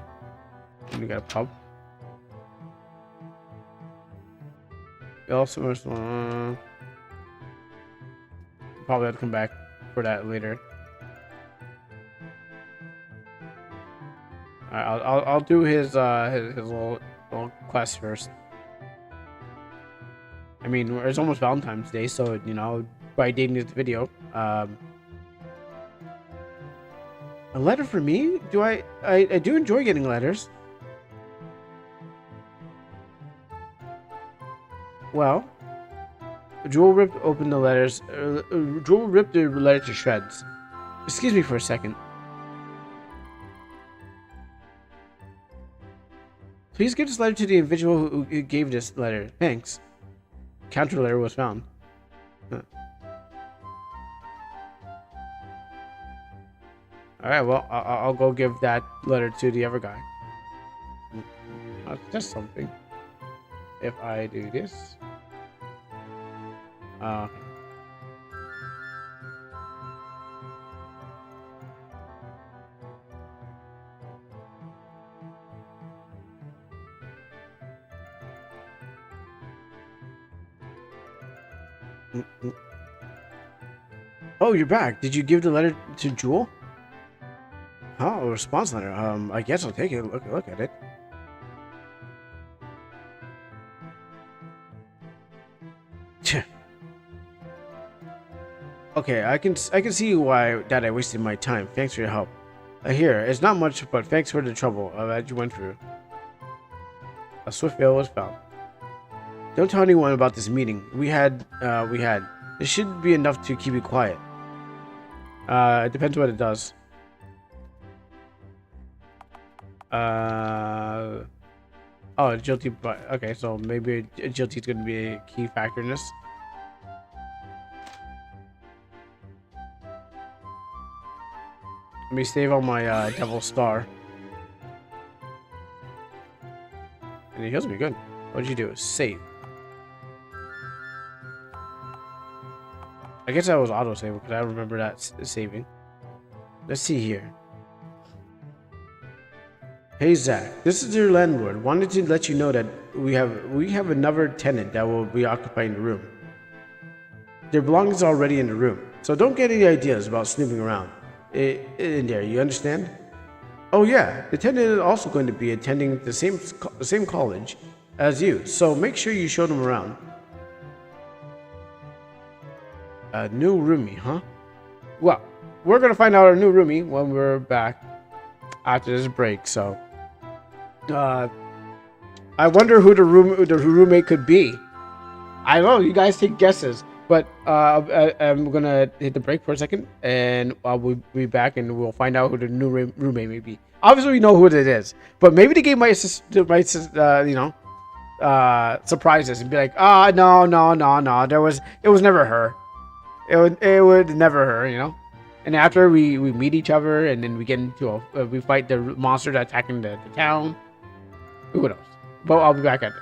We got a pub. Also, probably have to come back for that later. I'll do his little quest first. I mean, it's almost Valentine's Day, so you know, by dating this video, a letter for me? I do enjoy getting letters. Well, Jewel ripped open the letters. Jewel ripped the letter to shreds. Excuse me for a second. Please give this letter to the individual who gave this letter. Thanks. Counter letter was found. Huh. Alright, well, I'll go give that letter to the other guy. I'll test something. If I do this. Oh, you're back. Did you give the letter to Jewel? Oh, a response letter. I guess I'll take it. Look at it. Okay, I can see why that I wasted my time. Thanks for your help. Here, it's not much, but thanks for the trouble that you went through. A swift veil was found. Don't tell anyone about this meeting. We had. This should be enough to keep you quiet. It depends what it does. Oh, agility, but okay, so maybe agility is going to be a key factor in this. Let me save on my devil star. And it heals me good. What'd you do? Save. I guess that was auto save because I remember that saving. Let's see here. Hey Zach, this is your landlord. Wanted to let you know that we have another tenant that will be occupying the room. Their belongings are already in the room, so don't get any ideas about snooping around in there. You understand? Oh yeah, the tenant is also going to be attending the same college as you, so make sure you show them around. A new roomie, huh? Well, we're gonna find out our new roomie when we're back after this break. So, I wonder who the roommate could be. I don't know. You guys take guesses, but I'm gonna hit the break for a second, and we'll be back, and we'll find out who the new roommate may be. Obviously, we know who it is, but maybe the game might surprise us and be like, no, it was never her. It would never her, you know. And after we meet each other, and then we get into we fight the monster that's attacking the town. Who knows? But I'll be back at this.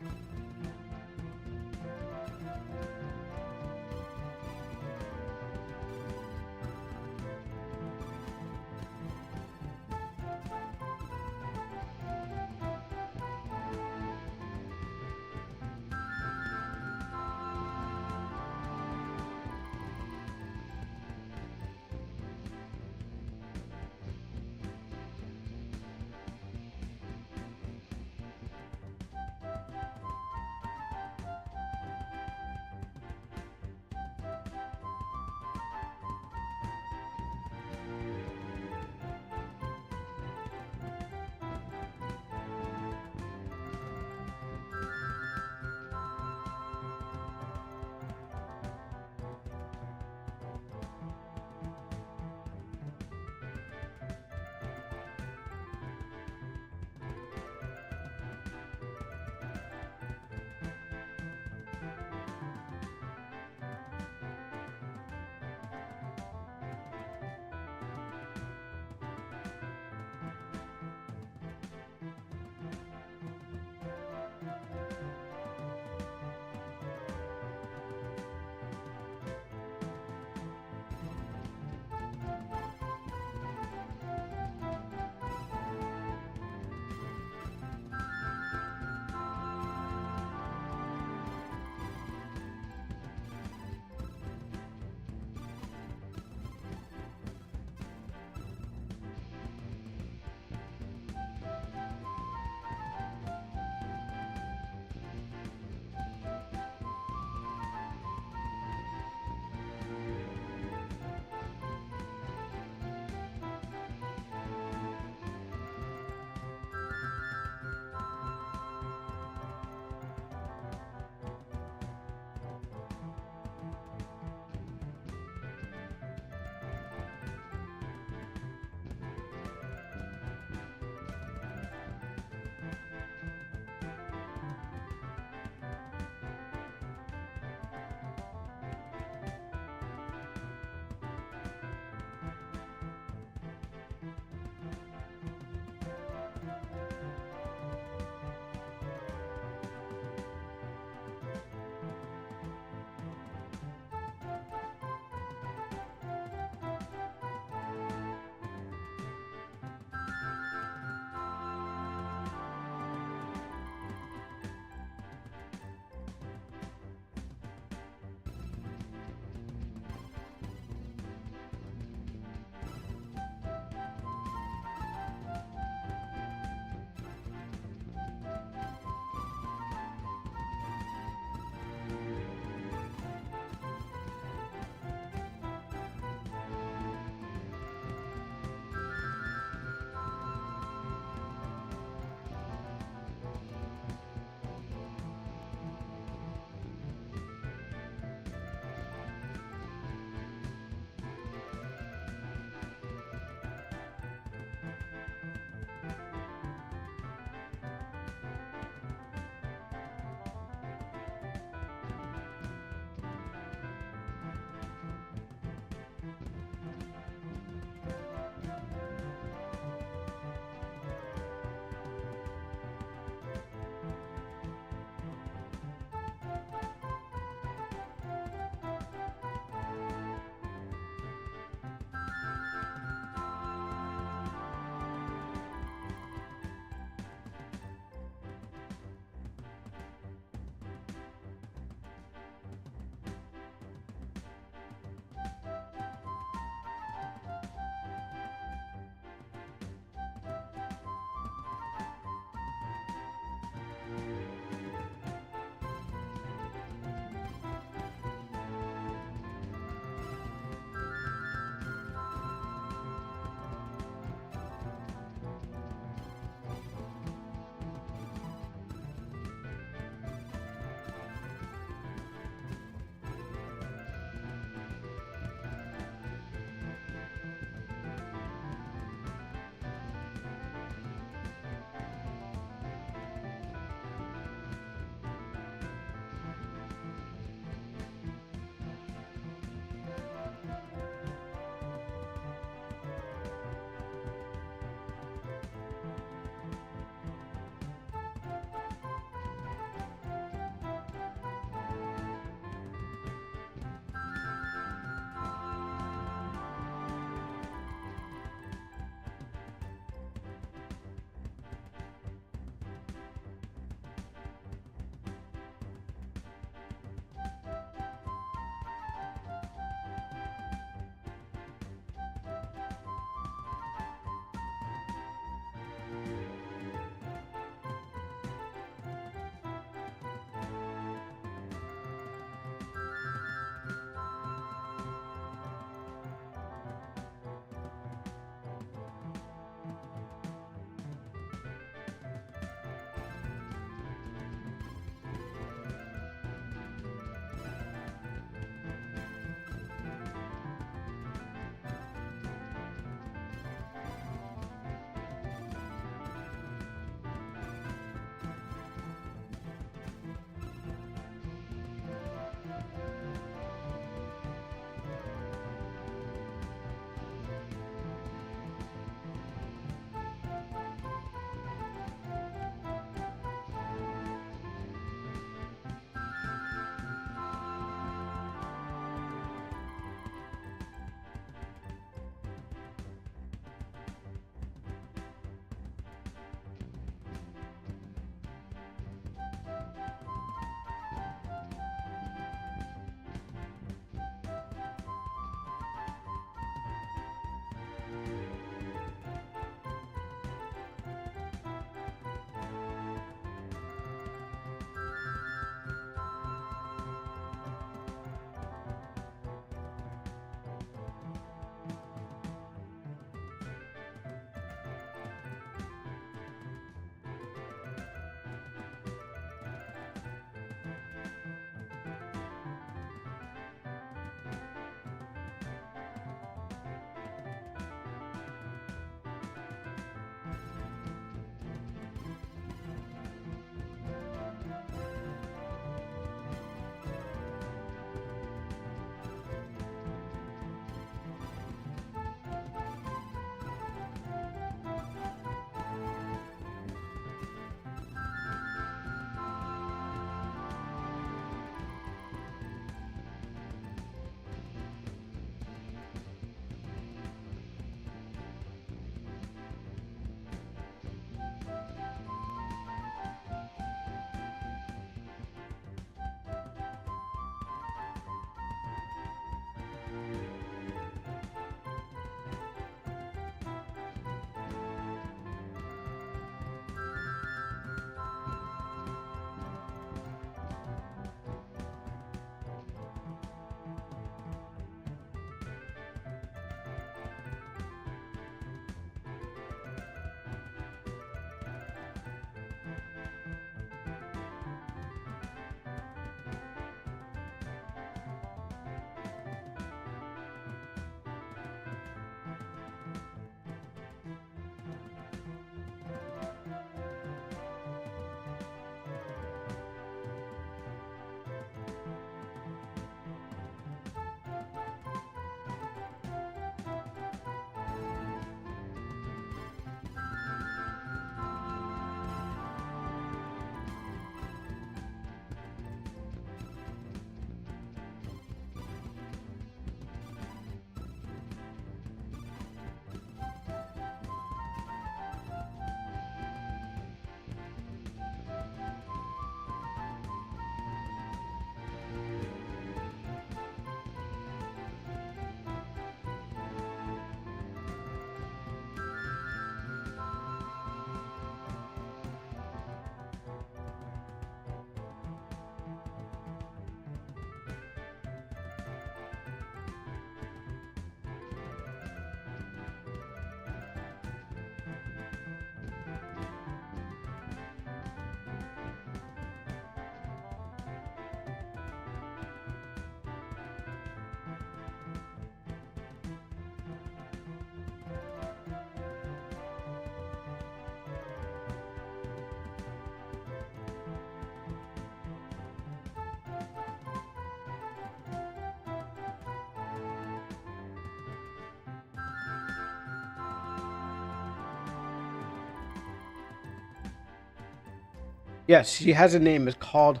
Yes, she has a name. It's called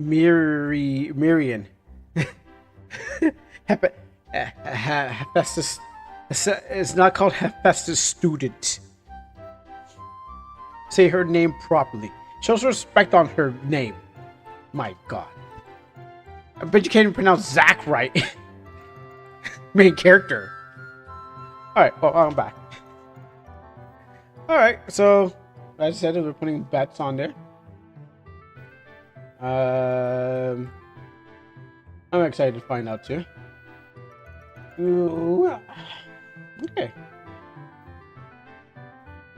Mirian. Hephaestus. It's not called Hephaestus student. Say her name properly. Shows respect on her name. My God. I bet you can't even pronounce Zach right. Main character. Alright, well, I'm back. Alright, so as I said, we're putting bets on there. I'm excited to find out too. Ooh, okay.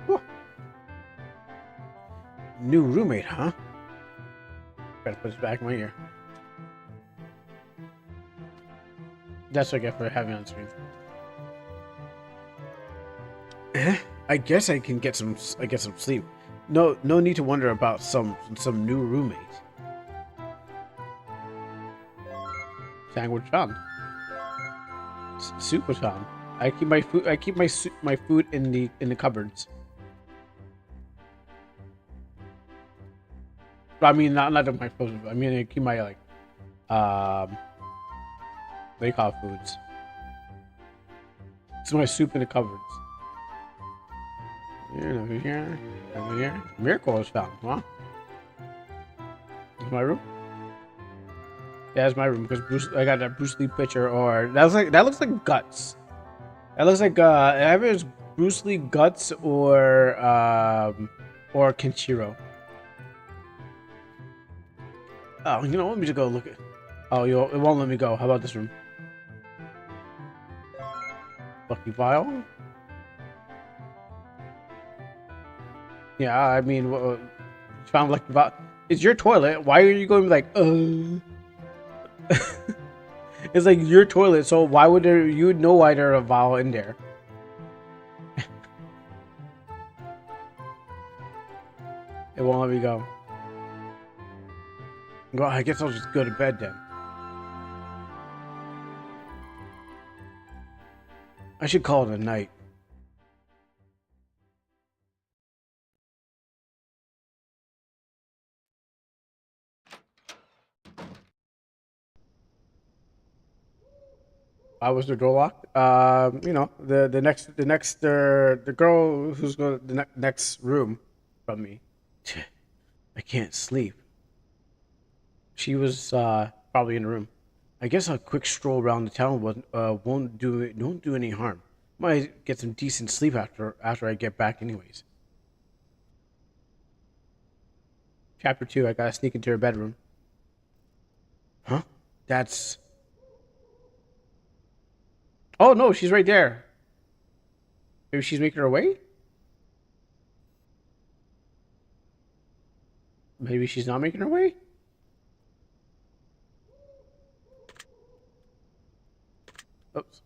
Whew. New roommate, huh? Gotta put this back in my ear. That's what I get for having it on screen. I guess I can get some. I get some sleep. No need to wonder about some new roommate. Sandwich on. Soup was on. I keep my food. I keep my food in the cupboards. I mean, not my food. I mean, I keep my they call it foods. It's my soup in the cupboards. Over here. Miracle is found. Huh? Is my room? Yeah, it's my room because I got that Bruce Lee picture, or that looks like guts. That looks like either it's Bruce Lee guts or Kenshiro. Oh, you know, let me just go look at. Oh, it won't let me go. How about this room? Lucky vial. Yeah, I mean, found lucky vial. It's your toilet. Why are you going like? It's like your toilet, so why would there? You would know why there's a vial in there. It won't let me go. Well, I guess I'll just go to bed then. I should call it a night. Why was the door locked? You know, the girl who's going to the next room from me. I can't sleep. She was probably in the room. I guess a quick stroll around the town won't do any harm. Might get some decent sleep after I get back, anyways. Chapter 2. I gotta sneak into her bedroom. Huh? That's. Oh no, she's right there. Maybe she's making her way? Maybe she's not making her way? Oops.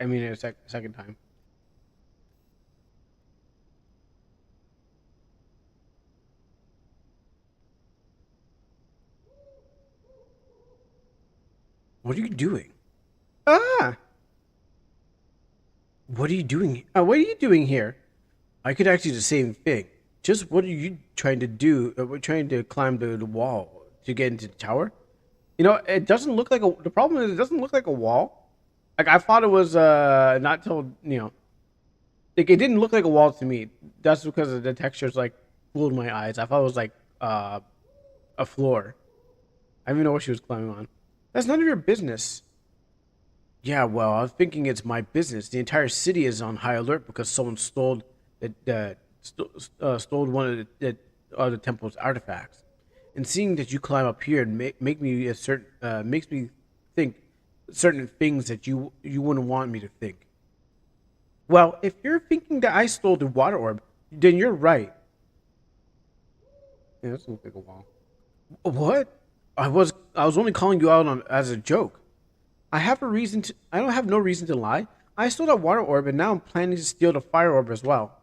I mean, a second time. What are you doing? Ah! What are you doing? What are you doing here? I could ask you the same thing. Just what are you trying to do? We're trying to climb the wall to get into the tower. You know, it doesn't look like a. The problem is, it doesn't look like a wall. Like I thought it was not till like it didn't look like a wall to me. That's because of the textures like fooled my eyes. I thought it was like a floor. I didn't even know what she was climbing on. That's none of your business. Yeah, well, I was thinking it's my business. The entire city is on high alert because someone stole stole one of the temple's artifacts. And seeing that you climb up here and makes me think certain things that you wouldn't want me to think. Well, if you're thinking that I stole the water orb, then you're right. Yeah, that looks like a wall. What? I was only calling you out as a joke. I don't have no reason to lie. I stole that water orb and now I'm planning to steal the fire orb as well.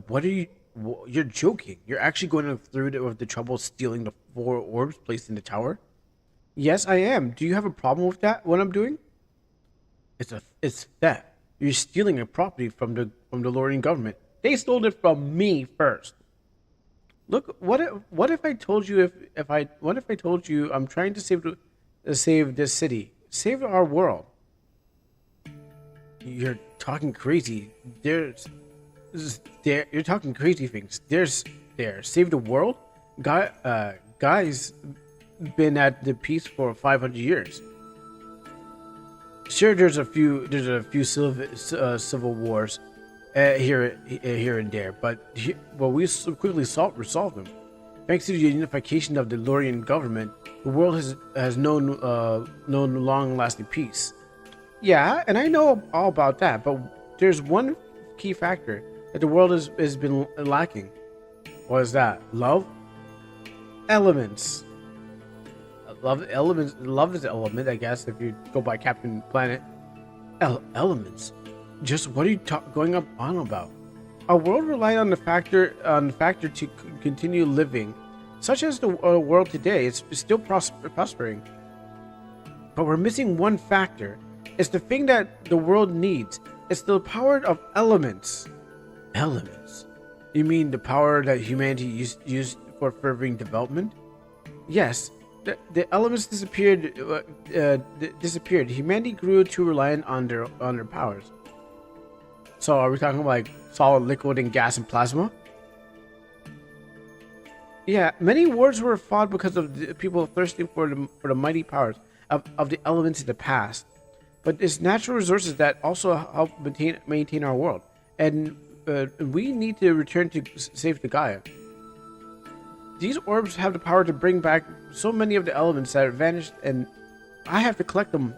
What are you? You're joking. You're actually going through the trouble stealing the 4 orbs placed in the tower? Yes, I am. Do you have a problem with that? What I'm doing? It's theft. You're stealing a property from the lording government. They stole it from me first. Look, what if I told you what if I told you I'm trying to save this city, save our world? You're talking crazy. You're talking crazy things. Save the world. Guys, been at the peace for 500 years. Sure, there's a few civil wars here and there, but we quickly resolved them. Thanks to the unification of the Lurian government, the world has known long-lasting peace. Yeah, and I know all about that, but there's one key factor that the world has been lacking. What is that? Love? Elements. Love is an element, I guess, if you go by Captain Planet. Elements? Just what are you going on about? Our world relied on the factor to continue living, such as the world today. It's still prospering, but we're missing one factor. It's the thing that the world needs. It's the power of elements. Elements? You mean the power that humanity used for furthering development? Yes. The elements disappeared. Humanity grew too reliant on their powers. So are we talking like solid, liquid, and gas and plasma? Yeah, many wars were fought because of the people thirsting for the mighty powers of the elements in the past. But it's natural resources that also help maintain our world, and we need to return to save the Gaia. These orbs have the power to bring back so many of the elements that have vanished, and I have to collect them.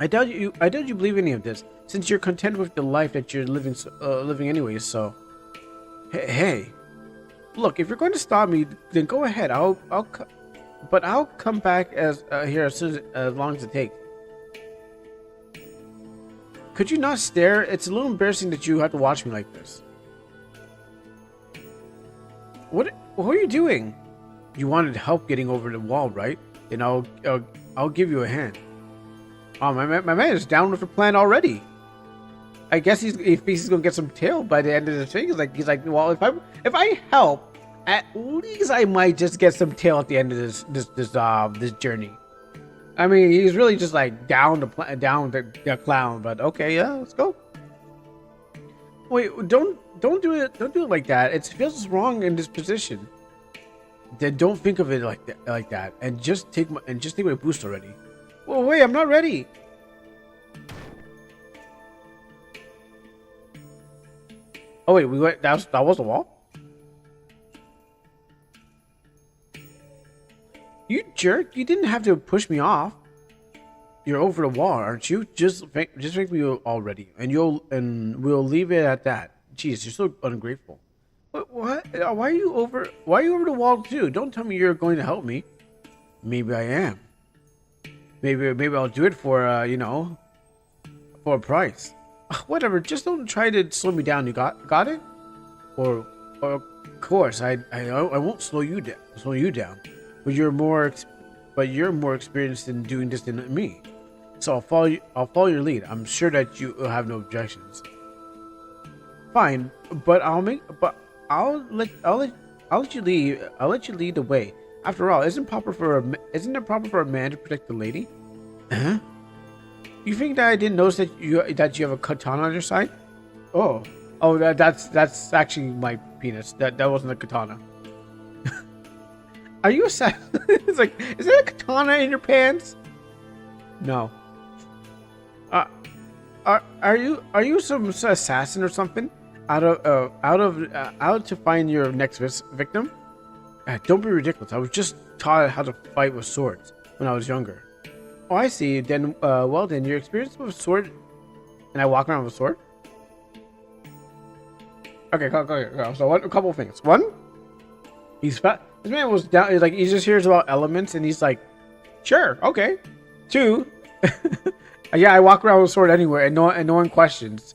I doubt you believe any of this, since you're content with the life that you're living anyways. So, hey, look, if you're going to stop me, then go ahead. But I'll come back here as long as it takes. Could you not stare? It's a little embarrassing that you have to watch me like this. What are you doing? You wanted help getting over the wall, right? Then I'll give you a hand. Oh, my man is down with the plan already. I guess he's gonna get some tail by the end of the thing. He's like, well, if I help, at least I might just get some tail at the end of this journey. I mean, he's really just like down the clown. But okay, yeah, let's go. Wait, don't do it like that. It feels wrong in this position. Then don't think of it like that, and just take my boost already. Well, wait, I'm not ready. Oh wait, that was the wall. You jerk! You didn't have to push me off. You're over the wall, aren't you? Just make me already, and we'll leave it at that. Jeez, you're so ungrateful. What? Why are you over the wall too? Don't tell me you're going to help me. Maybe I am. Maybe I'll do it for for a price. Whatever. Just don't try to slow me down. You got it? Or of course I won't slow you down. But you're more experienced in doing this than me. So I'll follow your lead. I'm sure that you will have no objections. Fine, but I'll let you lead the way. After all, isn't it proper for a man to protect the lady? Huh? You think that I didn't notice that you have a katana on your side? Oh, that's actually my penis. That wasn't a katana. Are you assassin? It's like, is there a katana in your pants? No. Are you some assassin or something? Out to find your next victim? Don't be ridiculous. I was just taught how to fight with swords when I was younger. Oh, I see. Then, then your experience with a sword, and I walk around with a sword. Okay, go. So, a couple of things. One, he's fat. This man was down. He's like, he just hears about elements, and he's like, sure, okay. Two, yeah, I walk around with a sword anywhere, and no one questions.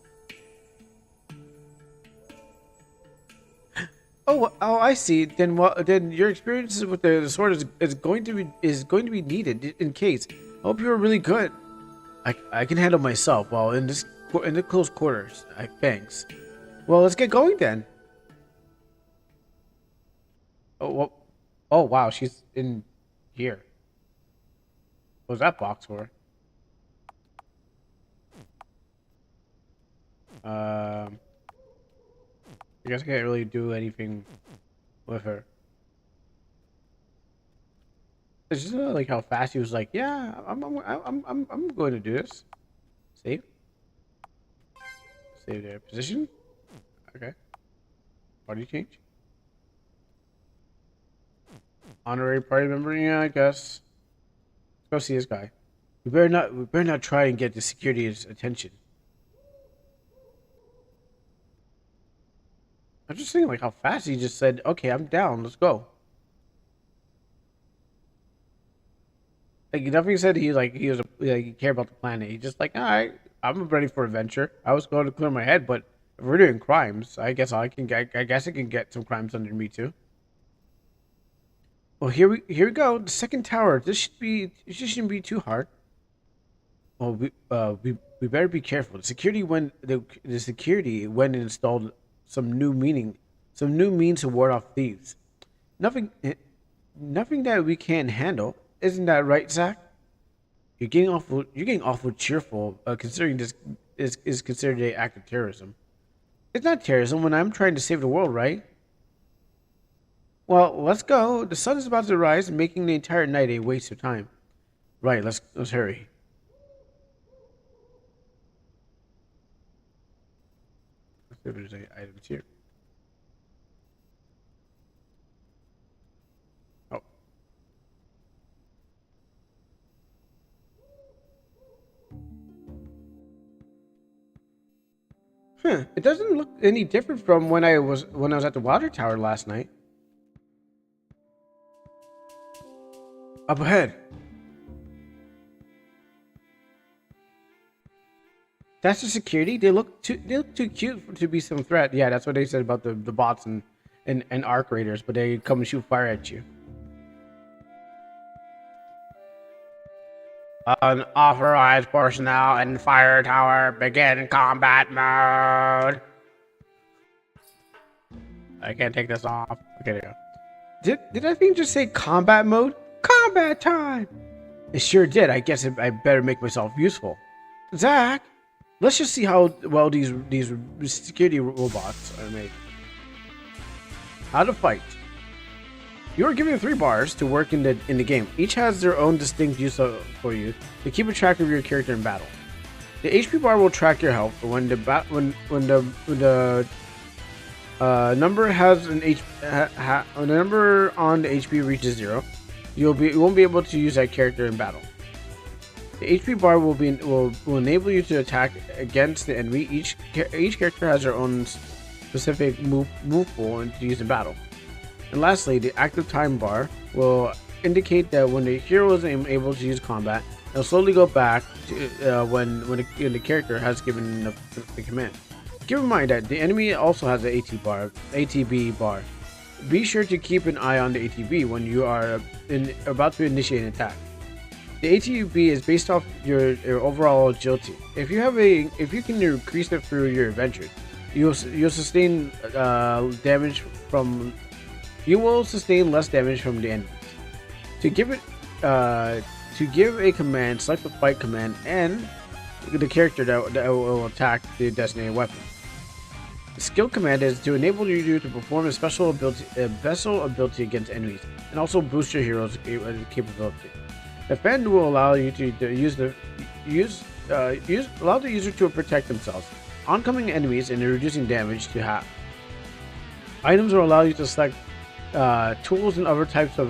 Oh, I see. Then your experiences with the sword is going to be needed in case. I hope you're really good. I can handle myself while in the close quarters. Thanks. Well, let's get going then. Oh, well, oh wow, she's in here. What was that box for? I guess I can't really do anything with her. It's just like how fast he was like, yeah, I'm going to do this. Save. Save their position. Okay. Party change. Honorary party member. Yeah, I guess. Let's go see this guy. We better not try and get the security's attention. I'm just thinking like how fast he just said, okay, I'm down, let's go. Like nothing said he cared about the planet. He just like, all right, I'm ready for adventure. I was going to clear my head, but if we're doing crimes, I guess I can get some crimes under me too. Well, here we go. The second tower. This shouldn't be too hard. Well, we better be careful. The security when installed some new means to ward off thieves. Nothing that we can't handle. Isn't that right, Zach? You're getting awful cheerful, considering this is considered an act of terrorism. It's not terrorism when I'm trying to save the world, right? Well, let's go. The sun is about to rise, making the entire night a waste of time. Right, let's hurry. Let's see if there's any items here. Oh. Huh, it doesn't look any different from when I was at the water tower last night. Up ahead. That's the security. They look too cute to be some threat. Yeah, that's what they said about the bots and arc raiders, but they come and shoot fire at you. Unauthorized personnel in fire tower begin combat mode. I can't take this off. Okay, there you go. Did that thing just say combat mode? Combat time! It sure did. I guess I better make myself useful. Zach, let's just see how well these security robots are made. How to fight. You are given 3 bars to work in the game. Each has their own distinct use for you to keep a track of your character in battle. The HP bar will track your health. When the number has an when the number on the HP reaches 0, you won't be able to use that character in battle. The HP bar will enable you to attack against the enemy. Each character has their own specific move pool to use in battle. And lastly, the active time bar will indicate that when the hero is able to use combat, it'll slowly go back to when the character has given the command. Keep in mind that the enemy also has an ATB bar. Be sure to keep an eye on the ATB when you are about to initiate an attack. The ATB is based off your overall agility. If you can increase it through your adventure, you'll sustain damage from. You will sustain less damage from the enemies. To give a command, select the fight command and the character that will attack the designated weapon. The skill command is to enable you to perform a special ability against enemies, and also boost your hero's capability. Defend will allow you to allow the user to protect themselves, oncoming enemies, and reducing damage to half. Items will allow you to select tools and other types of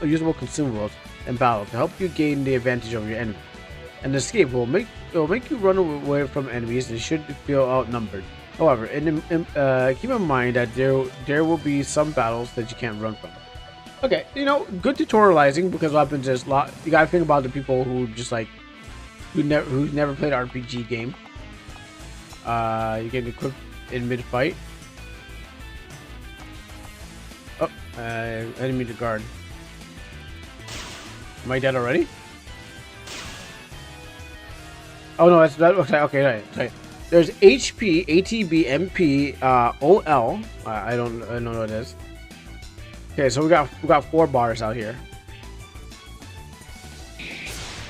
usable consumables in battle to help you gain the advantage over your enemy. And escape will make you run away from enemies and should feel outnumbered. However, keep in mind that there will be some battles that you can't run from. Okay, good tutorializing, because what happens is you gotta think about the people who just like who's never played an RPG game. You get equipped in mid fight. Oh, enemy to guard. Am I dead already? Oh no, that's that. Okay, right. There's HP, ATB, MP, OL. I don't know what it is. Okay, so we got 4 bars out here.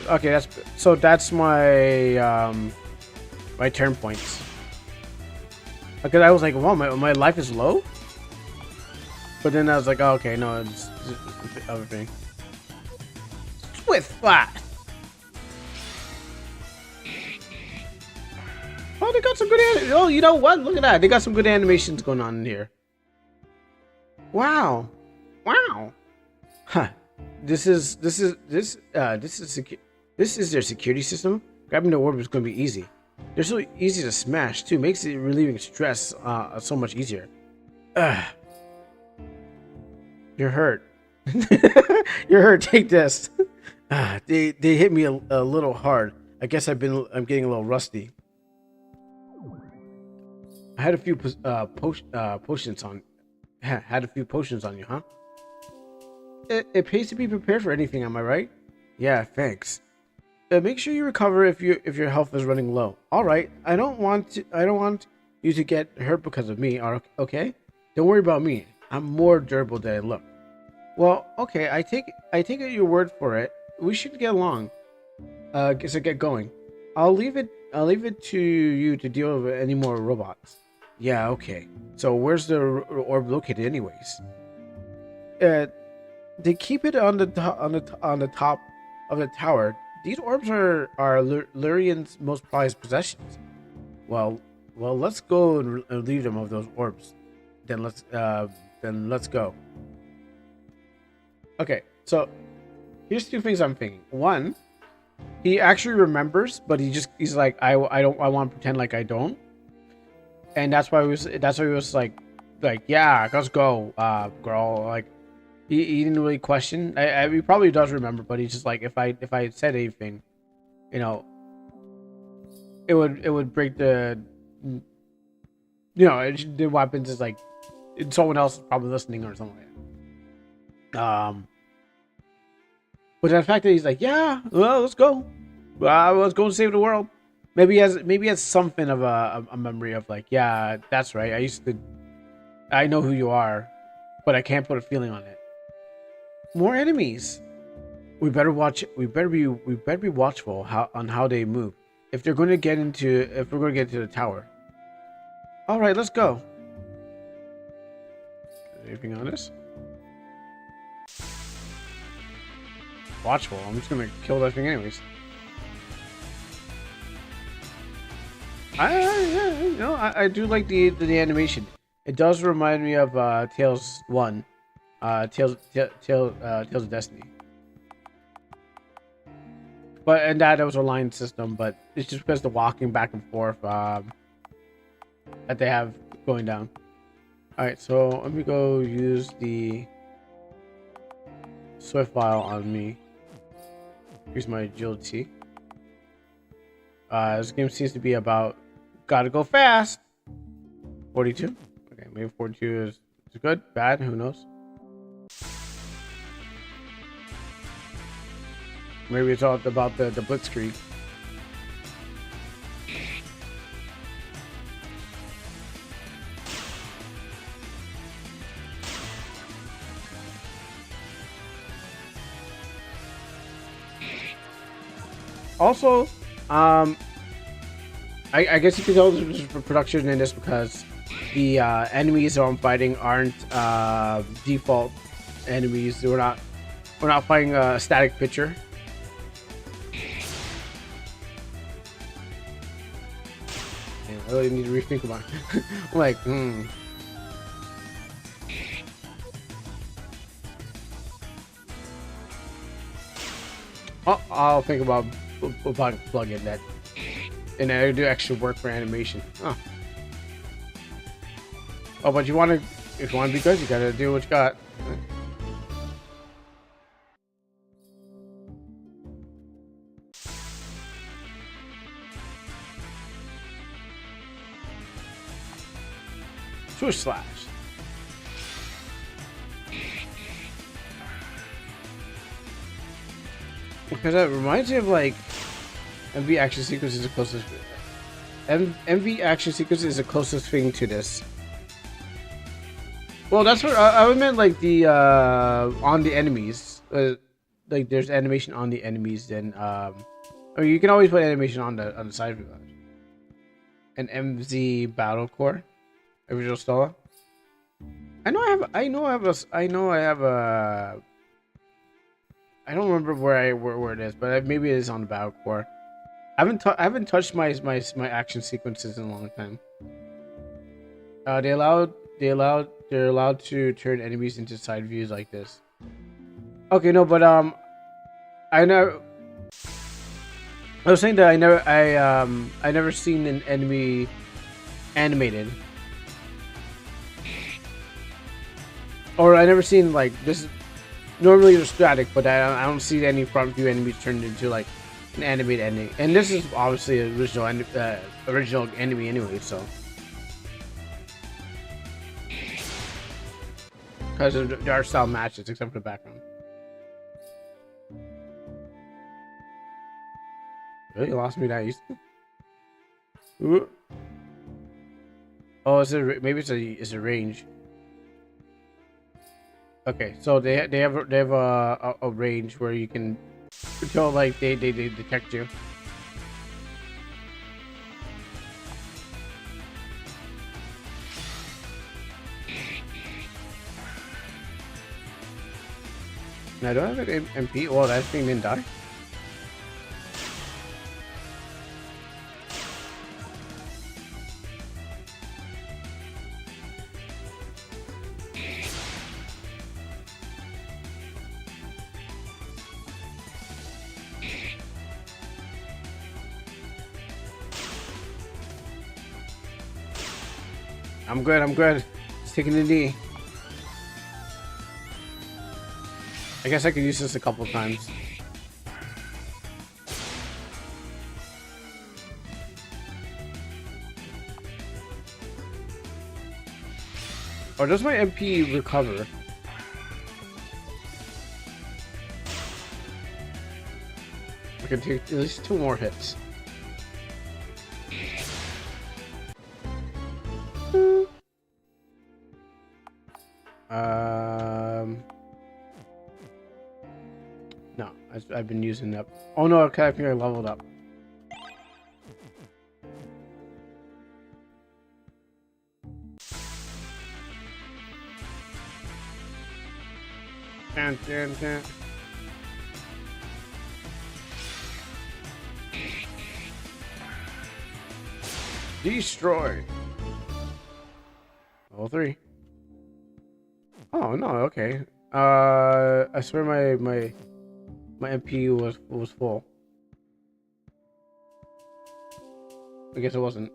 Okay, that's my my turn points. Because I was like, wow, my life is low. But then I was like, oh, okay, no, it's everything. Swift flat. Oh, they got some good oh, you know what? Look at that. They got some good animations going on in here. Wow. Wow. Huh. This is their security system. Grabbing the orb is going to be easy. They're so easy to smash too. Makes it relieving stress so much easier. Ugh. You're hurt. You're hurt. Take this. They hit me a little hard. I guess I'm getting a little rusty. I had a few potions on. Had a few potions on you, huh? It pays to be prepared for anything. Am I right? Yeah. Thanks. Make sure you recover if your health is running low. All right. I don't want you to get hurt because of me. Okay? Don't worry about me. I'm more durable than I look. Well, okay. I take it your word for it. We should get along. So get going. I'll leave it to you to deal with any more robots. Yeah. Okay. So where's the orb located, anyways? They keep it on the top of the tower. These orbs are Lurian's most prized possessions. Well, let's go and relieve them of those orbs. Then let's go. Okay, so here's 2 things I'm thinking. One, he actually remembers, but he's like, I want to pretend like I don't, and that's why he was like, yeah, let's go, girl. Like he didn't really question. He probably does remember, but he's just like, if I had said anything, you know, it would break the, the weapons is like someone else is probably listening or something like that. But the fact that he's like, yeah, well, let's go. Let's go and save the world. Maybe he has something of a memory of like, yeah, that's right. I know who you are, but I can't put a feeling on it. More enemies. We better be watchful on how they move. If we're going to get into the tower. All right, let's go. Anything on this? Watchful. I'm just gonna kill that thing anyways. I do like the animation. It does remind me of Tales 1, Tales of Destiny. And that was a line system, but it's just because the walking back and forth that they have going down. All right, so let me go use the Swift file on me. Use my agility. This game seems to be about gotta go fast. 42. Okay, maybe 42 is good, bad, who knows? Maybe it's all about the blitzkrieg. Also, I guess you can tell there's production in this because the enemies that I'm fighting aren't default enemies. We're not fighting a static picture. I really need to rethink about it. I'm like, I'll think about plug-in that, and I do extra work for animation. Oh, but if you want to be good, you gotta do what you got. Swoosh slash. Because that reminds me of like MV action sequences closest. MV action sequence is the closest thing to this. Well, that's what I meant. Like the on the enemies, like there's animation on the enemies. Then or you can always put animation on the side of it. An MZ battle core, original Stella. I know I have a. I don't remember where it is, but maybe it is on the battle core. I haven't touched my action sequences in a long time. They're allowed to turn enemies into side views like this. Okay, no, but I know. I was saying that I never seen an enemy animated, or I never seen like this. Normally they're static, but I don't see any front view enemies turned into like an animated ending. And this is obviously an original enemy anyway, so. Because the art style matches, except for the background. Really lost me that easy? Ooh. Oh, maybe it's a range. Okay, so they have a range where you can until like they detect you. Now, do I have an MP? Well, that thing didn't die. I'm good. It's taking the knee. I guess I could use this a couple times. Or does my MP recover? I can take at least 2 more hits. No, I've been using up. Oh no, okay, I think I leveled up. Dun, dun, dun. Destroy. Level 3. Oh no, okay. I swear my MP was full. I guess it wasn't.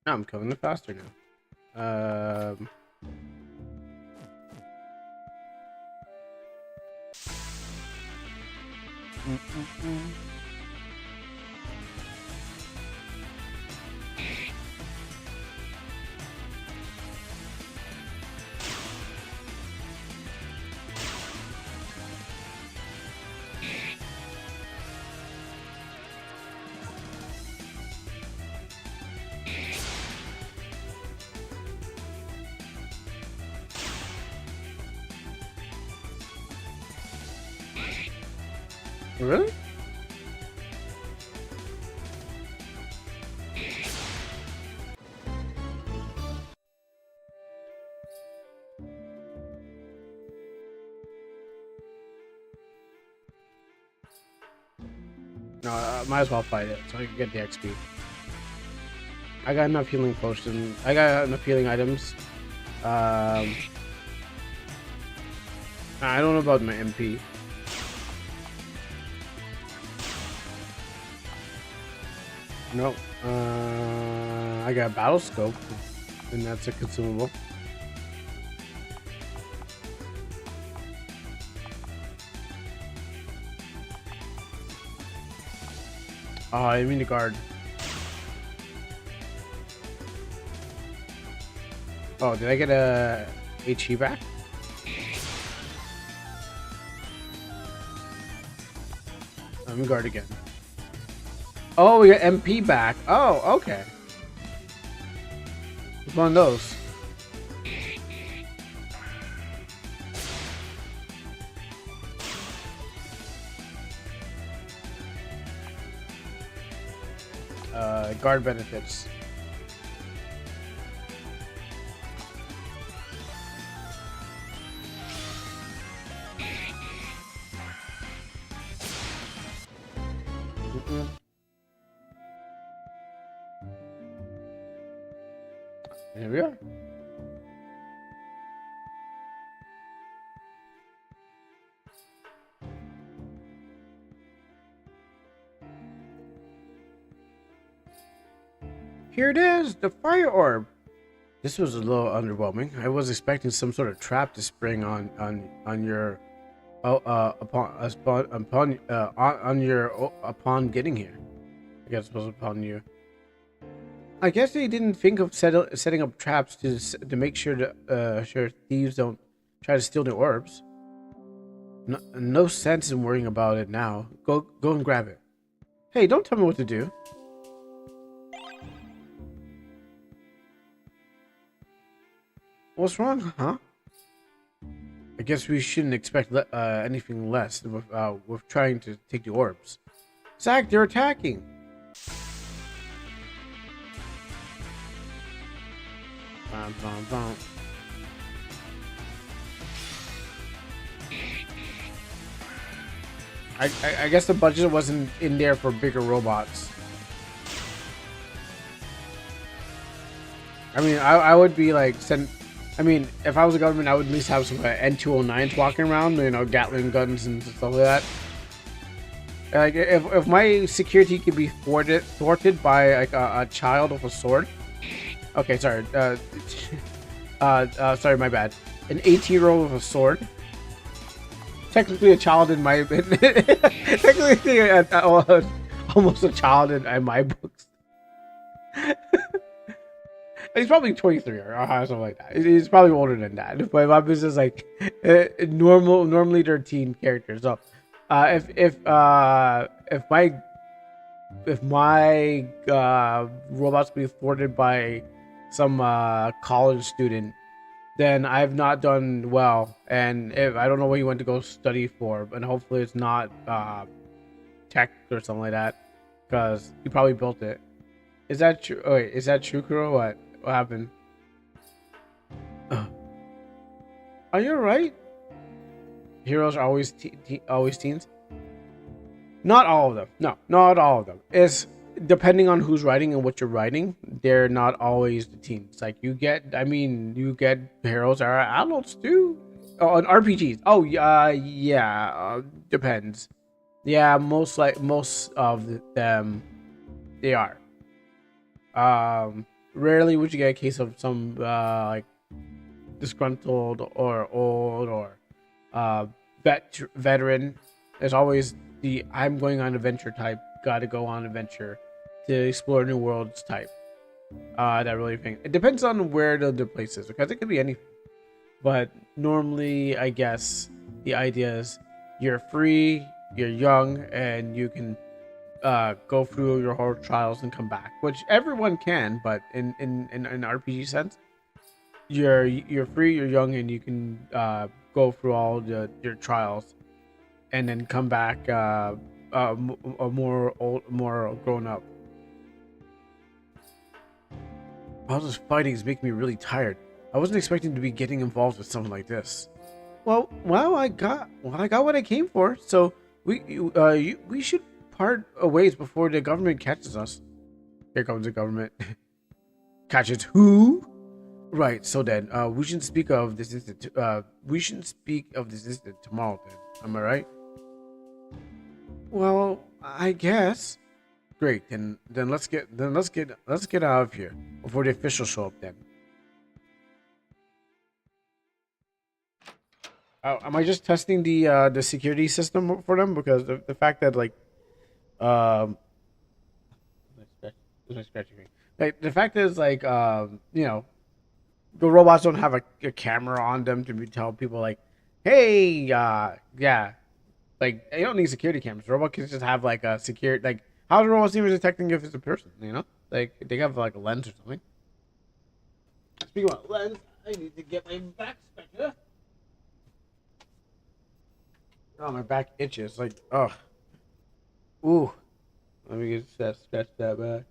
I'm killing it faster now. Really? No, I might as well fight it so I can get the XP. I got enough healing potions. I got enough healing items. I don't know about my MP. No. I got a battle scope, and that's a consumable. Oh, I mean the guard. Oh, did I get a HE back? Let me guard again. Oh, we got MP back. Oh, okay. It's one of those. Guard benefits. Here we are. Here it is, the fire orb. This was a little underwhelming. I was expecting some sort of trap to spring on your upon getting here. I guess it was upon you. I guess they didn't think of setting up traps to make sure thieves don't try to steal the orbs. No sense in worrying about it now. Go and grab it. Hey, don't tell me what to do. What's wrong, huh? I guess we shouldn't expect anything less with trying to take the orbs. Zack, they're attacking. Bum, bum, bum. I guess the budget wasn't in there for bigger robots. I mean, I would be like I mean, if I was a government, I would at least have some N209s walking around, you know, Gatling guns and stuff like that. Like, if my security could be thwarted by like a child with a sword. Okay, sorry. Sorry, my bad. An 18-year-old with a sword. Technically a child in my technically almost a child in my books. He's probably 23 or something like that. He's probably older than that. But my business like normally they're teen characters. So if my robots be thwarted by some college student, then I've not done well, and if I don't know what he went to go study for, and hopefully it's not tech or something like that, because he probably built it. Is that true? Oh, wait, is that true, Kuro? What happened? Are you alright? Heroes are always always teens. Not all of them. No, not all of them. It's depending on who's writing and what you're writing. They're not always the teens. Like you get heroes that are adults too. Oh, on RPGs. Oh, yeah. Depends. Yeah, most of them, they are. Rarely would you get a case of some like disgruntled or old or veteran. There's always the I'm going on adventure type. Got to go on adventure to explore new worlds type. That really thing. It depends on where the place is, because it could be anything. But normally, I guess the idea is you're free, you're young, and you can go through your whole trials and come back, which everyone can. But in an RPG sense, you're free, you're young, and you can go through all your trials, and then come back more grown up. All this fighting is making me really tired. I wasn't expecting to be getting involved with something like this. Well, I got what I came for. So we should part ways before the government catches us. Here comes the government. Catches who? Right. So then, we shouldn't speak of this incident. We shouldn't speak of this incident tomorrow. Then, am I right? Well, I guess. Great. Then let's get out of here before the officials show up. Then. Am I just testing the security system for them? Because the fact that like, like the fact is like, you know, the robots don't have a camera on them to tell people like, hey, yeah, like you don't need security cameras. Robot can just have like a security like. How are the robots even detecting if it's a person? You know, like they have like a lens or something. Speaking about lens, I need to get my back spectator. Oh, my back itches. Like, oh. Ooh. Let me get that, scratch that back.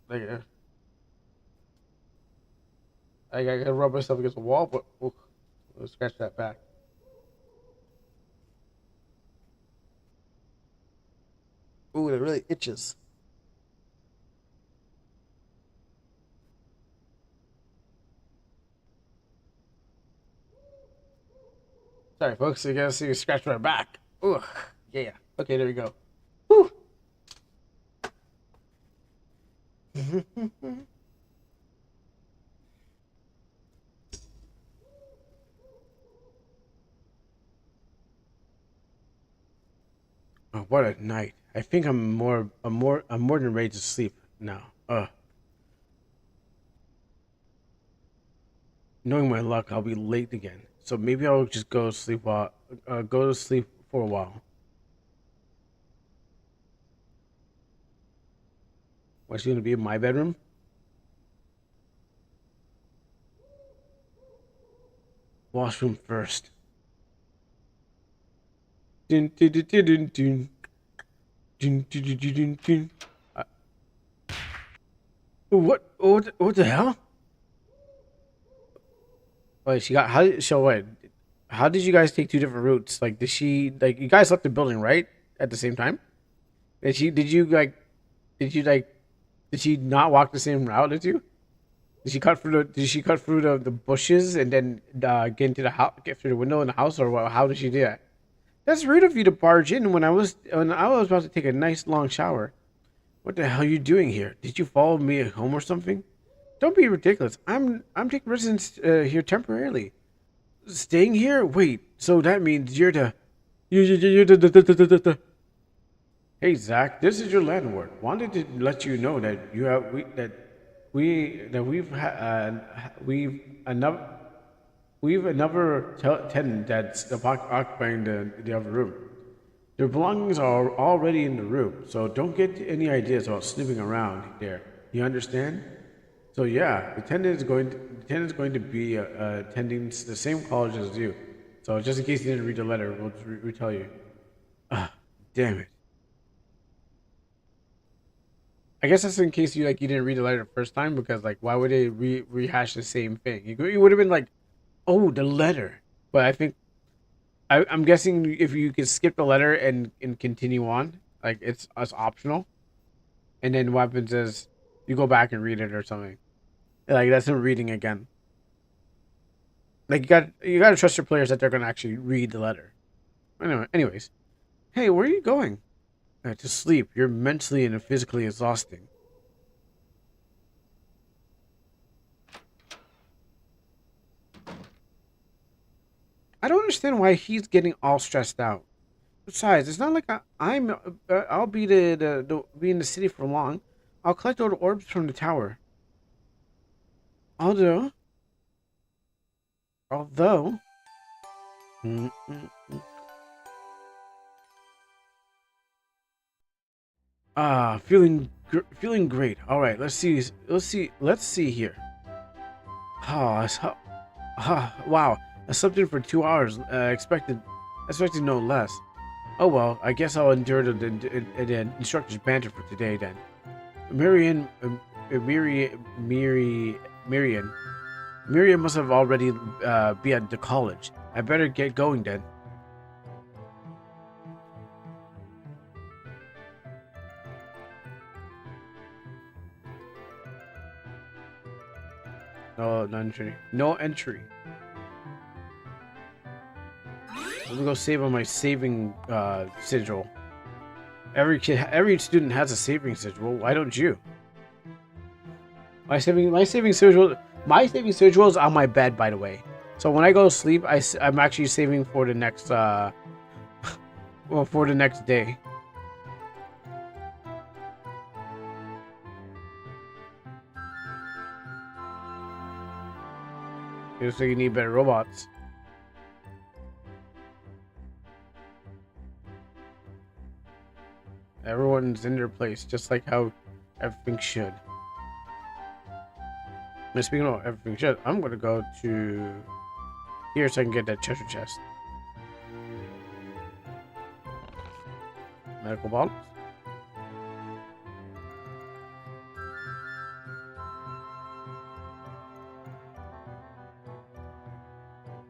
Like, I gotta rub myself against the wall, but ooh, let's scratch that back. Ooh, it really itches. Sorry, folks. You gotta see me scratch my back. Ooh, yeah. Okay, there we go. Whew. Oh, what a night! I think I'm more than ready to sleep now. Knowing my luck, I'll be late again. So maybe I'll just go to sleep for a while. What's she gonna be in my bedroom? Washroom first. Dun, dun, dun, dun, dun, dun. Dun, dun, dun, dun, dun, dun. What the hell? Wait, she got how? So wait, how did you guys take two different routes? Like, did she like you guys left the building right at the same time? Did you like? Did you like? Did she not walk the same route as you? Did she cut through the bushes and then get into the house, get through the window in the house, or what, how did she do that? That's rude of you to barge in when I was about to take a nice long shower. What the hell are you doing here? Did you follow me home or something? Don't be ridiculous. I'm taking residence here temporarily. Staying here? Wait, so that means you're the. Hey Zach, this is your landlord. Wanted to let you know that we've another tenant that's occupying the other room. Their belongings are already in the room, so don't get any ideas about snooping around there. You understand? So yeah, the tenant is going to be attending the same college as you. So just in case you didn't read the letter, we'll just retell you. Ah, damn it. I guess that's in case you didn't read the letter the first time, because like why would they rehash the same thing? You would have been like, oh, the letter. But I think I'm guessing if you can skip the letter and continue on, like it's optional. And then what happens is you go back and read it or something. Like that's him reading again. Like you got to trust your players that they're gonna actually read the letter. Anyways, hey, where are you going? To sleep. You're mentally and physically exhausting. I don't understand why he's getting all stressed out. Besides, it's not like I'll be be in the city for long. I'll collect all the orbs from the tower. Although. Mm, mm, mm. Feeling great. All right, let's see here. Wow, I slept in for 2 hours. Expected no less. Oh well, I guess I'll endure the instructor's banter for today then. Marion, Marion, Miriam must have already be at the college. I better get going then. No, no entry. No entry. Let me go save on my saving sigil. Every student has a saving sigil. Why don't you? My saving sigil is on my bed, by the way. So when I go to sleep, I'm actually saving for the next well, for the next day. So you need better robots. Everyone's in their place, just like how everything should. And speaking of everything should, I'm gonna go to here so I can get that treasure chest. Medical bottles.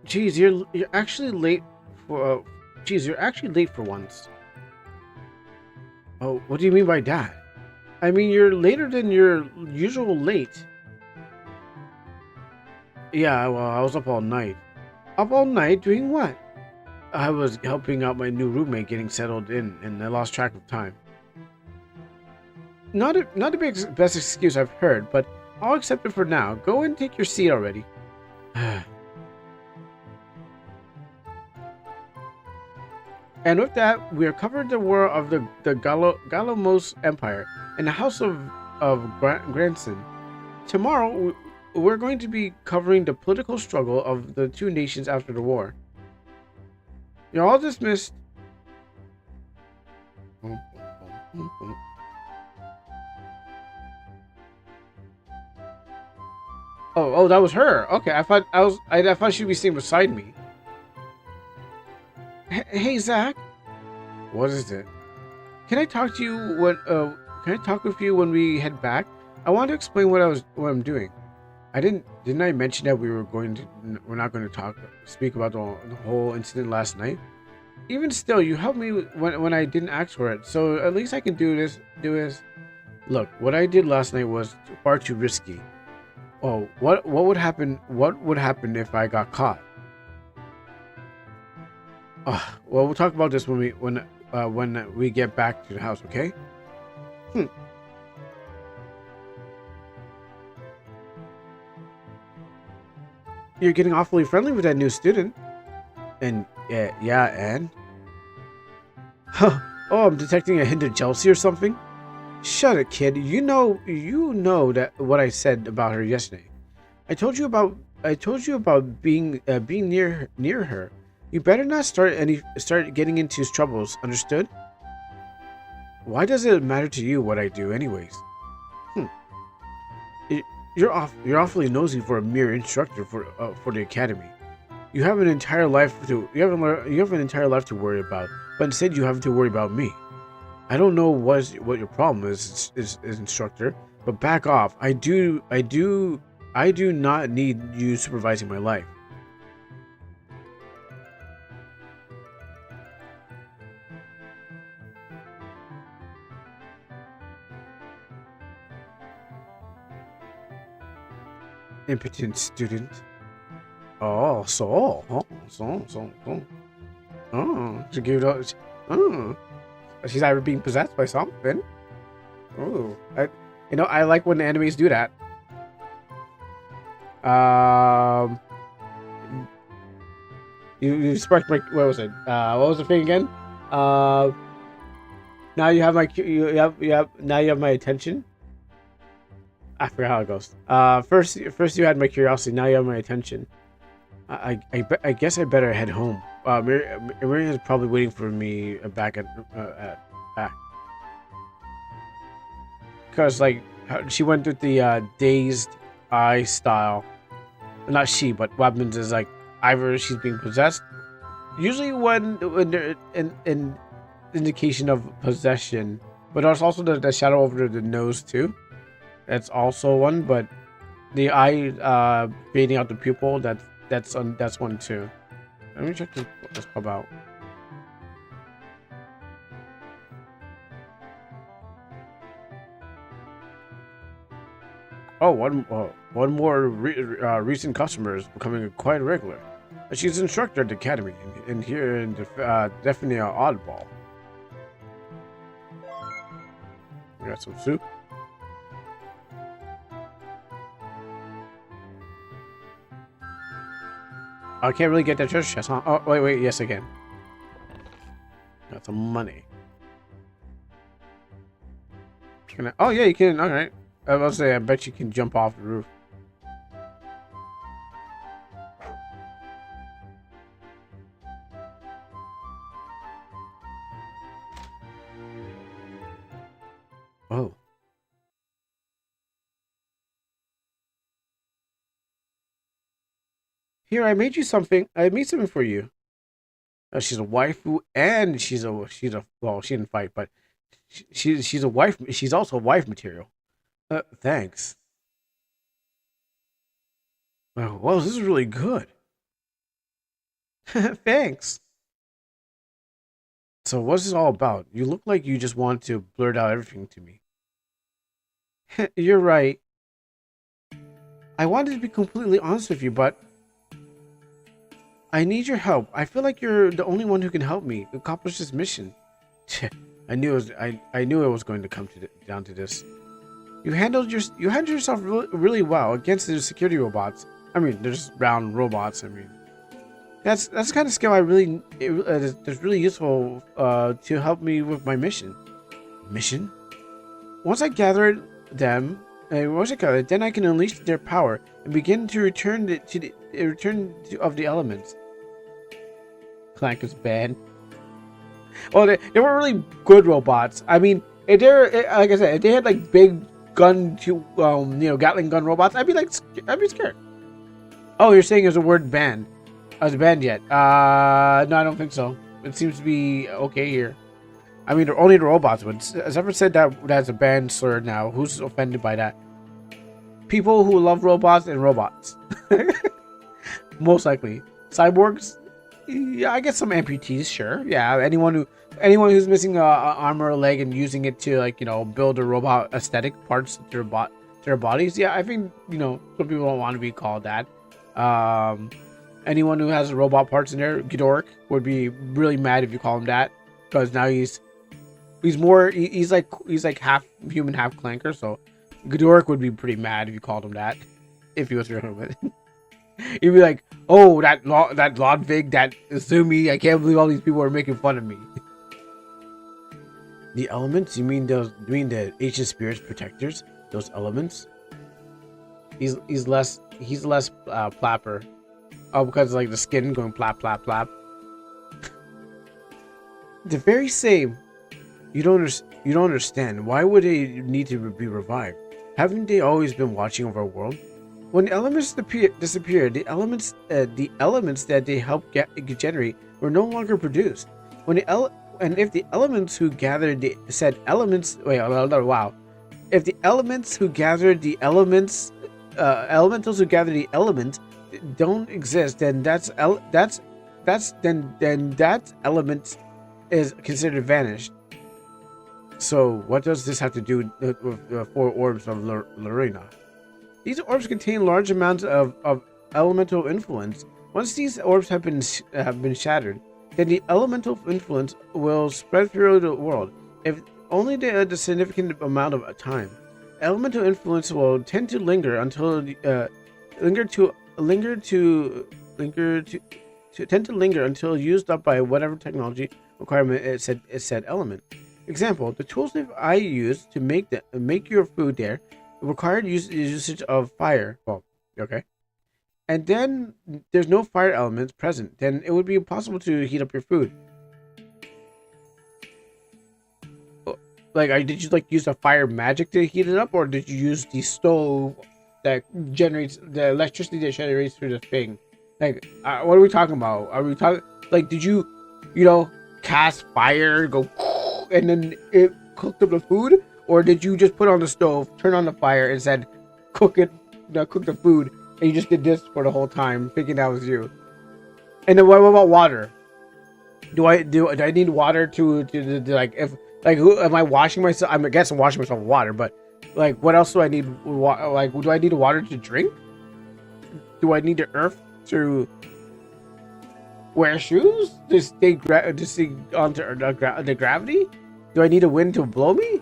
Geez, you're actually late for. Geez, you're actually late for once. Oh, what do you mean by that? I mean, you're later than your usual late. Yeah, well, I was up all night. Up all night doing what? I was helping out my new roommate getting settled in, and I lost track of time. Not the best excuse I've heard, but I'll accept it for now. Go and take your seat already. And with that, we are covered the war of the Galamos Empire and the House of Granson. Tomorrow, we're going to be covering the political struggle of the two nations after the war. You're all dismissed. Oh, that was her. Okay, I thought she'd be sitting beside me. Hey, Zach. What is it? Can I talk to you when? Can I talk with you when we head back? I want to explain what I'm doing. Didn't I mention that we're not going to speak about the whole incident last night? Even still, you helped me when I didn't ask for it, so at least I can do this. Look, what I did last night was far too risky. Oh, what would happen? What would happen if I got caught? Well, we'll talk about this when we get back to the house, okay? You're getting awfully friendly with that new student. And yeah, and oh, I'm detecting a hint of jealousy or something. Shut it, kid. You know that what I said about her yesterday. I told you about being near her. You better not start getting into his troubles, understood? Why does it matter to you what I do anyways? You're awfully nosy for a mere instructor for the academy. You have an entire life to worry about, but instead you have to worry about me. I don't know what your problem is, instructor, but back off. I do not need you supervising my life. Impotent student. She gave it up. She's either being possessed by something. Oh, I like when the enemies do that. You sparked my. What was it? What was the thing again? Now you have my. Now you have my attention. I forgot how it goes. First you had my curiosity. Now you have my attention. I guess I better head home. Miriam is probably waiting for me back back. Because like she went with the dazed eye style. Not she, but what happens is like either she's being possessed. Usually when they're indication of possession. But there's also the shadow over the nose too. That's also one, but the eye fading out the pupil, that's one too. Let me check this pub out. Oh, one more recent customer is becoming quite regular. She's an instructor at the academy, and here in definitely an oddball. We got some soup. I can't really get that treasure chest, huh? Oh, wait, yes, I can. Got some money. Can I? Oh, yeah, you can. All right. I was say, I bet you can jump off the roof. Oh. Here, I made you something. I made something for you. She's a waifu, and she's a well, she didn't fight, but she's a wife. She's also wife material. Thanks. Oh, well, this is really good. Thanks. So, what's this all about? You look like you just want to blurt out everything to me. You're right. I wanted to be completely honest with you, but I need your help. I feel like you're the only one who can help me accomplish this mission. I knew it was going to come down to this. You handled yourself really well against the security robots. I mean, they're just round robots. I mean, that's the kind of skill that's really useful to help me with my mission. Mission? Once I gathered them, then I can unleash their power and begin to return of the elements. Clank was bad. Well, they were really good robots. I mean, if they're like I said, if they had like big gun Gatling gun robots, I'd be scared. Oh, you're saying there's a word banned? Is it banned yet? No, I don't think so. It seems to be okay here. I mean, they're only the robots. But has ever said that that's a banned slur now? Who's offended by that? People who love robots and robots. Most likely. Cyborgs? Yeah, I guess some amputees, sure. Yeah, anyone who's missing a arm or a leg and using it to build a robot aesthetic parts to their bodies. Yeah, I think some people don't want to be called that. Anyone who has robot parts in there, Ghidorah would be really mad if you call him that, because now he's like half human, half clanker. So Ghidorah would be pretty mad if you called him that, if he was real with it. He'd be like, "Oh, that Lodvig, that Izumi, I can't believe all these people are making fun of me." The elements? You mean the ancient spirits protectors? Those elements? He's less plapper. Oh, because like the skin going plap plap plap. The very same. You don't understand. Why would they need to be revived? Haven't they always been watching over our world? When elements disappear, the elements that they help generate were no longer produced. If the elements who gathered the said elements if the elements who gathered the elements elementals who gather the elements don't exist, then that element is considered vanished. So what does this have to do with the four orbs of Lorena? These orbs contain large amounts of elemental influence. Once these orbs have been shattered, then the elemental influence will spread through the world, if only the significant amount of time. Elemental influence will tend to linger until used up by whatever technology requirement it said element. Example: the tools that I use to make your food there required usage of fire. Well, okay. And then there's no fire elements present. Then it would be impossible to heat up your food. Like, did you use a fire magic to heat it up, or did you use the stove that generates the electricity that generates through the thing? Like, what are we talking about? Are we talking did you cast fire, go and then it cooked up the food, or did you just put on the stove, turn on the fire, and said, cook the food, and you just did this for the whole time, thinking that was you? And then what about water? Do I need water to like if like who am I washing myself? I guess I'm washing myself with water, but like what else do I need? Like do I need water to drink? Do I need the earth to wear shoes to stay onto the gravity? Do I need a wind to blow me?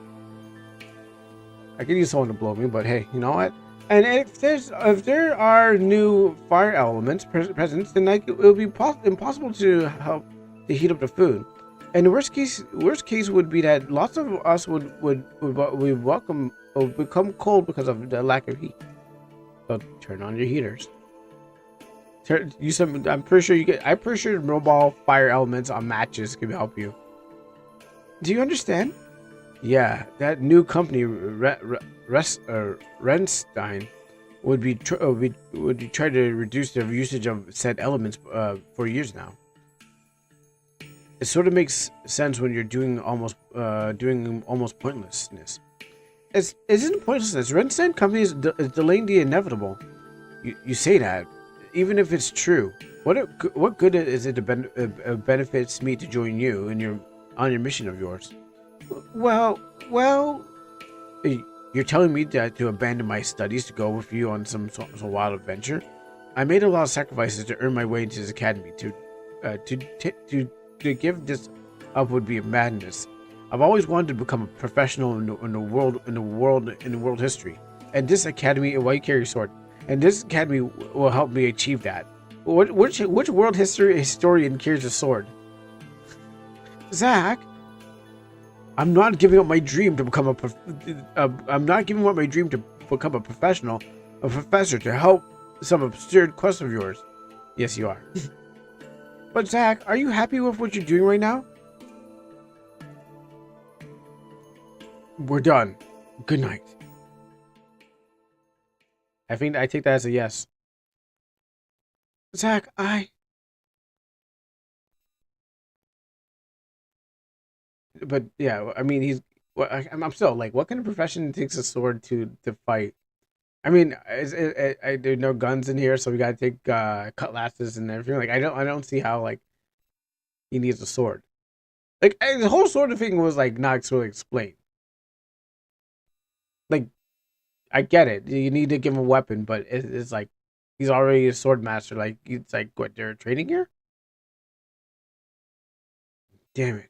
I could use someone to blow me, but hey, you know what? And if there are new fire elements present, then like it will be impossible to help to heat up the food. And the worst case would be that lots of us would become cold because of the lack of heat. So turn on your heaters. I'm pretty sure mobile fire elements on matches can help you. Do you understand? Yeah, that new company Renstein would be try to reduce the usage of said elements for years now. It sort of makes sense when you're doing almost pointlessness. Isn't pointlessness. Renstein company is delaying the inevitable. You say that, even if it's true. What good is it to benefits me to join you on your mission of yours? Well, you're telling me that to abandon my studies to go with you on some wild adventure? I made a lot of sacrifices to earn my way into this academy. To give this up would be a madness. I've always wanted to become a professional in world history, and this academy, why you carry a sword, and this academy will help me achieve that. Which world historian carries a sword? Zach, I'm not giving up my dream to become a professional, a professor to help some absurd quest of yours. Yes, you are. But Zach, are you happy with what you're doing right now? We're done. Good night. I take that as a yes. Zach, But yeah, I mean, I'm still like, what kind of profession takes a sword to fight? I mean, there are no guns in here, so we gotta take cutlasses and everything. Like, I don't see how like he needs a sword. Like the whole sword thing was like not really explained. Like, I get it, you need to give him a weapon, but it's like he's already a sword master. Like, it's like what they're training here. Damn it.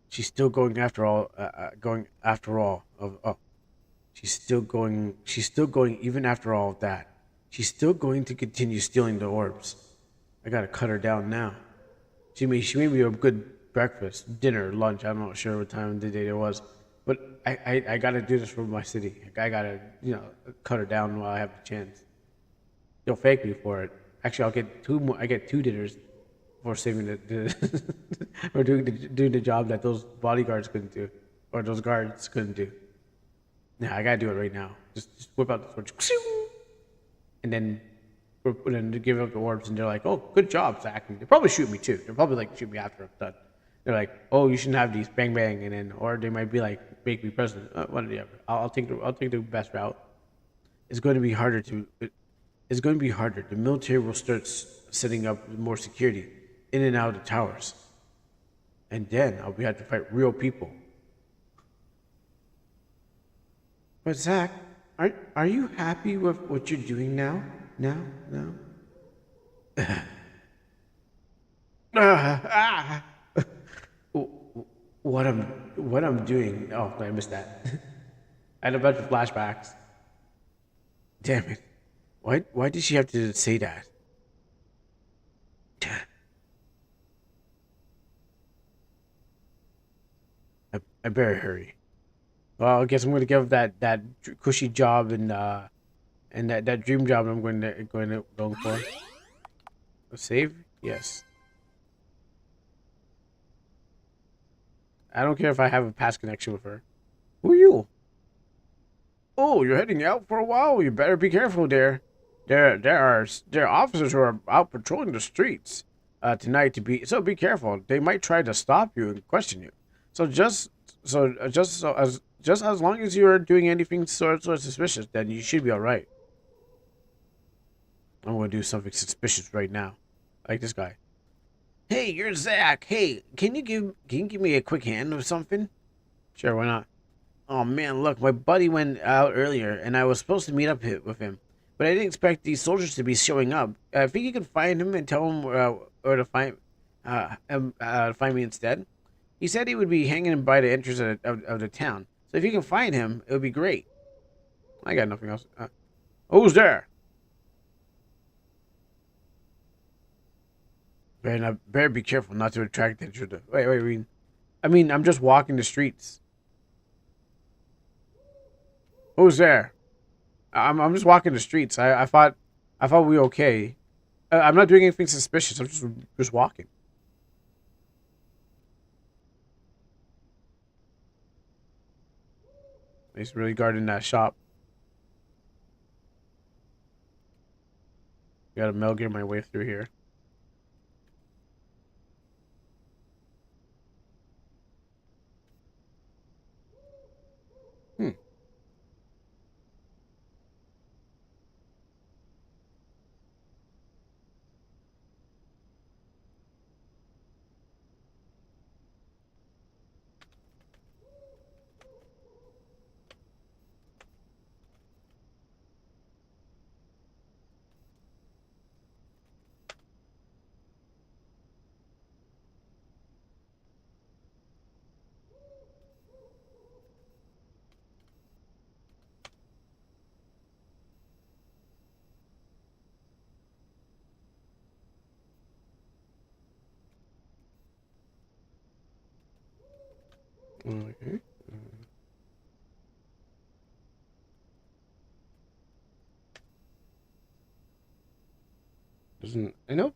She's still going after all. She's still going. She's still going even after all of that. She's still going to continue stealing the orbs. I gotta cut her down now. She made me a good breakfast, dinner, lunch. I'm not sure what time of the day it was, but I gotta do this for my city. I gotta cut her down while I have the chance. You'll fake me for it. Actually, I'll get two more. I get 2 dinners for saving the or doing the job that those bodyguards couldn't do, or those guards couldn't do. Nah, I gotta do it right now. Just whip out the sword, and then give up the orbs, and they're like, "Oh, good job, Zach." And they probably shoot me too. They'll probably like shoot me after I'm done. They're like, "Oh, you shouldn't have these." Bang bang, and then or they might be like, "Make me president." One or the other. I'll take the best route. It's going to be harder to. It's going to be harder. The military will start setting up more security in and out of the towers, and then I'll have to fight real people. But Zach, are you happy with what you're doing now? No. What I'm doing? Oh, I missed that. I had a bunch of flashbacks. Damn it! Why did she have to say that? I better hurry. Well, I guess I'm gonna give that cushy job and that dream job I'm going to go for. A save? Yes. I don't care if I have a past connection with her. Who are you? Oh, you're heading out for a while. You better be careful there. There are officers who are out patrolling the streets tonight. Be careful. They might try to stop you and question you. So just as long as you're doing anything sort of suspicious, then you should be all right. I'm gonna do something suspicious right now, like this guy. Hey, you're Zach. Hey, can you give me a quick hand with something? Sure, why not? Oh man, look, my buddy went out earlier, and I was supposed to meet up with him, but I didn't expect these soldiers to be showing up. I think you can find him and tell him where to find me instead. He said he would be hanging by the entrance of the town, so if you can find him, it would be great. I got nothing else. Who's there? Better be careful not to attract attention. Wait. I'm just walking the streets. Who's there? I'm just walking the streets. I thought we were okay. I'm not doing anything suspicious. I'm just walking. He's really guarding that shop. Gotta mail gear my way through here. Hmm. Okay. Doesn't I know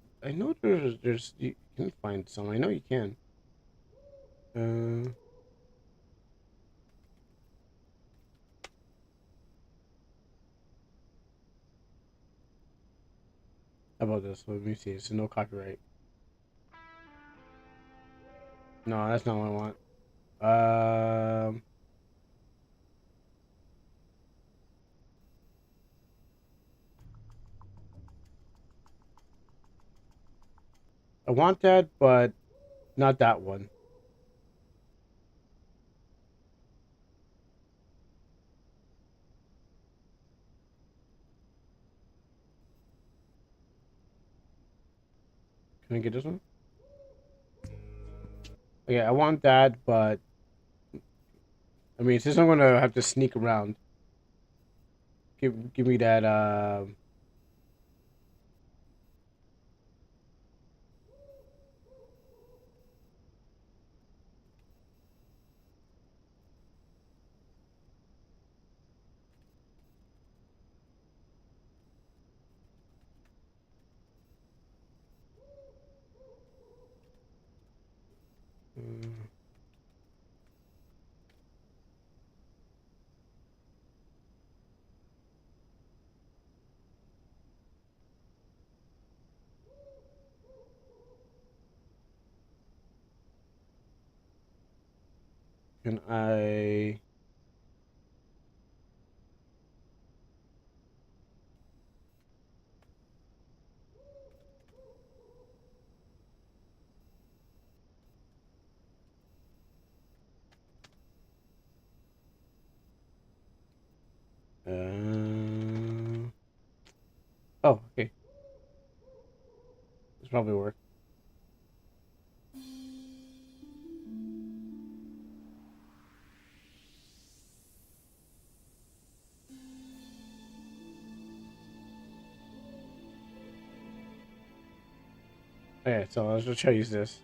there's you can find some. I know you can. Uh how about this? Let me see. It's no copyright. No, that's not what I want. Um I want that, but not that one. Can I get this one? Okay, I want that, but I mean, since I'm gonna have to sneak around, give me that. Mm, can I? Oh, okay. This probably work. Okay, so let's just try to use this.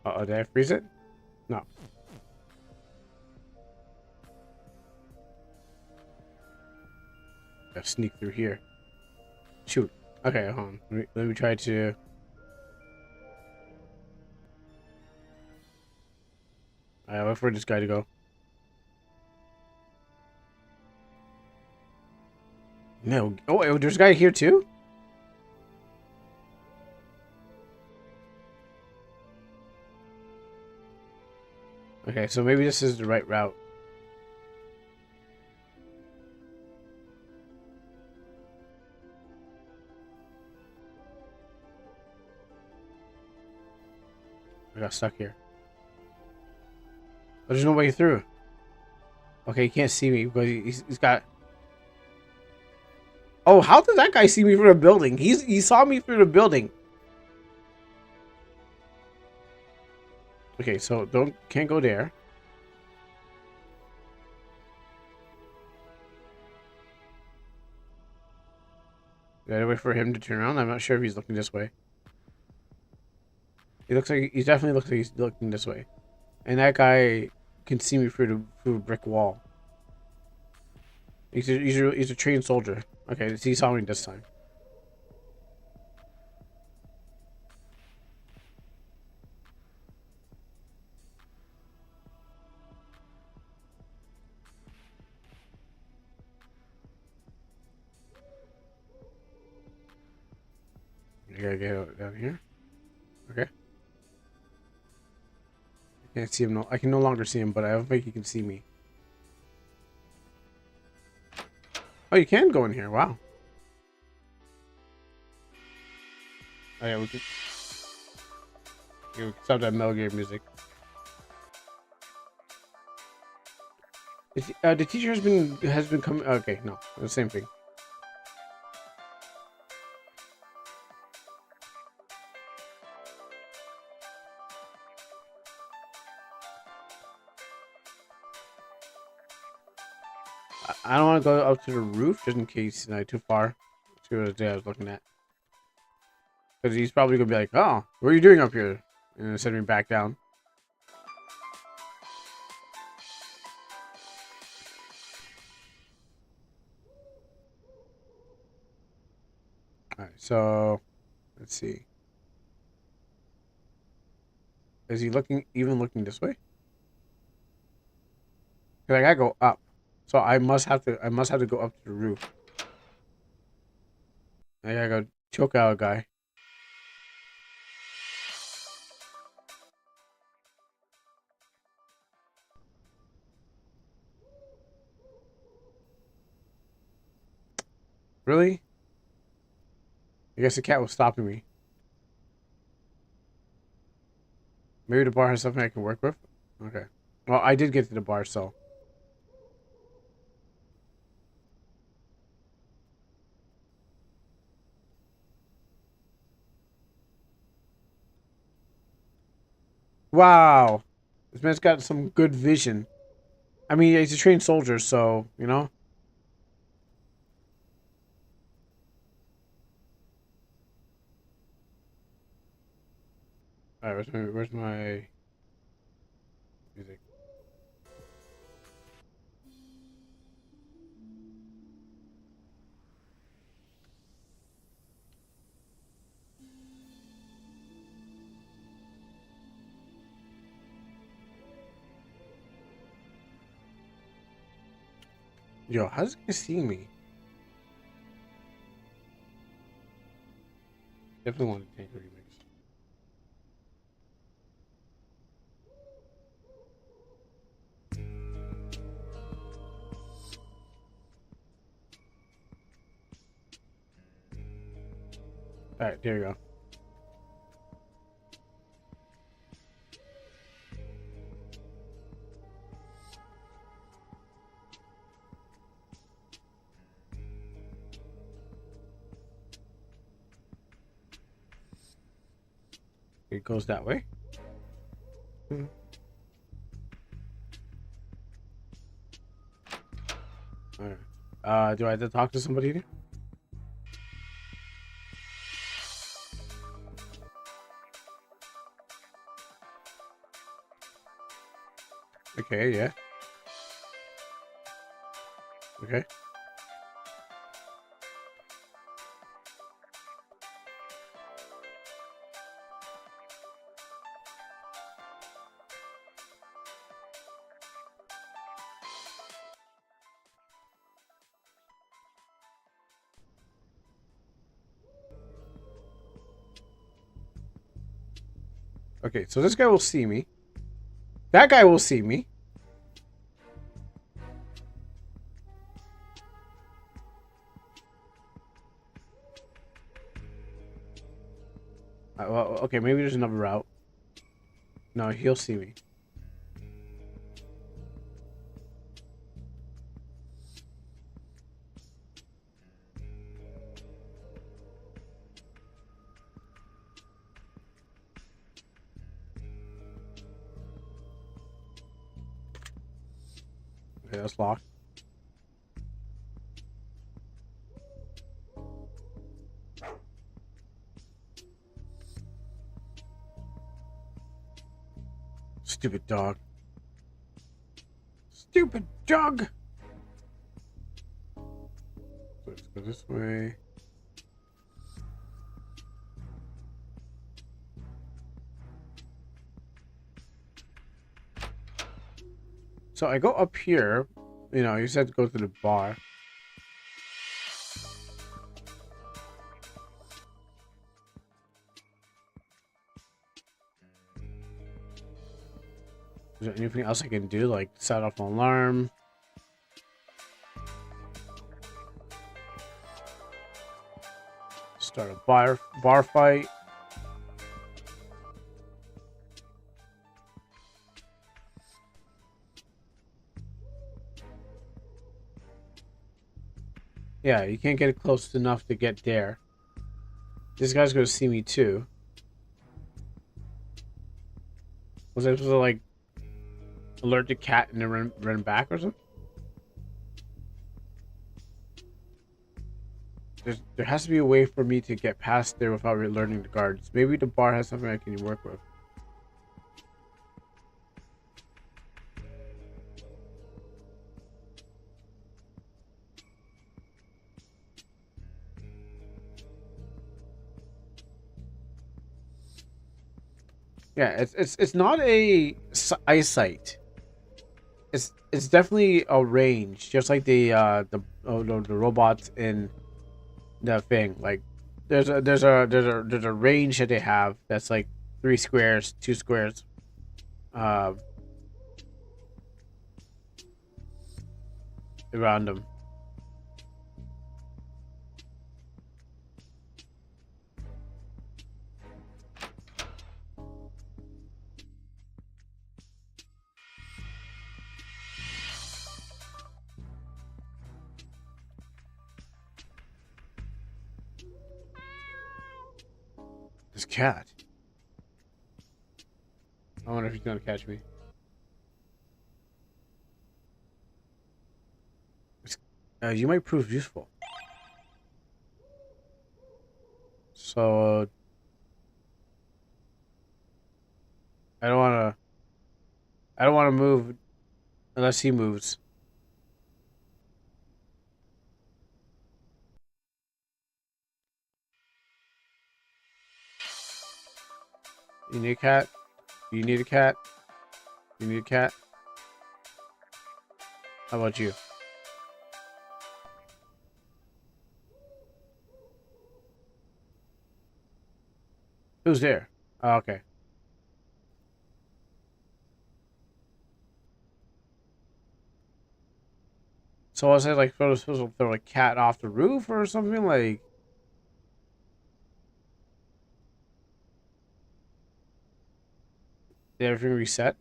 Uh-oh, did I freeze it? No. Gotta sneak through here. Shoot. Okay, hold on. Let me try to... Alright, wait for this guy to go. No. Oh, wait, there's a guy here too? Okay, so maybe this is the right route. I got stuck here. But there's no way through. Okay, he can't see me because he's got... Oh, how did that guy see me from the building? He saw me through the building. Okay, so can't go there. Gotta wait for him to turn around. I'm not sure if he's looking this way. He definitely looks like he's looking this way. And that guy can see me through a brick wall. He's a trained soldier. Okay, he saw me this time. I gotta get down here. Okay. I can't see him. I can no longer see him, but I don't think he can see me. Oh, you can go in here. Wow. Oh yeah, we can stop that Metal Gear music. The teacher has been coming. Okay, no, the same thing. I don't want to go up to the roof just in case too far. See what I was looking at. Because he's probably gonna be like, "Oh, what are you doing up here?" And send me back down. All right, so let's see. Is he even looking this way? Cause I gotta go up, so I must have to go up to the roof. I gotta go choke out a guy. Really? I guess the cat was stopping me. Maybe the bar has something I can work with. Okay. Well, I did get to the bar, so. Wow. This man's got some good vision. I mean, he's a trained soldier, so, you know. Alright, where's my music? Yo, how's he seeing me? Definitely want to take a remix. Alright, there you go. It goes that way. Alright. Do I have to talk to somebody? Okay, yeah. Okay. Okay, so this guy will see me. That guy will see me. Well, okay, maybe there's another route. No, he'll see me. Okay, that's locked. Stupid dog. Stupid dog! Let's go this way. So I go up here. You know, you said to go to the bar. Is there anything else I can do? Like set off an alarm? Start a bar fight? Yeah, you can't get close enough to get there. This guy's gonna see me too. Was I supposed to like alert the cat and then run back or something? There has to be a way for me to get past there without alerting the guards. Maybe the bar has something I can work with. Yeah, it's not a eyesight. It's definitely a range, just like the robots in the thing. Like there's a range that they have that's like 3 squares, 2 squares, uh, around them. This cat. I wonder if he's gonna catch me. You might prove useful. So I don't wanna. I don't wanna move unless he moves. You need a cat? You need a cat? You need a cat? How about you? Who's there? Oh, okay. So was it like supposed to throw a cat off the roof or something? Like, did everything reset?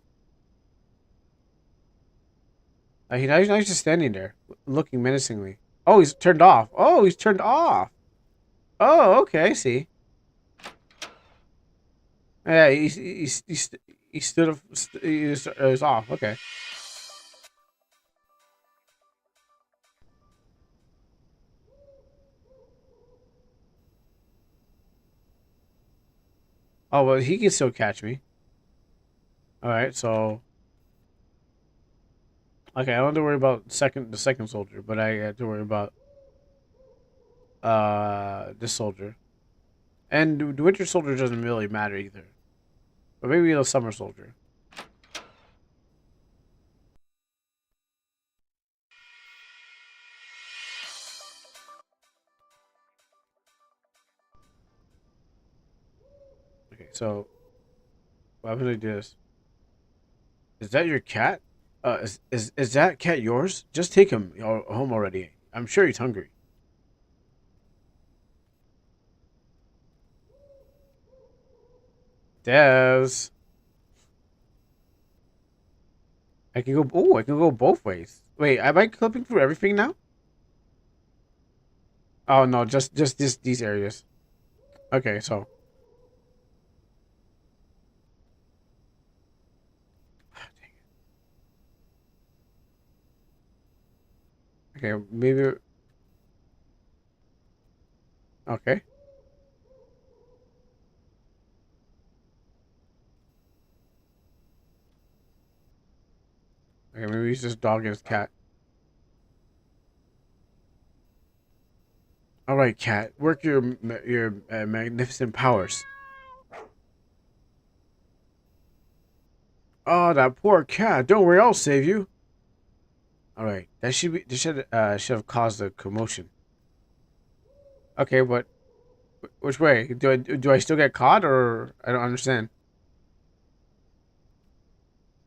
He's just standing there, looking menacingly. Oh, he's turned off. Oh, he's turned off. Oh, okay, I see. Yeah, he stood up. He's off. Okay. Oh well, he can still catch me. All right, so okay, I don't have to worry about the second soldier, but I have to worry about this soldier. And the winter soldier doesn't really matter either. But maybe the summer soldier. Okay, so Why would I do this? Is that your cat? Is that cat yours? Just take him home already. I'm sure he's hungry. Des. I can go. Oh, I can go both ways. Wait, am I clipping through everything now? Oh no, just these areas. Okay, so okay, maybe okay. Okay, maybe it's just dog and his cat. All right, cat, work your magnificent powers. Oh, that poor cat. Don't worry, I'll save you. All right, that should be. This should have caused a commotion. Okay, but which way? Do I still get caught, or I don't understand?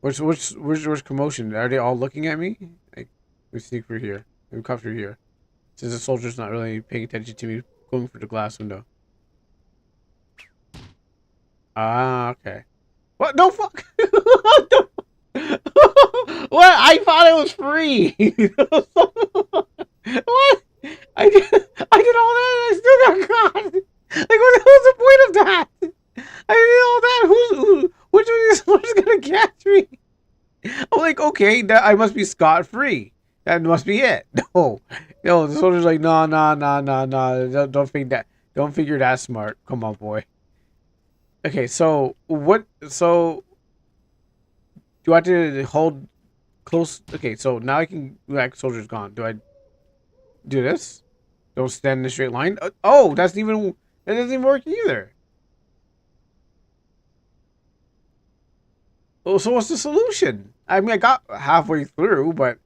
Which commotion? Are they all looking at me? Like, we sneak through here. We come through here. Since the soldier's not really paying attention to me going through the glass window. Ah, okay. What? No, fuck! What? I thought it was free! What? I did all that and I still got caught! Like, what was the point of that? I did all that! Which one of these soldiers gonna catch me? I'm like, okay, I must be scot-free. That must be it. No, the soldier's like, no. Don't think that. Don't figure that smart. Come on, boy. Okay, so what? So do I have to hold close? Okay, so now I can. Like, soldier's gone. Do I do this? Don't stand in a straight line. Oh, that doesn't even work either. Oh, so what's the solution? I mean, I got halfway through, but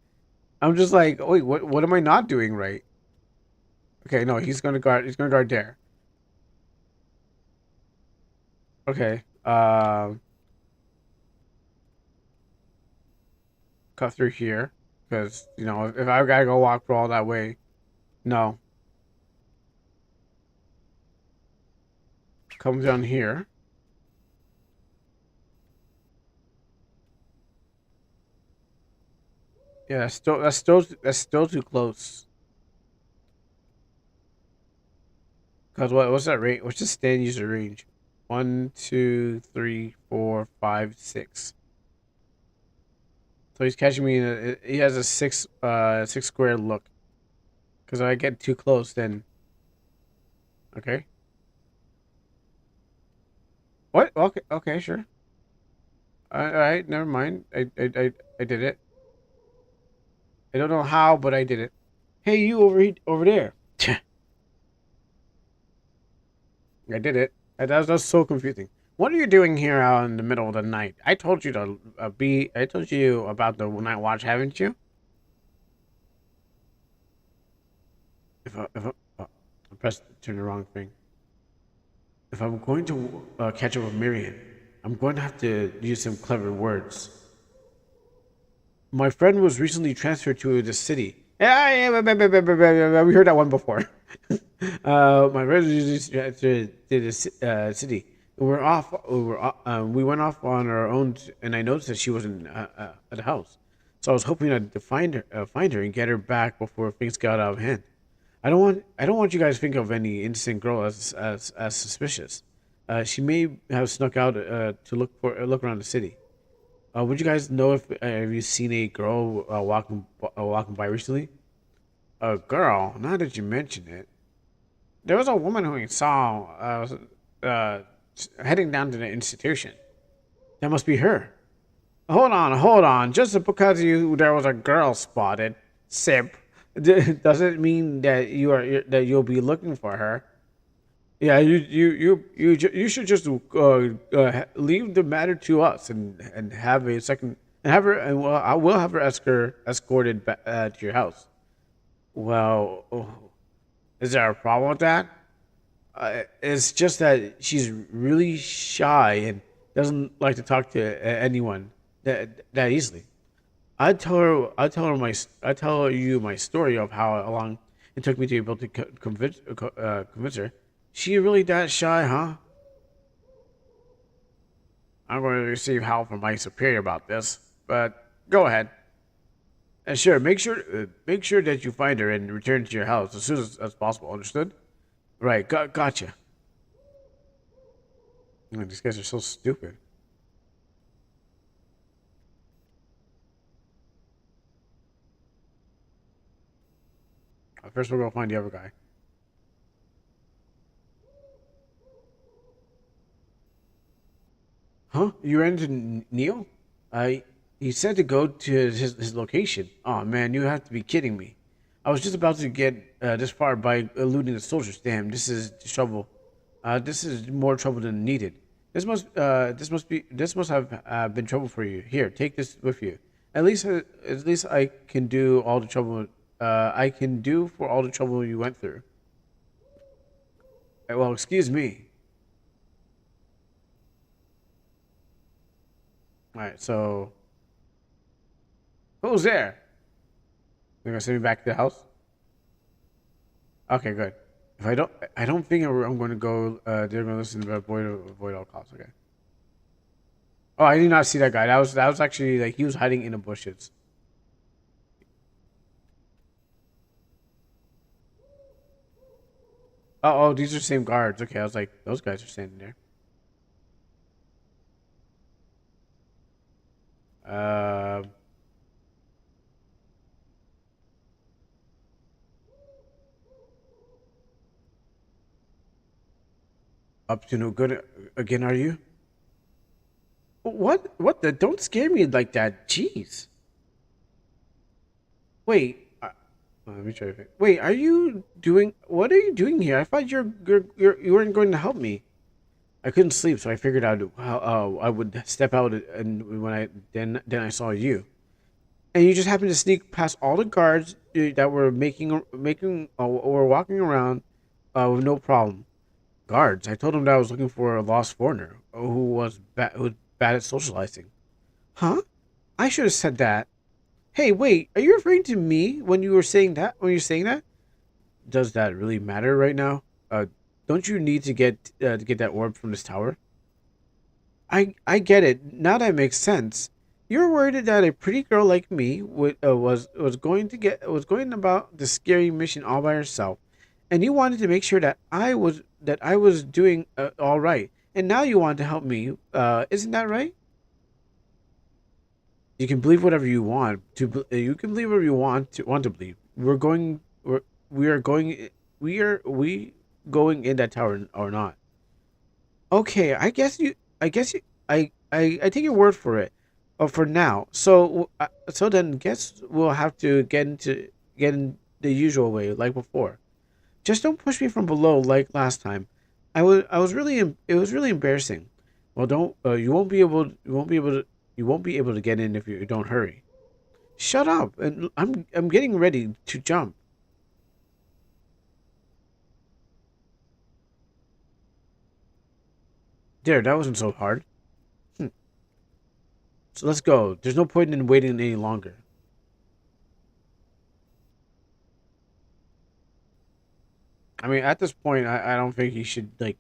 I'm just like, wait, what am I not doing right? Okay, no, he's gonna guard. He's gonna guard there. Okay. Cut through here because if I gotta go walk through all that way, no. Come down here. Yeah, that's still too close. Cause what's that rate? What's the stand user range? 1, 2, 3, 4, 5, 6. So he's catching me he has a six square look. Cause if I get too close, then okay. What? Okay, sure. All right, never mind. I did it. I don't know how, but I did it. Hey, you over there. I did it. That's so confusing. What are you doing here out in the middle of the night? I told you to be. I told you about the night watch, haven't you? I pressed turn the wrong thing. If I'm going to catch up with Miriam, I'm going to have to use some clever words. My friend was recently transferred to the city. Yeah, we heard that one before. My friend was recently transferred to the city. We're off. We went off on our own, and I noticed that she wasn't at the house. So I was hoping to find her, and get her back before things got out of hand. I don't want you guys to think of any innocent girl as suspicious. She may have snuck out to look around the city. Would you guys know if have you seen a girl walking by recently? A girl? Now that you mention it, there was a woman who we saw heading down to the institution. That must be her. Hold on. Just because there was a girl spotted, simp, doesn't mean that you'll be looking for her. Yeah, you should just leave the matter to us and have a second and have her and I will have her escorted back to your house. Well, is there a problem with that? It's just that she's really shy and doesn't like to talk to anyone that easily. I tell you my story of how long it took me to be able to convince her. She really that shy, huh? I'm going to receive help from my superior about this, but go ahead. And sure, make sure that you find her and return to your house as soon as possible. Understood? Right. Gotcha. Man, these guys are so stupid. First, we'll go find the other guy. Huh? You ran into Neil? He said to go to his location. Oh man, you have to be kidding me. I was just about to get this far by eluding the soldiers. Damn, this is trouble. This is more trouble than needed. This must have been trouble for you. Here, take this with you. At least I can do all the trouble. I can do for all the trouble you went through. Well, excuse me. All right, so who's there? They're gonna send me back to the house. Okay, good. If I don't think I'm going to go. They're going to listen to avoid all costs. Okay. Oh, I did not see that guy. That was actually like he was hiding in the bushes. Oh, these are the same guards. Okay, I was like, those guys are standing there. Uh, Up to no good again, are you? What? What the? Don't scare me like that. Jeez. Wait. Let me try to think. Wait, are you doing? What are you doing here? I thought you weren't going to help me. I couldn't sleep, so I figured out how I would step out, and when I then I saw you, and you just happened to sneak past all the guards that were making or walking around with no problem. Guards. I told them that I was looking for a lost foreigner who was bad at socializing. Huh? I should have said that. Hey, wait. Are you referring to me when you were saying that? When you're saying that? Does that really matter right now? Don't you need to get that orb from this tower? I get it. Now that makes sense. You're worried that a pretty girl like me was going about the scary mission all by herself, and you wanted to make sure that I was doing all right. And now you want to help me. Isn't that right? You can believe whatever you want to. You can believe whatever you want to believe. We are going. We going in that tower or not? Okay, I guess you. I take your word for it. For now. So then, guess we'll have to get in the usual way, like before. Just don't push me from below like last time. I was really it was really embarrassing. Well, don't you won't be able to get in if you don't hurry. Shut up. And I'm getting ready to jump. There, that wasn't so hard. So let's go. There's no point in waiting any longer. I mean, at this point, I don't think he should, like,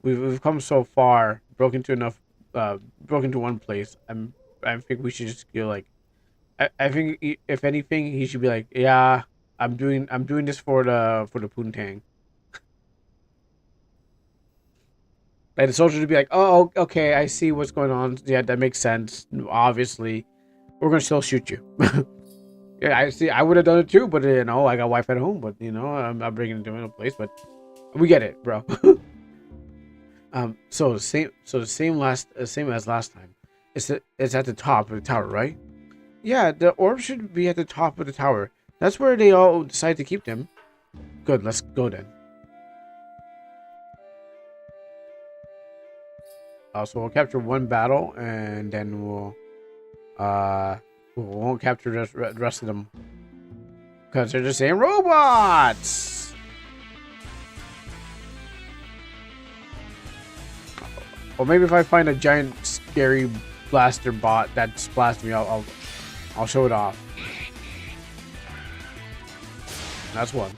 we've come so far, broken to one place. I think we should just go, like, I think if anything, he should be like, yeah, I'm doing this for the poontang. Like the soldier to be like, oh, okay, I see what's going on. Yeah, that makes sense. Obviously, we're gonna still shoot you. Yeah, I see. I would have done it too, but I got a wife at home. But I'm bringing it to a place. But we get it, bro. So the same as last time. It's at the top of the tower, right? Yeah, the orb should be at the top of the tower. That's where they all decide to keep them. Good, let's go then. So we'll capture one battle, and then we won't capture the rest of them because they're the same robots. Or maybe if I find a giant scary blaster bot that's blasting me, I'll show it off. That's one.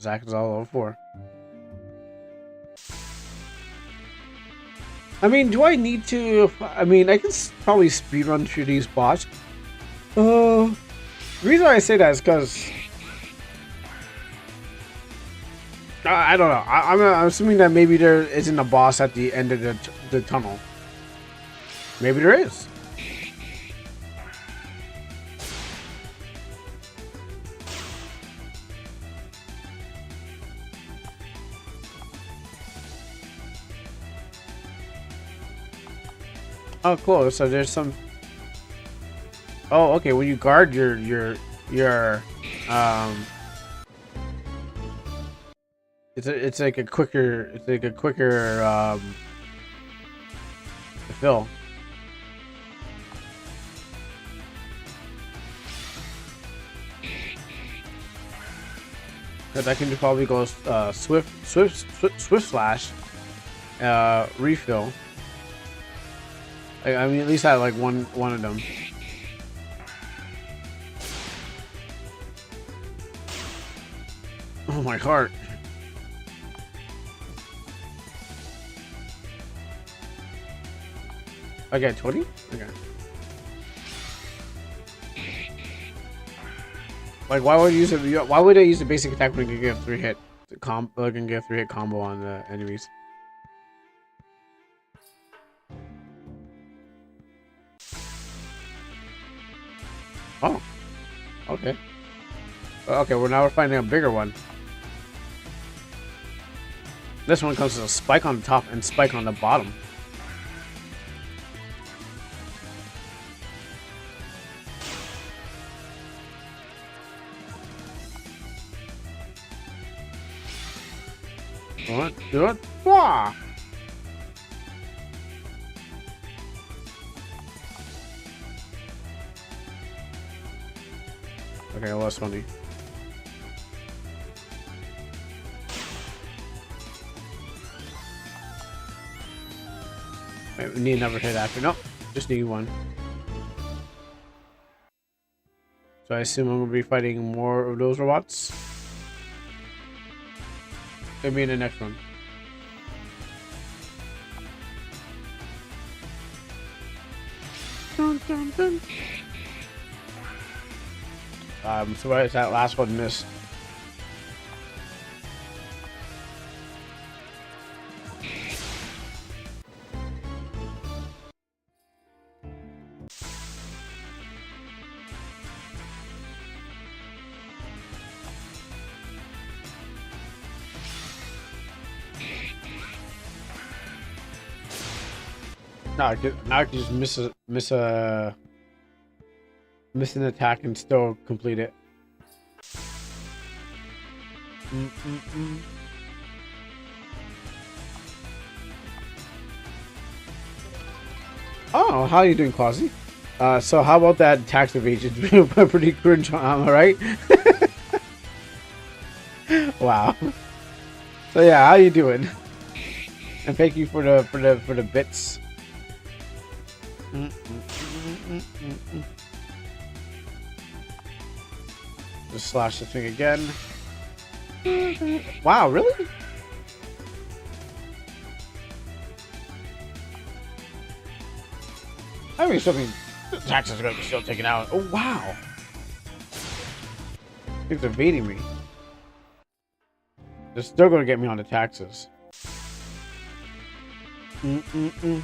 Zach is all over 4. I mean, do I need to? I mean, I can probably speedrun through these bots. The reason why I say that is because I don't know. I'm assuming that maybe there isn't a boss at the end of the tunnel. Maybe there is. Oh, cool. So there's some. Oh, okay. When you guard your it's like a quicker fill. Because I can probably go swift slash refill. I mean, at least I like one of them. Oh my heart. I got 20? Okay. Like, why would I use it? Why would I use the basic attack when I can get a 3-hit combo on the enemies? Oh, okay. Okay, well now we're finding a bigger one. This one comes with a spike on the top and spike on the bottom. Do it. Wah! Okay, last one. Wait, we need another hit after. Nope, just need one. So I assume I'm gonna be fighting more of those robots. Maybe in the next one. Dun, dun, dun. So why is that last one missed? No, now I can just miss an attack and still complete it. Oh, how are you doing, Quasi? So how about that tax evasion? Pretty cringe, am I right? Wow. So yeah, how you doing? And thank you for the bits. Just slash the thing again. Wow, really? I mean, something. The taxes are gonna be still taken out. Oh wow! It's evading me. They're still gonna get me on the taxes. Dun, dun, dun.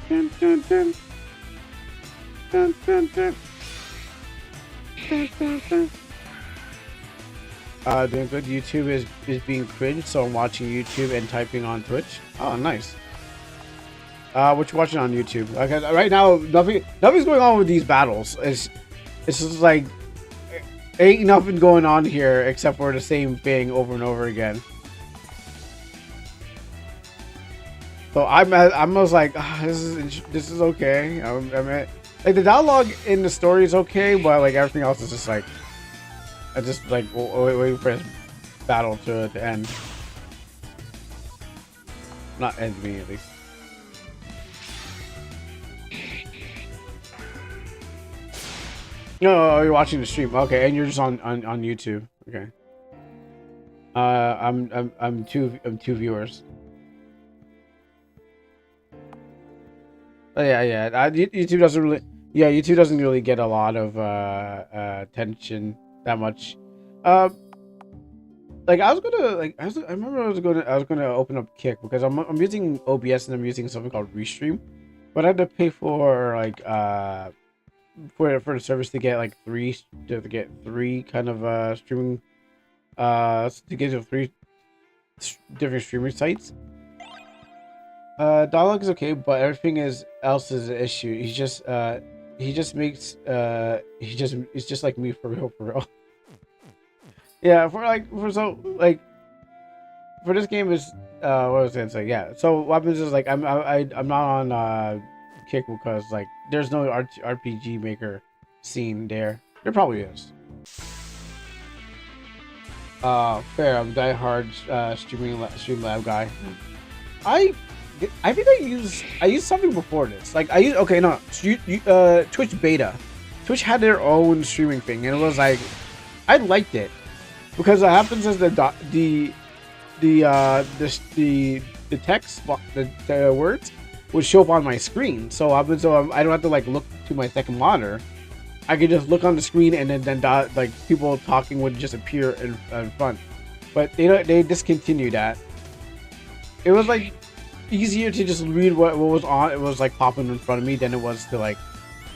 Dun, dun, dun. Dun, dun, dun. Doing good. YouTube is being cringe, so I'm watching YouTube and typing on Twitch. Oh, nice. What you watching on YouTube? Okay, right now, nothing's going on with these battles. It's just like ain't nothing going on here except for the same thing over and over again. So I'm almost like this is okay. I mean, like the dialogue in the story is okay, but like everything else is just like I just like wait for battle to end. Not end me at least. No, you're watching the stream. Okay, and you're just on YouTube. Okay. I'm two viewers. Oh, yeah. YouTube doesn't really. Yeah, YouTube doesn't really get a lot of attention that much. Like I remember I was gonna open up Kick because I'm using OBS and I'm using something called Restream, but I had to pay for like for the service to get like three kind of streaming to get to three different streaming sites. Dialogue is okay, but everything else is an issue. He's just makes he's just like me for real. Yeah, for this game is what was I gonna say? Yeah, so what happens is like I'm not on Kick because like there's no RPG maker scene there. There probably is. Fair. I'm diehard Streamlab guy. I think I used something before this. Like Twitch beta. Twitch had their own streaming thing, and it was like I liked it because what happens is the text, the words would show up on my screen. So I don't have to like look to my second monitor. I could just look on the screen and then like people talking would just appear in front. But they discontinued that. It was like easier to just read what was on. It was like popping in front of me than it was to like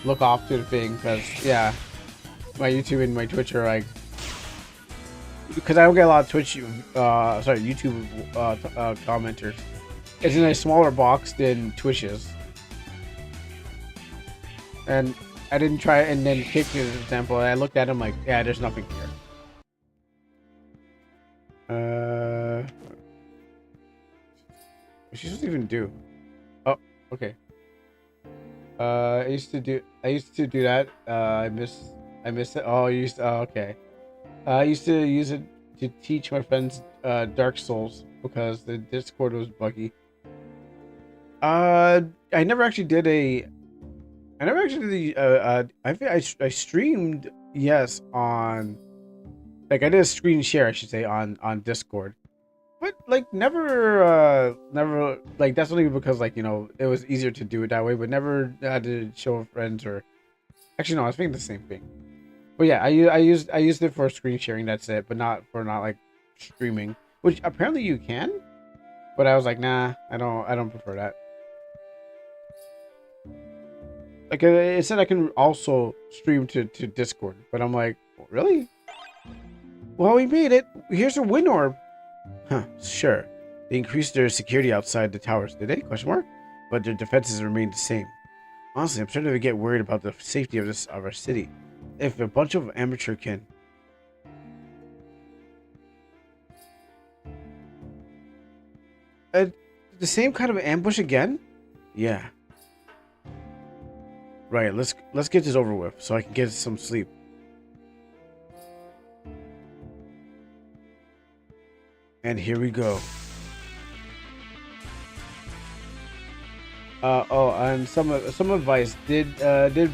look off to the thing. Because yeah, my YouTube and my Twitch are like, because I don't get a lot of YouTube commenters. It's in a smaller box than Twitch's. And I didn't try it, and then Kick as an example. And I looked at him like, yeah, there's nothing here. What's she supposed to even do? Oh, okay. I used to do that. I missed it. Oh, okay. I used to use it to teach my friends Dark Souls because the Discord was buggy. I never actually did I think I streamed, yes, on like I did a screen share, I should say, on Discord. But like never like that's only because like, you know, it was easier to do it that way, but never had to show friends or actually no, I was thinking the same thing. But yeah, I used it for screen sharing, that's it, but not like streaming, which apparently you can. But I was like, nah, I don't prefer that. Like it said I can also stream to Discord, but I'm like, really? Well, we made it. Here's a win orb. Huh, sure. They increased their security outside the towers, did they? Question mark? But their defenses remained the same. Honestly, I'm starting to get worried about the safety of our city. If a bunch of amateur can... the same kind of ambush again? Yeah. Right, let's get this over with so I can get some sleep. And here we go. And some advice. Did the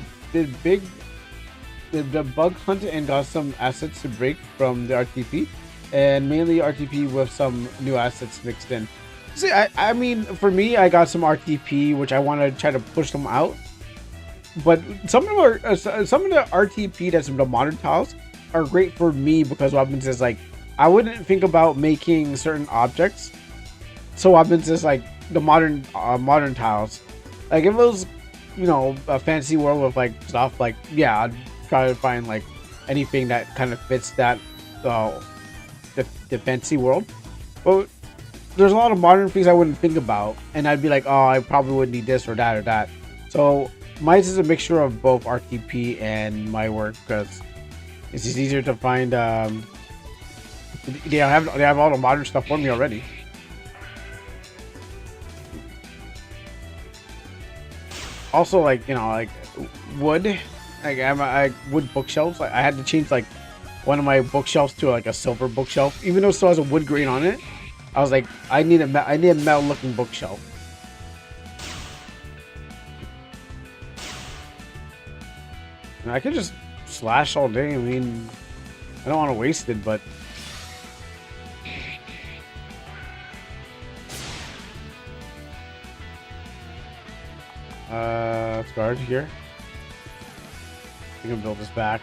bug hunt and got some assets to break from the RTP, and mainly RTP with some new assets mixed in. See, I mean, for me, I got some RTP which I want to try to push them out. But some of the RTP that's in the modern tiles are great for me because what happens is like I wouldn't think about making certain objects. So what happens is like the modern tiles. Like if it was, you know, a fantasy world with like stuff, like yeah, I'd try to find like anything that kind of fits that the fantasy world. But there's a lot of modern things I wouldn't think about, and I'd be like, oh, I probably would need this or that or that. So mine is a mixture of both RTP and my work because it's just easier to find. They have all the modern stuff for me already. Also, like, you know, like wood, like I wood bookshelves. Like I had to change like one of my bookshelves to like a silver bookshelf, even though it still has a wood grain on it. I was like, I need a metal looking bookshelf. And I could just slash all day. I mean, I don't want to waste it, but let's guard here. We can build this back.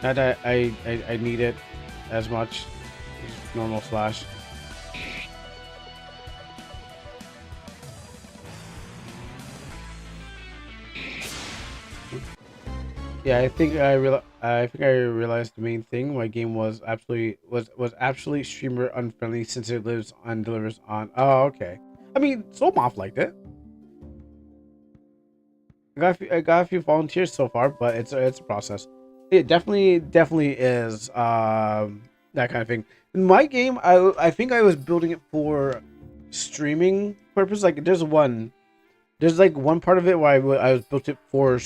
Not that I need it as much. Just normal slash. Yeah, I think I realized the main thing. My game was absolutely streamer unfriendly since it lives on delivers on. Oh, okay. I mean, Soul Moth liked it. I got a few volunteers so far, but it's a process. It definitely is that kind of thing. In my game, I think I was building it for streaming purpose. Like there's like one part of it where I was built it for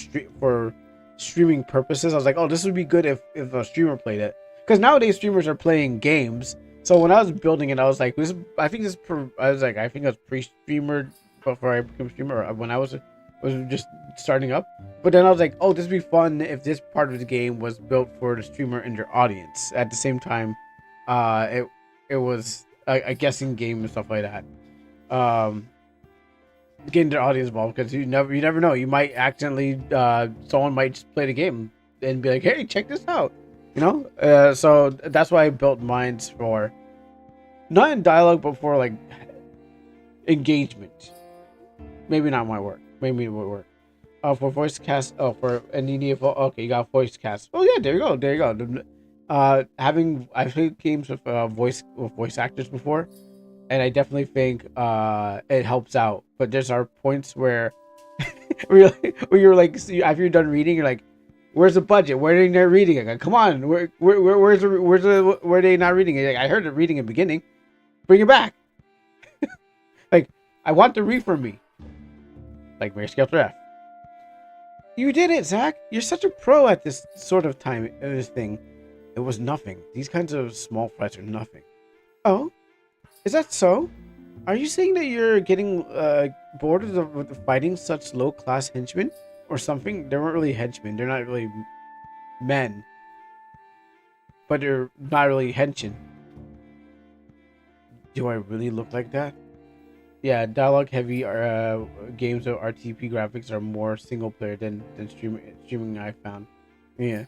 streaming purposes. I was like, oh, this would be good if a streamer played it, because nowadays streamers are playing games. So when I was building it, I was like, I think it was pre-streamer before I became a streamer, or when I was just starting up. But then I was like, oh, this would be fun if this part of the game was built for the streamer and their audience. At the same time, it was a guessing game and stuff like that. Getting their audience involved, because you never know. You might accidentally someone might just play the game and be like, hey, check this out, you know. So that's why I built mines for not in dialogue, but for like engagement. Maybe not my work. Maybe it would work. For voice cast. Oh, for an EDF. Okay, you got voice cast. Oh yeah, there you go. I've played games with voice actors before, and I definitely think it helps out. But there's our points where where you're like, after you're done reading, you're like, where's the budget? Where are they not reading it? Like, come on, where are they not reading it? Like, I heard it reading in the beginning. Bring it back. Like, I want the read for me. Like Mary Skelter F. You did it, Zach. You're such a pro at this sort of this thing. It was nothing. These kinds of small fights are nothing. Oh, is that so? Are you saying that you're getting bored with fighting such low-class henchmen or something? They weren't really henchmen. They're not really men, but they're not really henchmen. Do I really look like that? Yeah, dialogue-heavy games of RTP graphics are more single-player than streaming. I found. Yeah.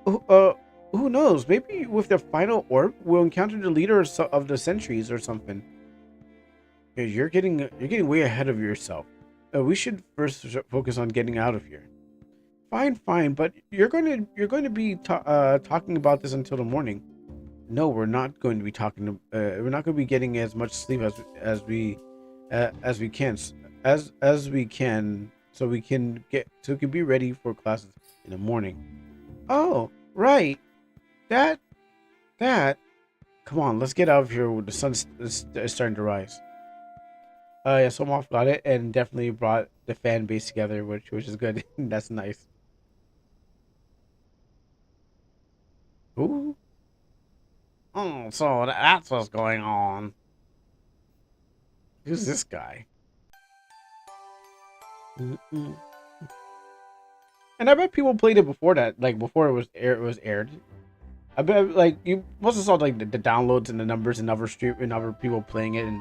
Who knows? Maybe with the final orb, we'll encounter the leader of the Sentries or something. Yeah, you're getting way ahead of yourself. We should first focus on getting out of here. Fine, but you're going to be talking about this until the morning. No, we're not going to be talking. We're not going to be getting as much sleep as we can, so we can be ready for classes in the morning. Oh, right. That. Come on, let's get out of here. The sun is starting to rise. Yeah, Somoff got it and definitely brought the fan base together, which is good. That's nice. Ooh. Oh, so that's what's going on. Who's this guy? And I bet people played it before that, like before it was aired. I bet like you must have saw like the downloads and the numbers and other people playing it, and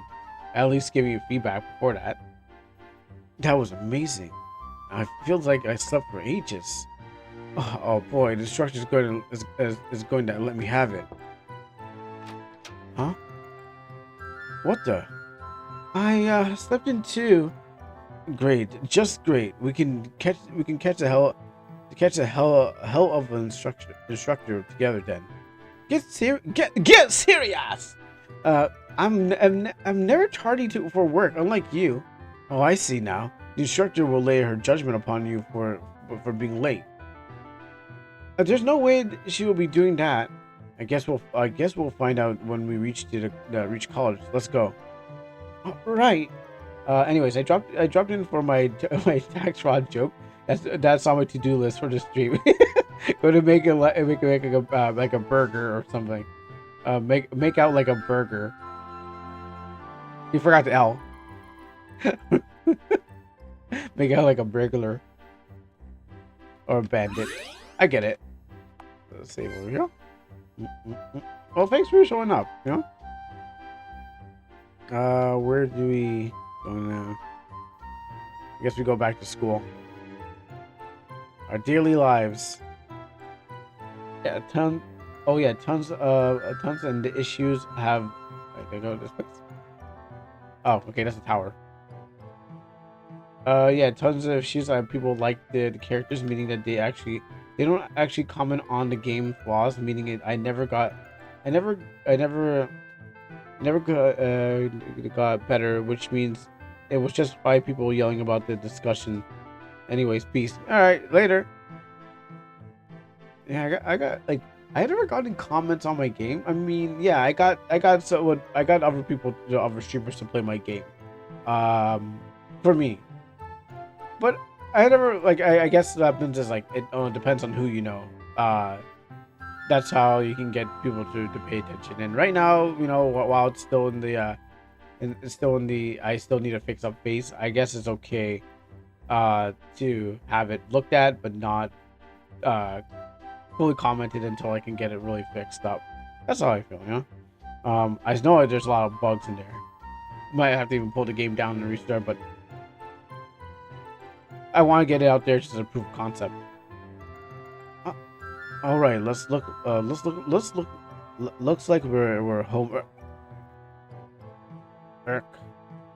at least giving you feedback before that. That was amazing. I feels like I slept for ages. Oh boy, the structure is going to let me have it. Huh? What the? I slept in too. Great, just great. We can catch the hell of an instructor together then. Get serious. I'm never tardy for work, unlike you. Oh, I see now. The instructor will lay her judgment upon you for being late. There's no way she will be doing that. I guess we'll find out when we reach college. Let's go. Right. Anyways, I dropped in for my tax fraud joke. That's on my to-do list for the stream. Go to make like a burger or something. Make out like a burger. You forgot the L. Make out like a burglar or a bandit. I get it. Let's save over here. Well, thanks for showing up. You know. Where do we go now? I guess we go back to school. Our daily lives. Yeah, tons and the issues have. Wait, go to this place. Oh, okay, that's a tower. Yeah, tons of issues. People like the characters, meaning that they don't actually comment on the game flaws, meaning I never got better, which means it was just 5 people yelling about the discussion. Anyways, peace. All right, later. Yeah, I never got any comments on my game. I mean, yeah, I got other people, other streamers to play my game, for me. But I never I guess what happens is it depends on who you know. That's how you can get people to pay attention. And right now, while it's still in the I still need to fix up face. I guess it's okay to have it looked at, but not fully commented until I can get it really fixed up. That's how I feel, I know there's a lot of bugs in there. Might have to even pull the game down and restart, but I want to get it out there just as a proof of concept. All right, let's look. Looks like we're home.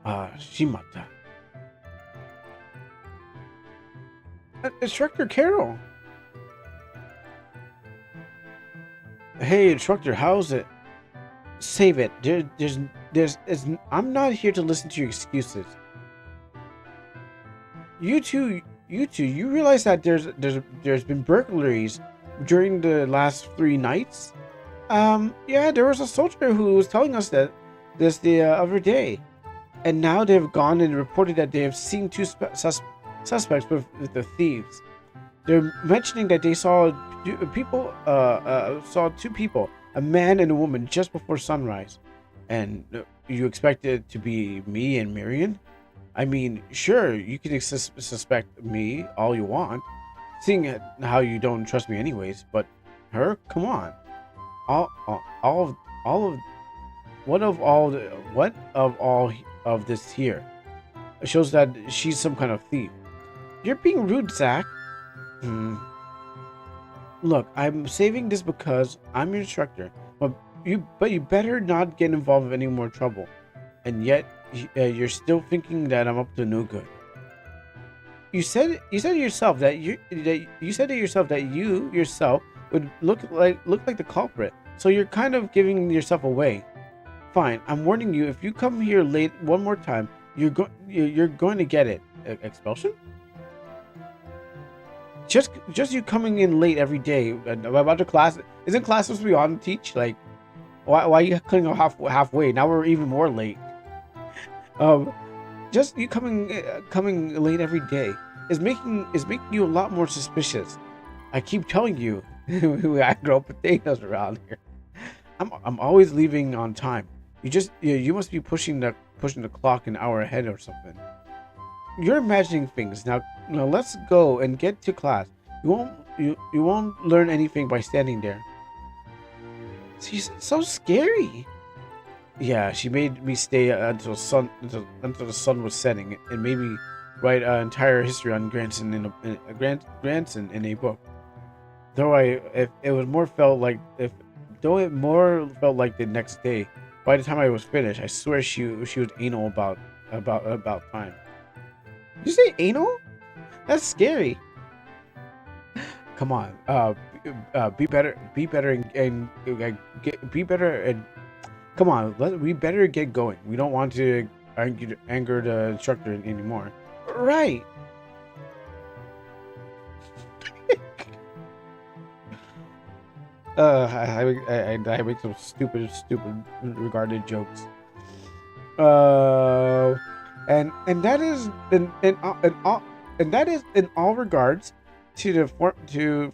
Shimata. Instructor Carol. Hey, instructor, how's it? Save it. I'm not here to listen to your excuses. You two, you realize that there's been burglaries during the last 3 nights? Yeah, there was a soldier who was telling us that this the other day, and now they've gone and reported that they have seen 2 suspects with the thieves. They're mentioning that they saw 2 people, a man and a woman, just before sunrise. And you expect it to be me and Miriam? I mean, sure, you can suspect me all you want, seeing how you don't trust me anyways. But her, come on, what of all of this here shows that she's some kind of thief. You're being rude, Zach. Look, I'm saving this because I'm your instructor, but you better not get involved in any more trouble. And yet, you're still thinking that I'm up to no good. You said yourself that you yourself would look like the culprit. So you're kind of giving yourself away. Fine, I'm warning you. If you come here late one more time, you're going to get it. Expulsion? Just you coming in late every day about the class. Isn't class supposed to be on to teach? Like, why are you cutting off halfway? Now we're even more late. Just you coming late every day is making you a lot more suspicious. I keep telling you, I grow potatoes around here. I'm always leaving on time. You must be pushing the clock an hour ahead or something. You're imagining things. Now let's go and get to class. You won't learn anything by standing there. She's so scary. Yeah, she made me stay until the sun was setting, and made me write an entire history on Granson in a book. Though it more felt like the next day. By the time I was finished, I swear she was anal about time. Did you say anal? That's scary. Come on, be better and come on. We better get going. We don't want to anger the instructor anymore. Right. I make some stupid regarded jokes. And that is in all regards to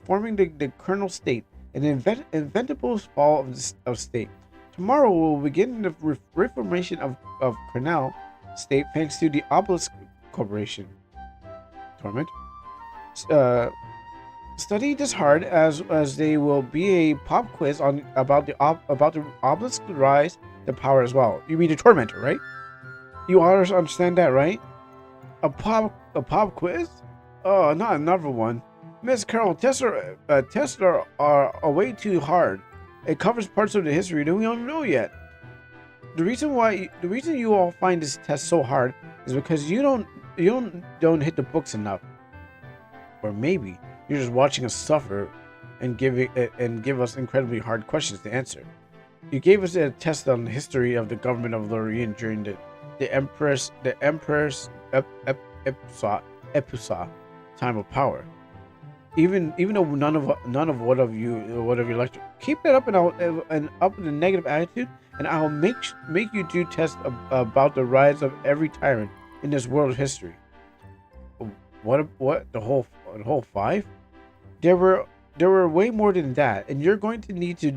forming the kernel state, an inventable fall of state. Tomorrow we'll begin the reformation of kernel state thanks to the Obelisk Corporation. Torment. Study this hard as they will be a pop quiz on about the Obelisk rise to power as well. You mean the Tormentor, right? You all understand that, right? A pop quiz? Oh, not another one. Miss Carol, tests are way too hard. It covers parts of the history that we don't know yet. The reason you all find this test so hard is because you don't hit the books enough. Or maybe you're just watching us suffer and give us incredibly hard questions to answer. You gave us a test on the history of the government of Lorien during the Empress Epusa time of power. Even though none of what of you like to keep it up and up with a negative attitude, and I'll make you do tests about the rise of every tyrant in this world's history. What the whole 5? There were way more than that, and you're going to need to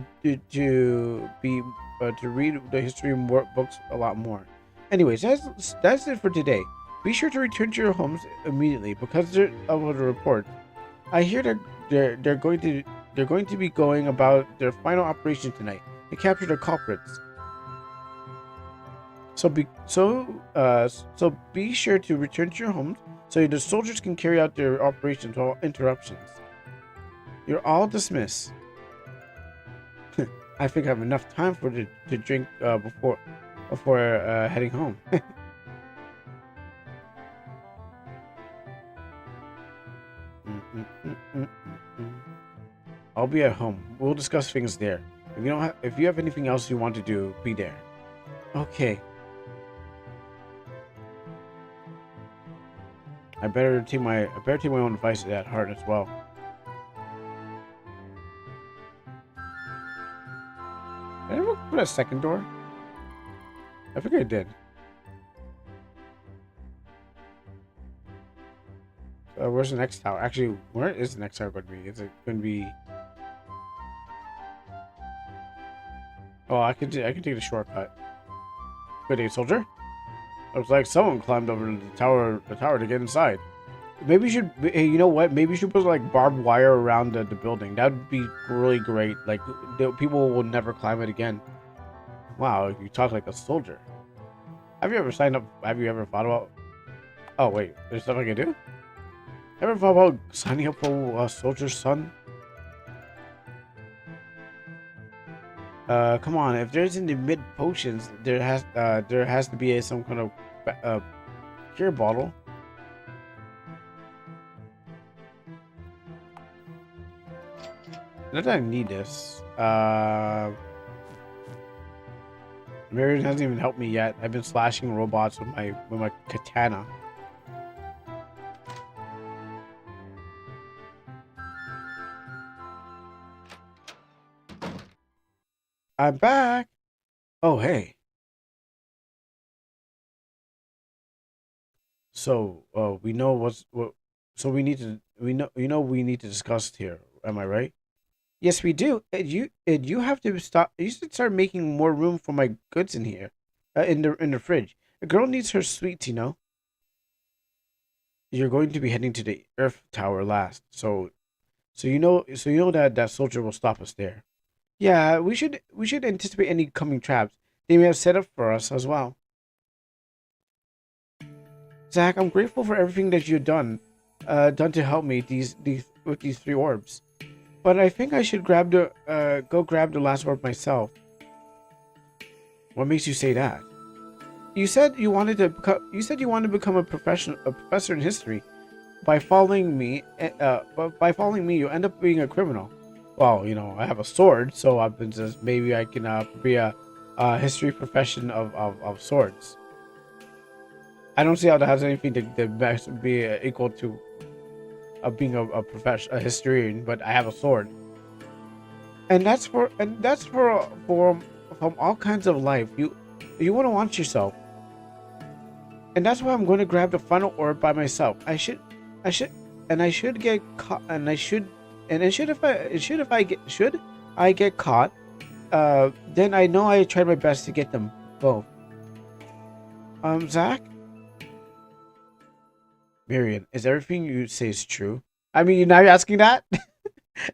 read the history books a lot more. Anyways, that's it for today. Be sure to return to your homes immediately because of the report. I hear they're going to be going about their final operation tonight to capture the culprits. So be sure to return to your homes so the soldiers can carry out their operations without interruptions. You're all dismissed. I think I have enough time to drink before heading home. I'll be at home. We'll discuss things there. If you have anything else you want to do, be there. Okay. I better take my own advice at heart as well. Did I ever put a second door? I think I did. Where's the next tower? Actually, where is the next tower going to be? Is it going to be? Oh, I can take the shortcut. Good day, soldier. Looks like someone climbed over the tower to get inside. Maybe you should. Hey, you know what? Maybe you should put like barbed wire around the building. That would be really great. Like people will never climb it again. Wow, you talk like a soldier. Have you ever signed up? Have you ever thought about? Oh wait, there's stuff I can do. Ever thought about signing up for a soldier's son? Come on. If there's any mid potions, there has to be some kind of cure bottle. Not that I need this. Marion hasn't even helped me yet. I've been slashing robots with my katana. I'm back. Oh, hey. So, we know what. So we need to discuss here. Am I right? Yes, we do. You have to stop. You should start making more room for my goods in here, in the fridge. A girl needs her sweets, you know. You're going to be heading to the Earth Tower last, so you know that soldier will stop us there. Yeah, we should anticipate any coming traps they may have set up for us as well. Zach, I'm grateful for everything that you've done to help me with these 3 orbs. But I think I should go grab the last orb myself. What makes you say that? You said you wanted to become a professor in history. By following me, you end up being a criminal. Well, you know, I have a sword, so I've been just maybe I can be a history profession of swords. I don't see how that has anything to be equal to being a historian, but I have a sword, and that's from all kinds of life. You want to launch yourself, and that's why I'm going to grab the final orb by myself. I should, and I should get caught, and I should, and it should if I get should I get caught, then I know I tried my best to get them both. Zach, Marion, is everything you say is true? I mean, you're not asking that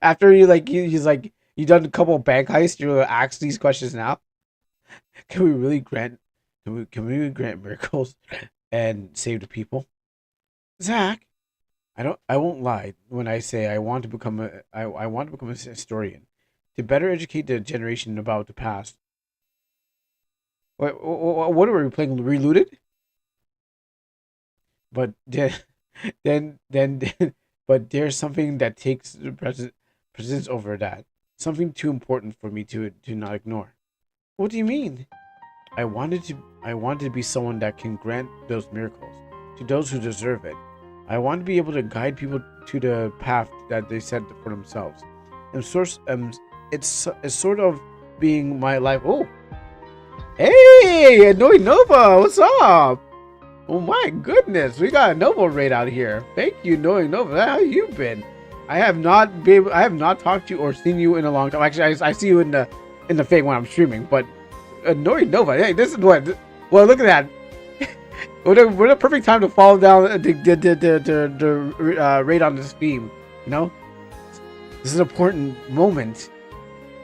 after he's like you done a couple of bank heists. You ask these questions now. Can we really grant? Can we really grant miracles and save the people? Zach, I won't lie when I say I want to become I want to become a historian to better educate the generation about the past. What are we playing? Reloaded? But then, but there's something that takes the precedence over that. Something too important for me to not ignore. What do you mean? I wanted to be someone that can grant those miracles to those who deserve it. I want to be able to guide people to the path that they set for themselves. And source, it's sort of being my life. Oh, hey, Noi Nova, what's up? Oh my goodness, we got a Nova raid out here. Thank you, Noi Nova. How you been? I have not talked to you or seen you in a long time. Actually, I see you in the fake when I'm streaming, but Noi Nova. Hey, this is what. Well, look at that. What a perfect time to fall down the raid on this theme. You know, this is an important moment.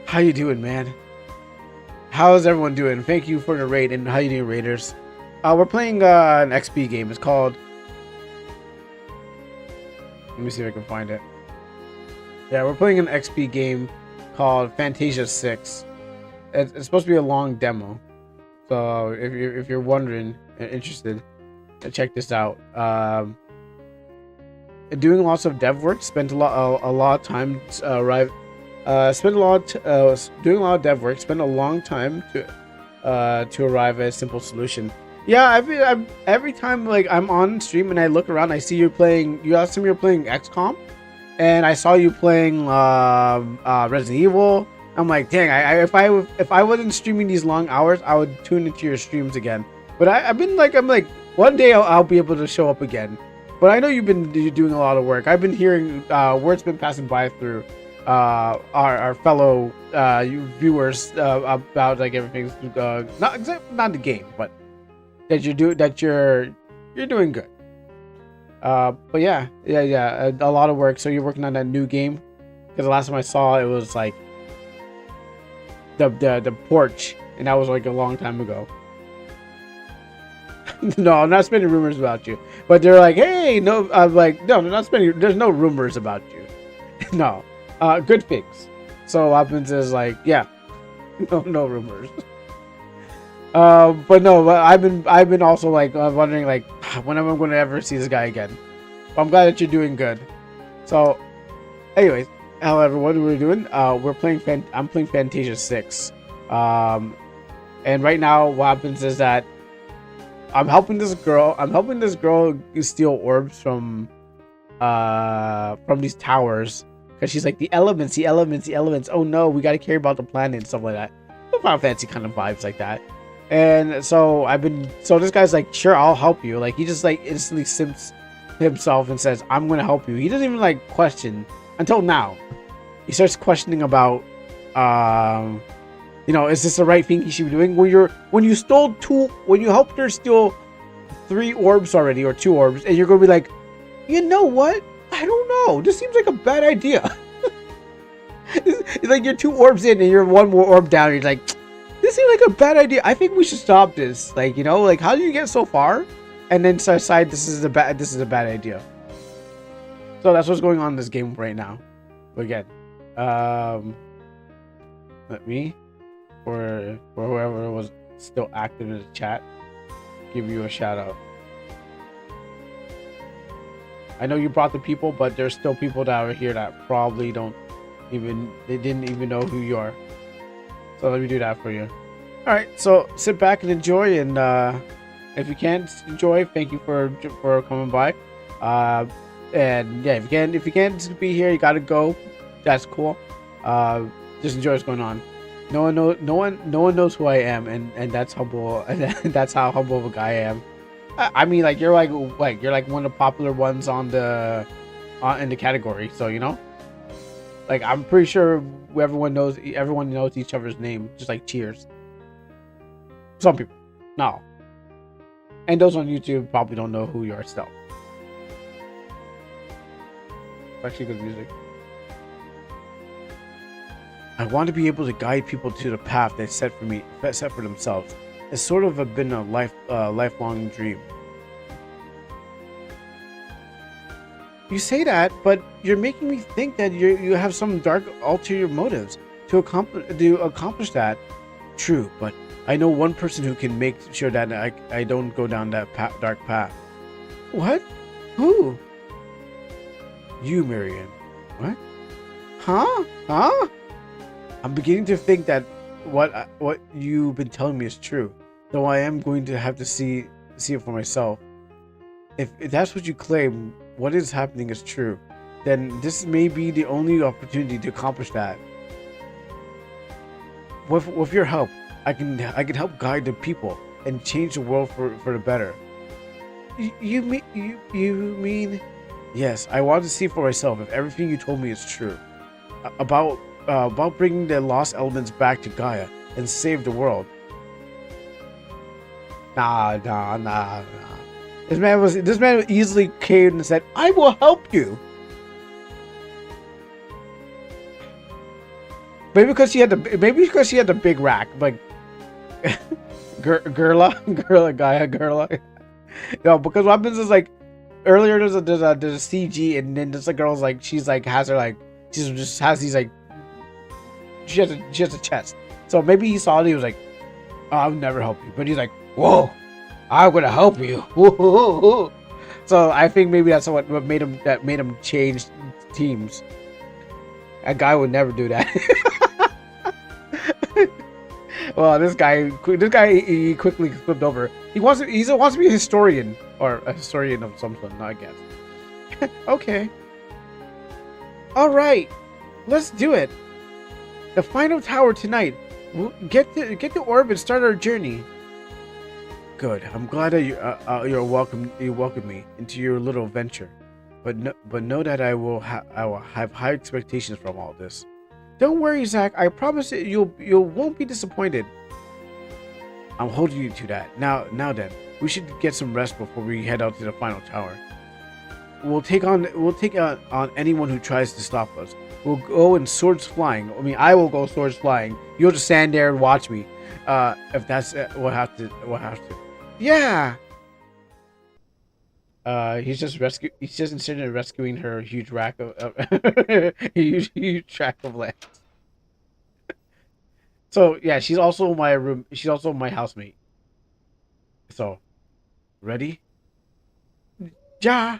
How you doing, man? How's everyone doing? Thank you for the raid, and how you doing, Raiders? We're playing an XP game. It's called. Let me see if I can find it. Yeah, we're playing an XP game called Fantasia 6. It's supposed to be a long demo, so if you're wondering and interested, check this out. Doing lots of dev work. Spent a lot of time doing a lot of dev work. Spent a long time to arrive at a simple solution. Yeah, I've every time like I'm on stream and I look around, I see you playing. You asked me you're playing XCOM, and I saw you playing Resident Evil. I'm like, dang! If I wasn't streaming these long hours, I would tune into your streams again. But I'm like, one day I'll be able to show up again. But I know you're doing a lot of work. I've been hearing words been passing by through our fellow viewers about like everything's not the game, but that you're doing good. But yeah, a lot of work. So you're working on that new game? Because the last time I saw it was like the porch, and that was like a long time ago. No, I'm not spinning rumors about you, but they're like, hey, no, I'm like, no, they're not spinning. There's no rumors about you. No, good things. So what happens is like, yeah, no rumors. But no, I've been also like wondering like when am I going to ever see this guy again. But I'm glad that you're doing good. So, anyways, however, what we're doing, I'm playing Fantasia 6. And right now, what happens is that I'm helping this girl steal orbs from these towers because she's like the elements. Oh no, we gotta care about the planet and stuff like that. Final Fantasy kind of vibes like that. And so this guy's like, sure, I'll help you. Like he just like instantly simps himself and says, I'm gonna help you. He doesn't even like question until now. He starts questioning about is this the right thing he should be doing? When you helped her steal 3 orbs already, or 2 orbs, and you're gonna be like, you know what? I don't know. This seems like a bad idea. It's like you're 2 orbs in and you're 1 more orb down. And you're like, this seems like a bad idea. I think we should stop this. Like, like how did you get so far? And then decide this is a bad idea. So that's what's going on in this game right now. But again, let me. Or whoever was still active in the chat, give you a shout out. I know you brought the people, but there's still people that are here that probably didn't even know who you are. So let me do that for you. All right, so sit back and enjoy, and if you can't enjoy, thank you for coming by. And yeah, if you can't be here, you gotta go. That's cool. Just enjoy what's going on. No one knows who I am, and that's humble. And that's how humble of a guy I am. I mean, like you're like one of the popular ones on the in the category. So you know, like I'm pretty sure everyone knows each other's name, just like Cheers. Some people, no, and those on YouTube probably don't know who you are still. Actually, good music. I want to be able to guide people to the path they set for themselves. It's sort of been a lifelong dream. You say that, but you're making me think that you have some dark ulterior motives to accomplish that. True, but I know one person who can make sure that I don't go down that dark path. What? Who? You, Marianne. What? Huh? Huh? I'm beginning to think that what you've been telling me is true, though I am going to have to see it for myself. If that's what you claim, what is happening is true, then this may be the only opportunity to accomplish that. With your help, I can help guide the people and change the world for the better. You mean? Yes, I want to see for myself if everything you told me is true about bringing the lost elements back to Gaia and save the world. Nah. This man easily caved and said, "I will help you." Maybe because she had the big rack, like Gaia. No, because what happens is like earlier there's a CG and then this girl's like she just has these like she has a chest. So maybe he saw it, he was like, "Oh, I'll never help you," but he's like, "Whoa, I'm gonna help you." So I think maybe that's what made him change teams. A guy would never do that. Well, this guy he quickly flipped over. He wants to be a historian or a historian of some sort, I guess. Okay. All right, let's do it. The final tower tonight. We'll get to orb and start our journey. Good. I'm glad that you welcome me into your little venture, but know that I will have high expectations from all this. Don't worry, Zach. I promise you won't be disappointed. I'm holding you to that. Now then, we should get some rest before we head out to the final tower. We'll take on anyone who tries to stop us. We'll go in swords flying. I mean, I will go swords flying. You'll just stand there and watch me. If that's we'll have to. Yeah. He's just instead of rescuing her huge rack of huge track of land. So yeah, she's also my housemate. So, ready? Ja.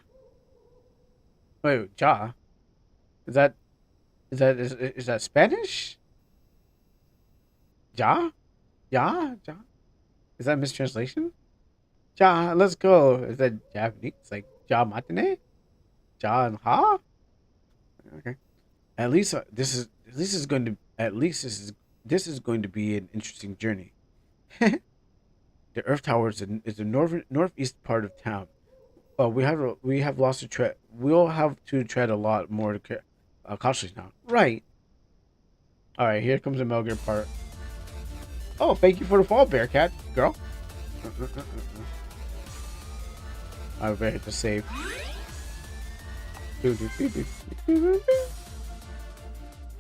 Wait, ja. Is that Spanish? Ja? Ja? Ja? Is that mistranslation? Ja, let's go. Is that Japanese? Like ja matane? Ja and ha? Okay. At least this is going to be an interesting journey. The Earth Tower is the northeast part of town. We have lost a tread. We'll have to tread a lot more cautiously now. Right. All right. Here comes the Melger part. Oh, thank you for the fall, Bearcat girl. I better hit the save.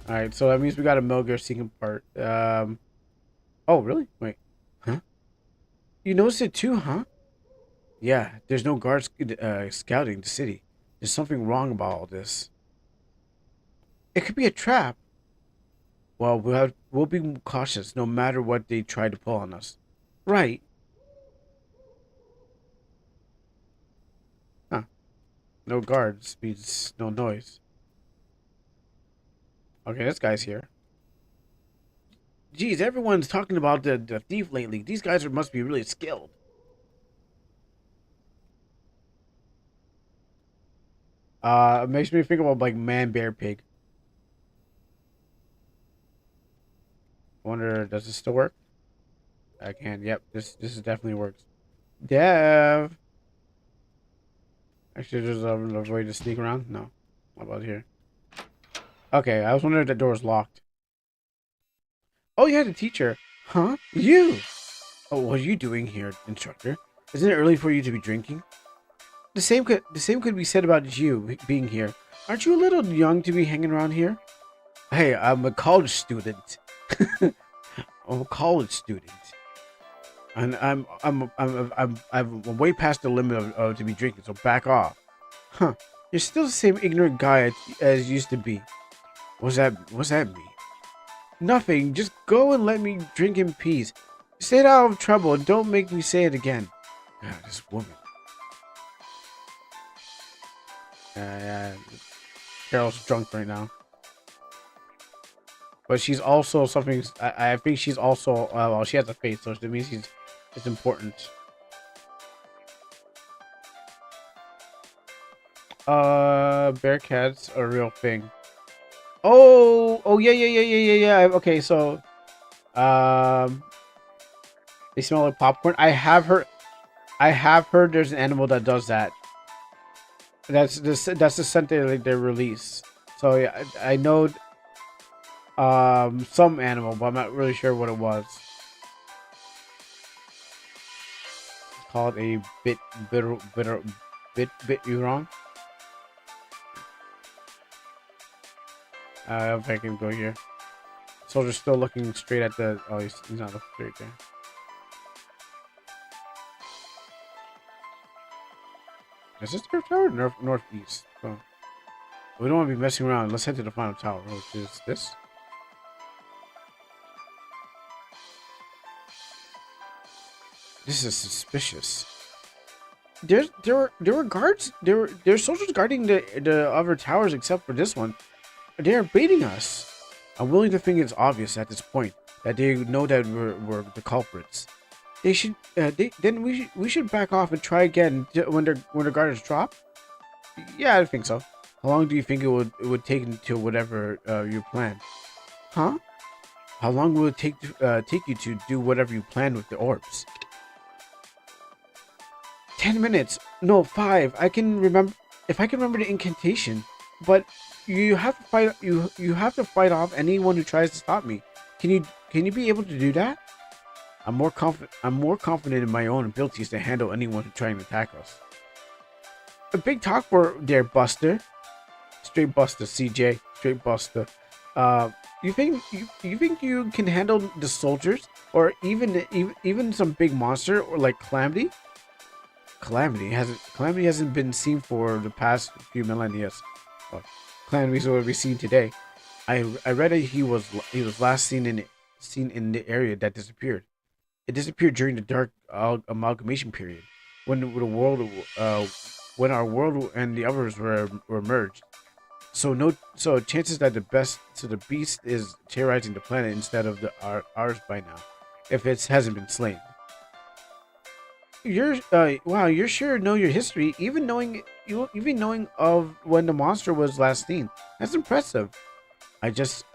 All right. So that means we got a Melger second part. Oh, really? Wait. Huh? You noticed it too, huh? Yeah, there's no guards scouting the city. There's something wrong about all this. It could be a trap. Well, we'll be cautious no matter what they try to pull on us. Right. Huh. No guards means no noise. Okay, this guy's here. Geez, everyone's talking about the thief lately. These guys must be really skilled. It makes me think about like man, bear, pig. Wonder, does this still work? I can. Yep, this definitely works. Dev. Actually, there's a way to sneak around. No. How about here? Okay, I was wondering if the door was locked. Oh, yeah, the teacher. Huh? You! Oh, what are you doing here, instructor? Isn't it early for you to be drinking? The same could be said about you being here. Aren't you a little young to be hanging around here? Hey, I'm a college student. I'm a college student, and I'm way past the limit of to be drinking. So back off. Huh? You're still the same ignorant guy as you used to be. What's that mean? Nothing. Just go and let me drink in peace. Stay out of trouble and don't make me say it again. God, this woman. Yeah. Carol's drunk right now. But she's also something. I think she's also. Well, she has a face, so that means it's important. Bearcats are a real thing. Oh, yeah. Okay, so, they smell like popcorn. I have heard there's an animal that does that. That's the scent they release. So yeah, I know some animal, but I'm not really sure what it was. It's called a bit you wrong. I don't know if I can go here. Soldier's still looking straight at the. Oh, he's not looking straight there. Is this the tower? Northeast. Oh. We don't want to be messing around. Let's head to the final tower, which is this. This is suspicious. There were guards. There's soldiers guarding the other towers except for this one. They are baiting us. I'm willing to think it's obvious at this point that they know that we're the culprits. They should. We should back off and try again when the guards drop. Yeah, I think so. How long do you think it would take until whatever you plan? Huh? How long will it take you to do whatever you plan with the orbs? 10 minutes. No, 5. I can remember if I can remember the incantation, but you have to fight. You have to fight off anyone who tries to stop me. Can you be able to do that? I'm more confident in my own abilities to handle anyone who's trying to attack us. A big talk for there, Buster. Straight Buster, CJ. Straight Buster. You think you can handle the soldiers, or even some big monster, or like Calamity? Calamity hasn't been seen for the past few millennia. Well, Calamity's what we've seen today. I read that he was last seen in the area that disappeared. It disappeared during the Dark Amalgamation period, when our world and the others were merged. So chances that the beast is terrorizing the planet instead of ours by now, if it hasn't been slain. You're sure know your history, even knowing of when the monster was last seen. That's impressive. I just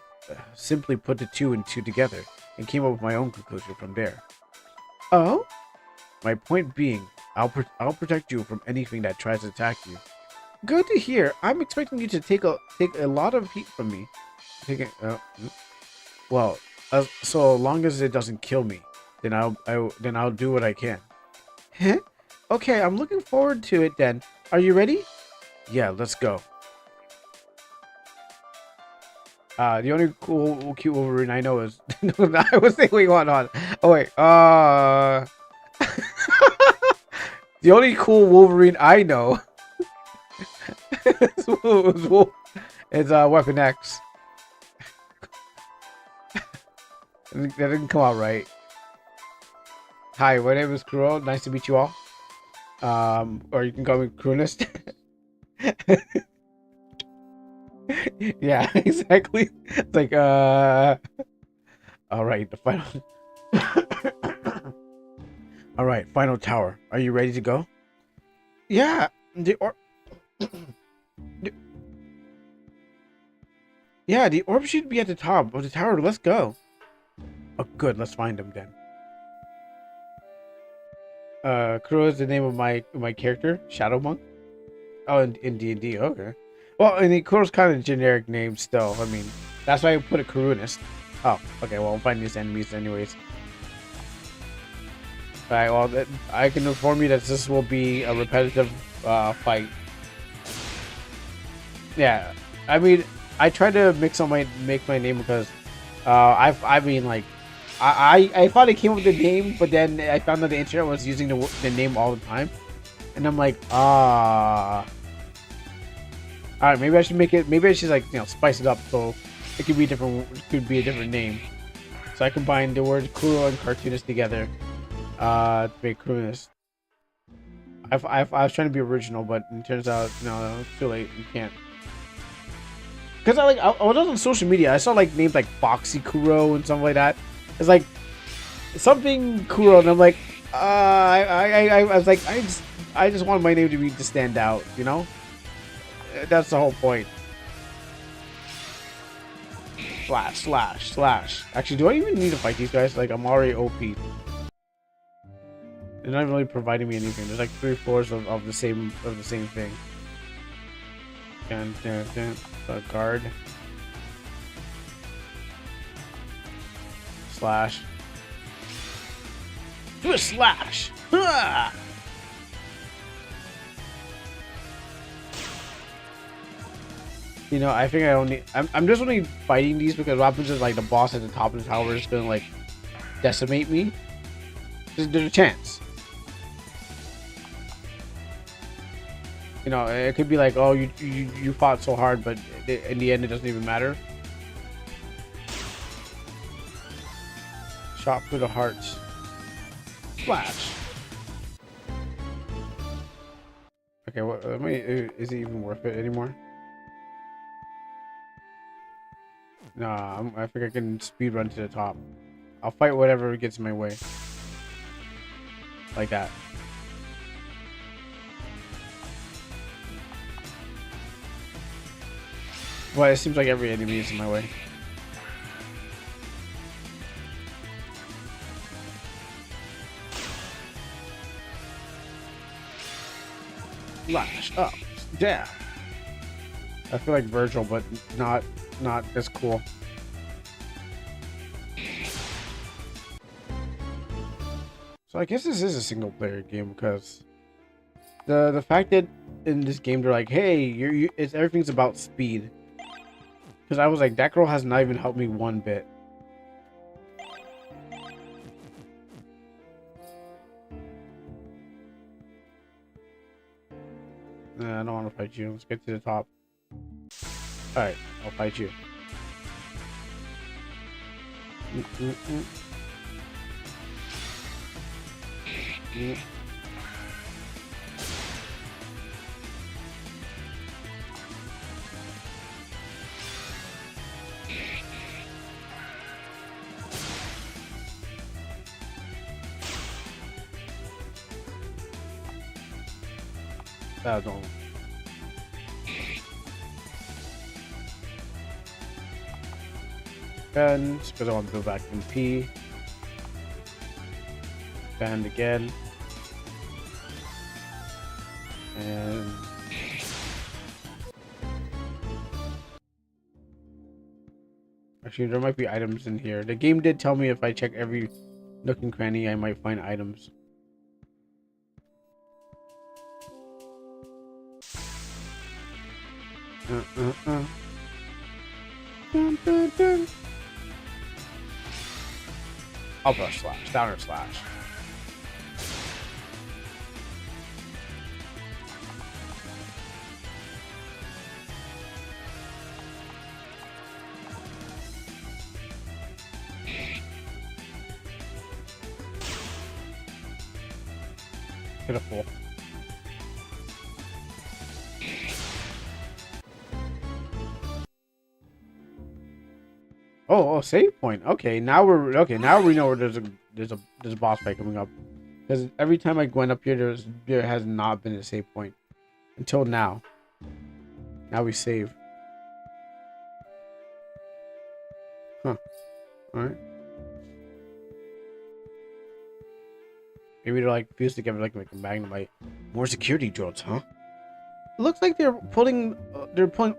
simply put the 2 and 2 together and came up with my own conclusion from there. Oh? My point being, I'll protect you from anything that tries to attack you. Good to hear. I'm expecting you to take a lot of heat from me. Well, so long as it doesn't kill me, then I'll do what I can. Huh? Okay, I'm looking forward to it then. Are you ready? Yeah, let's go. The only cute Wolverine I know is I was thinking, wait, hold on. Oh wait, the only cool Wolverine I know is Weapon X. That didn't come out right. Hi, my name is Kuro. Nice to meet you all. Or you can call me Krunist. Yeah, exactly. It's like, all right, the final. All right, final tower. Are you ready to go? Yeah, yeah, the orb should be at the top of the tower. Let's go. Oh, good. Let's find them then. Kuro is the name of my character, Shadow Monk. Oh, in D&D, okay. Well, and the Kuro's kind of generic name still. I mean, that's why I put a Kurunist. Oh, okay. Well, I'm fighting these enemies anyways. All right. Well, I can inform you that this will be a repetitive fight. Yeah. I mean, I tried to make my name because I mean like I thought I came up with the name, but then I found that the internet was using the name all the time, and I'm like, ah. All right, maybe I should make it. Maybe I should like spice it up so it could be different. It could be a different name. So I combined the words Kuro and cartoonist together to make Kurunist. I was trying to be original, but it turns out no, it's too late. You can't. Because I was on social media. I saw like names like Foxy Kuro and something like that. It's like something Kuro, and I'm like, I was like, I just want my name to stand out, you know. That's the whole point. Slash, slash, slash. Actually, do I even need to fight these guys? Like, I'm already OP. They're not really providing me anything. There's like 3 floors of the same thing. And guard. Slash. Do a slash. Ah! You know, I think I only. I'm just only fighting these because what happens is like the boss at the top of the tower is gonna like decimate me. There's a chance. You know, it could be like, oh, you fought so hard, but in the end, it doesn't even matter. Shot through the hearts. Flash. Okay, what? Is it even worth it anymore? Nah, I think I can speed run to the top. I'll fight whatever gets in my way. Like that. Well, it seems like every enemy is in my way. Lash up, down. I feel like Virgil, but not as cool. So I guess this is a single player game because the fact that in this game they're like, hey, it's everything's about speed. Because I was like, that girl has not even helped me one bit. Nah, I don't want to fight you. Let's get to the top. Alright, I'll fight you. That was normal. Bend, because I want to go back in P. Bend again. And actually, there might be items in here. The game did tell me if I check every nook and cranny, I might find items. Dun, dun, dun. Upper slash, downer slash. Pitiful. Oh, save point. Okay, now we know where there's a boss fight coming up. Because every time I went up here, there has not been a save point until now. Now we save. Huh. All right. Maybe they're like fused together like a magnetite. More security drones, huh? It looks like they're pulling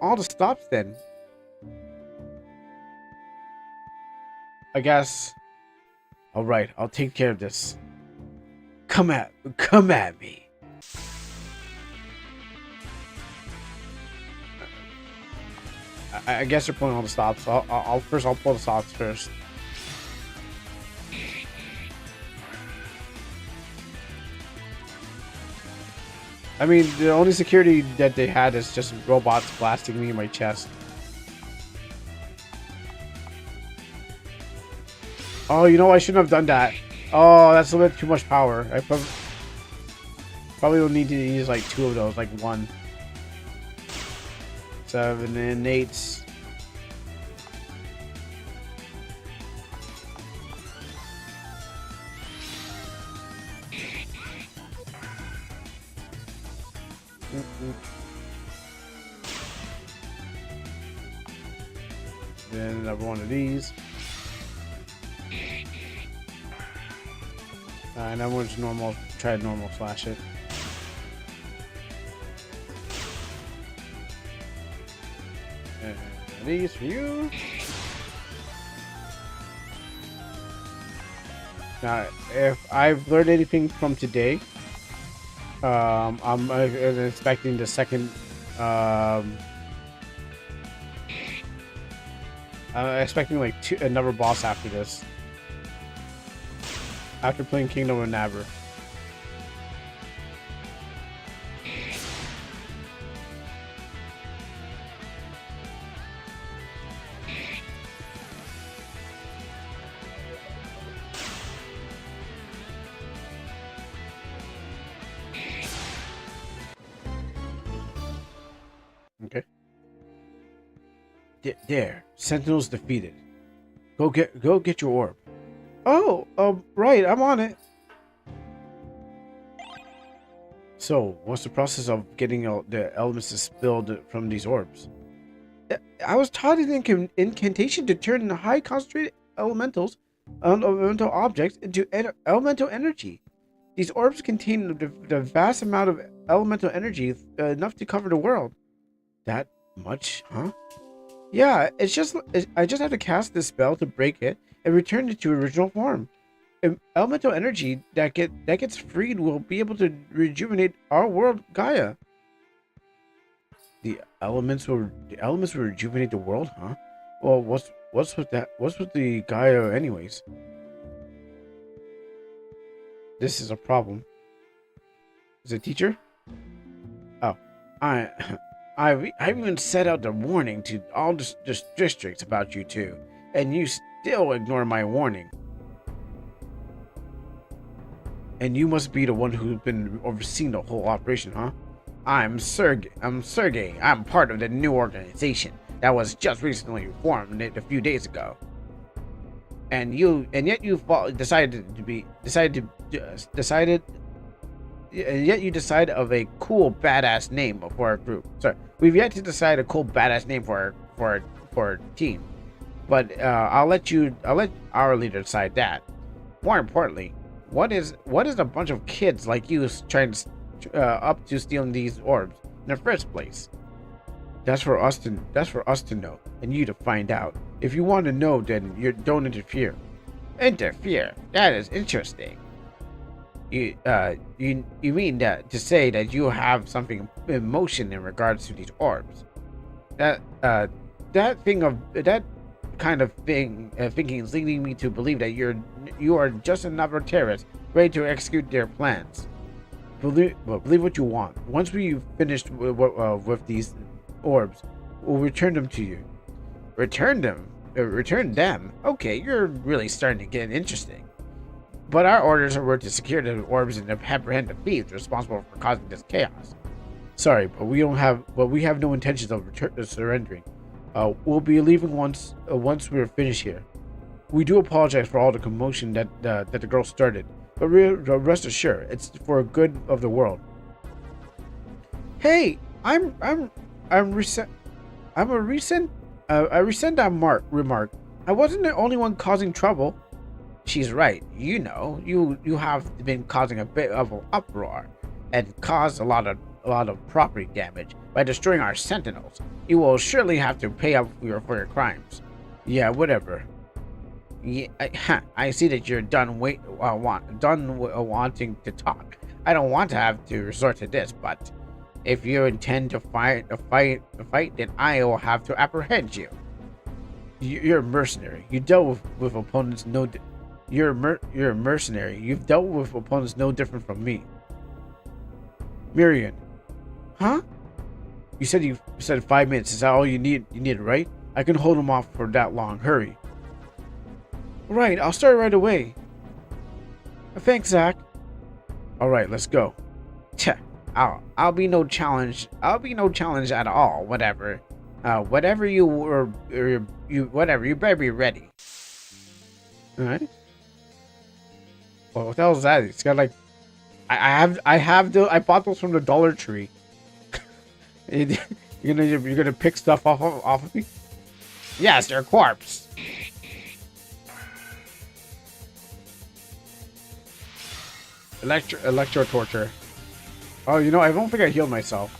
all the stops then. I guess. All right, I'll take care of this. Come at me. I guess they're pulling all the stops. I'll pull the stops first. I mean, the only security that they had is just robots blasting me in my chest. Oh, you know, I shouldn't have done that. Oh, that's a little bit too much power. I probably will need to use like 2 of those, like 1. 7 and 8. Then another one of these. And that one's normal. Try normal slash it. And these for you. Now, if I've learned anything from today, I'm expecting the second. I'm expecting like another boss after this. After playing Kingdom of Navarre. Okay. There, Sentinel's defeated. Go get your orb. Oh, right, I'm on it. So, what's the process of getting the elements expelled from these orbs? I was taught an incantation to turn the high concentrated elemental objects into elemental energy. These orbs contain the vast amount of elemental energy enough to cover the world. That much, huh? Yeah, I just have to cast this spell to break it and return it to original form. Elemental energy that gets freed will be able to rejuvenate our world, Gaia. The elements will rejuvenate the world, huh? Well, what's with that? What's with the Gaia, anyways? This is a problem. Is it teacher? Oh, I've even set out the warning to all the districts about you two, and you still ignore my warning. And you must be the one who's been overseeing the whole operation, huh? I'm Sergey. I'm part of the new organization that was just recently formed a few days ago. And yet you decided of a cool badass name for our group. Sorry, we've yet to decide a cool badass name for our team. But I'll let our leader decide that. More importantly, what is a bunch of kids like you trying up to stealing these orbs in the first place? That's for us to know, and you to find out. If you want to know, then don't interfere. Interfere? That is interesting. You mean that to say that you have something in motion in regards to these orbs? That kind of thinking is leading me to believe that you are just another terrorist ready to execute their plans. Believe what you want. Once we've finished with these orbs, we'll return them to you. Return them? Return them? Okay, you're really starting to get interesting. But our orders were to secure the orbs and apprehend the thieves responsible for causing this chaos. Sorry, but we have no intentions of surrendering. We'll be leaving once we're finished here. We do apologize for all the commotion that the girl started, but rest assured, it's for the good of the world. Hey, I resent that remark. I wasn't the only one causing trouble. She's right. You know, you have been causing a bit of an uproar and caused a lot of of property damage by destroying our sentinels. You will surely have to pay up for your crimes. Yeah, whatever. Yeah, I see that you're done wanting to talk. I don't want to have to resort to this, but if you intend to fight, then I will have to apprehend you. You're a mercenary. You dealt with opponents you're a mercenary. You've dealt with opponents no different from me. Miriam. Huh? You said 5 minutes. Is that all you needed, right? I can hold him off for that long. Hurry. Right, I'll start right away. Thanks, Zach. Alright, let's go. I'll be no challenge. I'll be no challenge at all. Whatever. Whatever you better be ready. Alright. Well, what the hell is that? It's got like I bought those from the Dollar Tree. You're gonna pick stuff off of me? Yes, they're a corpse. Electro torture. Oh, I don't think I healed myself.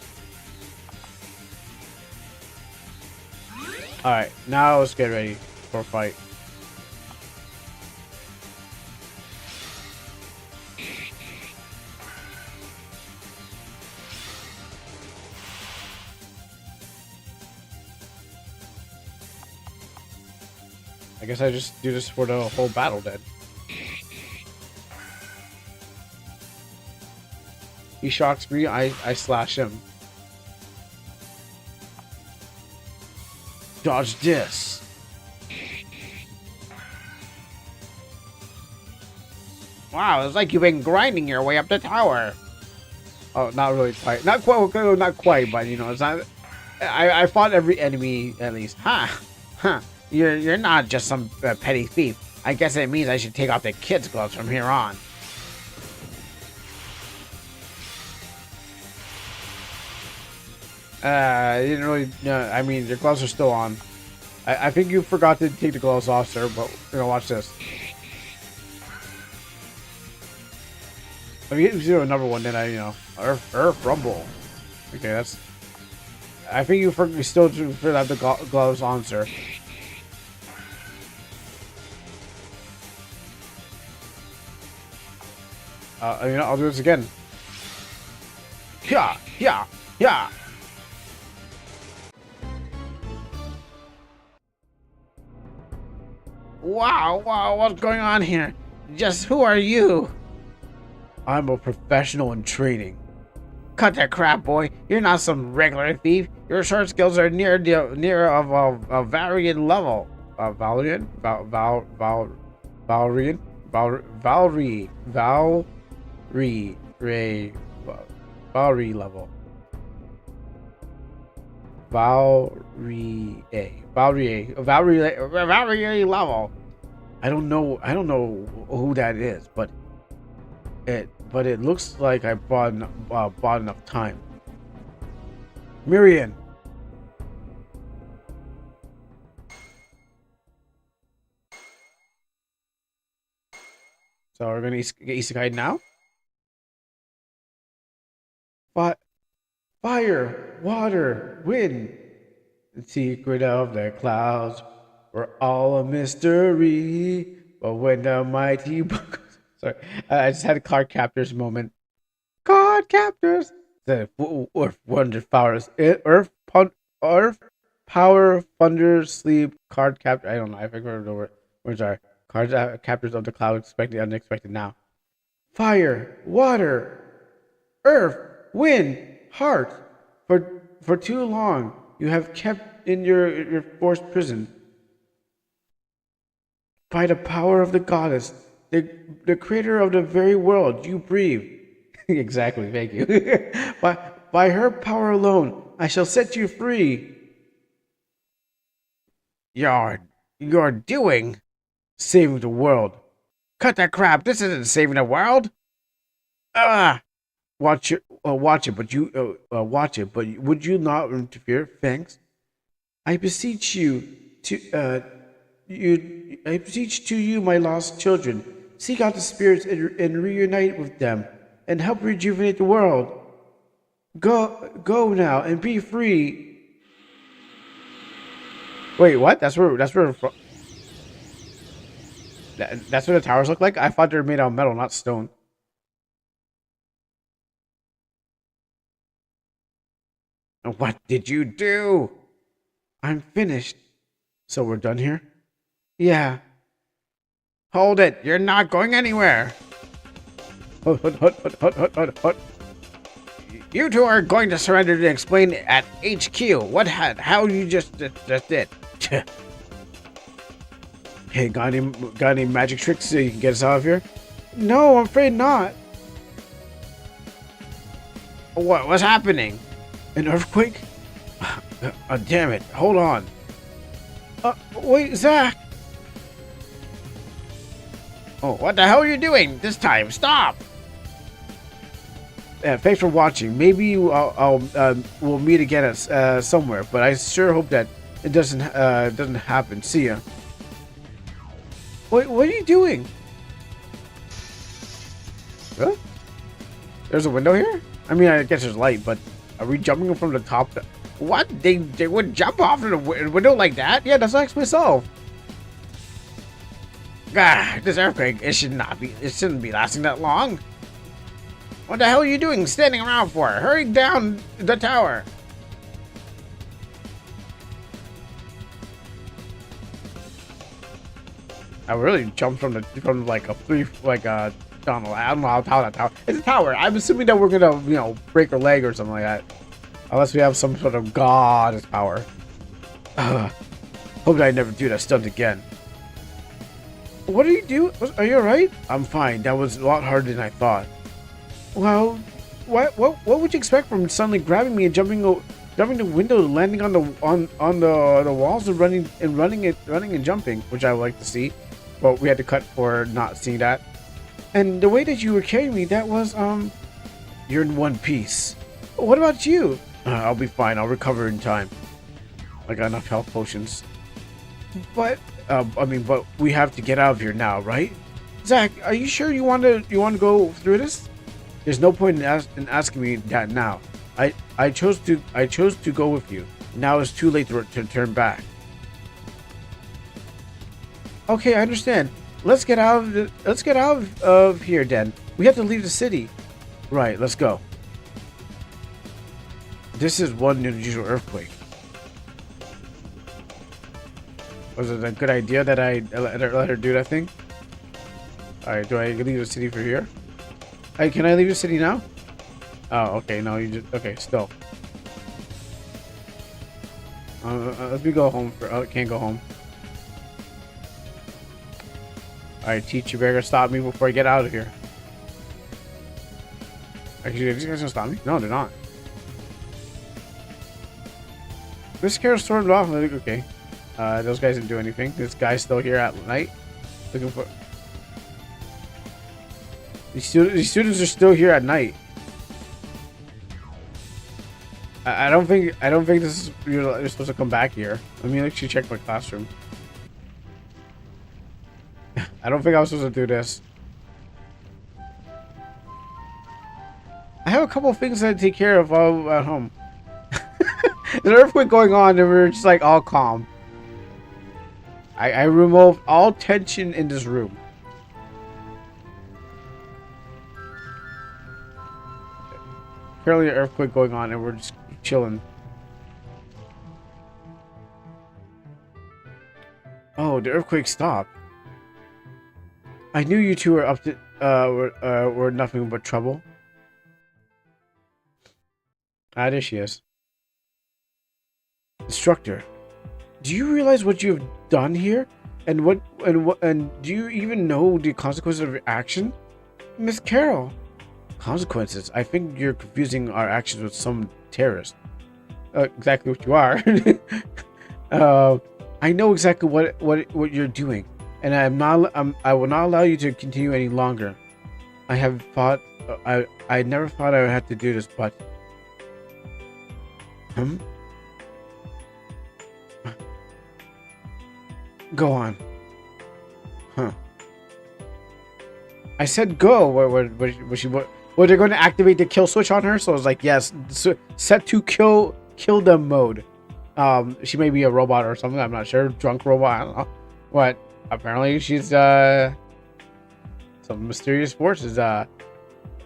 Alright, now let's get ready for a fight. I guess I just do this for the whole battle then. He shocks me, I slash him. Dodge this. Wow, it's like you've been grinding your way up the tower. Oh, not really quite. Not quite, but it's not. I fought every enemy at least. Huh. You're not just some petty thief. I guess it means I should take off the kids' gloves from here on. You didn't really. No, I mean, your gloves are still on. I think you forgot to take the gloves off, sir. But watch this. If you do another one, then Earth Rumble. Okay, that's. I think you still have the gloves on, sir. I'll do this again. Yeah. Wow, what's going on here? Just who are you? I'm a professional in training. Cut that crap, boy. You're not some regular thief. Your sword skills are near of a Valerian level. Valerian level. Valerian level. I don't know who that is, but it looks like I bought enough time. Miriam. So we're gonna get isekai now. Fire, water, wind. The secret of the clouds were all a mystery. But when the mighty sorry, I just had a card captors moment. Card captors. The Earth wonder powers. Earth power, thunder, sleep. Card capture. I don't know. I forgot the words are. Card captors of the cloud. Expected, unexpected. Now. Fire, water, earth, wind, heart. For too long, you have kept in your forced prison. By the power of the goddess, the creator of the very world you breathe. Exactly, thank you. by her power alone, I shall set you free. You're doing saving the world. Cut that crap. This isn't saving the world. Watch it, but would you not interfere? Thanks. I beseech you, my lost children. Seek out the spirits and reunite with them, and help rejuvenate the world. Go now and be free. Wait, what? That's where that's what the towers look like? I thought they were made out of metal, not stone. What did you do? I'm finished. So we're done here? Yeah. Hold it. You're not going anywhere. Hut. You two are going to surrender to explain at HQ how you just did. Hey, got any magic tricks so you can get us out of here? No, I'm afraid not. What's happening? An earthquake? Damn it. Hold on. Wait, Zach. Oh, what the hell are you doing this time? Stop! Thanks for watching. Maybe we'll meet again at somewhere, but I sure hope that it doesn't happen. See ya. What are you doing? Huh? There's a window here? I mean, I guess there's light, but are we jumping from the top? What? They would jump off of the window like that? Yeah, that's like myself. God, this earthquake, it shouldn't be lasting that long. What the hell are you doing standing around for? Hurry down the tower. I really jumped from like a I don't know how tall that tower. It's a tower. I'm assuming that we're gonna, break our leg or something like that. Unless we have some sort of god power. Hope that I never do that stunt again. What are you doing? Are you alright? I'm fine. That was a lot harder than I thought. Well, what would you expect from suddenly grabbing me and jumping the window, landing on the walls, and running and jumping, which I would like to see, but we had to cut for not seeing that. And the way that you were carrying me, that was you're in one piece. What about you? I'll be fine. I'll recover in time. I got enough health potions. But but we have to get out of here now, right? Zach, are you sure you want to go through this? There's no point in asking me that now. I chose to go with you. Now it's too late to turn back. Okay, I understand. Let's get out of here then. We have to leave the city. Right, let's go. This is one unusual earthquake. Was it a good idea that I let her do that thing? Alright, do I leave the city for here? Hey, can I leave the city now? Oh, okay, no, you just... Okay, still. Let me go home. Can't go home. Alright, teacher, you better stop me before I get out of here. Actually, are these guys gonna stop me? No, they're not. This car's sorted off. Okay. Those guys didn't do anything. This guy's still here at night. Looking for... These students are still here at night. I don't think this is... You're supposed to come back here. Let me actually check my classroom. I don't think I was supposed to do this. I have a couple of things that I take care of while at home. There's an earthquake going on and we're just like all calm. I removed all tension in this room. Apparently an earthquake going on and we're just chilling. Oh, the earthquake stopped. I knew you two were up to were nothing but trouble. Ah, there she is. Instructor, do you realize what you've done here? And do you even know the consequences of your action? Miss Carol. Consequences? I think you're confusing our actions with some terrorist. Exactly what you are. I know exactly what you're doing, and I will not allow you to continue any longer. I have thought I never thought I would have to do this, but go on. Huh. I said go. What Well, they're going to activate the kill switch on her, so it's like, yes, set to kill them mode. She may be a robot or something, I'm not sure. Drunk robot, I don't know. But apparently she's some mysterious forces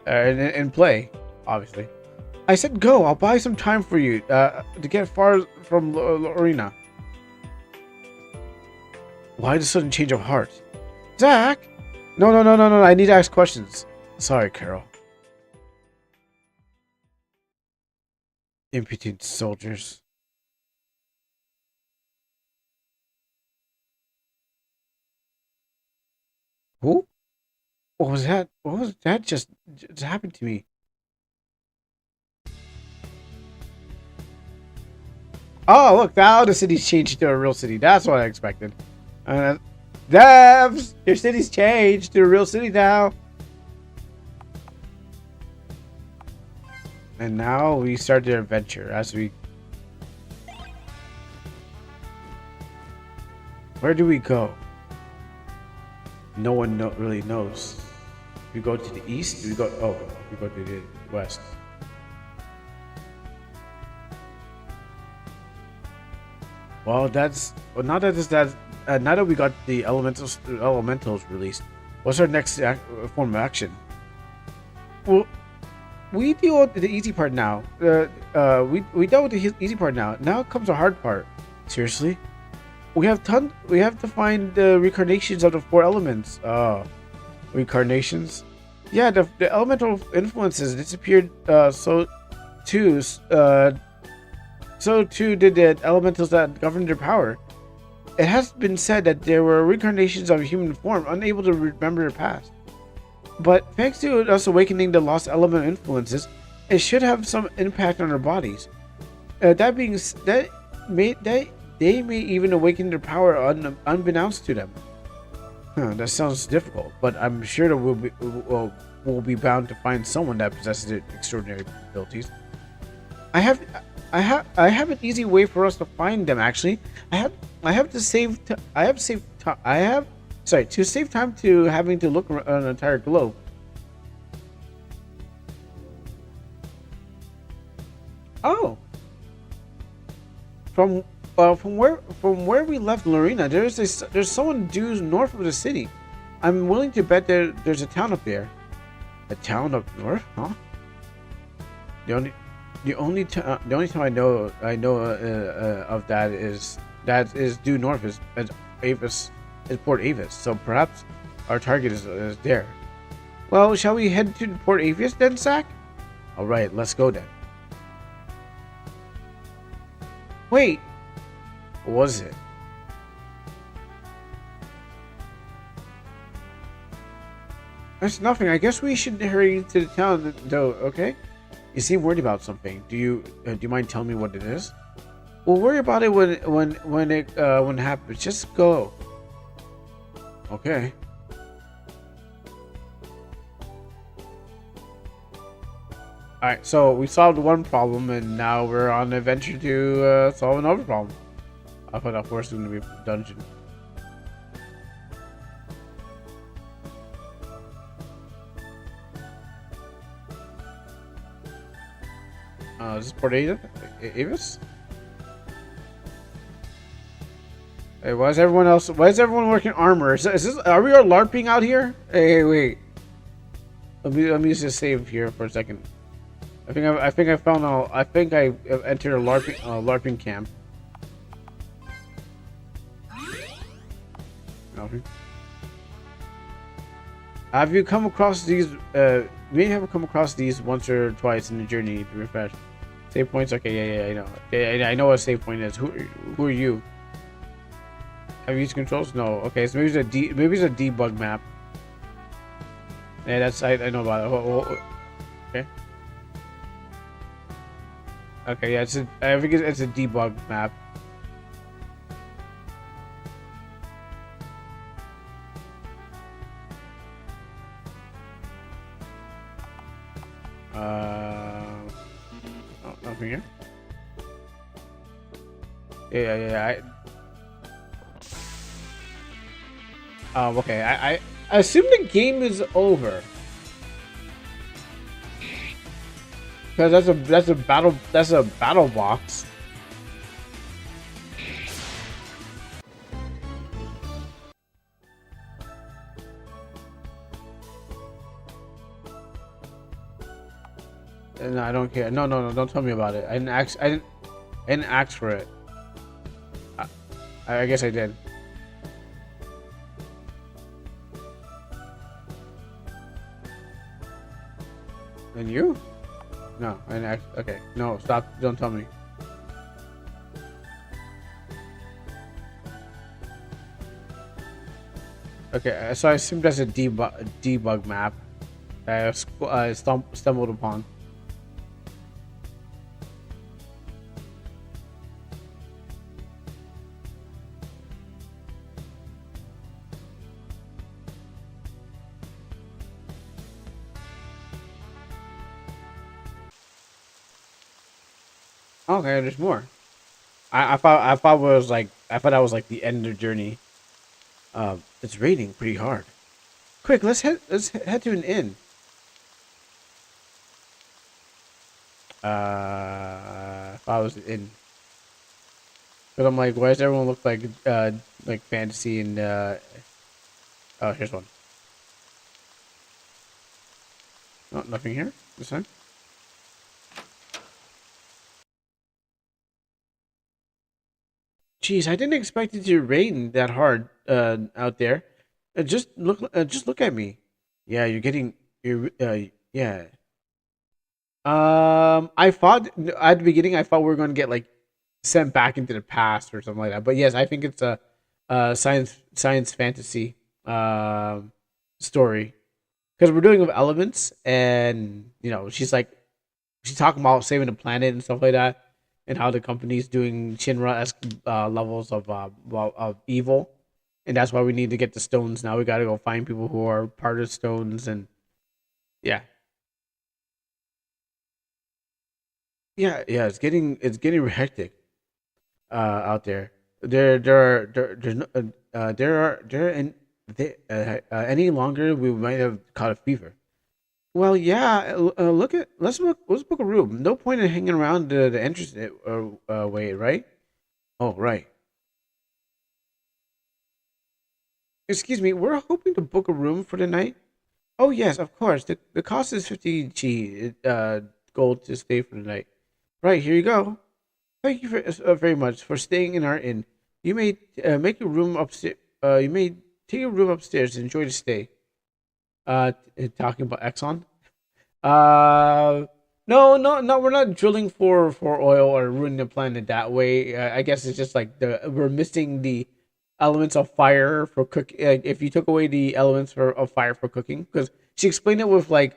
in play, obviously. I said go, I'll buy some time for you to get far from Lorena. Why the sudden change of heart? Zach? No, I need to ask questions. Sorry, Carol. Impudent soldiers. Who? What was that? What was that just happened to me? Oh, look, now the city's changed to a real city. That's what I expected. Devs, your city's changed to a real city now. And now we start the adventure as we... Where do we go? No one really knows. We go to the east? We go to the west. Well, now that we got the elementals released, what's our next form of action? Well, we deal with the easy part now. We dealt with the easy part now. Now comes the hard part. Seriously, we have to find the reincarnations of the 4 elements. Reincarnations? Yeah, the elemental influences disappeared. So too did the elementals that governed their power. It has been said that there were reincarnations of human form, unable to remember their past. But thanks to us awakening the lost element influences, it should have some impact on our bodies. That being said, they may even awaken their power unbeknownst to them. That sounds difficult, but I'm sure that we'll be bound to find someone that possesses extraordinary abilities. I have an easy way for us to find them. Actually, to save time to having to look around an entire globe. Oh, from where we left Lorena, there's someone due north of the city. I'm willing to bet there's a town up there. A town up north, huh? The only time I know of that is due north is Port Avis. So perhaps our target is there. Well, shall we head to Port Avis then, Zach? All right, let's go then. Wait, what was it? There's nothing. I guess we should hurry to the town, though. Okay. You seem worried about something. Do you mind telling me what it is? We'll worry about it when it happens. Just go. Okay. All right. So we solved one problem, and now we're on an adventure to solve another problem. I thought that first was going to be a dungeon. Is this Port Avis? Hey, why is everyone working armor? Is this, are we all LARPing out here? Hey, wait. Let me just save here for a second. I think I entered a LARPing camp. Okay. Have you come across these? May have come across these once or twice in the journey to refresh. Save points? Okay, yeah, I know. Yeah, I know what a save point is. Who are you? Have you used controls? No. Okay, so maybe it's a debug map. Yeah, I know about it. Okay. Okay, yeah, I think it's a debug map. Nothing here. Yeah. Okay. I assume the game is over. Because that's a battle box. And I don't care. No, no, no! Don't tell me about it. I didn't ask for it. I guess I did. And you? No, I didn't ask. Okay, no, stop! Don't tell me. Okay, so I assume that's a debug map that I stumbled upon. Okay, there's more. I thought that was like the end of the journey. It's raining pretty hard. Quick, let's head to an inn. If I was in, but I'm like, why does everyone look like fantasy and oh, here's one. Oh, nothing here this time. Jeez, I didn't expect it to rain that hard out there. Just look at me. Yeah, yeah. I thought at the beginning I thought we were going to get like sent back into the past or something like that. But yes, I think it's a science fantasy story because we're doing with elements, and she's talking about saving the planet and stuff like that, and how the company's doing Shinra-esque levels of evil, and that's why we need to get the stones now. We got to go find people who are part of the stones, and yeah, yeah. It's getting hectic out there. There's no, there and they, any longer we might have caught a fever. Well, yeah. Let's book a room. No point in hanging around the entrance way, right? Oh, right. Excuse me. We're hoping to book a room for the night. Oh, yes, of course. The cost is 50 G gold to stay for the night. Right, here you go. Thank you very much for staying in our inn. You may make a room upstairs. You may take a room upstairs and enjoy the stay. Talking about Exxon. Uh, no, no, no. We're not drilling for oil or ruining the planet that way. I guess it's just like the we're missing the elements of fire for cook. If you took away the elements of fire for cooking, because she explained it with like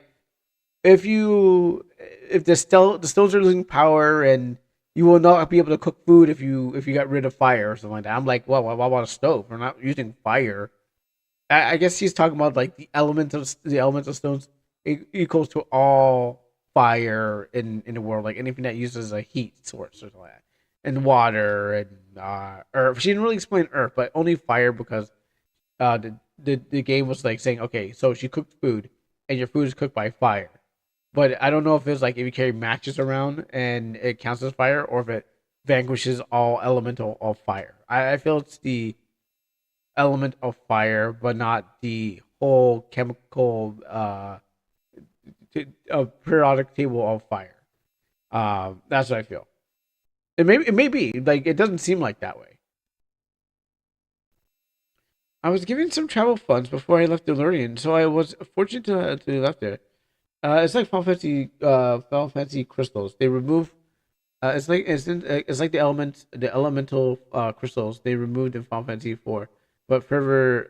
if the stones are losing power and you will not be able to cook food if you got rid of fire or something like that. I'm like, well, what about a stove? We're not using fire. I guess he's talking about like the elements of stones equals to all fire in the world, like anything that uses a heat source or something like that, and water and earth. She didn't really explain earth, but only fire because the game was like saying, okay, so she cooked food and your food is cooked by fire. But I don't know if it's like if you carry matches around and it counts as fire, or if it vanquishes all elemental of fire. I feel it's the element of fire, but not the whole chemical periodic table of fire. That's what I feel. It may be like it doesn't seem like that way. I was given some travel funds before I left Delurian, so I was fortunate to be left there. It's like Final Fantasy crystals. They remove. It's like the elemental crystals they removed in Final Fantasy 4, but further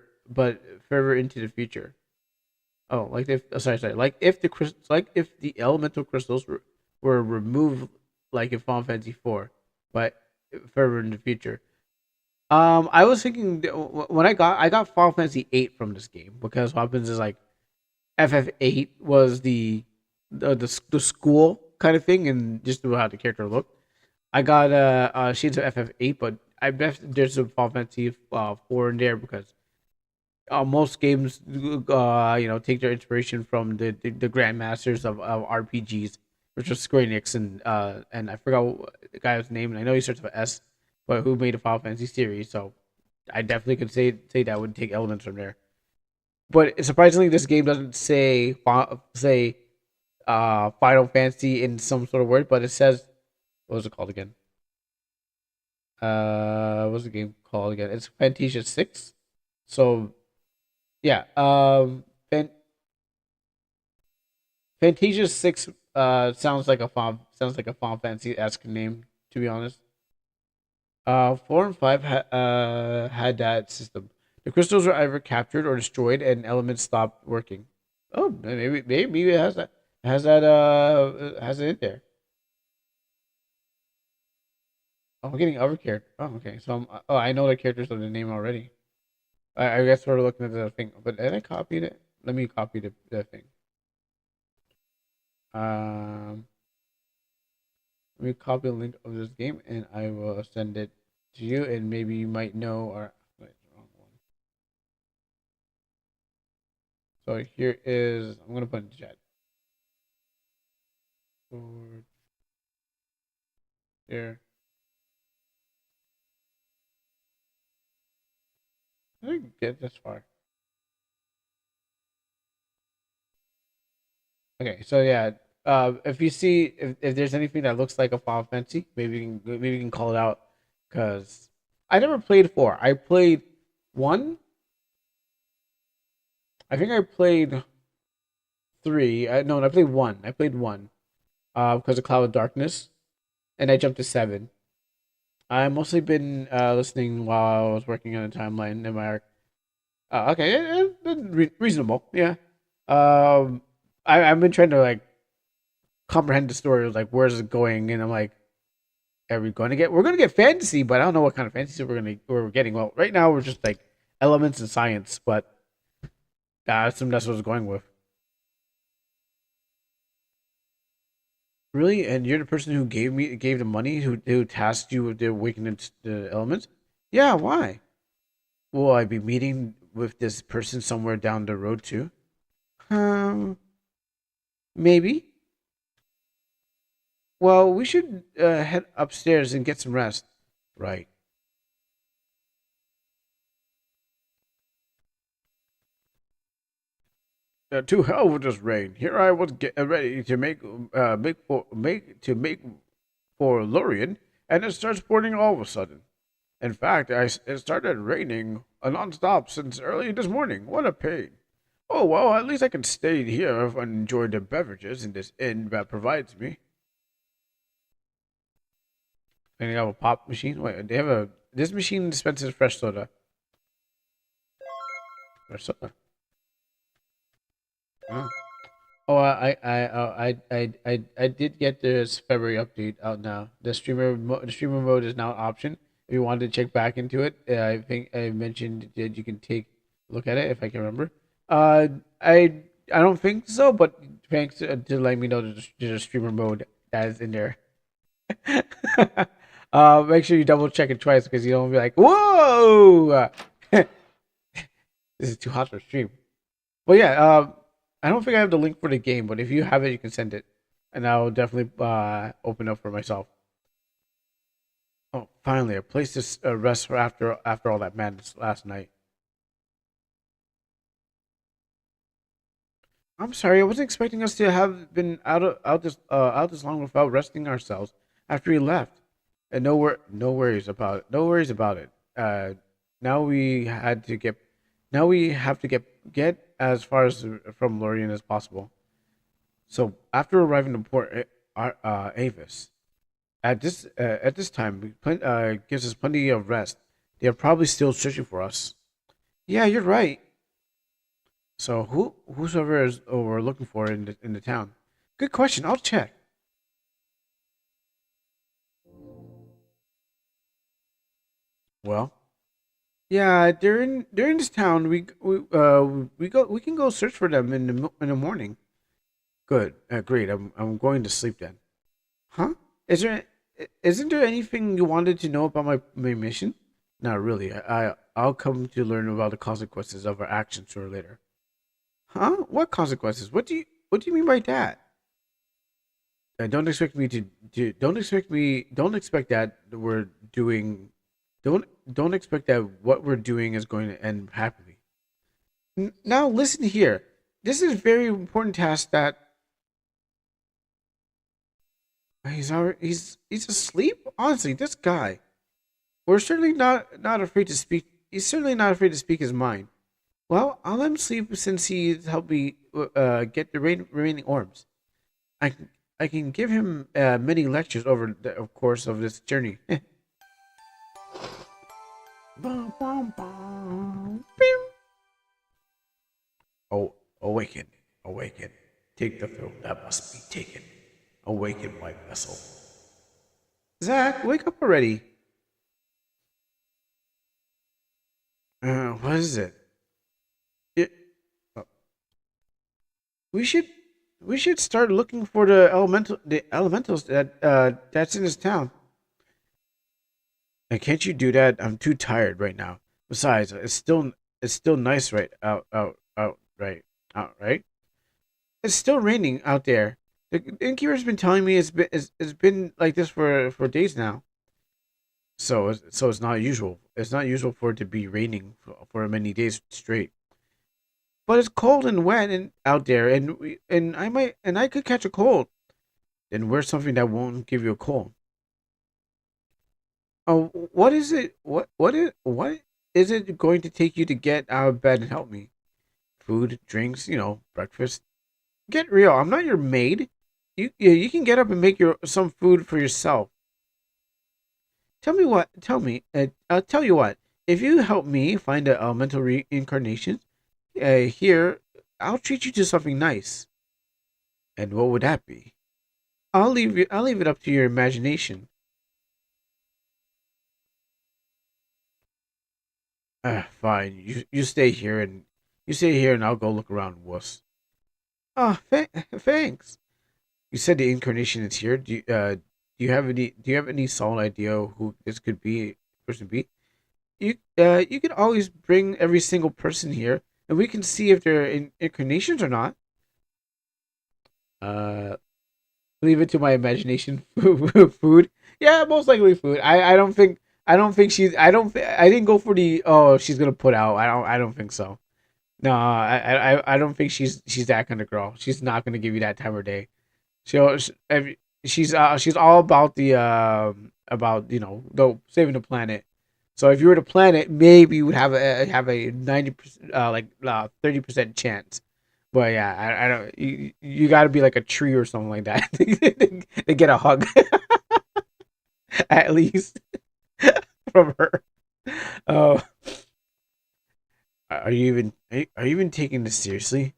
into the future. Oh, like if sorry, like if the elemental crystals were removed like in Final Fantasy 4, but further in the future. I was thinking when I got Final Fantasy 8 from this game because what happens is like FF8 was the school kind of thing and just how the character looked. I got Shades of FF8, but I bet there's some Final Fantasy 4 in there because most games take their inspiration from the grandmasters of RPGs which was Square Enix, and I forgot the guy's name, and I know he starts with S, but who made a Final Fantasy series. So I definitely could say that would take elements from there. But surprisingly, this game doesn't say Final Fantasy in some sort of word, but it says, what was it called again? What's the game called again? It's Fantasia 6. So yeah, Fantasia 6 sounds like a Final Fantasy esque name, to be honest. 4 and 5 had that system. The crystals were either captured or destroyed, and elements stopped working. Oh, maybe it has that. Has it in there. Oh, I'm getting other character. Oh, okay. So I know the characters of the name already. I guess we're looking at the thing, but did I copied it? Let me copy the thing. Um, Let me copy the link of this game, and I will send it to you, and maybe you might know. Or wait, wrong one. So here is. I'm gonna put in the chat. Forward here. I didn't get this far. Okay, so yeah, if you see if there's anything that looks like a Final Fantasy, maybe you can call it out, because I never played 4. I played 1. I think I played 3. No, I played 1. I played 1. Because of Cloud of Darkness, and I jumped to 7. I mostly been listening while I was working on a timeline in my arc. Okay, reasonable, yeah. I've been trying to like comprehend the story, like where's it going, and I'm like, we're gonna get fantasy, but I don't know what kind of fantasy we're getting. Well, right now we're just like elements and science, but I assume that's what it's going with. Really? And you're the person who gave the money, who tasked you with the awakening the elements? Yeah, why? Will I be meeting with this person somewhere down the road too? Um, maybe. Well, we should head upstairs and get some rest. Right. To hell with this rain. Here I was getting ready to make for Lorien, and it starts pouring all of a sudden. In fact, it started raining nonstop since early this morning. What a pain. Oh, well, at least I can stay here and enjoy the beverages in this inn that provides me. And they have a pop machine? Wait, this machine dispenses fresh soda. Fresh soda. Oh. Oh, I did get this February update out now. The streamer mode is now an option. If you wanted to check back into it, I think I mentioned that you can take a look at it if I can remember. Uh, I don't think so, but thanks to letting me know there's a streamer mode that is in there. Make sure you double check it twice because you don't be like, whoa, this is too hot for stream. Well, yeah, I don't think I have the link for the game, but if you have it, you can send it, and I'll definitely open up for myself. Oh, finally, a place to rest for after all that madness last night. I'm sorry, I wasn't expecting us to have been out this long without resting ourselves after we left. And no worries about it. No worries about it. Now we had to get, now we have to get as far as from Lorien as possible. So after arriving to Port Avis, at this time, gives us plenty of rest. They are probably still searching for us. Yeah, you're right. So whosoever is we're looking for in the town. Good question. I'll check. Well, yeah, during this town, we can go search for them in the morning. Good, great. I'm going to sleep then. Huh? Isn't there anything you wanted to know about my mission? Not really. I'll come to learn about the consequences of our actions sooner or later. Huh? What consequences? What do you mean by that? don't expect me to do. Don't expect that we're doing. Don't expect that what we're doing is going to end happily. Now listen here. This is a very important task that he's asleep. Honestly, this guy. We're certainly not afraid to speak. He's certainly not afraid to speak his mind. Well, I'll let him sleep since he helped me get the remaining orbs. I can I can give him many lectures over the course of this journey. Bum, bum, bum. Bing. Oh, awaken, awaken. Take the throne that must be taken. Awaken my vessel. Zach, wake up already. What is it? It. uh, We should we should start looking for the elementals that's in this town. And can't you do that? I'm too tired right now. Besides, it's still nice right. It's still raining out there. The innkeeper's been telling me it's been like this for days now. So it's not usual. It's not usual for it to be raining for many days straight. But it's cold and wet and out there, and I could catch a cold. Then wear something that won't give you a cold. Oh, what is it? What is it going to take you to get out of bed and help me? Food, drinks, breakfast. Get real. I'm not your maid. You can get up and make your some food for yourself. Tell me what. Tell me. I'll tell you what. If you help me find the elemental reincarnations, here, I'll treat you to something nice. And what would that be? I'll leave it up to your imagination. Fine. You stay here and I'll go look around, wuss. Ah, thanks. You said the incarnation is here. Do you have any solid idea who this could be person be? You can always bring every single person here, and we can see if they're incarnations or not. Uh, leave it to my imagination. Food, yeah, most likely food. I didn't go for the she's gonna put out. I don't think so. No, I don't think she's that kind of girl. She's not gonna give you that time of day. She's all about the about the saving the planet. So if you were the planet, maybe you would have a 90% 30% chance. But yeah, I don't. You got to be like a tree or something like that to get a hug at least from her. Oh, are you even taking this seriously?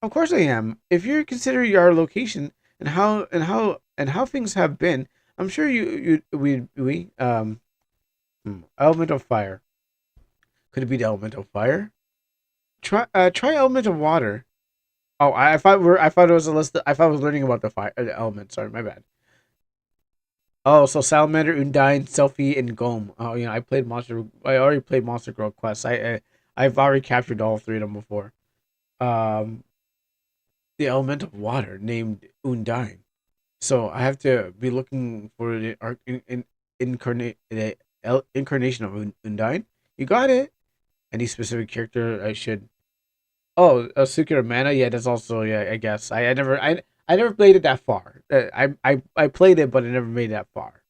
Of course I am. If you're considering our location and how things have been, I'm sure we element of fire. Could it be the element of fire? Try element of water. Oh, I thought it was a list. I thought I was learning about the fire the element. Sorry, my bad. Oh, so salamander, undine, selfie, and gome. Oh, I played monster. I already played Monster Girl Quest. I've already captured all three of them before. Um, the element of water named undine. So I have to be looking for the incarnation of undine. You got it. Any specific character I should Oh, Sukira Mana. Yeah, that's also yeah. I guess I never played it that far. I played it, but I never made it that far.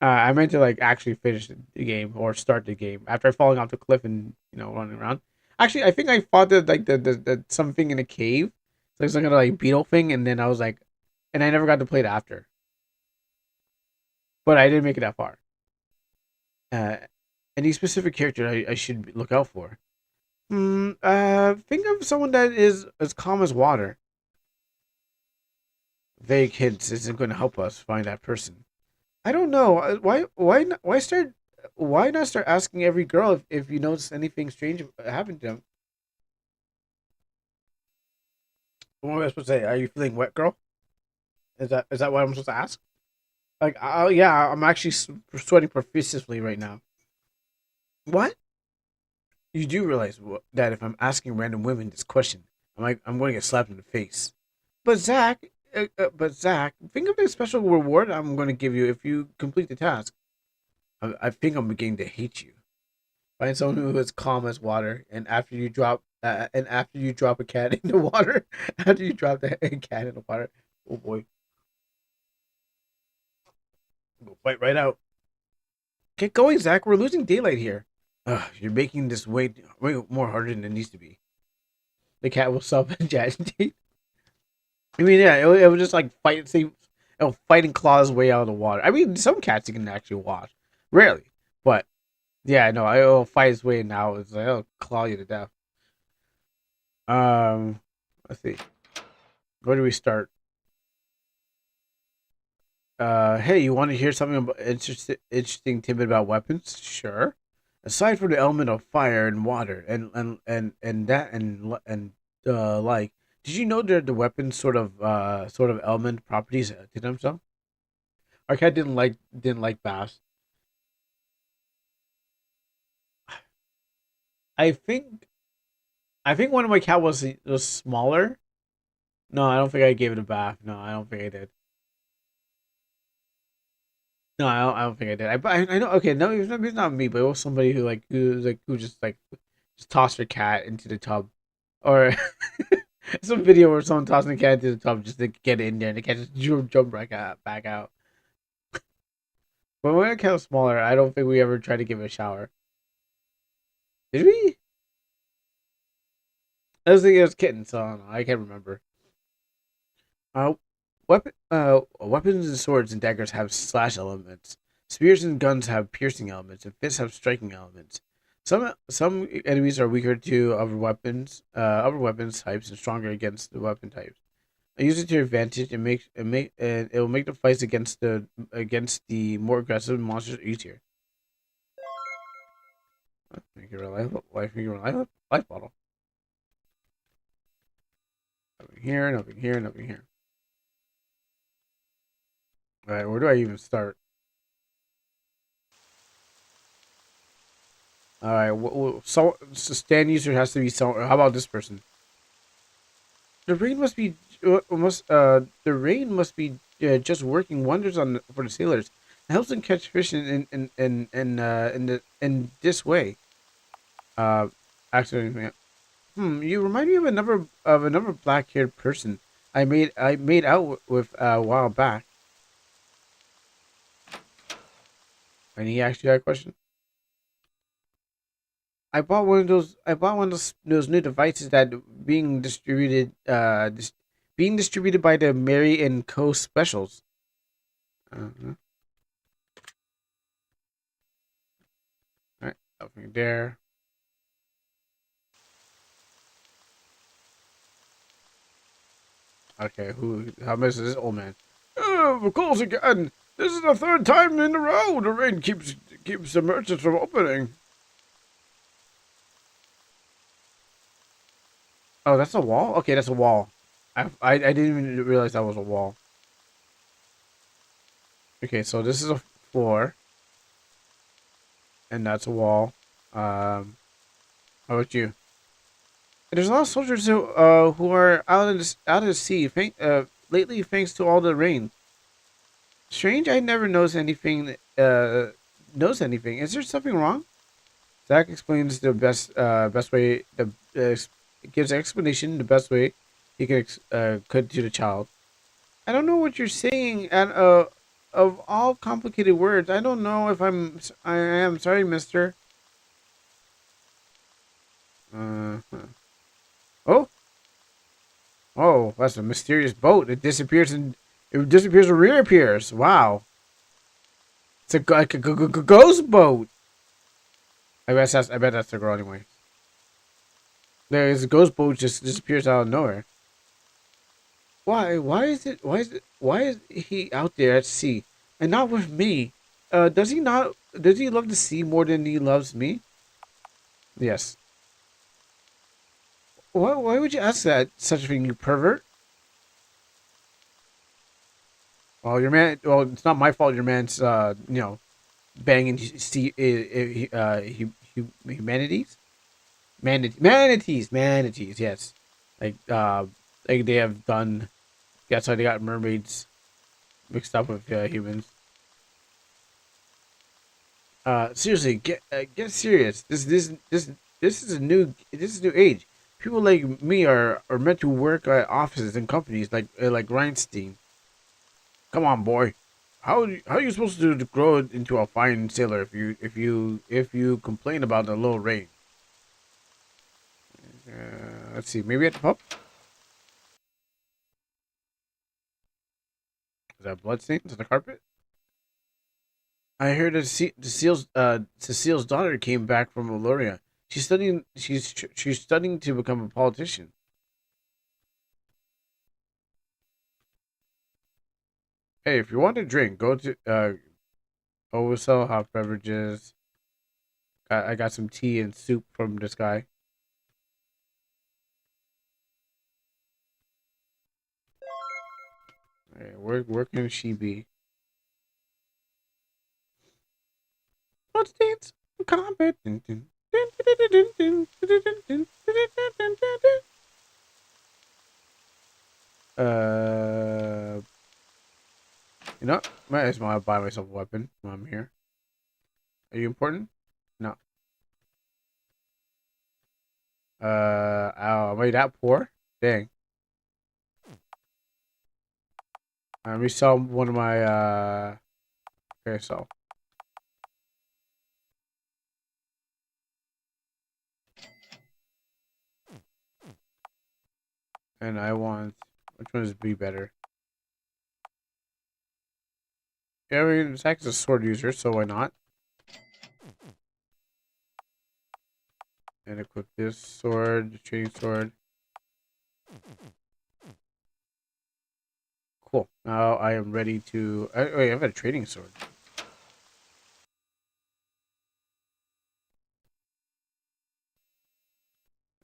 I meant to like actually finish the game or start the game after falling off the cliff and running around. Actually, I think I fought the something in a cave. So there's some kind of like beetle thing, and then I was like, and I never got to play it after. But I didn't make it that far. Uh, any specific character I should look out for? Think of someone that is as calm as water. Vague hints isn't going to help us find that person. I don't know. Why not start asking every girl if you notice anything strange happened to them? What am I supposed to say? Are you feeling wet, girl? Is that what I'm supposed to ask? Like, oh yeah, I'm actually sweating profusely right now. What? You do realize that if I'm asking random women this question, I'm going to get slapped in the face. But Zach, but Zach, think of the special reward I'm going to give you if you complete the task. I think I'm beginning to hate you. Find someone who is calm as water, and after you drop a cat in the water, after you drop the cat in the water, oh boy, go fight right out. Get going, Zach. We're losing daylight here. Ugh, you're making this way more harder than it needs to be. The cat will self-agitate. I mean, yeah, it would just like fight and claw his way out of the water. I mean, some cats you can actually wash, rarely, but yeah, no, it'll fight its way now. It's like it'll claw you to death. Um, let's see. Where do we start? Hey, you want to hear something about interesting tidbit about weapons? Sure. Aside from the element of fire and water and like, did you know that the weapons sort of element properties to themselves? Our cat didn't like bass. I think I think one of my cat was smaller. No, I don't think I gave it a bath. No, I don't think I did. No, I don't think I did. I know. Okay, no, it's not me, but it was somebody who just tossed her cat into the tub, or some video where someone tossing the cat into the tub just to get in there, and the cat just jump back out. But when the cat was smaller, I don't think we ever tried to give it a shower. Did we? I was thinking it was kitten, so I don't know. I can't remember. Uh, weapons and swords and daggers have slash elements. Spears and guns have piercing elements, and fists have striking elements. Some enemies are weaker to other weapons types, and stronger against the weapon types. Use it to your advantage and it will make the fights against the more aggressive monsters easier. Make your life bottle. Nothing here, nothing here, nothing here. All right, where do I even start? All right, so stand user has to be someone. How about this person? The rain must be just working wonders for the sailors. It helps them catch fish in this way. Uh, actually, you remind me of another black-haired person I made out with a while back. And he asked you that question. I bought one of those new devices that being distributed by the Mary and Co. specials. Uh-huh. All right, nothing there. Okay, how much is this old man? Oh, of course again. This is the third time in a row the rain keeps the merchants from opening. Oh, that's a wall? Okay, that's a wall. I didn't even realize that was a wall. Okay, so this is a floor. And that's a wall. How about you? There's a lot of soldiers who are out of the sea lately thanks to all the rain. Strange, I never knows anything. Is there something wrong? Zach explains the best way gives explanation the best way he could to the child. I don't know what you're saying, and of all complicated words, I don't know if I am sorry, Mister. Huh. Oh, oh, that's a mysterious boat. It disappears and reappears. Wow, it's like a ghost boat. I bet that's the girl anyway. There's a ghost boat just disappears out of nowhere. Why? Why is it? Why is it? Why is he out there at sea and not with me? Does he not? Does he love the sea more than he loves me? Yes. Why would you ask that such a thing, you pervert? Well, your man. Well, it's not my fault. Your man's, banging humanities, manatees. Yes, like they have done Yeah, so they got mermaids mixed up with humans. Seriously, get serious. This is a new age. People like me are meant to work at offices and companies like Reinstein. Come on, boy. How are you supposed to grow into a fine sailor if you complain about the low rate? Let's see. Maybe at the pub. Is that blood stains on the carpet? I heard that Cecile's daughter came back from Valoria. She's studying to become a politician. Hey, if you want a drink, go to OSL hot beverages. I got some tea and soup from this guy. Hey, where can she be? Let's dance. Carpet. Uh, you know, might as well buy myself a weapon while I'm here. Are you important? No. Oh, am I that poor? Dang. Let me sell one of my, okay, so. And I want, which one is B better? Yeah, I mean, Zach's a sword user, so why not? And equip this sword, trading sword. Cool. Now I am ready to, wait, I've got a trading sword.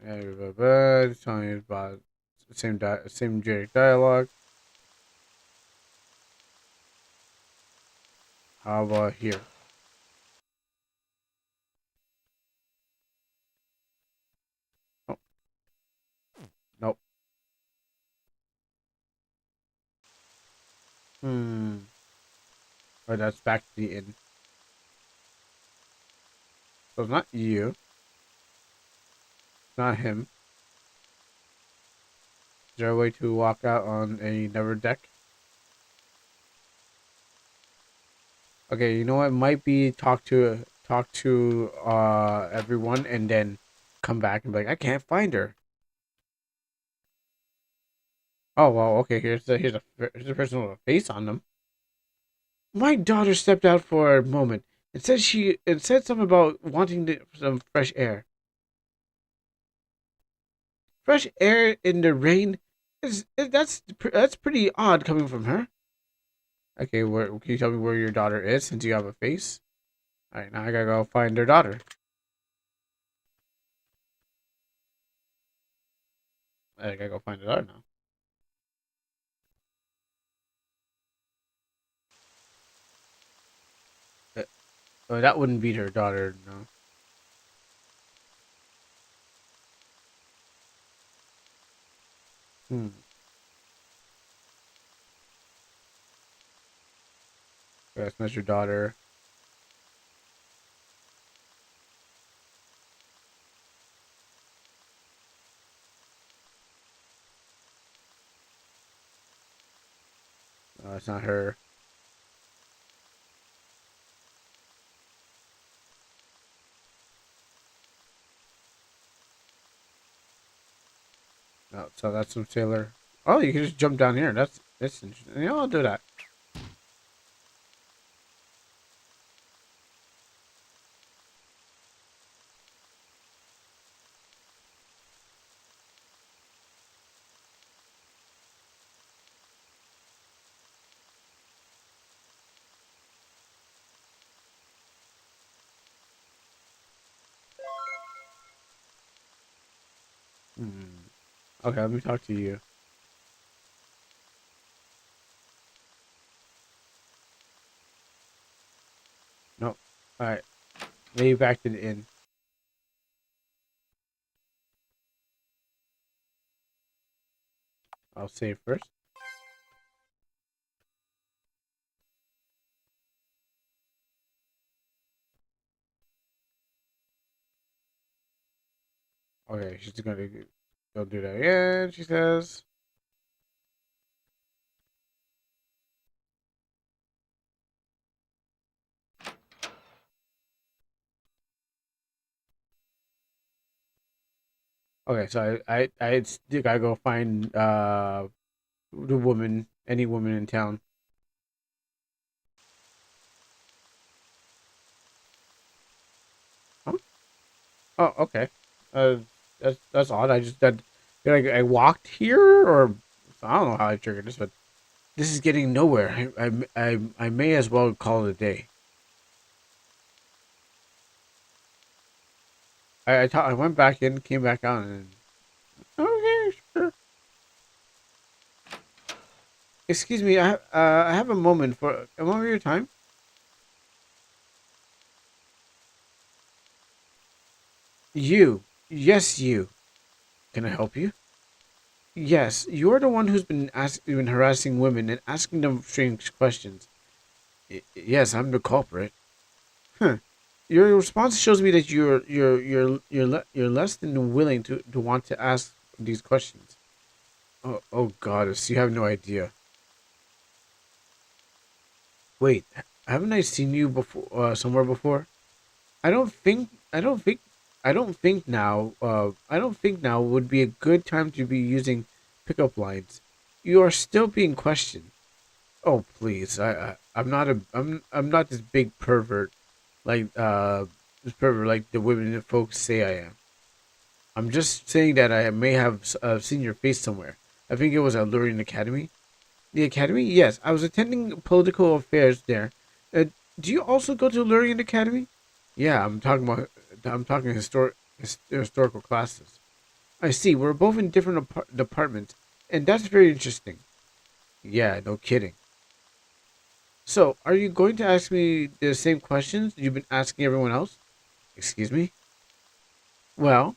It's telling you about the same generic dialogue. How about here? Oh, nope. Oh, that's back to the inn. So it's not you. It's not him. Is there a way to walk out on a never deck? Okay, you know what? Might be talk to everyone and then come back and be like, I can't find her. Oh well, okay. Here's a person with a face on them. My daughter stepped out for a moment and said something about wanting some fresh air. Fresh air in the rain that's pretty odd coming from her. Okay, where can you tell me where your daughter is since you have a face? All right, now I gotta go find her daughter. I gotta go find her daughter now. Oh, that wouldn't be her daughter, no. Hmm. That's not your daughter. It's not her. No, so that's some sailor. Oh, you can just jump down here. That's interesting. I'll do that. Hmm. Okay, let me talk to you. Nope. All right, maybe back to the inn. I'll save first. Okay, she's gonna go do that again, she says. Okay, so I still gotta go find the woman, any woman in town. Huh? Oh, okay. Uh, that's odd. I just I walked here, or I don't know how I triggered this, but this is getting nowhere. I may as well call it a day. I went back in, came back out, and okay, sure. Excuse me, I have a moment of your time. You, yes, you. Can I help you? Yes, you're the one who's been harassing women and asking them strange questions. Yes, I'm the culprit. Huh. Your response shows me that you're less than willing to want to ask these questions. Oh goddess, you have no idea. Wait, haven't I seen you before somewhere before? I don't think I don't think I don't think now would be a good time to be using pickup lines. You are still being questioned. Oh please, I'm not this big pervert like like the women and folks say I am. I'm just saying that I may have seen your face somewhere. I think it was at Luring Academy. The academy? Yes, I was attending political affairs there. Uh, do you also go to Luring Academy? Yeah, I'm talking historical classes. I see. We're both in different departments, and that's very interesting. Yeah, no kidding. So, are you going to ask me the same questions you've been asking everyone else? Excuse me? Well,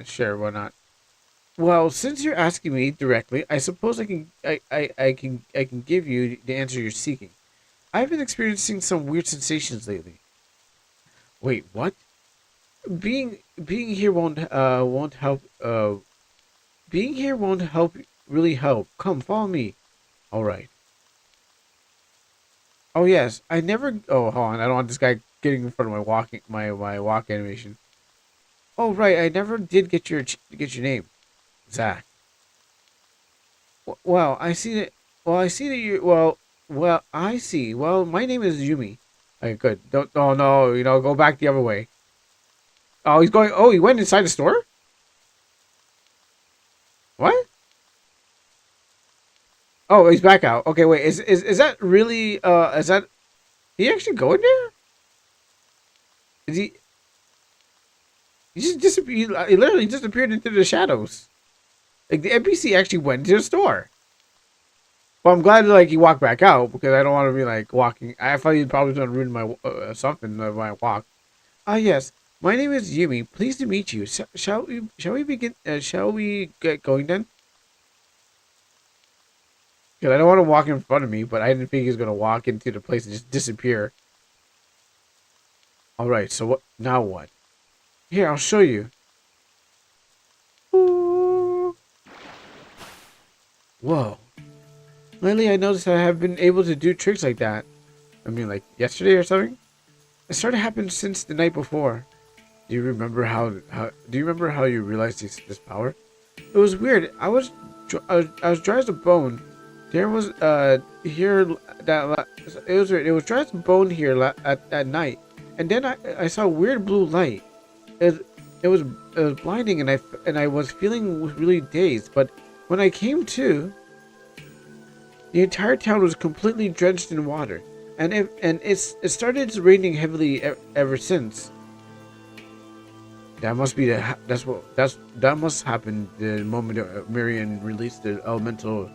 sure, why not? Well, since you're asking me directly, I suppose I can give you the answer you're seeking. I've been experiencing some weird sensations lately. Wait, what? Being here won't help being here won't help really help. Come, follow me. All right. Oh yes, I never. Oh, hold on. I don't want this guy getting in front of my walk animation. Oh right, I never did get your name, Zach. Well, I see that. Well, I see that you. Well, I see. Well, my name is Yumi. Okay, good. Don't. Oh no, go back the other way. Oh, he's going. Oh, he went inside the store. What? Oh, he's back out. Okay, wait. Is that really? Is that? He actually go in there? Is he? He just disappeared. He literally disappeared into the shadows. Like the NPC actually went to the store. Well, I'm glad like he walked back out because I don't want to be like walking. I thought he'd probably gonna ruin my something when I walk. Ah, yes. My name is Yumi. Pleased to meet you. Shall we begin? Shall we get going then? Because I don't want to walk in front of me, but I didn't think he was gonna walk into the place and just disappear. All right. So what? Now what? Here, I'll show you. Ooh. Whoa. Lately, I noticed I have been able to do tricks like that. I mean, like yesterday or something. It started happening since the night before. Do you remember how do you remember how you realized this power? It was weird. I was dry as a bone. There was here that it was weird. It was dry as a bone here at night, and then I saw weird blue light. It it was it was blinding, and I was feeling really dazed. But when I came to, the entire town was completely drenched in water, and it started raining heavily ever since. That must be that must happen the moment Marion released the elementals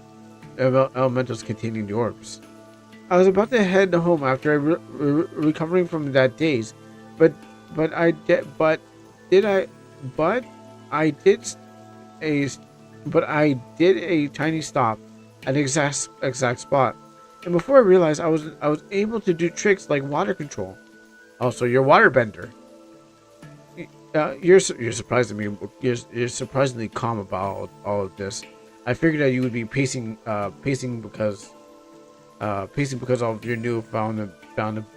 containing the orbs. I was about to head home after recovering from that daze, but but I did but did I but I did a but I did a tiny stop at the exact spot, and before I realized I was able to do tricks like water control. Oh, so you're waterbender. You're surprising me. You're surprisingly calm about all of this. I figured that you would be pacing because of your new found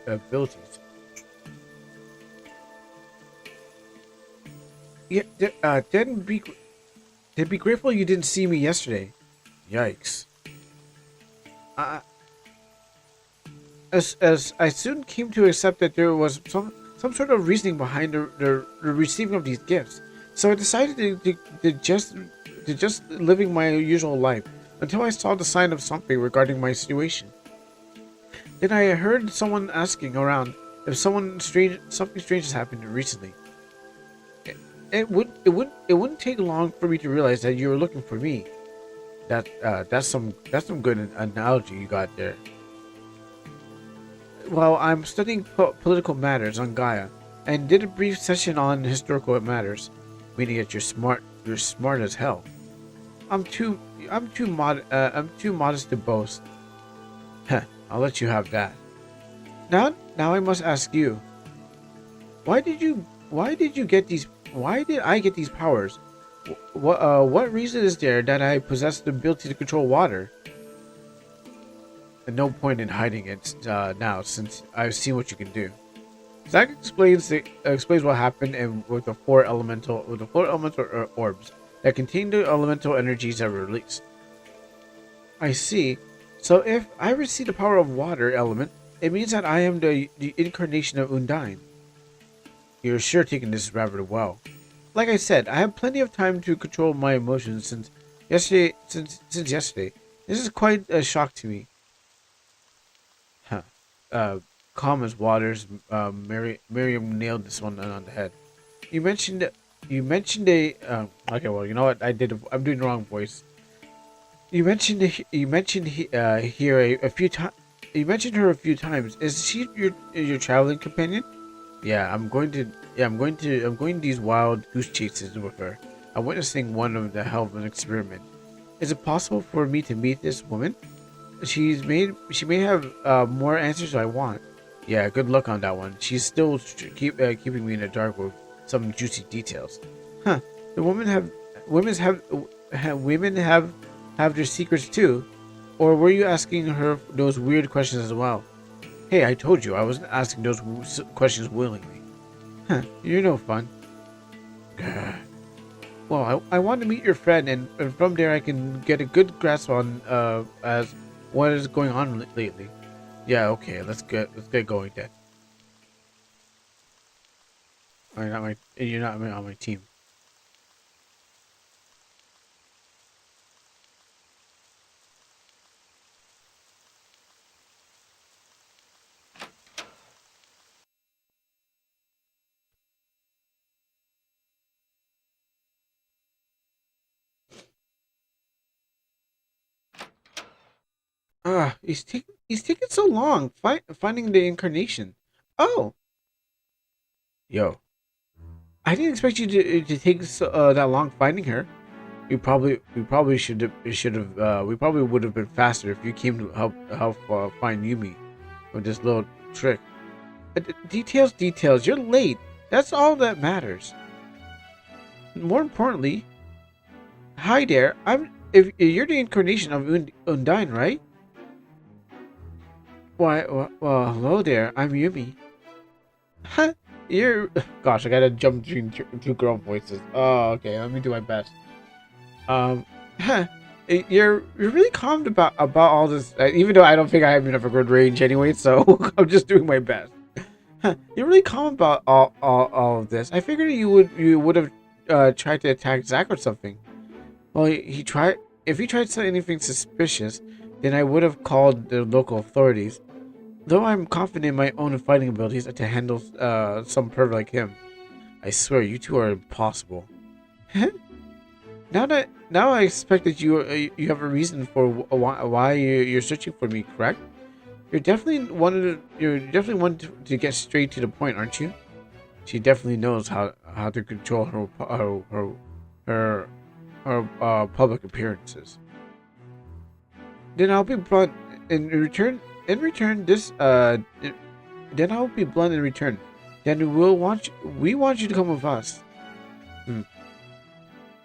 abilities. Yeah, then be grateful you didn't see me yesterday. Yikes. Uh, as I soon came to accept that there was some sort of reasoning behind the receiving of these gifts, so I decided to just living my usual life until I saw the sign of something regarding my situation. Then I heard someone asking around if something strange has happened recently. It wouldn't take long for me to realize that you were looking for me. That's some good analogy you got there. Well, I'm studying political matters on Gaia, and did a brief session on historical matters, meaning that you're smart as hell. I'm too modest to boast. Heh, I'll let you have that. Now I must ask you, why did I get these powers? What reason is there that I possess the ability to control water? And no point in hiding it now, since I've seen what you can do. Zack explains what happened and with the four elemental orbs that contain the elemental energies that were released. I see. So if I receive the power of water element, it means that I am the incarnation of Undine. You're sure taking this rather well. Like I said, I have plenty of time to control my emotions since yesterday. This is quite a shock to me. Calm as waters. Miriam nailed this one on the head. You mentioned a. Okay, well, you know what? I'm doing the wrong voice. You mentioned here a few times. You mentioned her a few times. Is she your traveling companion? Yeah, I'm going these wild goose chases with her. I'm witnessing one of the hell of an experiment. Is it possible for me to meet this woman? She may have more answers I want. Yeah, good luck on that one. She's still keeping me in the dark with some juicy details. Huh? The women have their secrets too, or were you asking her those weird questions as well? Hey, I told you I wasn't asking those questions willingly. Huh? You're no fun. Grr. Well, I want to meet your friend, and from there I can get a good grasp on as what is going on lately. Yeah, okay, let's get going then. You're not on my team. He's taking so long finding the incarnation. Oh, yo, I didn't expect you to take that long finding her. We probably we probably would have been faster if you came to help find Yumi with this little trick. Details. You're late. That's all that matters. More importantly, hi there. If you're the incarnation of Undine, right? Why, well, hello there. I'm Yumi. Huh? You're. Gosh, I gotta jump between two girl voices. Oh, okay. Let me do my best. Huh? You're really calm about all this, even though I don't think I have enough of a good range anyway. So I'm just doing my best. Huh? You're really calm about all of this. I figured you would have tried to attack Zack or something. Well, he tried. If he tried anything suspicious, then I would have called the local authorities. Though I'm confident in my own fighting abilities to handle some pervert like him, I swear you two are impossible. Now I expect that you have a reason for why you're searching for me, correct? You're definitely one to get straight to the point, aren't you? She definitely knows how to control her public appearances. Then I'll be blunt in return. Then I'll be blunt in return. then we want you to come with us. Hmm.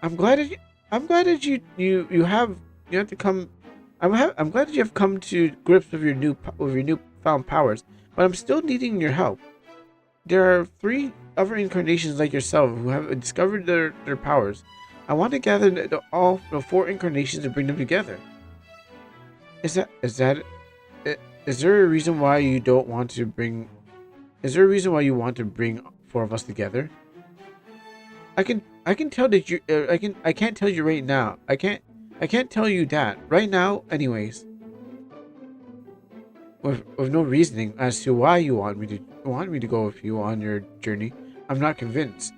I'm glad that you have to come. I'm glad that you have come to grips with your newfound powers, but I'm still needing your help. There are 3 other incarnations like yourself who have discovered their powers. I want to gather all the 4 incarnations and bring them together. Is that is there a reason why you don't want to bring? Is there a reason why you want to bring 4 of us together? I can tell that you I can't tell you right now. I can't tell you that right now. Anyways, with no reasoning as to why you want me to go with you on your journey, I'm not convinced.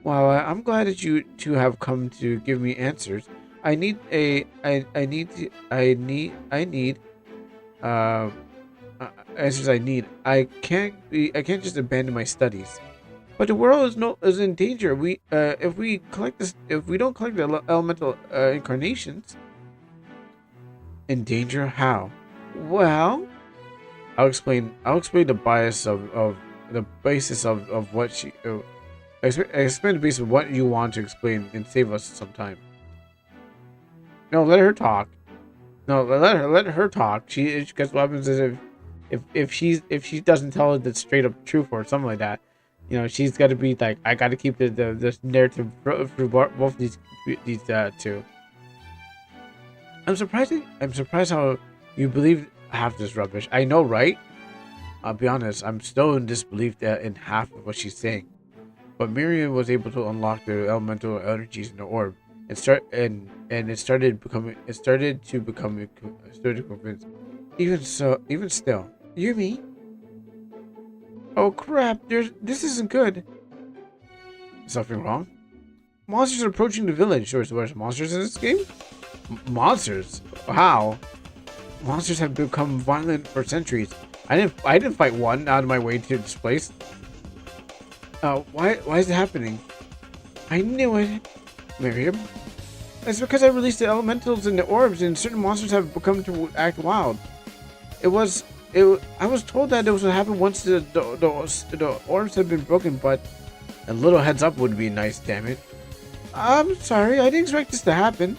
Well, I'm glad that you 2 have come to give me answers. I need uh answers I need. I can't just abandon my studies. But the world is in danger. If we don't collect the elemental incarnations, in danger how? Well, I'll explain the bias of the basis of what she. Explain the basis of what you want to explain and save us some time. No, let her talk. No, let her talk. Because what happens is if she doesn't tell the straight up truth or something like that, she's got to be like, I got to keep this narrative for both these 2. I'm surprised how you believe half this rubbish. I know, right? I'll be honest. I'm still in disbelief in half of what she's saying. But Miriam was able to unlock the elemental energies in the orb and started to convince. Even still, Yumi. Oh crap! This isn't good. Something wrong? Monsters are approaching the village. There's monsters in this game? Monsters? How? Monsters have become violent for centuries. I didn't fight one out of my way to this place. Why is it happening? I knew it. Miriam. It's because I released the elementals in the orbs, and certain monsters have become to act wild. I was told that it was what happened once the orbs had been broken, but a little heads up would be nice. Damn it! I'm sorry, I didn't expect this to happen.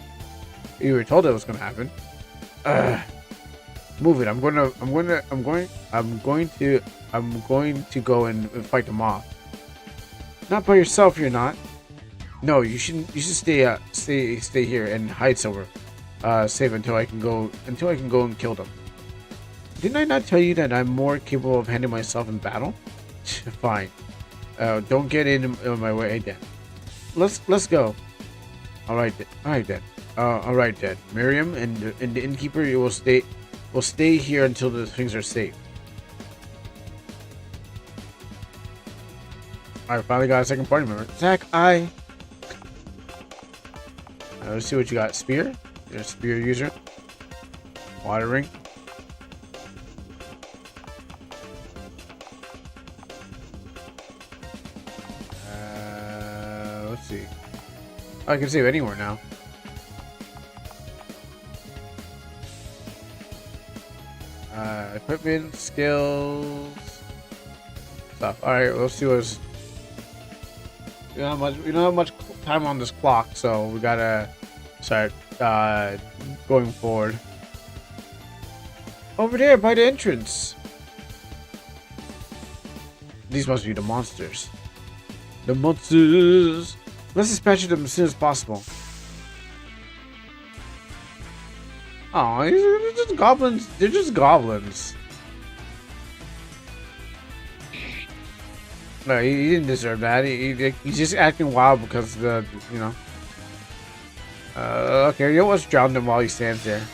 You were told it was gonna happen. Move it. I'm going to go and fight them off. Not by yourself, you're not. No, you shouldn't. You should stay here and hide somewhere, safe until I can go and kill them. Didn't I not tell you that I'm more capable of handling myself in battle? Fine. Don't get in my way then. Let's go. All right then. Miriam and the innkeeper, you will stay here until the things are safe. Alright, finally got a second party member. Zach, let's see what you got. Spear? You're a spear user. Water ring. Let's see. Oh, I can save anywhere now. Equipment, skills, stuff. Alright, let's see what's. We don't have much time on this clock, so we gotta start going forward. Over there by the entrance. These must be the monsters. The monsters. Let's dispatch them as soon as possible. Oh, they're just goblins. They're just goblins. No, he didn't deserve that. He's just acting wild because the, okay, let's drown him while he stands there.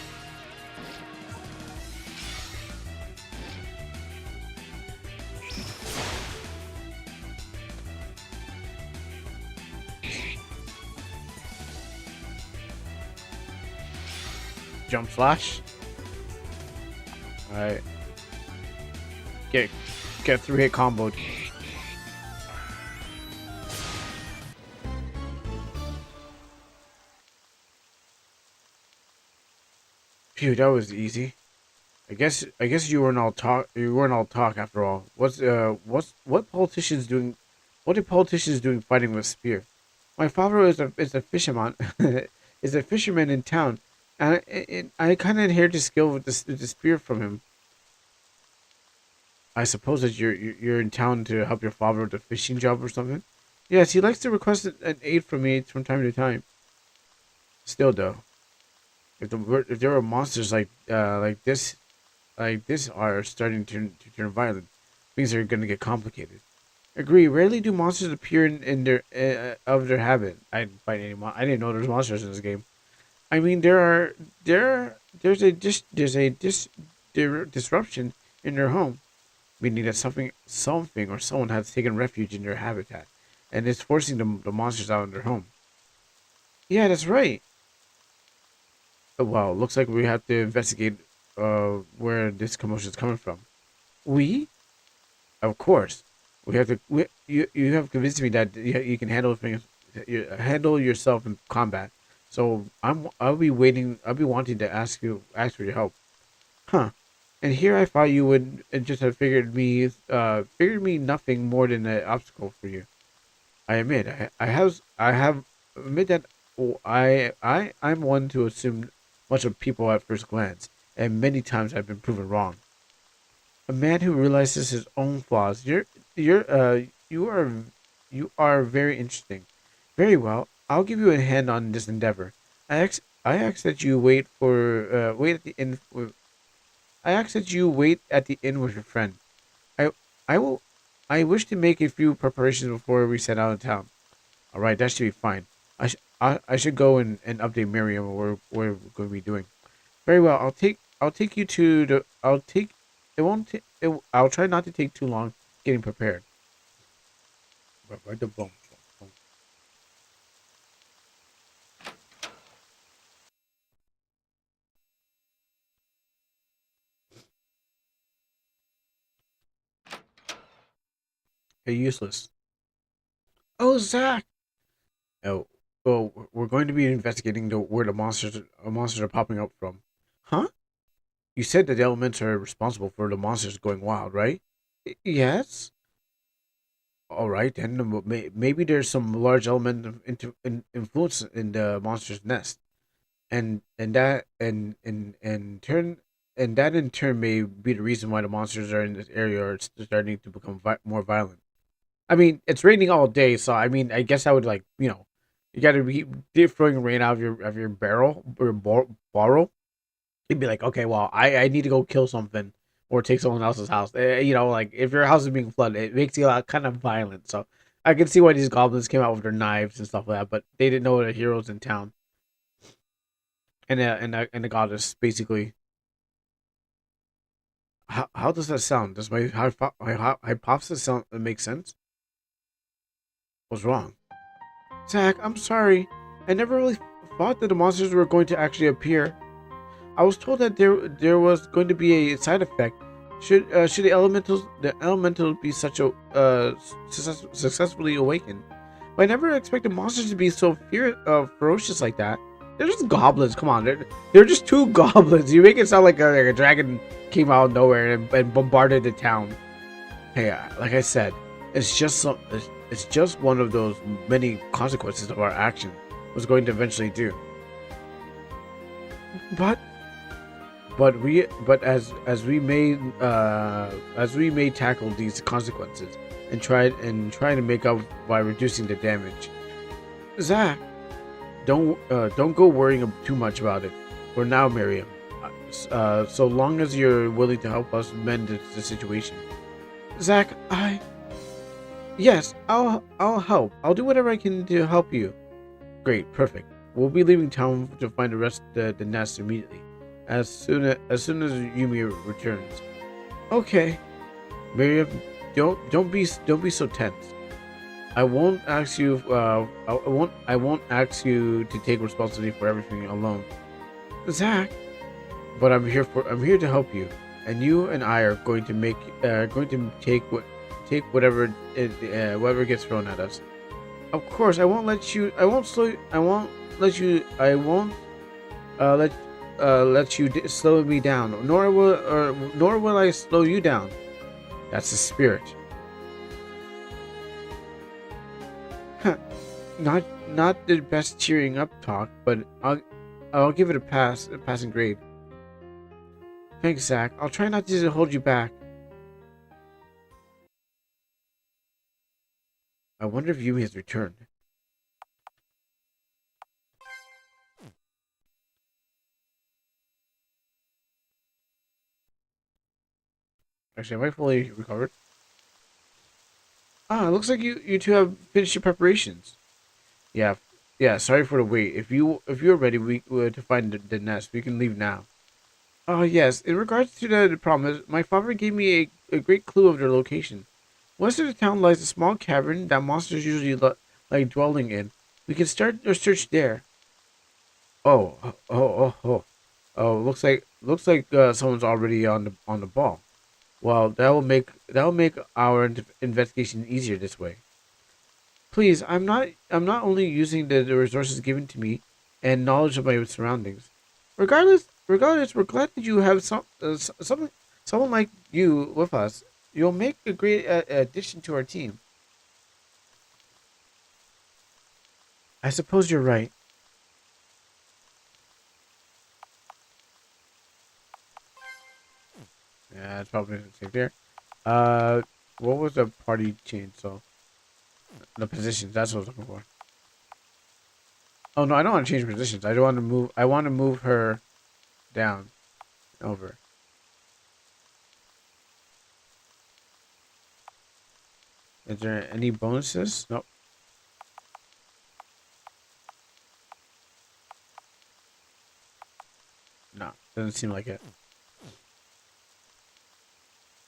Jump slash. Alright. Get 3-hit comboed. Phew, that was easy. I guess you weren't all talk. You weren't all talk after all. What politicians doing? What are politicians doing fighting with spear? My father is a fisherman, is a fisherman in town, and I kind of inherited skill with the spear from him. I suppose that you're in town to help your father with a fishing job or something. Yes, he likes to request an aid from me from time to time. Still, though, if there were monsters like this are starting to turn violent, things are going to get complicated. Agree. Rarely do monsters appear in their of their habit. I didn't find any. I didn't know there's monsters in this game. I mean, there's a disruption in their home, meaning that something or someone has taken refuge in their habitat, and is forcing the monsters out of their home. Yeah, that's right. Well, looks like we have to investigate where this commotion is coming from. We? Of course. We have to. You have convinced me that you can handle things, you handle yourself in combat. So I'll be waiting. I'll be wanting to ask for your help, huh? And here I thought you would just have figured me nothing more than an obstacle for you. I admit, I have admit that I'm one to assume much of people at first glance, and many times I've been proven wrong. A man who realizes his own flaws. You're you are very interesting. Very well. I'll give you a hand on this endeavor. I ask that you wait at the inn. I ask that you wait at the inn with your friend. I I will. I wish to make a few preparations before we set out of town. All right, that should be fine. I should go and update Miriam on what we're going to be doing. Very well. I'll take you to the. I'll take. It won't. I'll try not to take too long getting prepared. Right the bone. Hey, useless. Oh, Zach. Oh, well, we're going to be investigating where the monsters are popping up from. Huh? You said that the elements are responsible for the monsters going wild, right? Yes. All right, then maybe there's some large element of influence in the monster's nest, and that in turn may be the reason why the monsters are in this area are starting to become more violent. I mean, it's raining all day, so I mean, I guess I would like you got to be throwing rain out of your barrel or borrow. You'd be like, okay, well, I need to go kill something or take someone else's house. Like if your house is being flooded, it makes you kind of violent. So I can see why these goblins came out with their knives and stuff like that, but they didn't know the heroes in town. And the goddess basically. How does that sound? Does my hypothesis sound make sense? What's wrong? Zach, I'm sorry. I never really thought that the monsters were going to actually appear. I was told that there was going to be a side effect. Should the elementals be such a successfully awakened? But I never expected monsters to be so ferocious like that. They're just goblins. Come on, they're just two goblins. You make it sound like a dragon came out of nowhere and bombarded the town. Hey, like I said, it's just one of those many consequences of our action was going to eventually do. But as we may tackle these consequences and try to make up by reducing the damage. Zach, don't go worrying too much about it for now, Miriam. So long as you're willing to help us mend the situation. Zach, yes, I'll help. I'll do whatever I can to help you. Great, perfect. We'll be leaving town to find the rest of the nest immediately, as soon as Yumi returns. Okay, Miriam, don't be so tense. I won't ask you. I won't ask you to take responsibility for everything alone, Zach. But I'm here to help you, and you and I are going to take whatever gets thrown at us. Of course, I won't let you. I won't slow. I won't let you. I won't let. let you slow me down, nor will I slow you down. That's the spirit. Not the best cheering up talk, but I'll give it a passing grade. Thanks, Zach. I'll try not to hold you back. I wonder if Yumi has returned. Actually, am I fully recovered? Ah, it looks like you two have finished your preparations. Yeah. Sorry for the wait. If you're ready, we to find the nest, we can leave now. Oh yes. In regards to the promise, my father gave me a great clue of their location. West of the town lies a small cavern that monsters usually like dwelling in. We can start our search there. Oh. Looks like someone's already on the ball. Well, that will make our investigation easier this way. Please, I'm not only using the resources given to me and knowledge of my surroundings. Regardless, we're glad that you have someone like you with us. You'll make a great addition to our team. I suppose you're right. Yeah, it's probably safe there. What was the party change? So the positions. That's what I was looking for. Oh no, I don't want to change positions. I don't want to move. I want to move her down, over. Is there any bonuses? Nope. No, doesn't seem like it.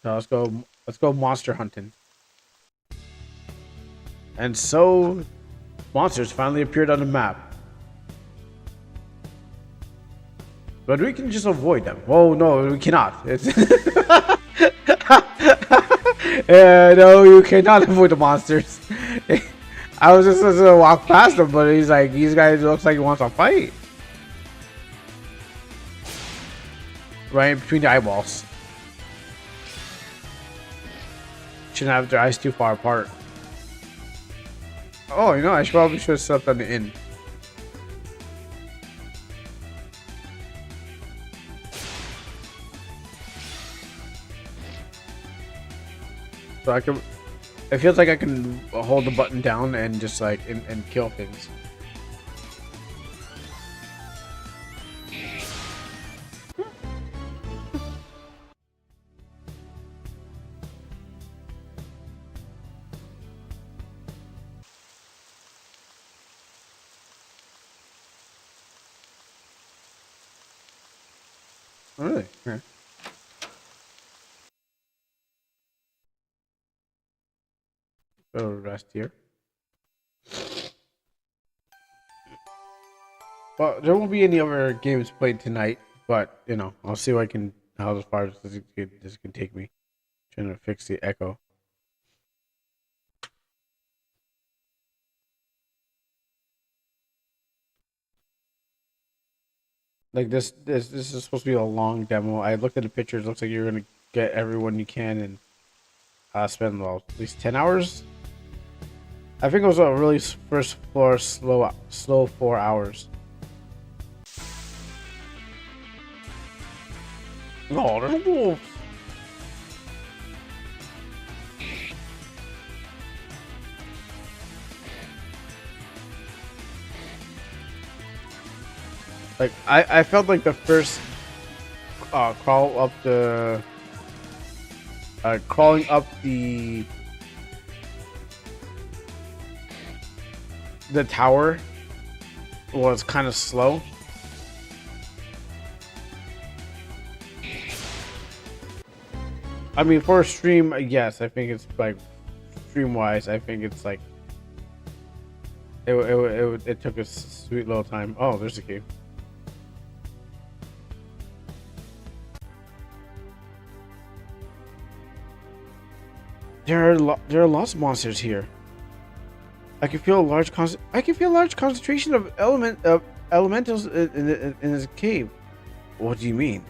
So let's go. Let's go monster hunting. And so, monsters finally appeared on the map. But we can just avoid them. Oh no, we cannot. No, you cannot avoid the monsters. I was just supposed to walk past them, but he's like, these guys looks like he wants to fight. Right in between the eyeballs. Shouldn't have their eyes too far apart. Oh, I probably should have slept on the inn. So I can. It feels like I can hold the button down and just like and kill things. Really? Okay. Go rest here. Well, there won't be any other games played tonight, but I'll see what I can how far this can take me. Trying to fix the echo. Like this is supposed to be a long demo. I looked at the pictures. Looks like you're gonna get everyone you can and spend at least 10 hours. I think it was a really first floor slow 4 hours. Oh, they're wolves. Like I felt like the first crawling up the tower was kind of slow. I mean, for a stream, yes, I think it's like stream wise. I think it's like it took a sweet little time. Oh, there's a cave. There are lots of monsters here. I can feel a large concentration of elementals in this cave. What do you mean?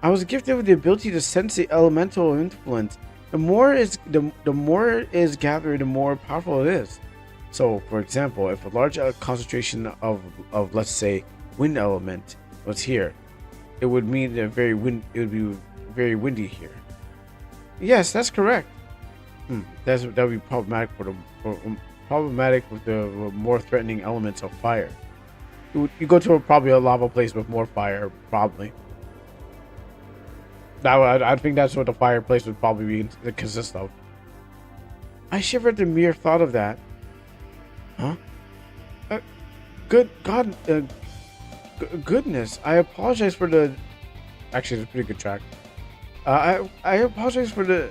I was gifted with the ability to sense the elemental influence. The more is gathered, the more powerful it is. So, for example, if a large concentration of let's say wind element was here, it would mean that it would be very windy here. Yes, that's correct. That would be problematic problematic with the more threatening elements of fire. You go to probably a lava place with more fire, probably. I think that's what the fireplace would probably consist of. I shivered the mere thought of that. Huh? Good God, goodness! I apologize for the. Actually, it's a pretty good track. I apologize for the.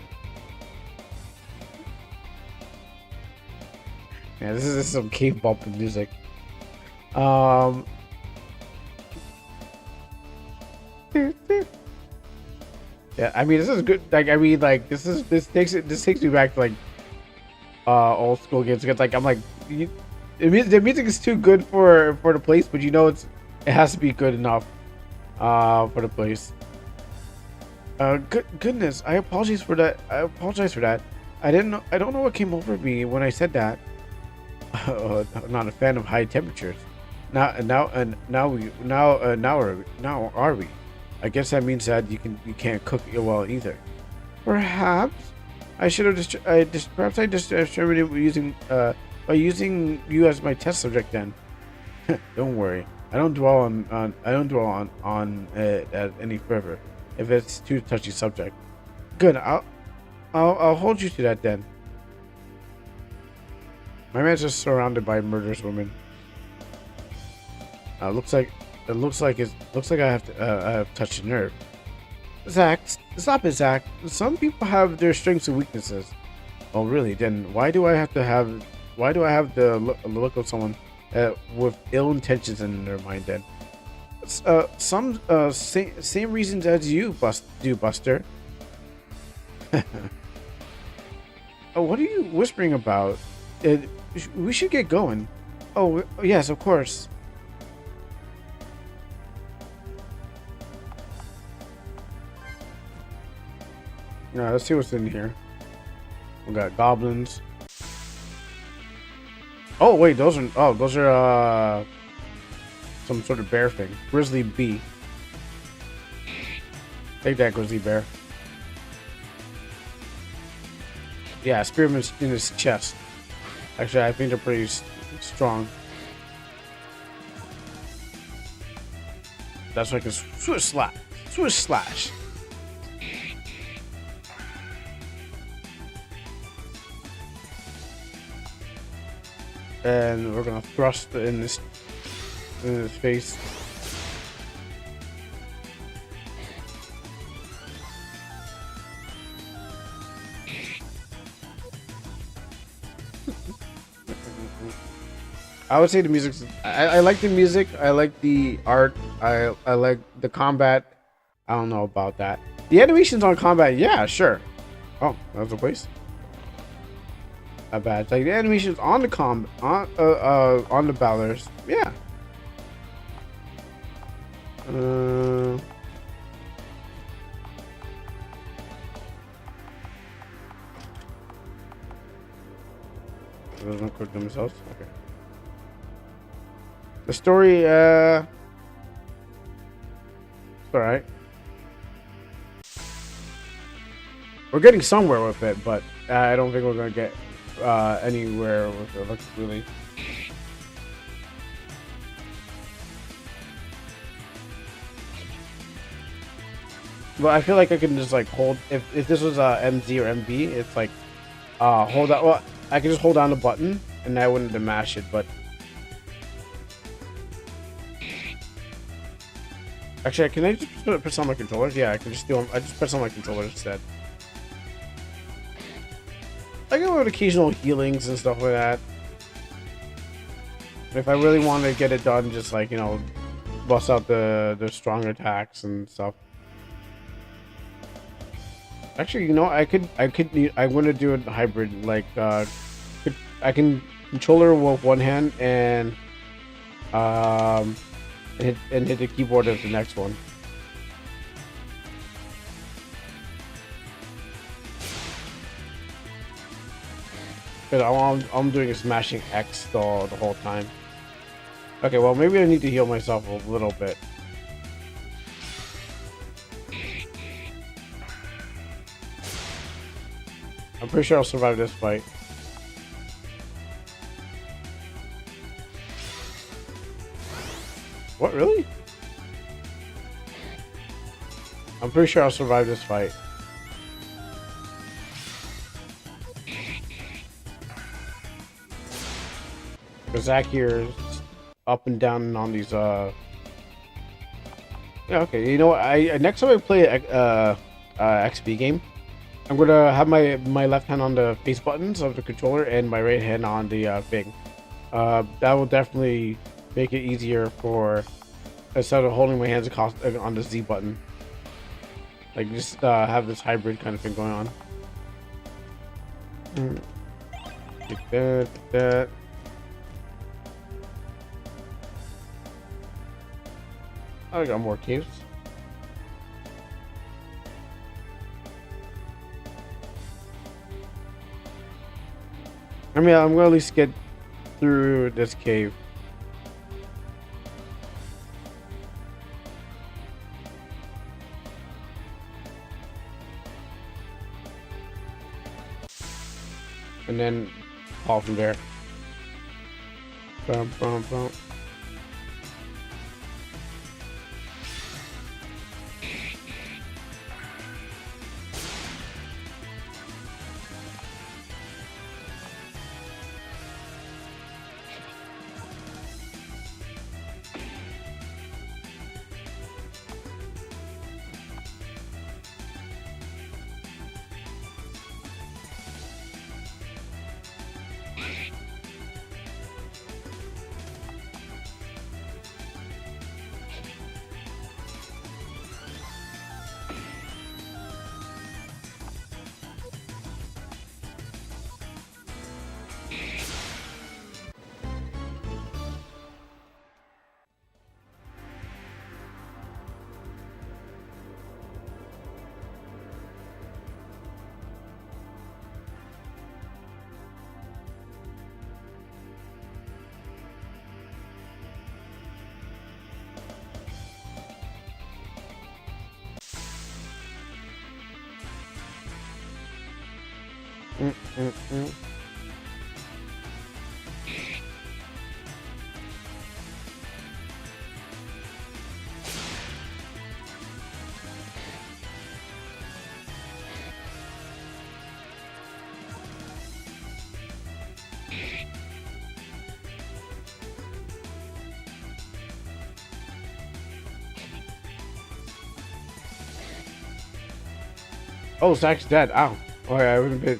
Yeah, this is some K-pop music. Yeah, I mean this is good. Like I mean, like this takes me back to like old school games. Because like I'm like, the music is too good for the place, but you know it has to be good enough for the place. Goodness, I apologize for that. I don't know what came over me when I said that. I'm not a fan of high temperatures. Now are we? I guess that means that you can't cook it well either. Perhaps I should have perhaps I just discriminated by using you as my test subject then. Don't worry. I don't dwell on it any further if it's too touchy subject. Good. I'll hold you to that then. My man's just surrounded by murderous women. Looks like I have touched a nerve. Zach, stop it, Zach. Some people have their strengths and weaknesses. Oh, really? Then why do I have the look of someone with ill intentions in their mind? Then same reasons as you, Buster. Oh, what are you whispering about? We should get going. Oh, yes, of course. Yeah, let's see what's in here. We got goblins. Oh wait, those are some sort of bear thing. Grizzly bee. Take that, grizzly bear. Yeah, spearman in his chest. Actually, I think they're pretty strong. That's like a swish slash. And we're gonna thrust in his face. I would say the music's. I like the music. I like the art. I like the combat. I don't know about that. The animations on combat, yeah, sure. Oh, that was a place. Not bad. Like the animations on the on the ballers, yeah. Those don't cook themselves. Okay. The story, it's all right. We're getting somewhere with it, but I don't think we're gonna get anywhere with it. Looks really. But I feel like I can just like hold if this was MZ or MB, it's like hold out. Well, I can just hold down the button and I wouldn't have mash it, but. Actually, can I just press on my controllers? Yeah, I can just do them. I just press on my controllers instead. I get with occasional healings and stuff like that. If I really want to get it done, just like, you know, bust out the stronger attacks and stuff. Actually, you know, I'm gonna do it hybrid. Like, I can controller with one hand and hit the keyboard as the next one. Because I'm doing a smashing X the whole time. Okay, well, maybe I need to heal myself a little bit. I'm pretty sure I'll survive this fight. What, really? I'm pretty sure I'll survive this fight. Because Zach here is up and down on these, Yeah, okay, you know what? Next time I play a XP game, I'm gonna have my left hand on the face buttons of the controller and my right hand on the thing. That will definitely make it easier for, instead of holding my hands across on the Z button. Like, just have this hybrid kind of thing going on. Like that, like that. I got more caves. I mean, I'm gonna at least get through this cave. And then fall from there. Bum, bum, bum. Oh, Zach's dead. Ow. Oh, yeah, I wouldn't bit.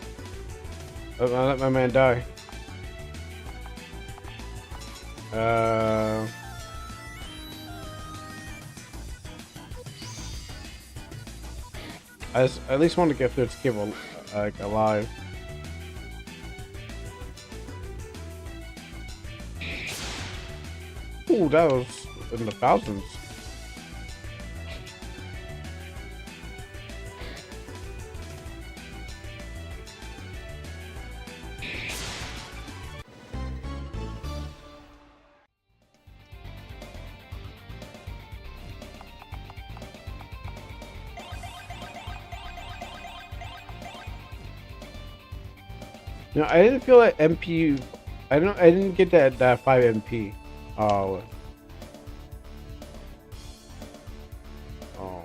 I let my man die. I at least want to get through this cave like alive. Ooh, that was in the thousands. You know, I didn't feel like MP. I didn't get that 5 MP. Oh. Oh.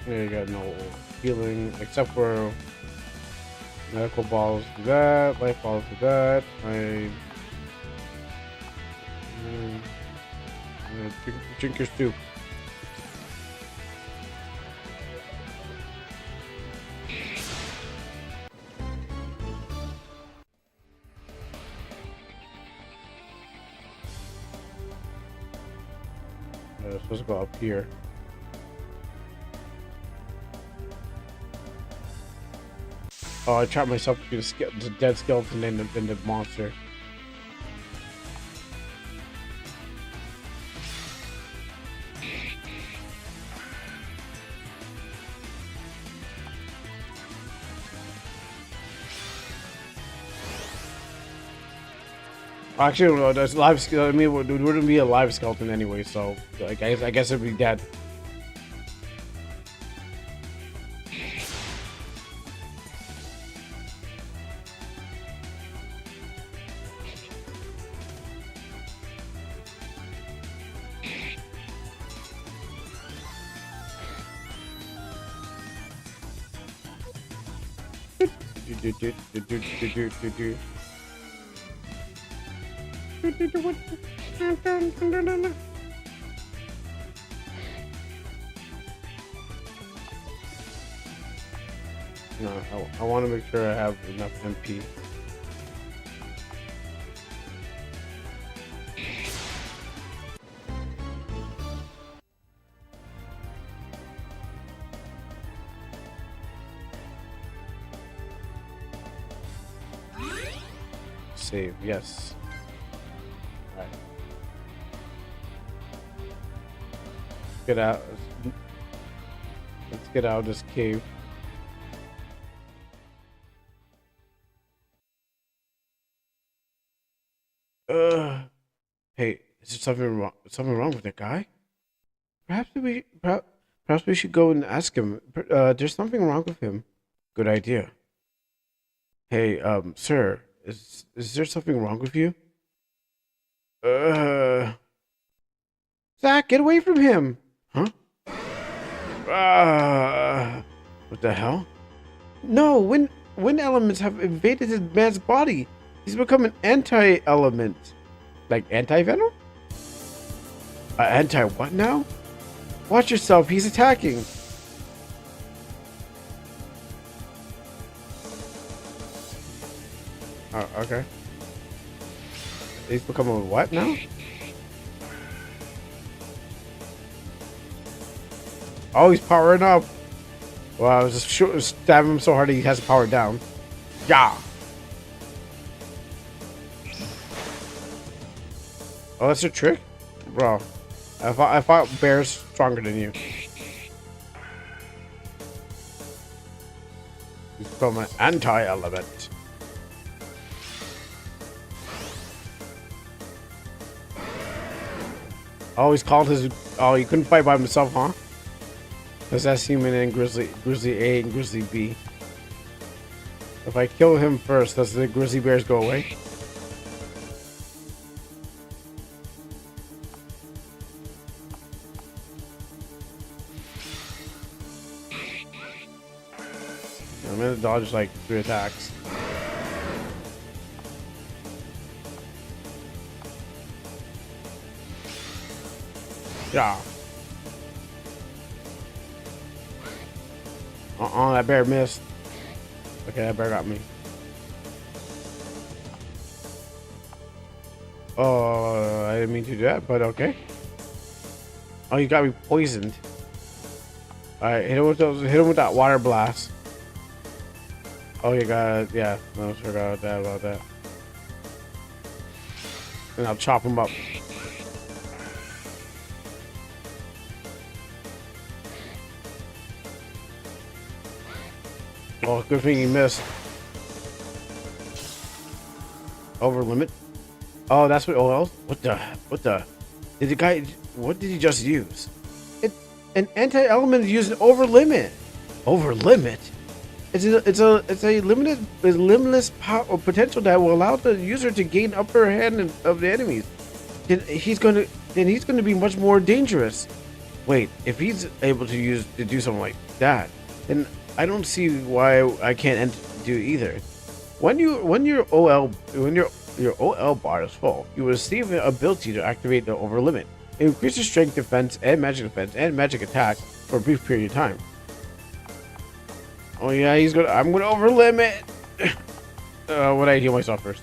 There you got no healing except for medical balls to that, life balls to that. Drink your soup. Supposed to go up here. Oh, I trapped myself between the dead skeleton and the monster. Actually, no, that's live. I mean, it wouldn't be a live skeleton anyway, so I guess it'd be dead. No, I want to make sure I have enough MP. Save, yes. Alright. Get out. Let's get out of this cave. Hey, is there something wrong? Something wrong with that guy? Perhaps we should go and ask him. There's something wrong with him. Good idea. Hey, sir, is there something wrong with you? Zach, get away from him! Huh? What the hell? No, wind elements have invaded his man's body. He's become an anti-element. Like anti-venom? Anti-what now? Watch yourself, he's attacking. Oh, okay. He's become a what now? Oh, he's powering up. Well, I was just stabbing him so hard he has to power down. Yeah. Oh, that's your trick? Bro, I fought bears stronger than you. He's become an anti-element. Oh, he's called his... Oh, he couldn't fight by himself, huh? Because that's human and Grizzly A and Grizzly B. If I kill him first, does the grizzly bears go away? I'm gonna dodge like 3 attacks. Yeah. That bear missed. Okay, that bear got me. Oh, I didn't mean to do that, but okay. Oh, you got me poisoned. Alright, hit him with that water blast. Oh, you got, yeah, no, forgot about that. And I'll chop him up. Oh, good thing he missed. Over limit. Oh, that's what. Oh, what the? Did the guy? What did he just use? An anti-element used over limit. Over limit. It's a limitless power or potential that will allow the user to gain upper hand of the enemies. Then he's going to be much more dangerous. Wait, if he's able to do something like that, then I don't see why I can't do either. When your OL bar is full, you will receive the ability to activate the over limit. It increases strength, defense, and magic attack for a brief period of time. Oh yeah, I'm gonna over limit. When I heal myself first.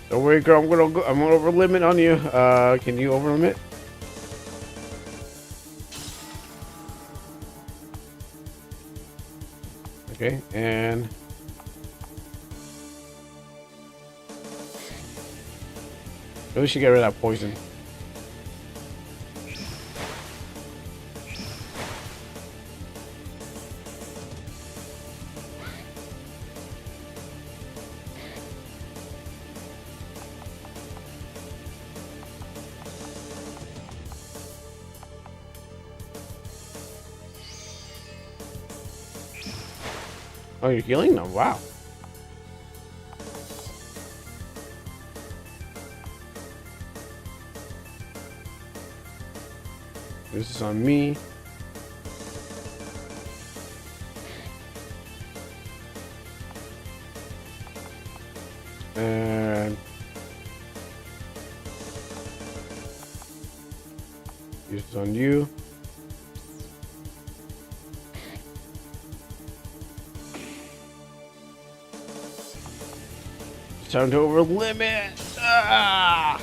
Don't worry, girl. I'm gonna over limit on you. Can you over limit? Okay, and at least you get rid of that poison. Oh, you're healing them? Wow. This is on me. And this is on you. It's time to over limit. Ah!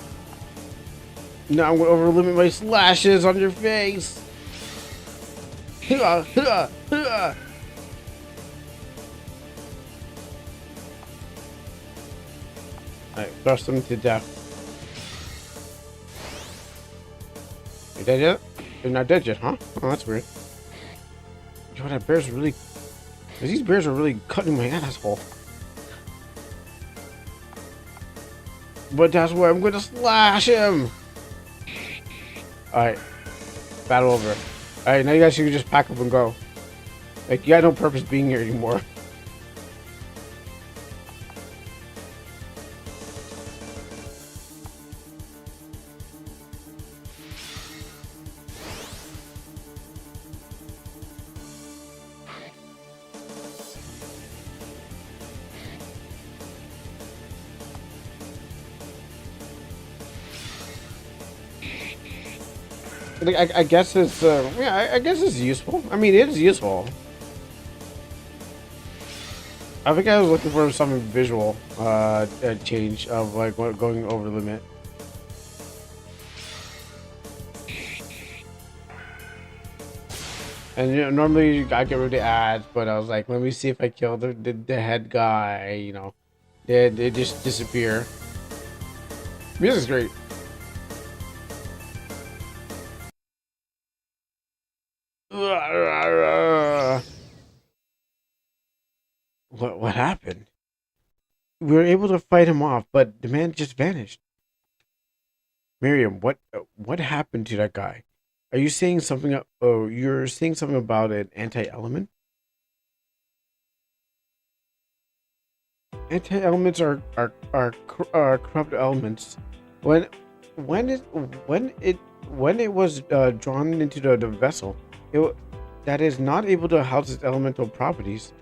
Now I'm gonna over limit my slashes on your face. Alright, crush them to death. You dead yet? You're not dead yet, huh? Oh, that's weird. Yo, that bear's really... These bears are really cutting my asshole. But that's where I'm gonna slash him! Alright. Battle over. Alright, now you guys should just pack up and go. Like, you got no purpose being here anymore. I guess it's yeah, I guess it's useful. I mean, it is useful. I think I was looking for some visual change of like what going over the limit. And you know, normally I get rid of the ads, but I was like, let me see if I kill the head guy. You know, they just disappear. Music's great. What happened? We were able to fight him off, but the man just vanished. Miriam, what happened to that guy? Are you saying something? Oh, you're saying something about an anti-element? Anti-elements are corrupt elements. When it was drawn into the vessel, that is not able to house its elemental properties.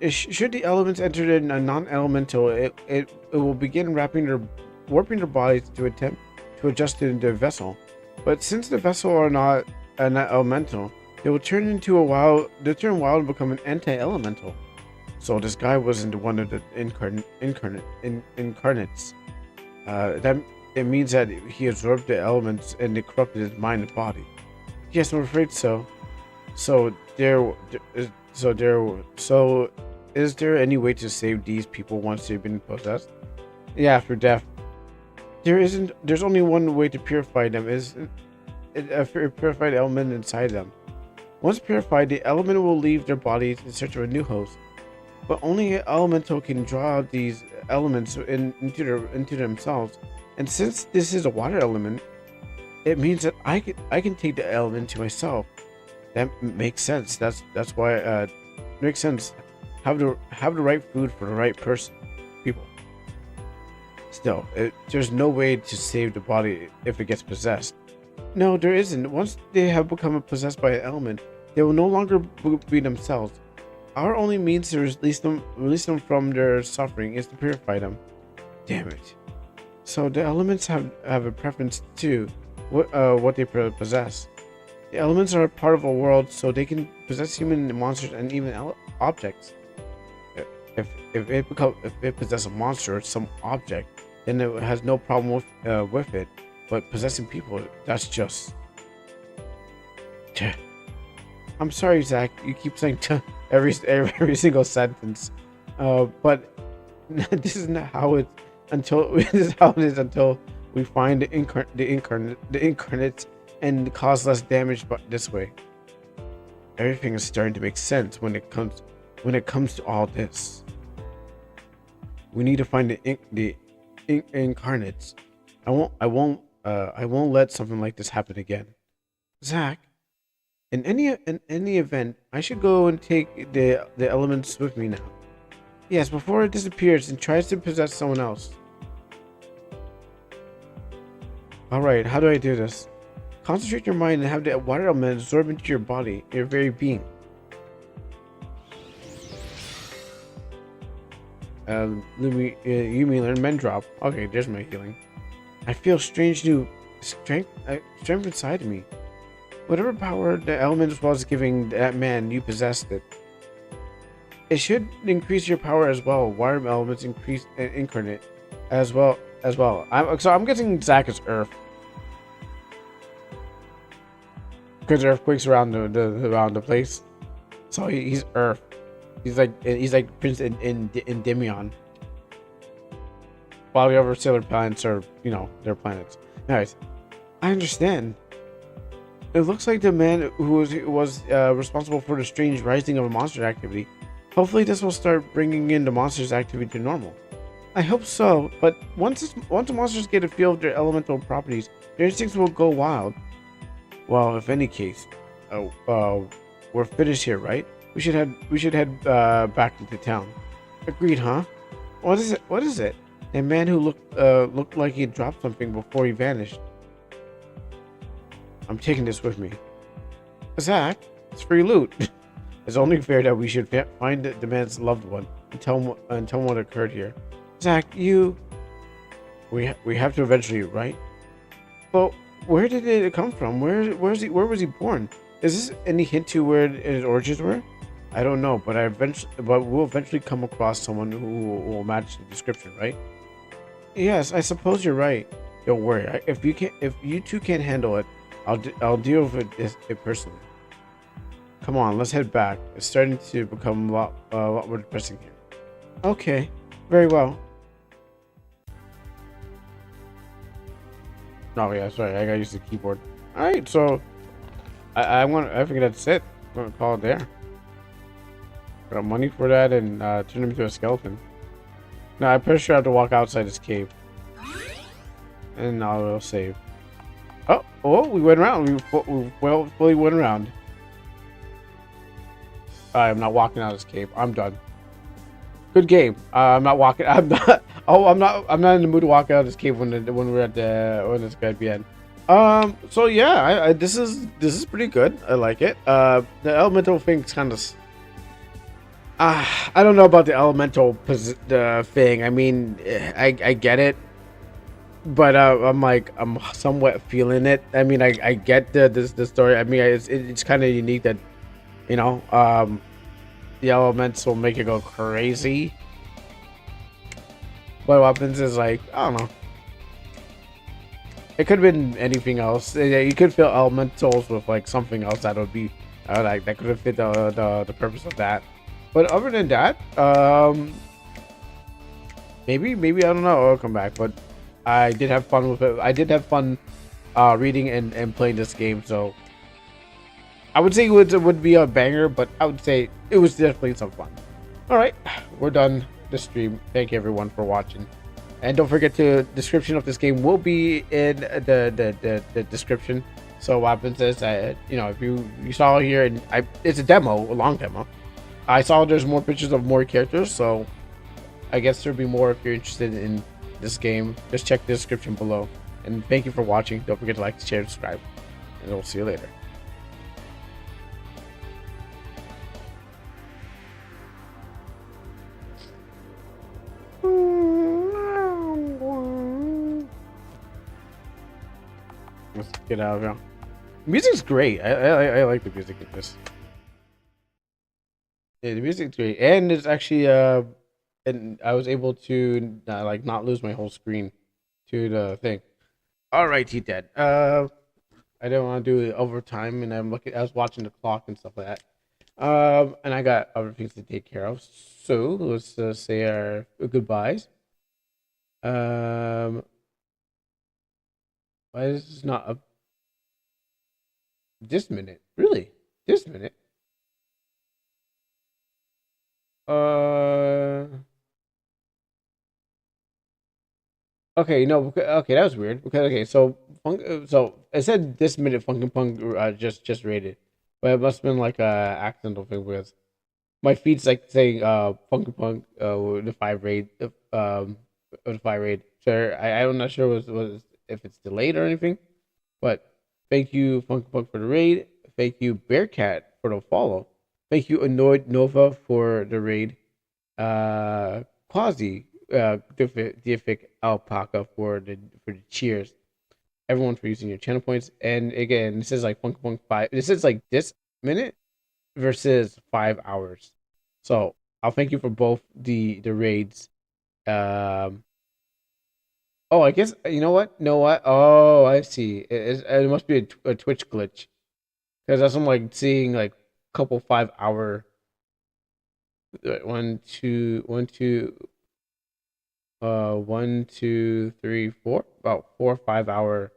Should the elements enter in a non-elemental, it will begin warping their bodies to attempt to adjust it into a vessel. But since the vessel are not elemental, they will turn wild and become an anti-elemental. So this guy wasn't one of the incarnates. That it means that he absorbed the elements and they corrupted his mind and body. Yes, I'm afraid so. So is there any way to save these people once they've been possessed? Yeah, after death. There's only one way to purify them, is a purified element inside them. Once purified, the element will leave their bodies in search of a new host. But only an elemental can draw out these elements into themselves. And since this is a water element, it means that I can take the element to myself. That makes sense. That's why it makes sense. Have the right food for the right people. Still, there's no way to save the body if it gets possessed. No, there isn't. Once they have become possessed by an element, they will no longer be themselves. Our only means to release them from their suffering is to purify them. Damn it. So the elements have a preference too, what they possess. The elements are a part of a world, so they can possess human monsters and even objects. If it possesses a monster or some object, then it has no problem with it. But possessing people, that's just. I'm sorry, Zach. You keep saying every single sentence, but this is not how it this is how it is until we find the incarnates and cause less damage. But this way, everything is starting to make sense when it comes to all this. We need to find the incarnates. I won't let something like this happen again. Zach, in any event, I should go and take the elements with me now. Yes, before it disappears and tries to possess someone else. Alright, how do I do this? Concentrate your mind and have the water element absorb into your body, your very being. You mean learn men drop. Okay, there's my healing. I feel strange new strength inside of me. Whatever power the element was giving that man, you possessed it. It should increase your power as well. Water elements increase incarnate as well. I'm guessing Zach is Earth, because earthquakes around the place. So he's Earth. He's like Prince in Endymion. While the other sailor planets are, their planets. Anyways, I understand. It looks like the man who was responsible for the strange rising of a monster activity. Hopefully this will start bringing in the monster's activity to normal. I hope so, but once the monsters get a feel of their elemental properties, their instincts will go wild. Well, if any case, we're finished here, right? We should head back into town. Agreed, huh? What is it? A man who looked like he dropped something before he vanished. I'm taking this with me. Zach, it's free loot. It's only fair that we should find the man's loved one and tell him what occurred here. Zach, we have to eventually, right? Well, where did it come from? Where was he born? Is this any hint to where his origins were? I don't know, but we'll eventually come across someone who will match the description, right? Yes, I suppose you're right. Don't worry. If you two can't handle it, I'll deal with it personally. Come on, let's head back. It's starting to become a lot more depressing here. Okay, very well. Oh yeah, sorry, I gotta use the keyboard. All right, so I think that's it. I'm gonna call it there. Got money for that and turn him into a skeleton. Now I'm pretty sure I have to walk outside this cave, and now it'll save. Oh, we went around. We fully went around. I'm not walking out of this cave. I'm done. Good game. I'm not walking. I'm not. Oh, I'm not in the mood to walk out of this cave when we're at this guy at the end. So yeah, this is pretty good. I like it. The elemental thing's kind of. I don't know about the elemental thing. I mean, I get it, but I'm somewhat feeling it. I mean, I get the story. I mean, it's kind of unique that, the elements will make it go crazy. What happens is I don't know. It could have been anything else. You could fill elementals with like something else that would be that could have fit the purpose of that. But other than that, maybe I don't know. I'll come back, but I did have fun with it. I did have fun reading and playing this game. So I would say it would be a banger, but I would say it was definitely some fun. All right, we're done the stream. Thank you everyone for watching, and don't forget the description of this game will be in the description. So what happens is that if you saw here, and it's a demo, a long demo. I saw there's more pictures of more characters, so I guess there'll be more if you're interested in this game, just check the description below. And thank you for watching. Don't forget to like, share, and subscribe. And we'll see you later. Let's get out of here. Music's great. I like the music in this. Yeah, the music's great, and it's actually and I was able to not lose my whole screen to the thing. All right, T-Dad. I didn't want to do it overtime, and I was watching the clock and stuff like that. And I got other things to take care of. So let's say our goodbyes. Why is this not a this minute? Really? This minute? Okay, no, okay, that was weird. Okay, so so it said this minute Funkin' Punk just rated, but it must have been like a accidental thing because my feed's like saying Funkin' Punk with the 5 raid with the 5 raid. So I'm not sure was if it's delayed or anything, but thank you Funkin' Punk for the raid. Thank you Bearcat for the follow. Thank you Annoyed Nova for the raid. Quasi Deific Alpaca for the cheers. Everyone for using your channel points. And again, this is like Funkin' Punk 5. This is like this minute versus 5 hours. So I'll thank you for both the raids. Oh, I guess you know what? Oh, I see. It must be a Twitch glitch because that's I'm like seeing like couple 5 hour. 1, 2, 1, 2, 1, 2, 3, 4, about 4 or 5 hour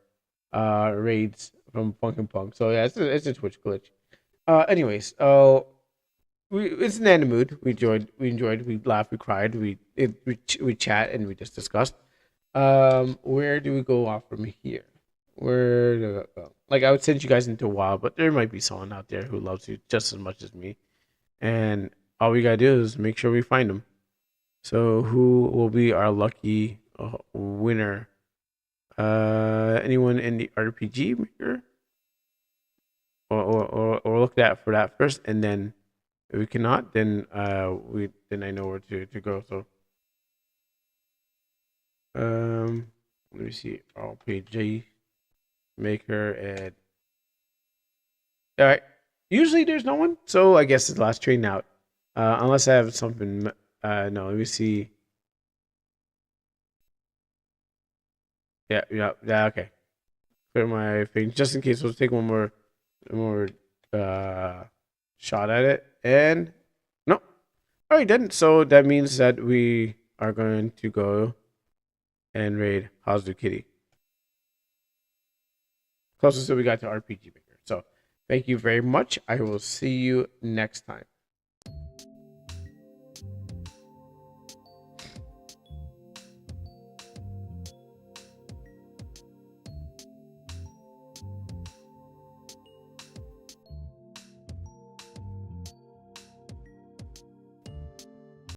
raids from Funkin' Punk. So yeah, it's a Twitch glitch. Anyways, it's an end mood. We enjoyed, we laughed, we cried, we chat, and we just discussed. Where do we go off from here? Where do we go? Like I would send you guys into a while, but there might be someone out there who loves you just as much as me, and all we gotta do is make sure we find them. So who will be our lucky winner? Anyone in the RPG maker? Or look at for that first, and then if we cannot, then I know where to go. So let me see. RPG maker and all right. Usually there's no one, so I guess it's the last train out. Unless I have something. No, let me see. Yeah. Okay. Clear my thing just in case. We'll take one more shot at it. And no. All right, then. So that means that we are going to go and raid Hazu Kitty. Closest that we got to RPG Maker. So thank you very much. I will see you next time.